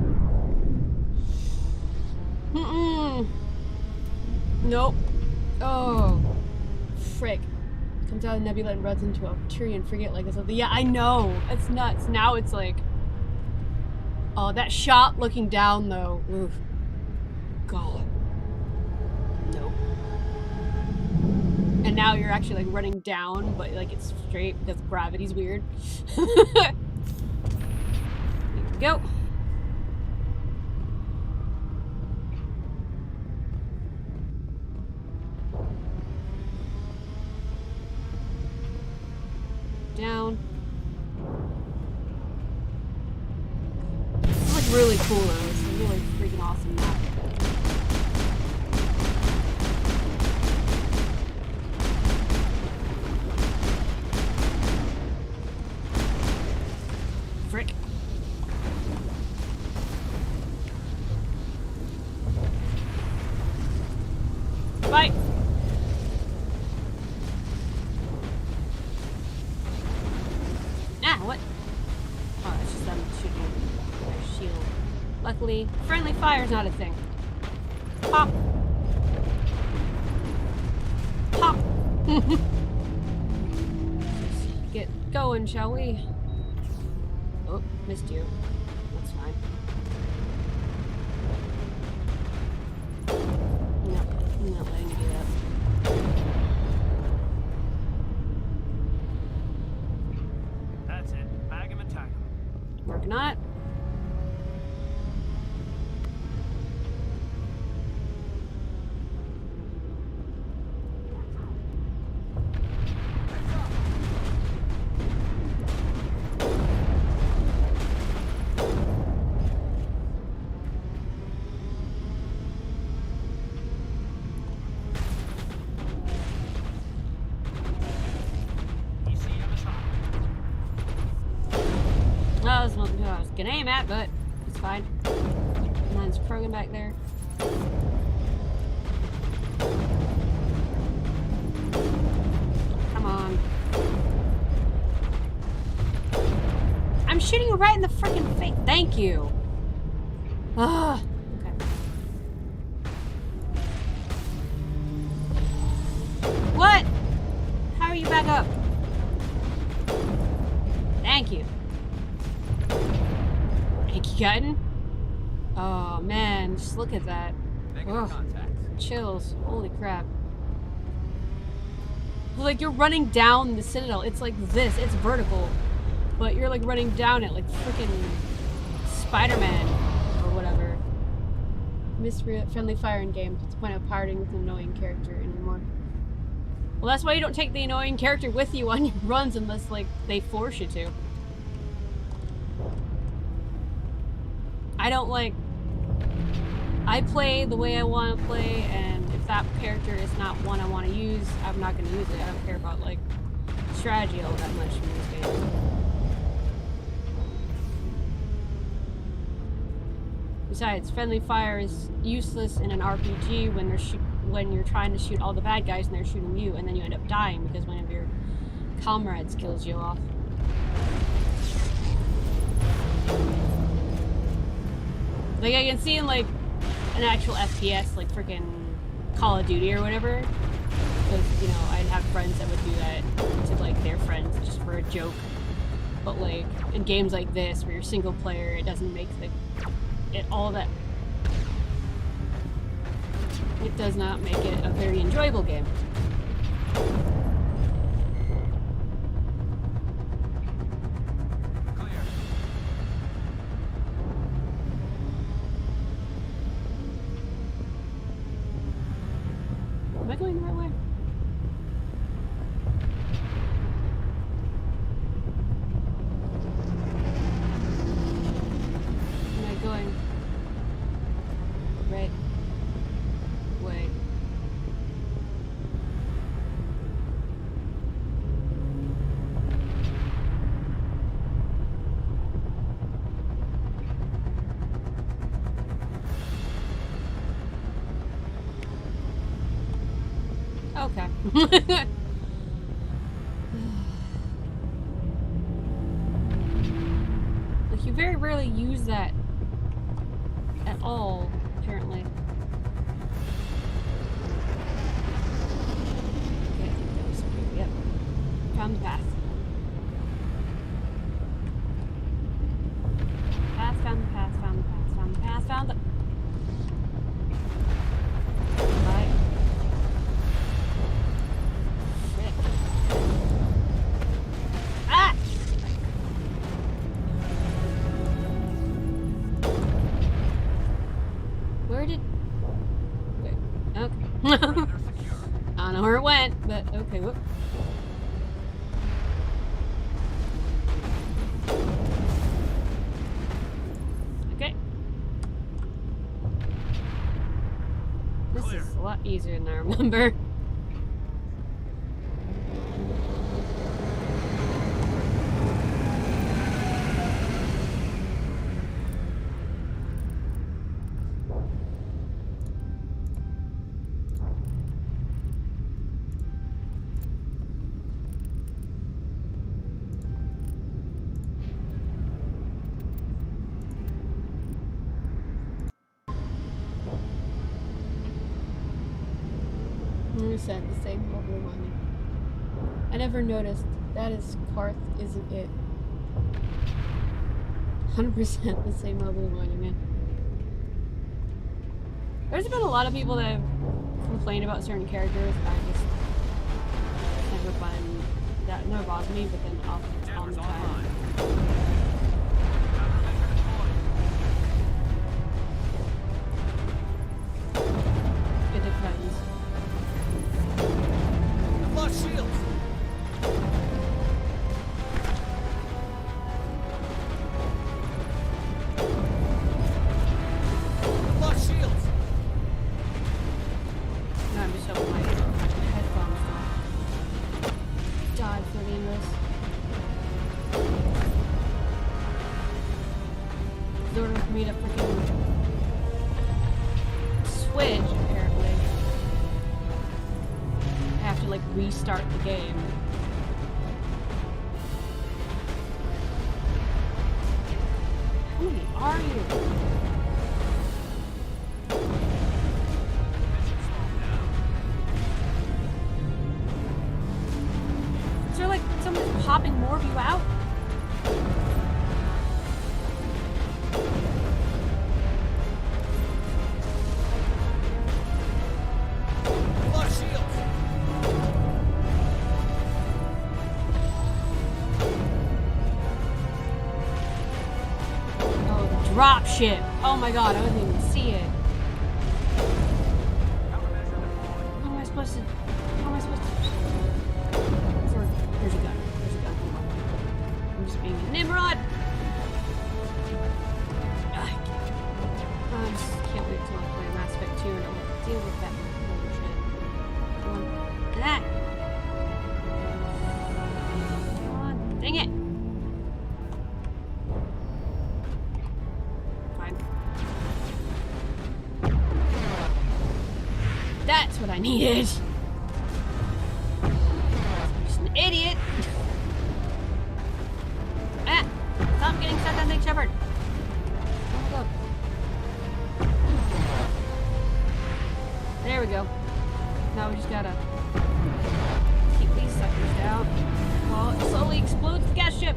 Nope. Oh. Frick. Comes out of the nebula and runs into a tree and forget like this. Yeah, I know. It's nuts. Now it's like... Oh, that shot looking down, though. Oof. God. Nope. And now you're actually, like, running down, but, like, it's straight because gravity's weird. Here we go. Down. It's like really cool though. It's a really freaking awesome map. Frick. Bye. Ah, what? Oh, it's just them shooting their shield. Luckily, friendly fire's not a thing. Pop! Pop! Let's get going, shall we? Oh, missed you. That's fine. No, I'm not letting you do that. That's it. Bag him and tag him. Working on it. That was what I was gonna aim at, but it's fine. Mine's Krogan back there. Come on. I'm shooting you right in the freaking face. Thank you. Ugh. Okay. What? How are you back up? Thank you. Gotten? Oh man, just look at that. Ugh. Chills. Holy crap. Like you're running down the Citadel. It's like this. It's vertical. But you're like running down it like freaking Spider-Man or whatever. Miss friendly fire in game. What's the point of partying with an annoying character anymore? Well, that's why you don't take the annoying character with you on your runs unless like they force you to. I don't like... I play the way I want to play, and if that character is not one I want to use, I'm not going to use it. I don't care about, like, strategy all that much in these games. Besides, friendly fire is useless in an RPG when you're trying to shoot all the bad guys and they're shooting you, and then you end up dying because one of your comrades kills you off. Like, I can see in, like, an actual FPS, like, freaking Call of Duty or whatever. Because, you know, I'd have friends that would do that to, like, their friends just for a joke. But, like, in games like this, where you're single player, it doesn't make it all that... It does not make it a very enjoyable game. Am I going the right way? Am I going the right way? Okay. Like, you very rarely use that at all, apparently. Okay, I think that was pretty, yep. Found the path. Found the path, found the path, found the path, found the... Right. Shit. Ah! Where did... Wait. Okay. I don't know where it went, but okay, whoop. Okay. This is a lot easier than I remember. You said the same mobile money. I never noticed. That is Karth, isn't it? 100% the same mobile monument. There's been a lot of people that have complained about certain characters. I just never find that never bothers me, but then all the time. It depends. Lost shields! Lost shields! No, I'm just hoping my headphones don't die for the end of this. In order for me to freaking switch, apparently, I have to like restart the game. How many are you? Is there like someone popping more of you out? Lost shields! Oh, the drop ship. Oh my god, I didn't even see it. How am I supposed to... How am I supposed to... There's a gun. There's a gun. I'm just being a Nimrod. I just can't wait till I play Mass Effect 2 and I won't deal with that bullshit. That. Come on. Dang it. Fine. That's what I needed. I'm just an idiot. Ah! Stop getting stuck on Big Shepard. Oh, look. There we go. Now we just gotta keep these suckers down while it slowly explodes the gas ship.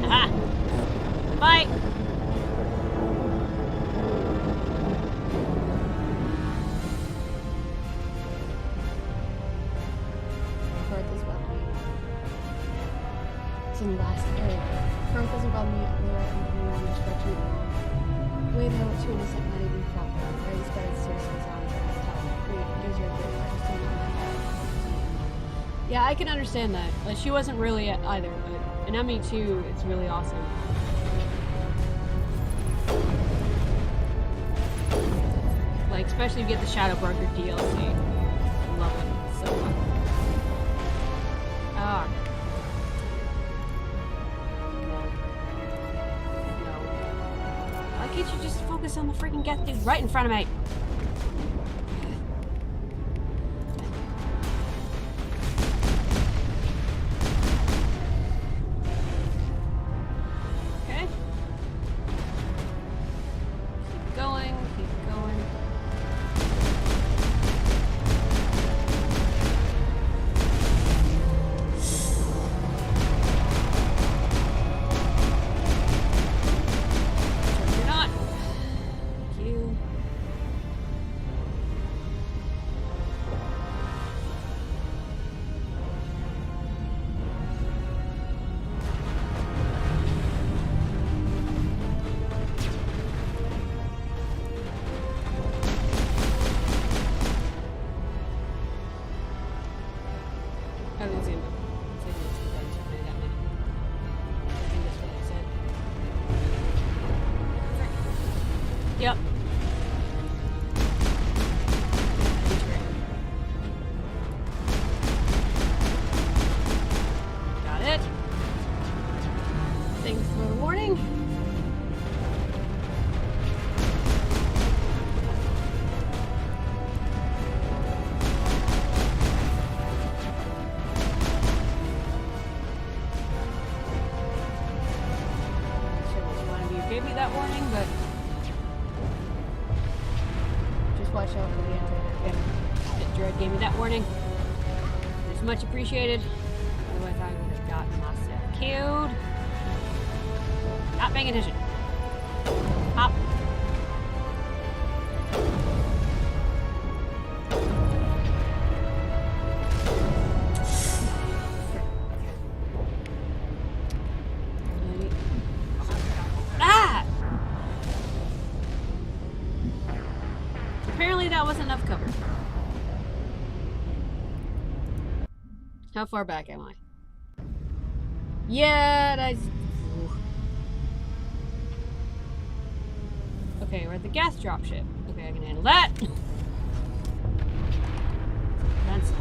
Aha! Bye! Karth is about me. It's in the last area. Karth is about me at the right and I'm stretching it along. The way they were too innocent, not even proper. Very spread seriously on. Yeah, I can understand that. Like, she wasn't really either, but in ME2, it's really awesome. Like, especially if you get the Shadow Broker DLC. I love it so much. Ah. No. Why can't you just focus on the freaking Geth dude right in front of me? Yep. Got it. Thanks for the warning. Sure, which one of you gave me that warning, but watch out for the anti-air. Dread gave me that warning. It's much appreciated. Otherwise I would have gotten myself killed. Not paying attention. Hop. Apparently that wasn't enough cover. How far back am I? Yeah, that's... Okay, we're at the gas dropship. Okay, I can handle that. That's...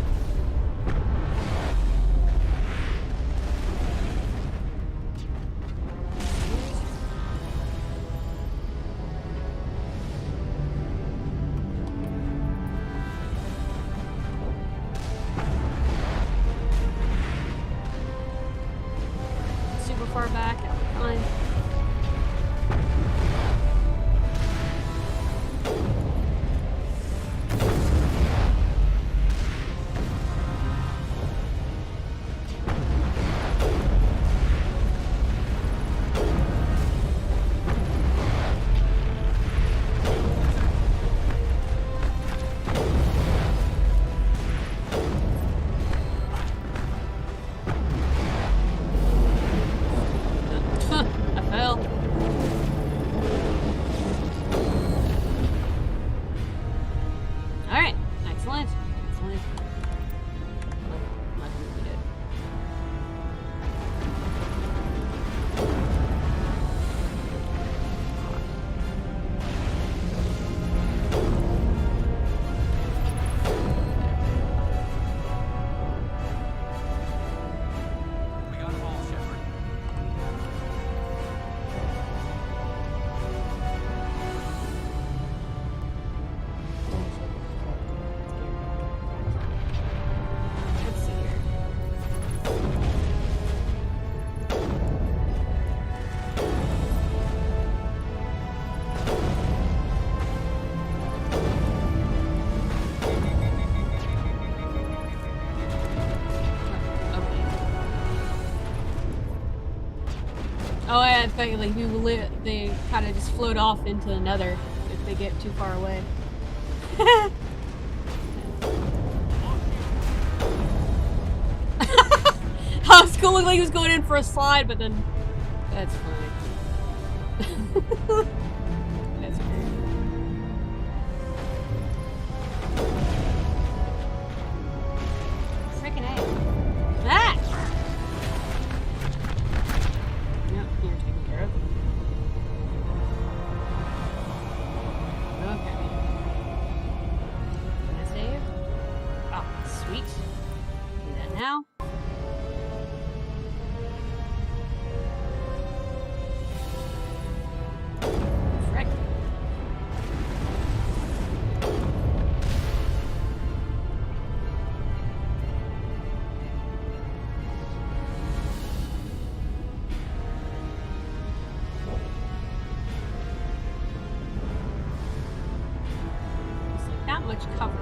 far back, it'll be fine. Alright, excellent. Excellent. Not gonna beat it. We got them all, Shepard. Let's see here. Oh yeah, in fact, like people they kind of just float off into another if they get too far away. How school looked like he was going in for a slide, but then that's funny. That's great. Freaking A. much cover.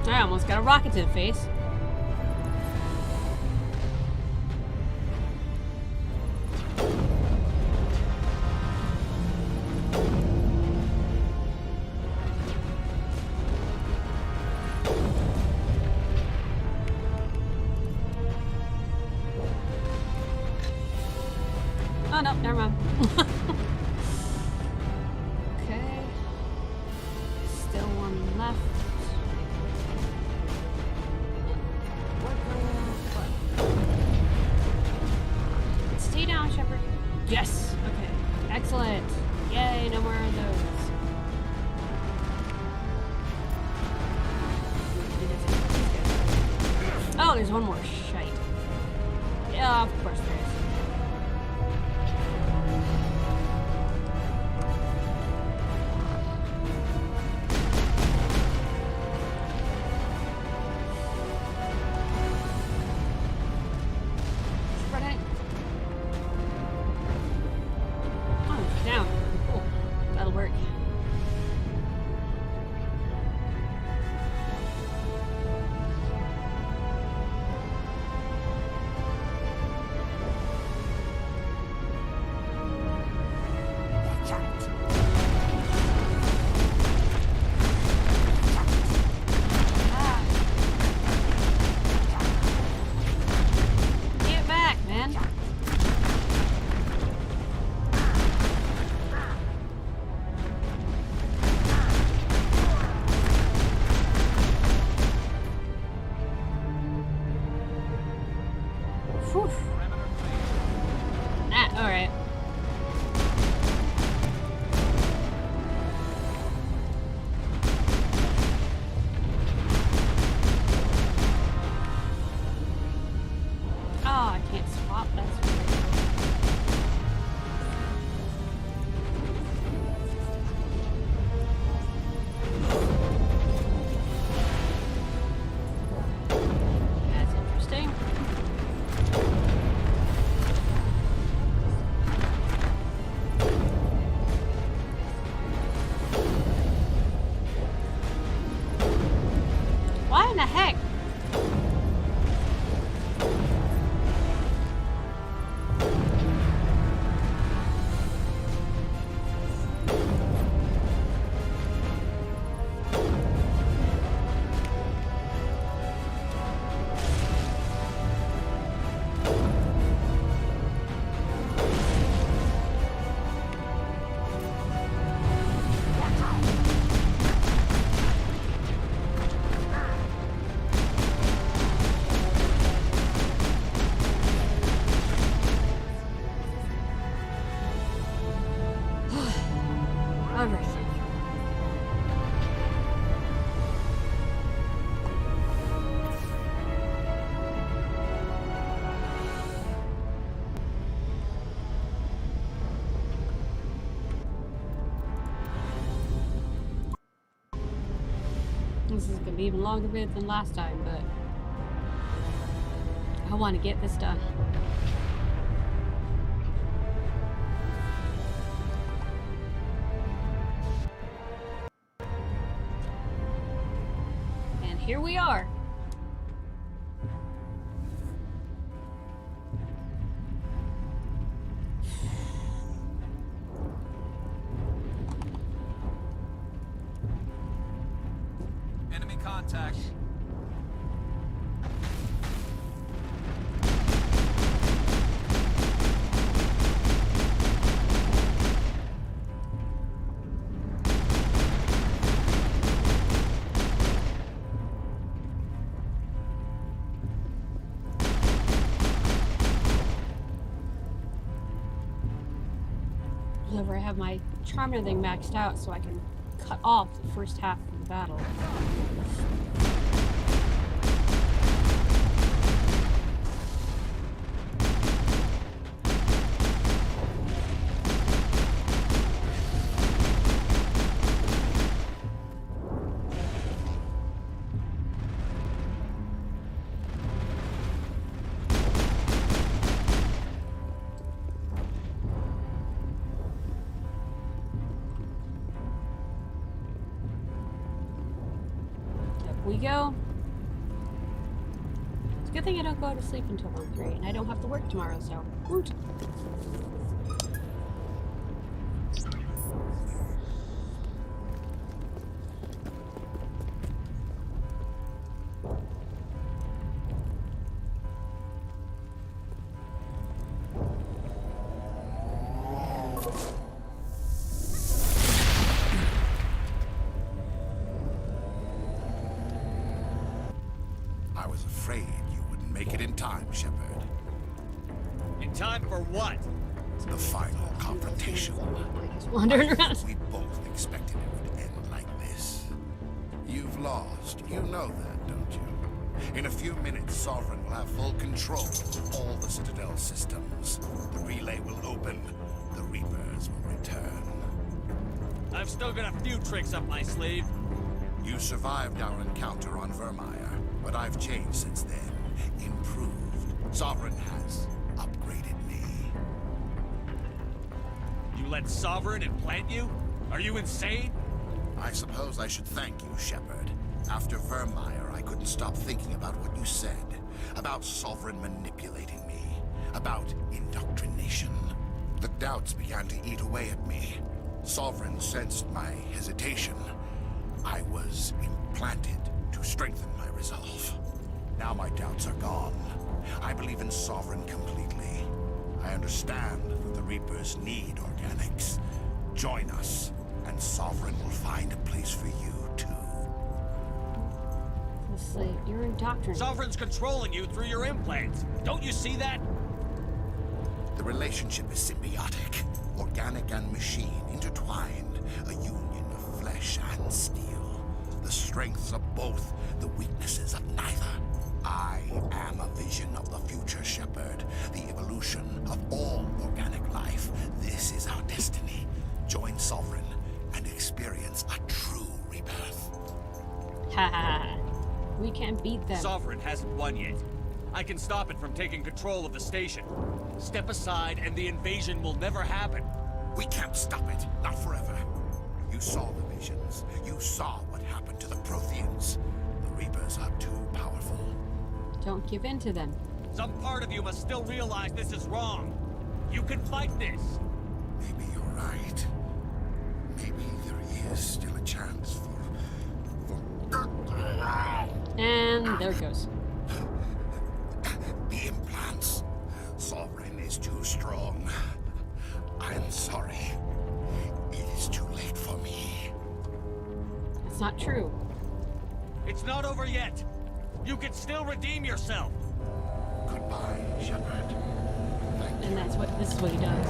I almost got a rocket to the face. Oh no, never mind. Okay. Still one left. Stay down, Shepard. Yes! Okay. Excellent. Yay, no more of those. Oh, there's one more shite. Yeah, of course there is. Alright. Oh, I can't swap. That's weird. That's interesting. Why in the heck? Alright. This is gonna be even longer bit than last time, but I want to get this done. And here we are. contact. However, I have my charmer thing maxed out so I can cut off the first half of the battle. We go. It's a good thing I don't go to sleep until 1-3, and I don't have to work tomorrow, so woot. I was afraid you wouldn't make it in time, Shepard. In time for what? The final confrontation. Wandering around. We both expected it would end like this. You've lost. You know that, don't you? In a few minutes, Sovereign will have full control of all the Citadel systems. The relay will open. The Reapers will return. I've still got a few tricks up my sleeve. You survived our encounter on Virmire, but I've changed since then. Improved. Sovereign has upgraded me. You let Sovereign implant you? Are you insane? I suppose I should thank you, Shepard. After Virmire, I couldn't stop thinking about what you said. About Sovereign manipulating me. About indoctrination. The doubts began to eat away at me. Sovereign sensed my hesitation. I was implanted to strengthen my resolve. Now my doubts are gone. I believe in Sovereign completely. I understand that the Reapers need organics. Join us, and Sovereign will find a place for you, too. Let's see, you're indoctrinated. Sovereign's controlling you through your implants. Don't you see that? The relationship is symbiotic. Organic and machine intertwined. A union of flesh and steel. The strengths of both, the weaknesses of neither. I am a vision of the future, Shepard. The evolution of all organic life. This is our destiny. Join Sovereign and experience a true rebirth. Ha ha. We can't beat them. Sovereign hasn't won yet. I can stop it from taking control of the station. Step aside and the invasion will never happen. We can't stop it. Not forever. You saw the visions. You saw what happened to the Protheans. The Reapers are too powerful. Don't give in to them. Some part of you must still realize this is wrong. You can fight this. Maybe you're right. Maybe there is still a chance for... And there it goes. The implants. Sovereign is too strong. I'm sorry. It is too late for me. It's not true. It's not over yet. You can still redeem yourself. Goodbye, Shepard. Thank you. And that's what this is what he does.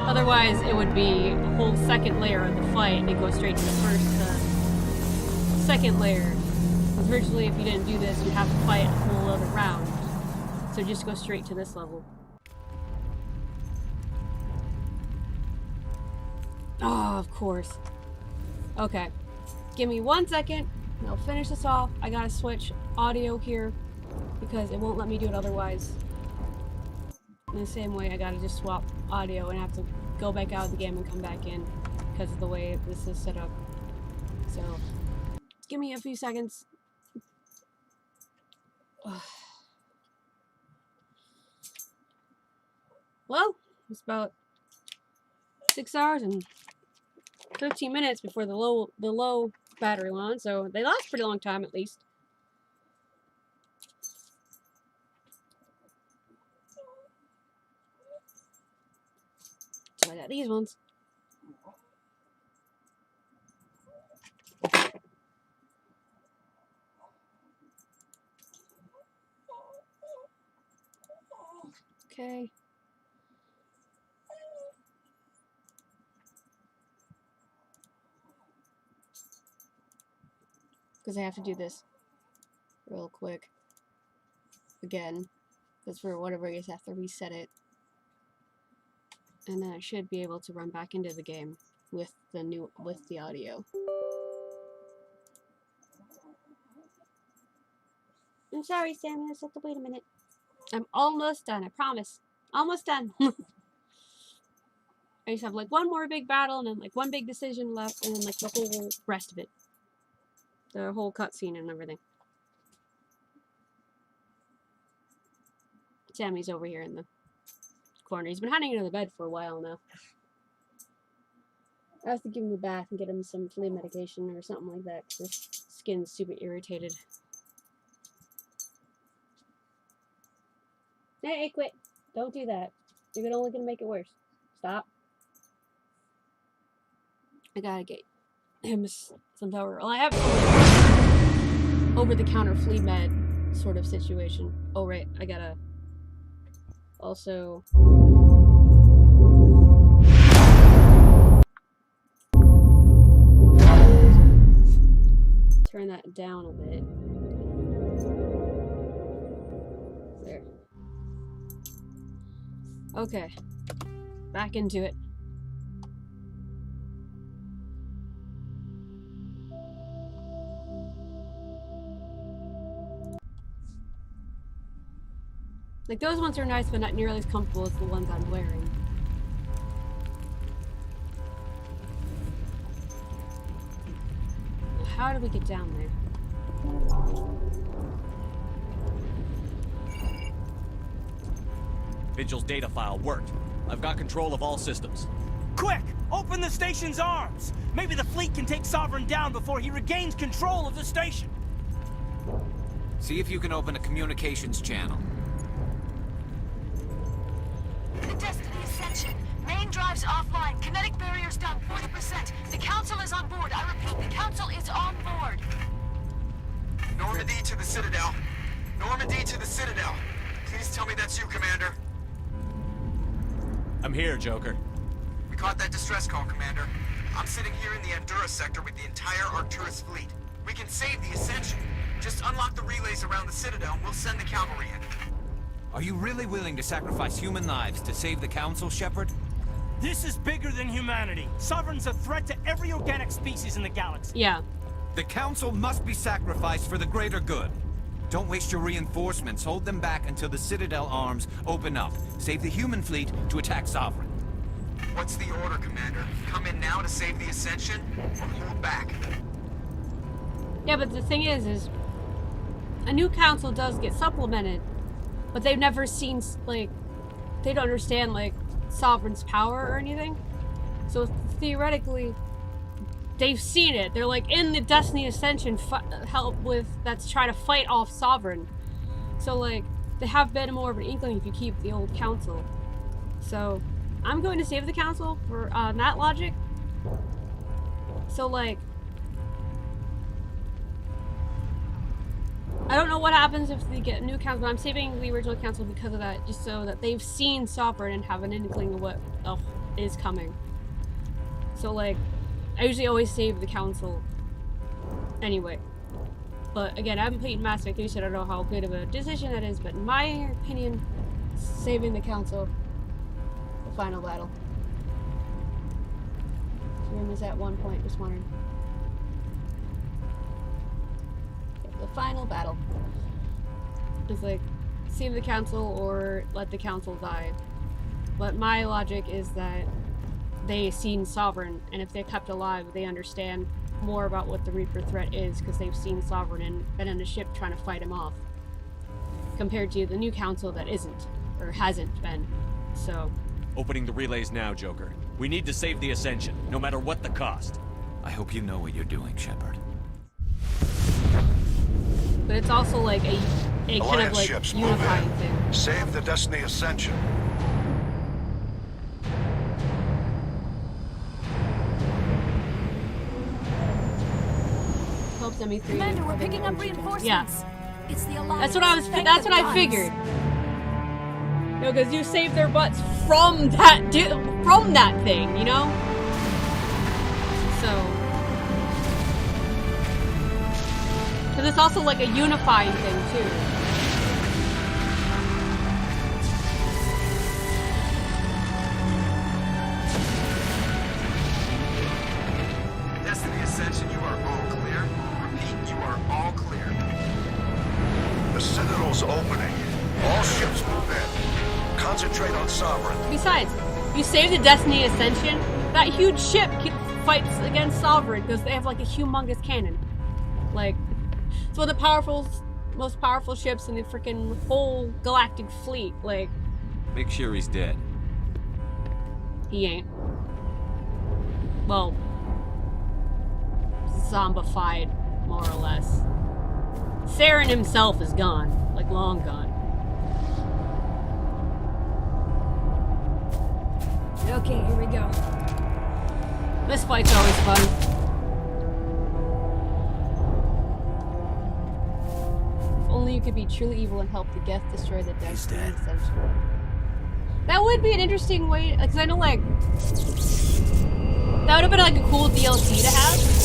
Otherwise, it would be a whole second layer of the fight, and it goes straight to the second layer. Because originally, if you didn't do this, you'd have to fight a whole other round. So just go straight to this level. Oh, of course. Okay. Give me 1 second, and I'll finish this off. I gotta switch audio here, because it won't let me do it otherwise. In the same way, I gotta just swap audio and have to go back out of the game and come back in, because of the way this is set up. So, give me a few seconds. Well, it's about 6 hours and 13 minutes before the low battery one, so they last pretty long time at least. So I got these ones. Okay. Because I have to do this real quick. Again. That's for whatever you have to reset it. And then I should be able to run back into the game with the audio. I'm sorry, Sammy, I just have to wait a minute. I'm almost done, I promise. Almost done. I just have like one more big battle and then like one big decision left and then like the whole rest of it. The whole cutscene and everything. Sammy's over here in the corner. He's been hiding under the bed for a while now. I have to give him a bath and get him some flea medication or something like that because his skin's super irritated. Hey, quit. Don't do that. You're only gonna make it worse. Stop. I gotta get him some power. Well, I have some over-the-counter flea med sort of situation. Oh, right. I gotta also turn that down a bit. There. Okay. Back into it. Like, those ones are nice, but not nearly as comfortable as the ones I'm wearing. How do we get down there? Vigil's data file worked. I've got control of all systems. Quick! Open the station's arms! Maybe the fleet can take Sovereign down before he regains control of the station! See if you can open a communications channel. The Destiny Ascension. Main drives offline. Kinetic barriers down 40%. The Council is on board. I repeat, the Council is on board. Normandy to the Citadel. Normandy to the Citadel. Please tell me that's you, Commander. I'm here, Joker. We caught that distress call, Commander. I'm sitting here in the Andurra sector with the entire Arcturus fleet. We can save the Ascension. Just unlock the relays around the Citadel and we'll send the cavalry in. Are you really willing to sacrifice human lives to save the Council, Shepard? This is bigger than humanity. Sovereign's a threat to every organic species in the galaxy. Yeah. The Council must be sacrificed for the greater good. Don't waste your reinforcements. Hold them back until the Citadel arms open up. Save the human fleet to attack Sovereign. What's the order, Commander? Come in now to save the Ascension, or hold back? Yeah, but the thing is a new council does get supplemented, but they've never seen, like, they don't understand, like, Sovereign's power or anything. So theoretically, they've seen it. They're like in the Destiny Ascension help with that's trying to fight off Sovereign. So like they have been more of an inkling if you keep the old council. So I'm going to save the council for that logic. So like I don't know what happens if they get a new council, but I'm saving the original council because of that, just so that they've seen Sovereign and have an inkling of what is coming. So like I usually always save the council anyway. But again, I haven't played Mass Effect 3, so I don't know how good of a decision that is, but in my opinion, saving the council, the final battle. Room is at one point, just wondering. The final battle. It's like, save the council or let the council die. But my logic is that they've seen Sovereign, and if they're kept alive, they understand more about what the Reaper threat is because they've seen Sovereign and been in a ship trying to fight him off. Compared to the new council that isn't, or hasn't been. So. Opening the relays now, Joker. We need to save the Ascension, no matter what the cost. I hope you know what you're doing, Shepard. But it's also like a kind of Alliance like ships, move unifying in. thing. Save the Destiny Ascension. Helps ME3. Commander, we're picking up reinforcements. Yeah. It's the Alliance. That's what I was. That's what I figured. No, because you saved their butts from that thing, you know. So, because it's also like a unifying thing too. Destiny Ascension, you are all clear. Repeat, you are all clear. The Citadel's opening. All ships move in. Concentrate on Sovereign. Besides, you save the Destiny Ascension, that huge ship fights against Sovereign because they have like a humongous cannon. Like, it's one of the most powerful ships in the freaking whole galactic fleet. Like, Make sure he's dead. he ain't. Well, zombified, more or less. Saren himself is gone. Like, long gone. Okay, here we go. This fight's always fun. If only you could be truly evil and help the Geth destroy the Destiny Ascension. That would be an interesting way, because I know, like, that would have been like a cool DLC to have.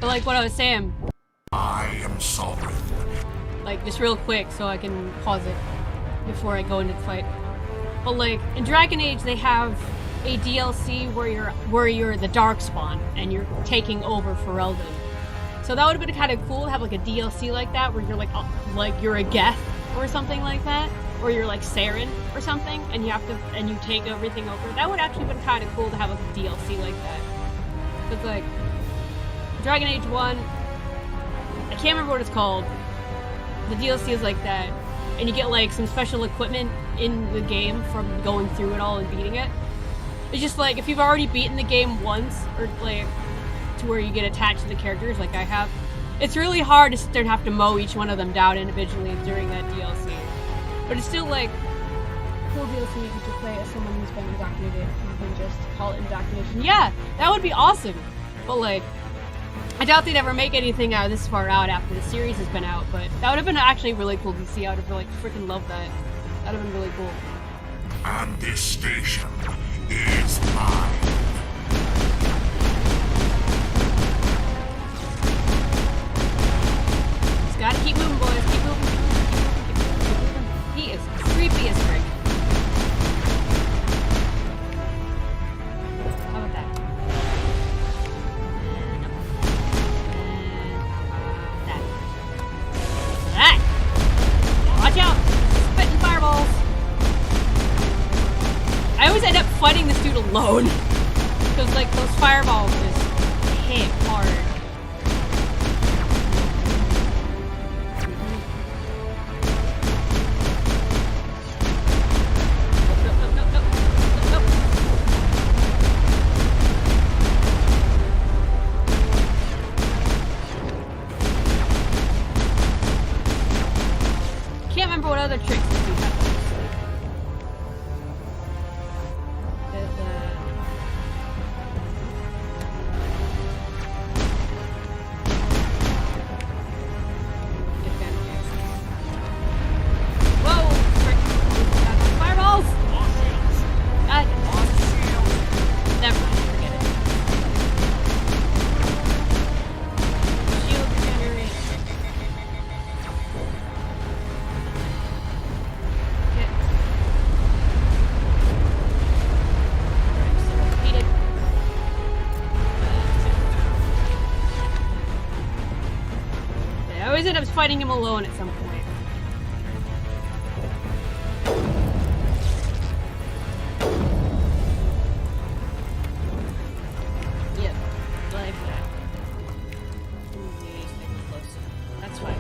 Like what I was saying. I am Sovereign. Like, just real quick so I can pause it before I go into the fight. But like, in Dragon Age they have a DLC where you're the Darkspawn and you're taking over Ferelden. So that would have been kind of cool to have like a DLC like that where you're like you're a Geth or something like that. Or you're like Saren or something and you take everything over. That would actually been kind of cool to have like a DLC like that. It's like Dragon Age 1, I can't remember what it's called. The DLC is like that. And you get like some special equipment in the game from going through it all and beating it. It's just like, if you've already beaten the game once, or like, to where you get attached to the characters like I have, it's really hard to sit there and have to mow each one of them down individually during that DLC. But it's still like, cool DLC you get to play as someone who's been indoctrinated. You can just call it indoctrination. Yeah, that would be awesome. But like, I doubt they'd ever make anything out of this far out after the series has been out, but that would have been actually really cool to see. I would have like freaking loved that. That would have been really cool. And this station is mine. Just gotta keep moving, boys. Keep moving. He is creepy as frick. How about that? That. Watch out! Spitting fireballs. I always end up fighting this dude alone. Because like those fireballs just hit hard. Can't remember what other tricks this dude has. end up fighting him alone at some point. Yep, like that. That's fine.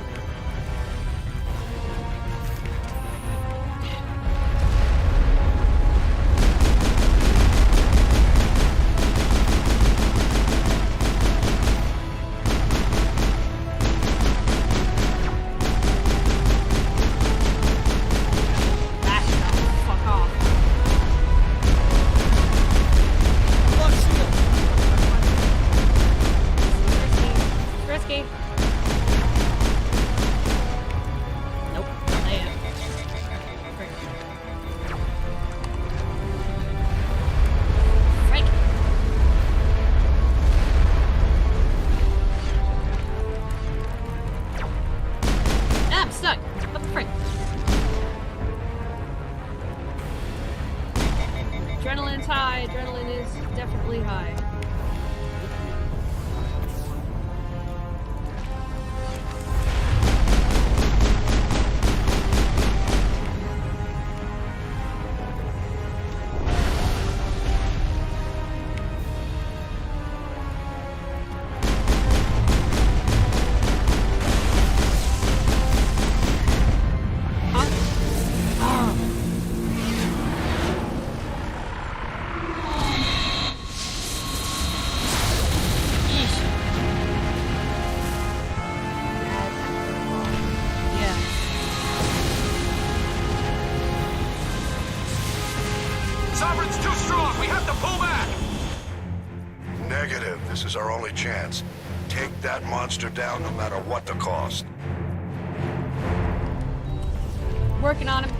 Adrenaline's high. Adrenaline is definitely high. Sovereign's too strong. We have to pull back. Negative. This is our only chance. Take that monster down no matter what the cost. Working on him.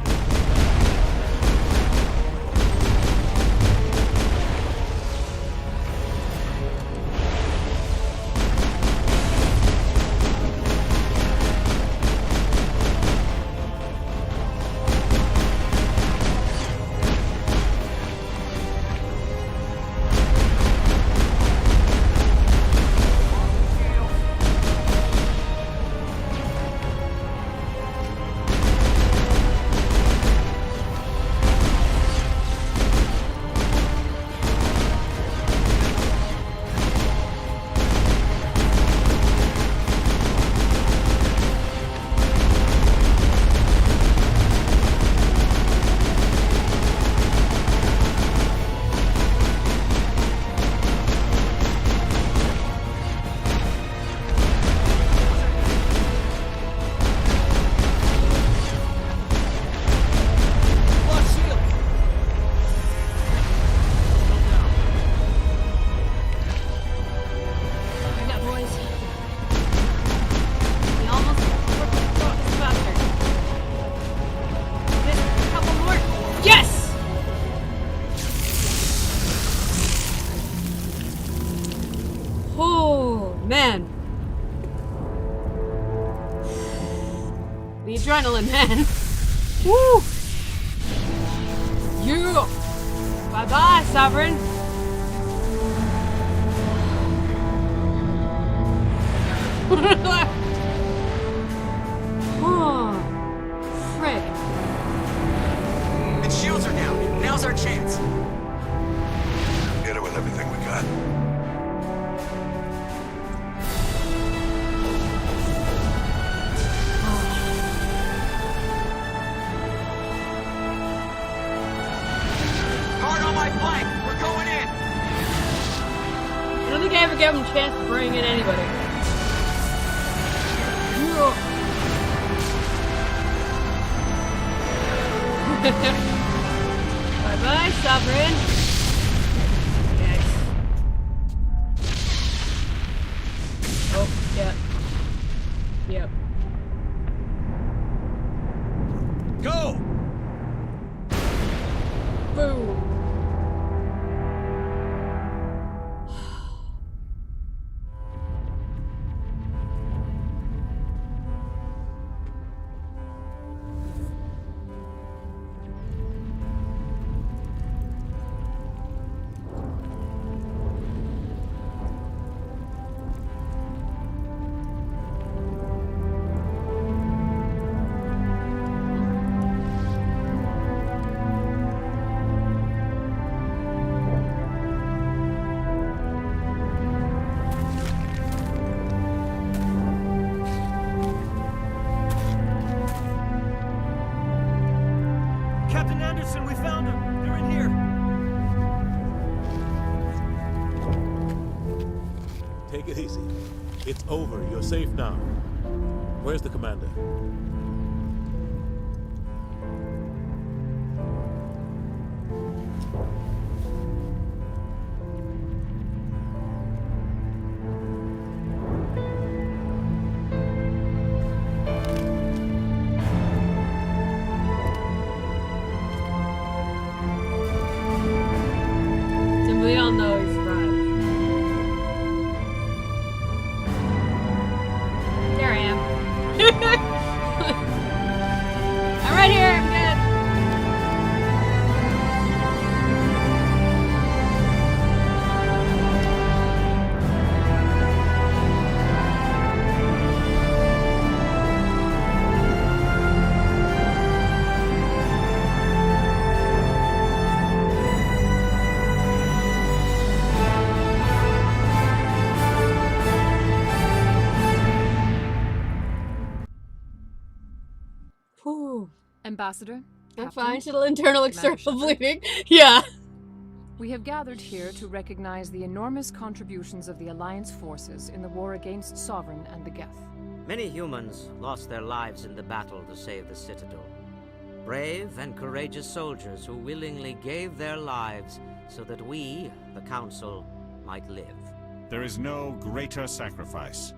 Man. The adrenaline, man. Woo! You! Bye-bye, Sovereign! Oh, frick. Its shields are down. Now's our chance. Hit it with everything we got. I don't think I ever gave him a chance to bring in anybody. Bye-bye, Sovereign. Yes. Oh, yeah. Yep. Go! Boom. Take it easy. It's over. You're safe now. Where's the commander? We all know he's right. There I am. I'm right here. I'm good. Ambassador? I'm fine. Just a little internal external bleeding. Yeah. We have gathered here to recognize the enormous contributions of the Alliance forces in the war against Sovereign and the Geth. Many humans lost their lives in the battle to save the Citadel. Brave and courageous soldiers who willingly gave their lives so that we, the Council, might live. There is no greater sacrifice,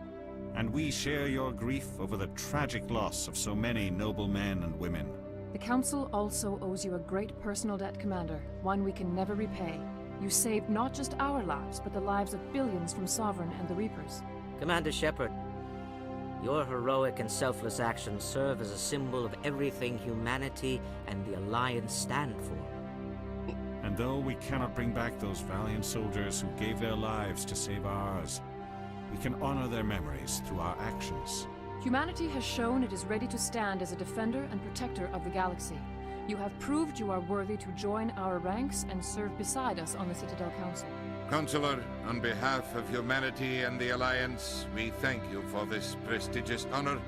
and we share your grief over the tragic loss of so many noble men and women. The Council also owes you a great personal debt, Commander, one we can never repay. You saved not just our lives, but the lives of billions from Sovereign and the Reapers. Commander Shepard, your heroic and selfless actions serve as a symbol of everything humanity and the Alliance stand for. And though we cannot bring back those valiant soldiers who gave their lives to save ours, we can honor their memories through our actions. Humanity has shown it is ready to stand as a defender and protector of the galaxy. You have proved you are worthy to join our ranks and serve beside us on the Citadel Council. Counselor, on behalf of humanity and the Alliance, we thank you for this prestigious honor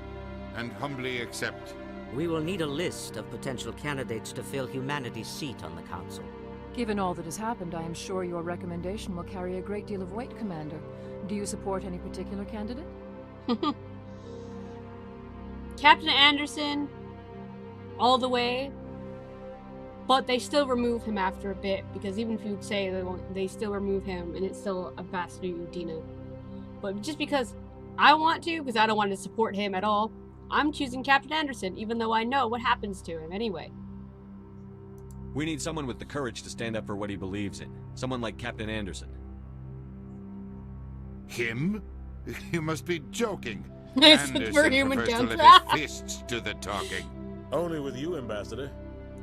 and humbly accept. We will need a list of potential candidates to fill humanity's seat on the Council. Given all that has happened, I am sure your recommendation will carry a great deal of weight, Commander. Do you support any particular candidate? Captain Anderson, all the way, but they still remove him after a bit, because even if you say they still remove him, and it's still Ambassador Udina. But just because I want to, because I don't want to support him at all, I'm choosing Captain Anderson, even though I know what happens to him anyway. We need someone with the courage to stand up for what he believes in. Someone like Captain Anderson. Him? You must be joking. It's for human prefers to counsel. let his fists do the talking. Only with you, Ambassador.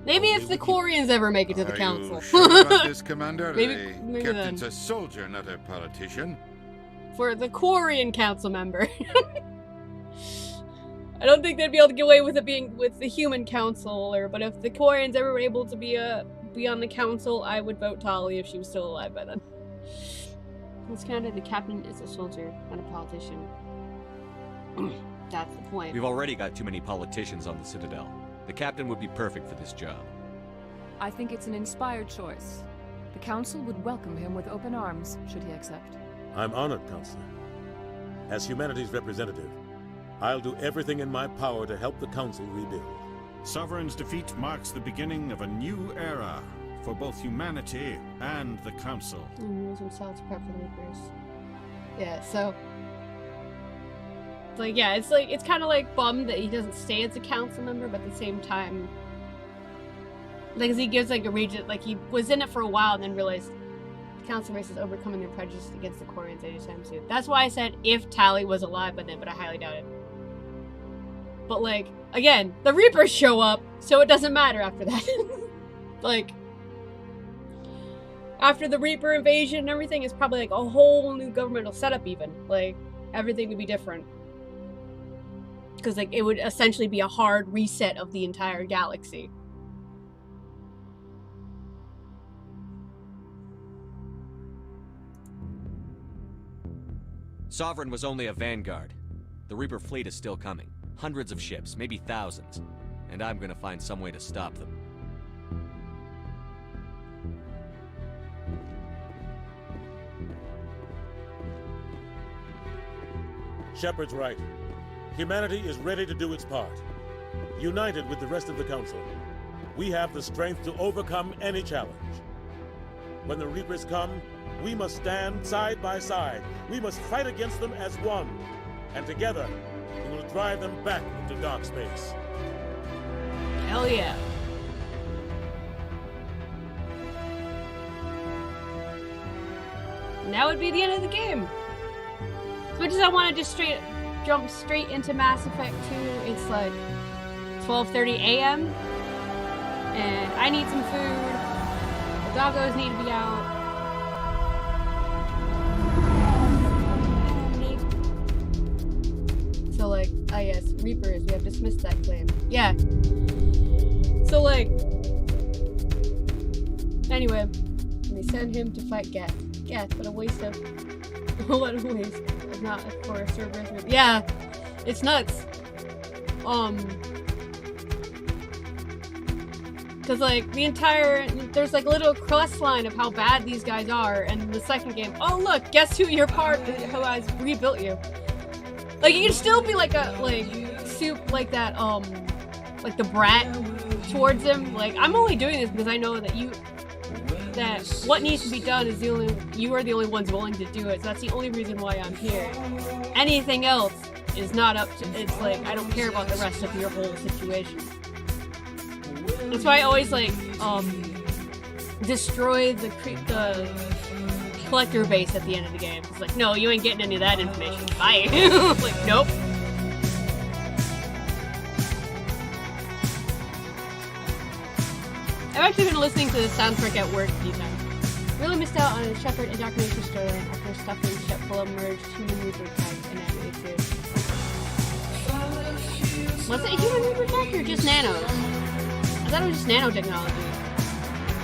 Maybe if the Quarians ever make it to the council. You sure about this, Commander? maybe The captain's then. a soldier, not a politician. For the Quarian council member. I don't think they'd be able to get away with it being with the human council, but if the Quarians ever were able to be on the council, I would vote Tali if she was still alive by then. It's kind of the captain is a soldier, not a politician. That's the point. We've already got too many politicians on the Citadel. The captain would be perfect for this job. I think it's an inspired choice. The Council would welcome him with open arms, should he accept. I'm honored, Counselor. As humanity's representative, I'll do everything in my power to help the Council rebuild. Sovereign's defeat marks the beginning of a new era for both humanity and the Council. And use himself to prep for the Reapers. Yeah, so... it's kind of like bummed that he doesn't stay as a council member, but at the same time... Like, he gives, like, a region... Like, he was in it for a while and then realized the council race is overcoming their prejudice against the Quarians anytime soon. That's why I said if Tali was alive by then, but I highly doubt it. But, like, again, the Reapers show up, so it doesn't matter after that. Like... After the Reaper invasion and everything, it's probably like a whole new governmental setup even. Like, everything would be different. Because, like, it would essentially be a hard reset of the entire galaxy. Sovereign was only a vanguard. The Reaper fleet is still coming. Hundreds of ships, maybe thousands. And I'm gonna find some way to stop them. Shepard's right. Humanity is ready to do its part. United with the rest of the Council, we have the strength to overcome any challenge. When the Reapers come, we must stand side by side. We must fight against them as one. And together, we will drive them back into dark space. Hell yeah. And that would be the end of the game. As much as I want to just jump straight into Mass Effect 2, it's like 12:30 a.m. and I need some food. The doggos need to be out. So like, yes, Reapers, we have dismissed that claim. Yeah. So like, anyway, we send him to fight Geth. Geth, what a waste of, what a waste of not for a Cerberus. Yeah, it's nuts. Cause like there's like a little quest line of how bad these guys are, and in the second game, oh look, guess who who has rebuilt you. Like you can still be like soup like that, like the brat towards him. Like I'm only doing this because I know that what needs to be done is you are the only ones willing to do it. So that's the only reason why I'm here. Anything else is not up to. It's like I don't care about the rest of your whole situation. That's why I always like destroy the collector base at the end of the game. It's like, no, you ain't getting any of that information. Bye. Like, nope. I've actually been listening to the soundtrack at work a few times. Really missed out on a Shepard indoctrination storyline after stuffing Shep full of merged human Reaper tech and animated. Was it human Reaper tech or just nanos? I thought it was just nanotechnology.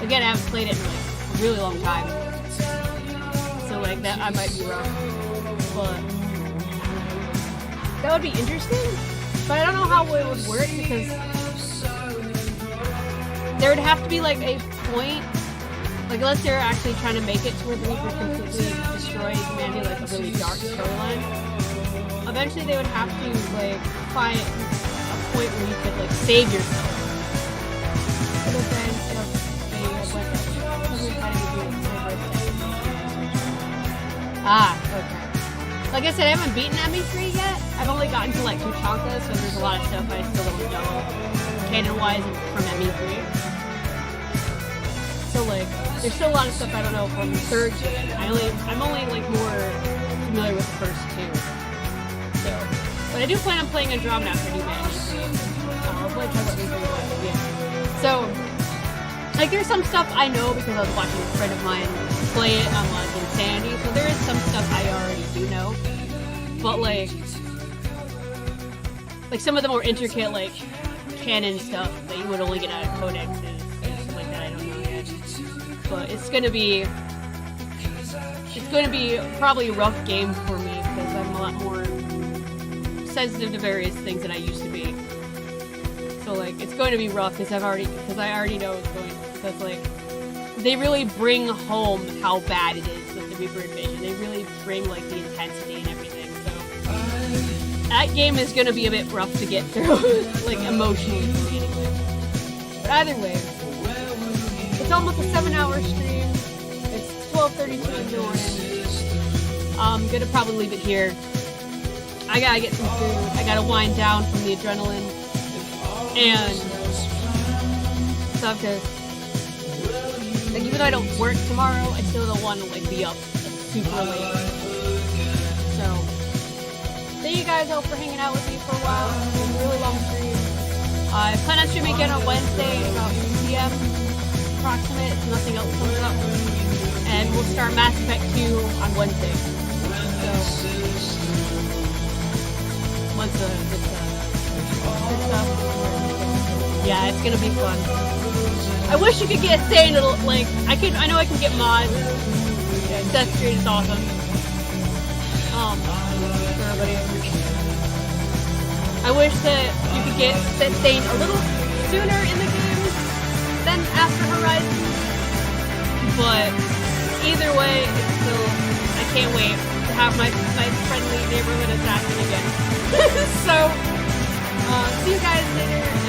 Again, I haven't played it in like a really long time. So like that I might be wrong. But that would be interesting. But I don't know how it would work because there would have to be like a point, like unless they're actually trying to make it to where the Reaper completely destroy humanity, like a really dark storyline. Eventually they would have to like find a point where you could like save yourself. Okay. Like I said, I haven't beaten ME3 yet. I've only gotten to like Tuchanka, so there's a lot of stuff I still don't know canon-wise from ME3. So like, there's still a lot of stuff I don't know from the third gen. I'm only like more familiar with the first two. So, but I do plan on playing Andromeda after New Man. I'll play talk about ME3. Yeah. So, like there's some stuff I know because I was watching a friend of mine play it on like Insanity. So there is some stuff I already do know. But like some of the more intricate like canon stuff that you would only get out of codexes and stuff like that I don't know yet. But it's gonna be probably a rough game for me because I'm a lot more sensitive to various things than I used to be. So like it's going to be rough because I already know it's going because like they really bring home how bad it is with the Reaper invasion. They really bring like the intensity and everything. So that game is gonna be a bit rough to get through, like emotionally for me anyway. But either way, it's almost a 7-hour stream. It's 12:32 in the morning. I'm gonna probably leave it here. I gotta get some food. I gotta wind down from the adrenaline and stuff. Cause like even though I don't work tomorrow, I still don't want to like be up super late. So thank you guys all for hanging out with me for a while. It's been a really long stream. I plan on streaming again on Wednesday about 2 p.m. approximate if nothing else comes up. And we'll start Mass Effect 2 on Wednesday. So once good stuff. Yeah, it's gonna be fun. I wish you could get Sane to like I know I can get mods. Yeah, Death Street is awesome. For everybody. I wish that you could get Sane a little sooner in the game than after Horizon. But either way, it's still I can't wait to have my friendly neighborhood assassin again. So, see you guys later.